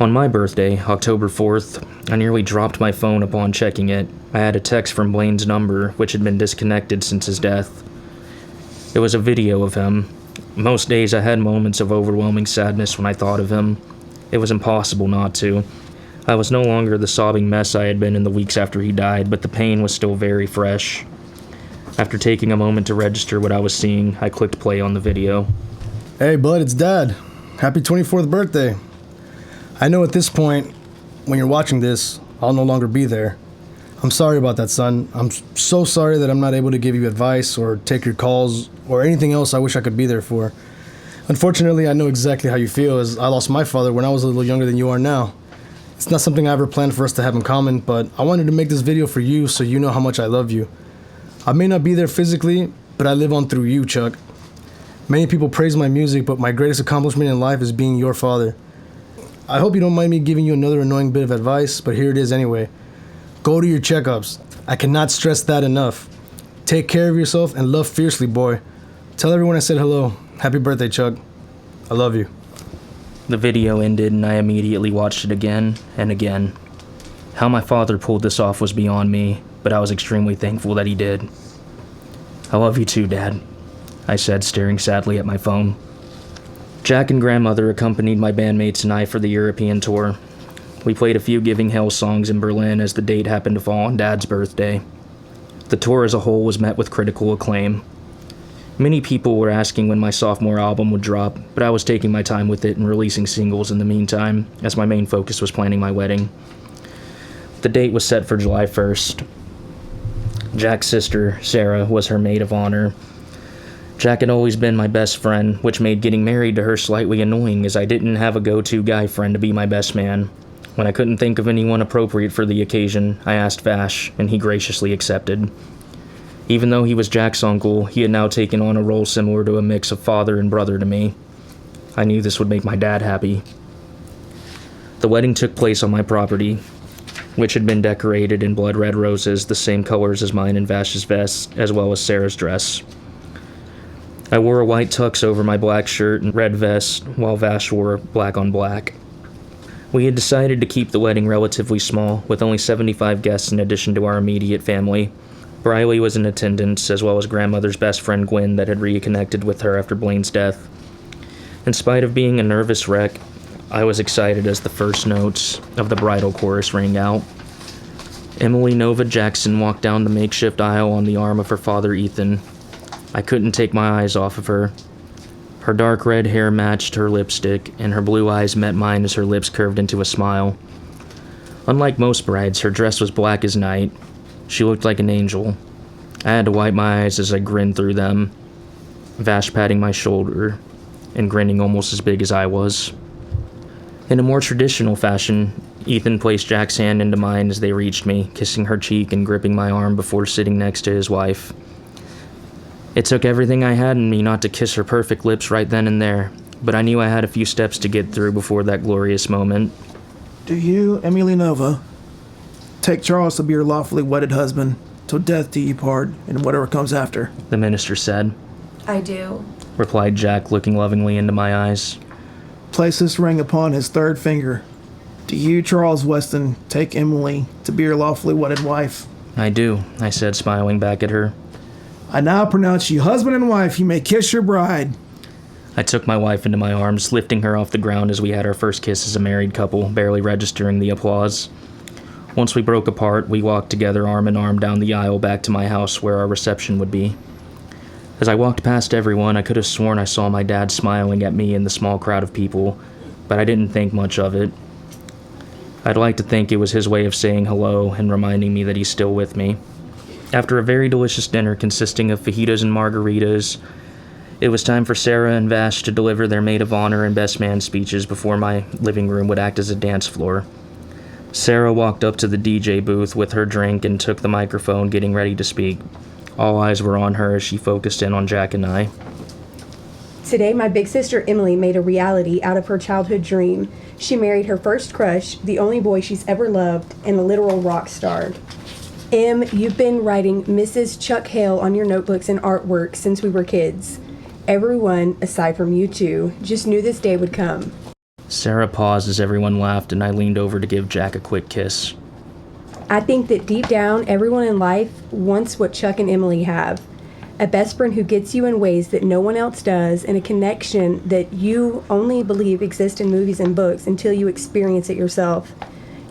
On my birthday, October 4th, I nearly dropped my phone upon checking it. I had a text from Blaine's number, which had been disconnected since his death. It was a video of him. Most days I had moments of overwhelming sadness when I thought of him. It was impossible not to. I was no longer the sobbing mess I had been in the weeks after he died, but the pain was still very fresh. After taking a moment to register what I was seeing, I clicked play on the video. Hey, bud, it's Dad. Happy 24th birthday. I know at this point, when you're watching this, I'll no longer be there. I'm sorry about that, son. I'm so sorry that I'm not able to give you advice or take your calls or anything else I wish I could be there for. Unfortunately, I know exactly how you feel, as I lost my father when I was a little younger than you are now. It's not something I ever planned for us to have in common, but I wanted to make this video for you so you know how much I love you. I may not be there physically, but I live on through you, Chuck. Many people praise my music, but my greatest accomplishment in life is being your father. I hope you don't mind me giving you another annoying bit of advice, but here it is anyway. Go to your checkups. I cannot stress that enough. Take care of yourself and love fiercely, boy. Tell everyone I said hello. Happy birthday, Chuck. I love you. The video ended and I immediately watched it again and again. How my father pulled this off was beyond me, but I was extremely thankful that he did. I love you too, Dad, I said, staring sadly at my phone. Jack and grandmother accompanied my bandmates and I for the European tour. We played a few Giving Hell songs in Berlin as the date happened to fall on Dad's birthday. The tour as a whole was met with critical acclaim. Many people were asking when my sophomore album would drop, but I was taking my time with it and releasing singles in the meantime, as my main focus was planning my wedding. The date was set for July 1st. Jack's sister, Sarah, was her maid of honor. Jack had always been my best friend, which made getting married to her slightly annoying as I didn't have a go-to guy friend to be my best man. When I couldn't think of anyone appropriate for the occasion, I asked Vash, and he graciously accepted. Even though he was Jack's uncle, he had now taken on a role similar to a mix of father and brother to me. I knew this would make my dad happy. The wedding took place on my property, which had been decorated in blood red roses, the same colors as mine and Vash's vest, as well as Sarah's dress. I wore a white tux over my black shirt and red vest, while Vash wore black on black. We had decided to keep the wedding relatively small, with only 75 guests in addition to our immediate family. Briley was in attendance, as well as grandmother's best friend Gwen that had reconnected with her after Blaine's death. In spite of being a nervous wreck, I was excited as the first notes of the bridal chorus rang out. Emily Nova Jackson walked down the makeshift aisle on the arm of her father Ethan. I couldn't take my eyes off of her. Her dark red hair matched her lipstick, and her blue eyes met mine as her lips curved into a smile. Unlike most brides, her dress was black as night. She looked like an angel. I had to wipe my eyes as I grinned through them, Vash patting my shoulder and grinning almost as big as I was. In a more traditional fashion, Ethan placed Jack's hand into mine as they reached me, kissing her cheek and gripping my arm before sitting next to his wife. It took everything I had in me not to kiss her perfect lips right then and there, but I knew I had a few steps to get through before that glorious moment. Do you, Emily Nova, take Charles to be your lawfully wedded husband, till death do you part, and whatever comes after? The minister said. I do, replied Jack, looking lovingly into my eyes. Place this ring upon his third finger. Do you, Charles Weston, take Emily to be your lawfully wedded wife? I do, I said, smiling back at her. I now pronounce you husband and wife. You may kiss your bride. I took my wife into my arms, lifting her off the ground as we had our first kiss as a married couple, barely registering the applause. Once we broke apart, we walked together arm in arm down the aisle back to my house where our reception would be. As I walked past everyone, I could have sworn I saw my dad smiling at me in the small crowd of people, but I didn't think much of it. I'd like to think it was his way of saying hello and reminding me that he's still with me. After a very delicious dinner consisting of fajitas and margaritas, it was time for Sarah and Vash to deliver their maid of honor and best man speeches before my living room would act as a dance floor. Sarah walked up to the DJ booth with her drink and took the microphone, getting ready to speak. All eyes were on her as she focused in on Jack and I. Today, my big sister Emily made a reality out of her childhood dream. She married her first crush, the only boy she's ever loved, and a literal rock star. Em, you've been writing Mrs. Chuck Hale on your notebooks and artwork since we were kids. Everyone, aside from you two, just knew this day would come. Sarah paused as everyone laughed, and I leaned over to give Jack a quick kiss. I think that deep down, everyone in life wants what Chuck and Emily have. A best friend who gets you in ways that no one else does, and a connection that you only believe exists in movies and books until you experience it yourself.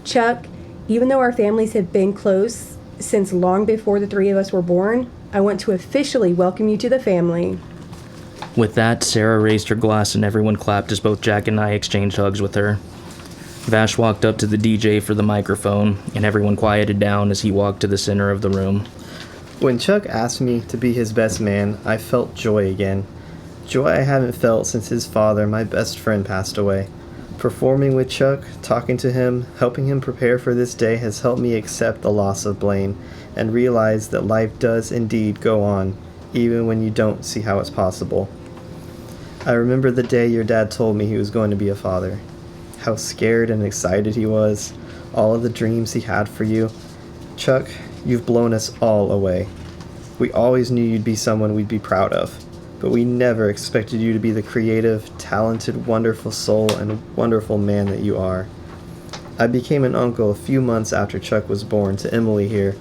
Chuck, even though our families have been close since long before the three of us were born, I want to officially welcome you to the family. With that, Sarah raised her glass and everyone clapped as both Jack and I exchanged hugs with her. Vash walked up to the DJ for the microphone, and everyone quieted down as he walked to the center of the room. When Chuck asked me to be his best man, I felt joy again. Joy I haven't felt since his father, my best friend, passed away. Performing with Chuck, talking to him, helping him prepare for this day has helped me accept the loss of Blaine and realize that life does indeed go on, even when you don't see how it's possible. I remember the day your dad told me he was going to be a father. How scared and excited he was, all of the dreams he had for you. Chuck, you've blown us all away. We always knew you'd be someone we'd be proud of, but we never expected you to be the creative, talented, wonderful soul and wonderful man that you are. I became an uncle a few months after Chuck was born to Emily here.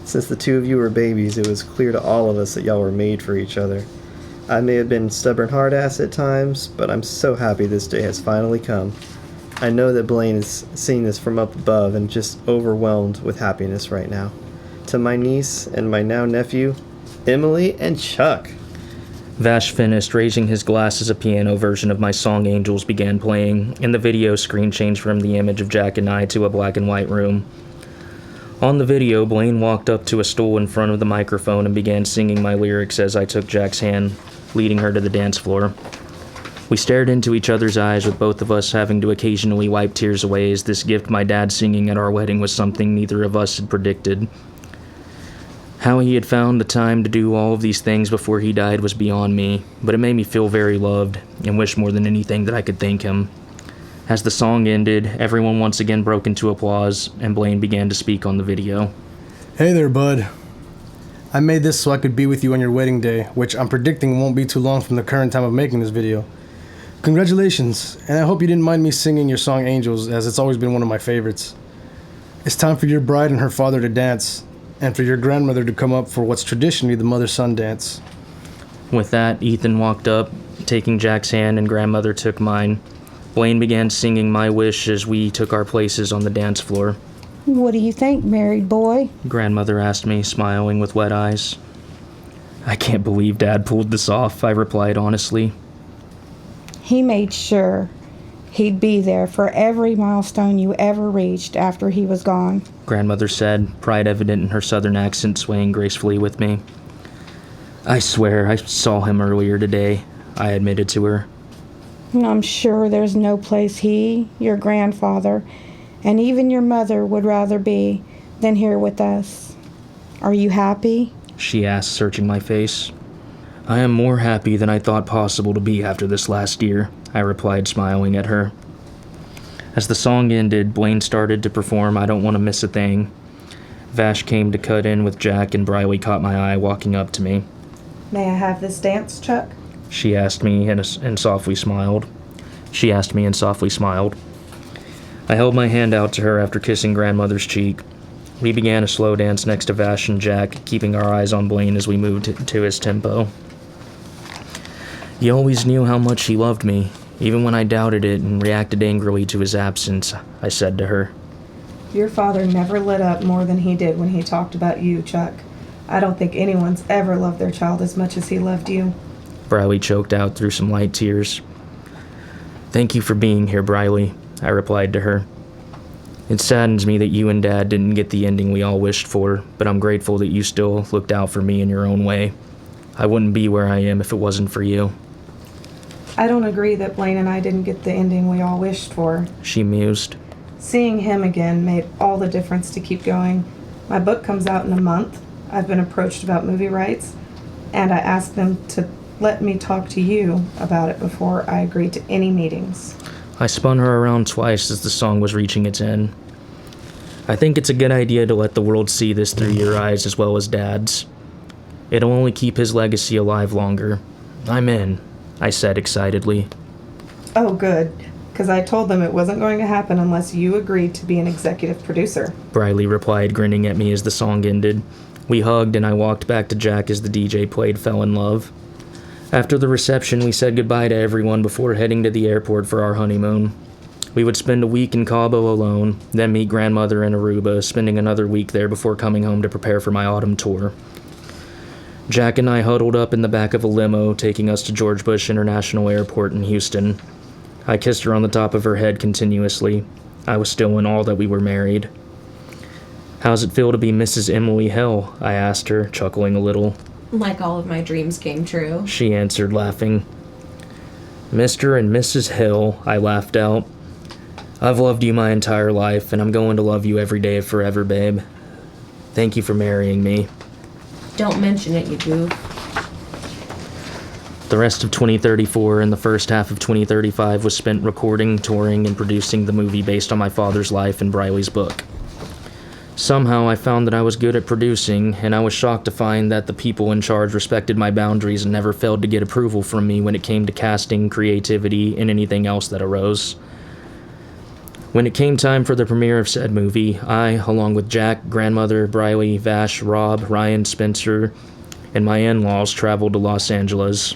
Since the two of you were babies, it was clear to all of us that y'all were made for each other. I may have been stubborn hard ass at times, but I'm so happy this day has finally come. I know that Blaine is seeing this from up above and just overwhelmed with happiness right now. To my niece and my now nephew, Emily and Chuck. Vash finished, raising his glass as a piano version of my song Angels began playing, and the video screen changed from the image of Jack and I to a black and white room. On the video, Blaine walked up to a stool in front of the microphone and began singing my lyrics as I took Jack's hand, leading her to the dance floor. We stared into each other's eyes, with both of us having to occasionally wipe tears away, as this gift my dad singing at our wedding was something neither of us had predicted. How he had found the time to do all of these things before he died was beyond me, but it made me feel very loved and wish more than anything that I could thank him. As the song ended, everyone once again broke into applause, and Blaine began to speak on the video. Hey there, bud. I made this so I could be with you on your wedding day, which I'm predicting won't be too long from the current time of making this video. Congratulations, and I hope you didn't mind me singing your song Angels, as it's always been one of my favorites. It's time for your bride and her father to dance, and for your grandmother to come up for what's traditionally the mother-son dance. With that, Ethan walked up, taking Jack's hand, and grandmother took mine. Blaine began singing My Wish as we took our places on the dance floor. What do you think, married boy? Grandmother asked me, smiling with wet eyes. I can't believe Dad pulled this off, I replied honestly. He made sure he'd be there for every milestone you ever reached after he was gone. Grandmother said, pride evident in her southern accent swaying gracefully with me. I swear I saw him earlier today, I admitted to her. I'm sure there's no place he, your grandfather, and even your mother would rather be than here with us. Are you happy? She asked, searching my face. I am more happy than I thought possible to be after this last year, I replied, smiling at her. As the song ended, Blaine started to perform I Don't Want to Miss a Thing. Vash came to cut in with Jack, and Briley caught my eye walking up to me. May I have this dance, Chuck? She asked me and softly smiled. I held my hand out to her after kissing grandmother's cheek. We began a slow dance next to Vash and Jack, keeping our eyes on Blaine as we moved to his tempo. He always knew how much he loved me, even when I doubted it and reacted angrily to his absence, I said to her. Your father never lit up more than he did when he talked about you, Chuck. I don't think anyone's ever loved their child as much as he loved you. Briley choked out through some light tears. Thank you for being here, Briley, I replied to her. It saddens me that you and Dad didn't get the ending we all wished for, but I'm grateful that you still looked out for me in your own way. I wouldn't be where I am if it wasn't for you. I don't agree that Blaine and I didn't get the ending we all wished for. She mused. Seeing him again made all the difference to keep going. My book comes out in a month. I've been approached about movie rights, and I asked them to let me talk to you about it before I agreed to any meetings. I spun her around twice as the song was reaching its end. I think it's a good idea to let the world see this through your eyes as well as Dad's. It'll only keep his legacy alive longer. I'm in, I said excitedly. Oh, good, because I told them it wasn't going to happen unless you agreed to be an executive producer. Briley replied, grinning at me as the song ended. We hugged, and I walked back to Jack as the DJ played Fell in Love. After the reception, we said goodbye to everyone before heading to the airport for our honeymoon. We would spend a week in Cabo alone, then meet grandmother in Aruba, spending another week there before coming home to prepare for my autumn tour. Jack and I huddled up in the back of a limo, taking us to George Bush International Airport in Houston. I kissed her on the top of her head continuously. I was still in awe that we were married. How's it feel to be Mrs. Emily Hell? I asked her, chuckling a little. Like all of my dreams came true. She answered, laughing. Mr. and Mrs. Hill, I laughed out. I've loved you my entire life, and I'm going to love you every day forever, babe. Thank you for marrying me. Don't mention it, you goof. The rest of 2034 and the first half of 2035 was spent recording, touring, and producing the movie based on my father's life and Briley's book. Somehow I found that I was good at producing, and I was shocked to find that the people in charge respected my boundaries and never failed to get approval from me when it came to casting, creativity, and anything else that arose. When it came time for the premiere of said movie, I, along with Jack, grandmother, Briley, Vash, Rob, Ryan, Spencer, and my in-laws traveled to Los Angeles.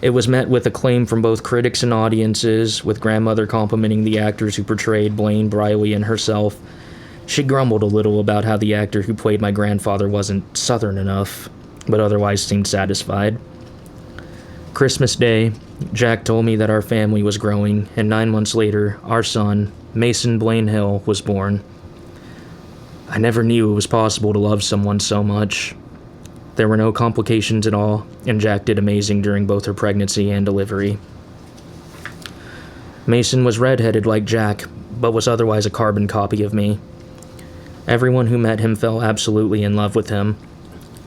It was met with acclaim from both critics and audiences, with grandmother complimenting the actors who portrayed Blaine, Briley, and herself. She grumbled a little about how the actor who played my grandfather wasn't Southern enough, but otherwise seemed satisfied. Christmas Day, Jack told me that our family was growing, and 9 months later, our son, Mason Blaine Hill, was born. I never knew it was possible to love someone so much. There were no complications at all, and Jack did amazing during both her pregnancy and delivery. Mason was redheaded like Jack, but was otherwise a carbon copy of me. Everyone who met him fell absolutely in love with him.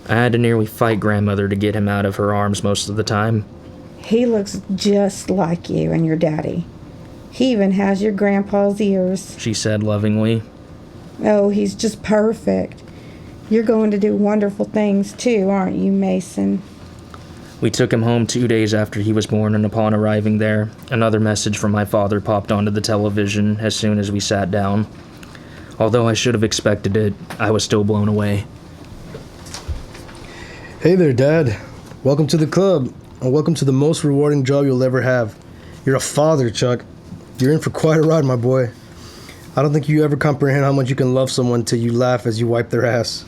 I had to nearly fight grandmother to get him out of her arms most of the time. He looks just like you and your daddy. He even has your grandpa's ears, she said lovingly. Oh, he's just perfect. You're going to do wonderful things too, aren't you, Mason? We took him home 2 days after he was born, and upon arriving there, another message from my father popped onto the television as soon as we sat down. Although I should have expected it, I was still blown away. Hey there, Dad. Welcome to the club, and welcome to the most rewarding job you'll ever have. You're a father, Chuck. You're in for quite a ride, my boy. I don't think you ever comprehend how much you can love someone till you laugh as you wipe their ass.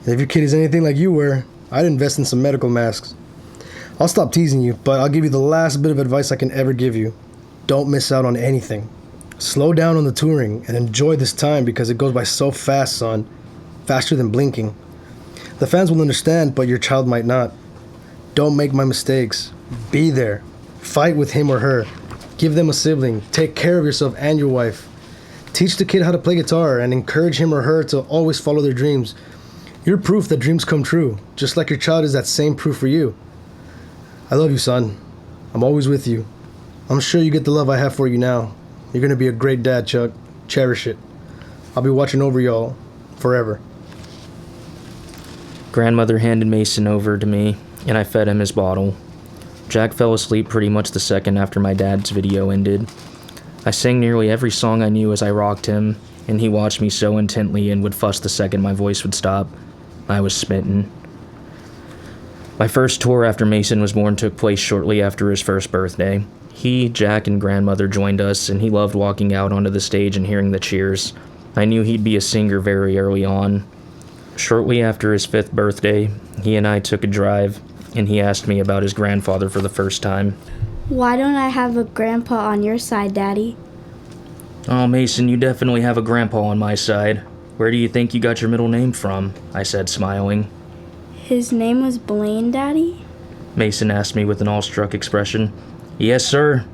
And if your kid is anything like you were, I'd invest in some medical masks. I'll stop teasing you, but I'll give you the last bit of advice I can ever give you. Don't miss out on anything. Slow down on the touring and enjoy this time because it goes by so fast, son. Faster than blinking. The fans will understand, but your child might not. Don't make my mistakes. Be there. Fight with him or her. Give them a sibling. Take care of yourself and your wife. Teach the kid how to play guitar and encourage him or her to always follow their dreams. You're proof that dreams come true, just like your child is that same proof for you. I love you, son. I'm always with you. I'm sure you get the love I have for you now. You're going to be a great dad, Chuck. Cherish it. I'll be watching over y'all forever. Grandmother handed Mason over to me, and I fed him his bottle. Jack fell asleep pretty much the second after my dad's video ended. I sang nearly every song I knew as I rocked him, and he watched me so intently and would fuss the second my voice would stop. I was smitten. My first tour after Mason was born took place shortly after his first birthday. He, Jack, and grandmother joined us, and he loved walking out onto the stage and hearing the cheers. I knew he'd be a singer very early on. Shortly after his 5th birthday, he and I took a drive, and he asked me about his grandfather for the first time. Why don't I have a grandpa on your side, Daddy? Oh, Mason, you definitely have a grandpa on my side. Where do you think you got your middle name from? I said, smiling. His name was Blaine, Daddy? Mason asked me with an awestruck expression. Yes, sir.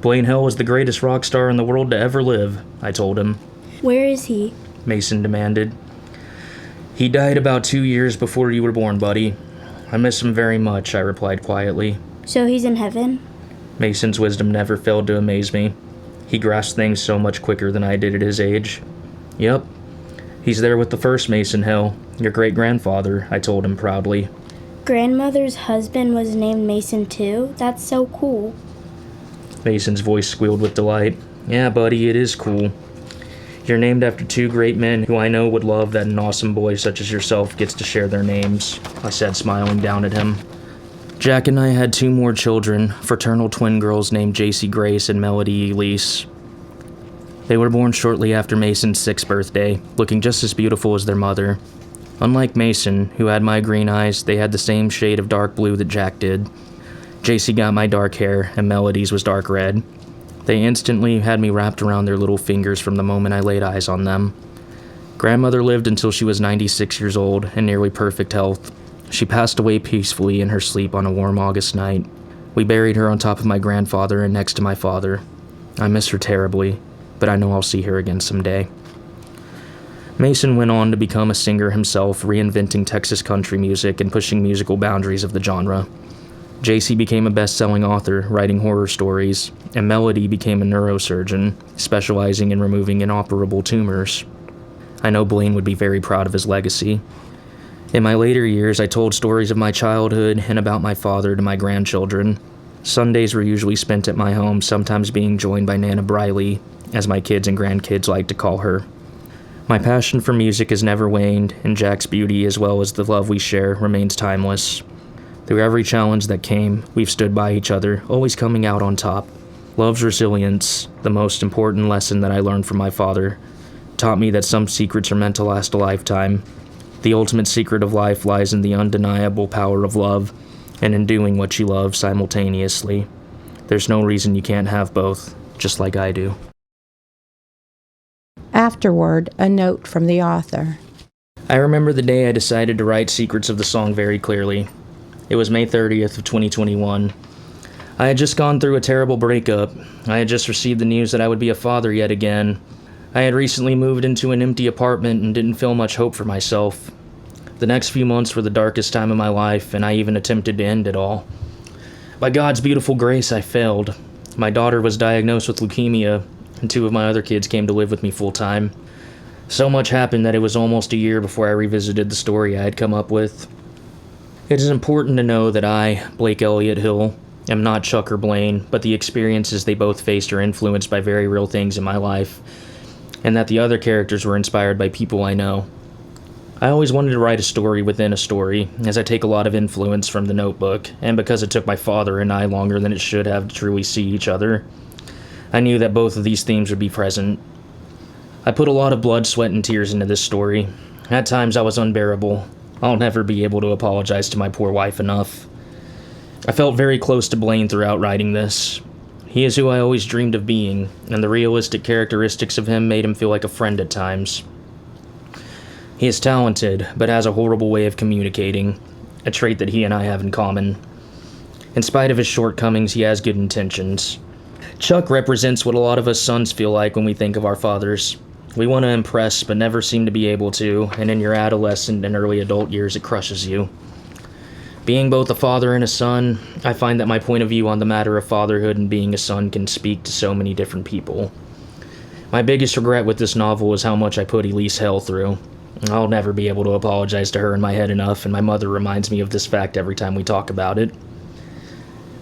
Blaine Hill was the greatest rock star in the world to ever live, I told him. Where is he? Mason demanded. He died about 2 years before you were born, buddy. I miss him very much, I replied quietly. So he's in heaven? Mason's wisdom never failed to amaze me. He grasped things so much quicker than I did at his age. Yep. He's there with the first Mason Hill, your great-grandfather, I told him proudly. Grandmother's husband was named Mason too? That's so cool. Mason's voice squealed with delight. Yeah, buddy, it is cool. You're named after 2 great men who I know would love that an awesome boy such as yourself gets to share their names, I said, smiling down at him. Jack and I had 2 more children, fraternal twin girls named JC Grace and Melody Elise. They were born shortly after Mason's 6th birthday, looking just as beautiful as their mother. Unlike Mason, who had my green eyes, they had the same shade of dark blue that Jack did. JC got my dark hair, and Melody's was dark red. They instantly had me wrapped around their little fingers from the moment I laid eyes on them. Grandmother lived until she was 96 years old, in nearly perfect health. She passed away peacefully in her sleep on a warm August night. We buried her on top of my grandfather and next to my father. I miss her terribly, but I know I'll see her again someday. Mason went on to become a singer himself, reinventing Texas country music and pushing musical boundaries of the genre. JC became a best-selling author, writing horror stories, and Melody became a neurosurgeon, specializing in removing inoperable tumors. I know Blaine would be very proud of his legacy. In my later years, I told stories of my childhood and about my father to my grandchildren. Sundays were usually spent at my home, sometimes being joined by Nana Briley, as my kids and grandkids like to call her. My passion for music has never waned, and Jack's beauty, as well as the love we share, remains timeless. Through every challenge that came, we've stood by each other, always coming out on top. Love's resilience, the most important lesson that I learned from my father, taught me that some secrets are meant to last a lifetime. The ultimate secret of life lies in the undeniable power of love, and in doing what you love simultaneously. There's no reason you can't have both, just like I do. Afterward, a note from the author. I remember the day I decided to write Secrets of the Song very clearly. It was May 30th of 2021. I had just gone through a terrible breakup. I had just received the news that I would be a father yet again. I had recently moved into an empty apartment and didn't feel much hope for myself. The next few months were the darkest time of my life, and I even attempted to end it all. By God's beautiful grace, I failed. My daughter was diagnosed with leukemia, and 2 of my other kids came to live with me full-time. So much happened that it was almost a year before I revisited the story I had come up with. It is important to know that I, Blake Elliott Hill, am not Chuck or Blaine, but the experiences they both faced are influenced by very real things in my life, and that the other characters were inspired by people I know. I always wanted to write a story within a story, as I take a lot of influence from The Notebook, and because it took my father and I longer than it should have to truly see each other, I knew that both of these themes would be present. I put a lot of blood, sweat, and tears into this story. At times I was unbearable. I'll never be able to apologize to my poor wife enough. I felt very close to Blaine throughout writing this. He is who I always dreamed of being, and the realistic characteristics of him made him feel like a friend at times. He is talented, but has a horrible way of communicating, a trait that he and I have in common. In spite of his shortcomings, he has good intentions. Chuck represents what a lot of us sons feel like when we think of our fathers. We want to impress, but never seem to be able to, and in your adolescent and early adult years, it crushes you. Being both a father and a son, I find that my point of view on the matter of fatherhood and being a son can speak to so many different people. My biggest regret with this novel is how much I put Elise Hell through. I'll never be able to apologize to her in my head enough, and my mother reminds me of this fact every time we talk about it.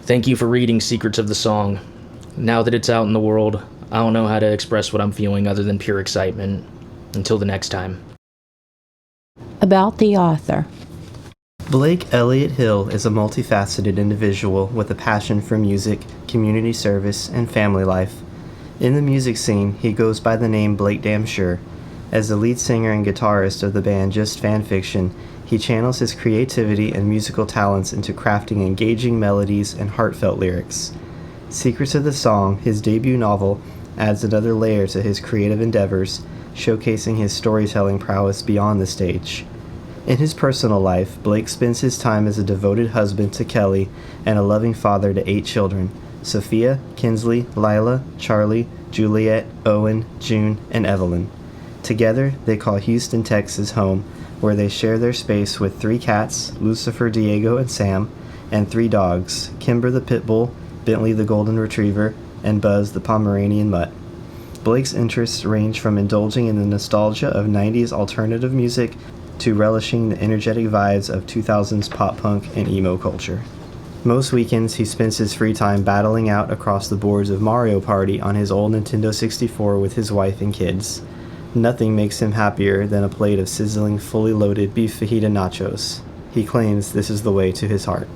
Thank you for reading Secrets of the Song. Now that it's out in the world, I don't know how to express what I'm feeling other than pure excitement. Until the next time. About the author. Blake Elliott Hill is a multifaceted individual with a passion for music, community service, and family life. In the music scene, he goes by the name Blake Damn Sure. As the lead singer and guitarist of the band Just Fanfiction, he channels his creativity and musical talents into crafting engaging melodies and heartfelt lyrics. Secrets of the Song, his debut novel, adds another layer to his creative endeavors, showcasing his storytelling prowess beyond the stage. In his personal life, Blake spends his time as a devoted husband to Kelly and a loving father to 8 children: Sophia, Kinsley, Lila, Charlie, Juliet, Owen, June, and Evelyn. Together, they call Houston, Texas home, where they share their space with 3 cats, Lucifer, Diego, and Sam, and 3 dogs, Kimber the Pit Bull, Bentley the Golden Retriever, and Buzz the Pomeranian Mutt. Blake's interests range from indulging in the nostalgia of 90s alternative music to relishing the energetic vibes of 2000s pop punk and emo culture. Most weekends, he spends his free time battling out across the boards of Mario Party on his old Nintendo 64 with his wife and kids. Nothing makes him happier than a plate of sizzling, fully loaded beef fajita nachos. He claims this is the way to his heart.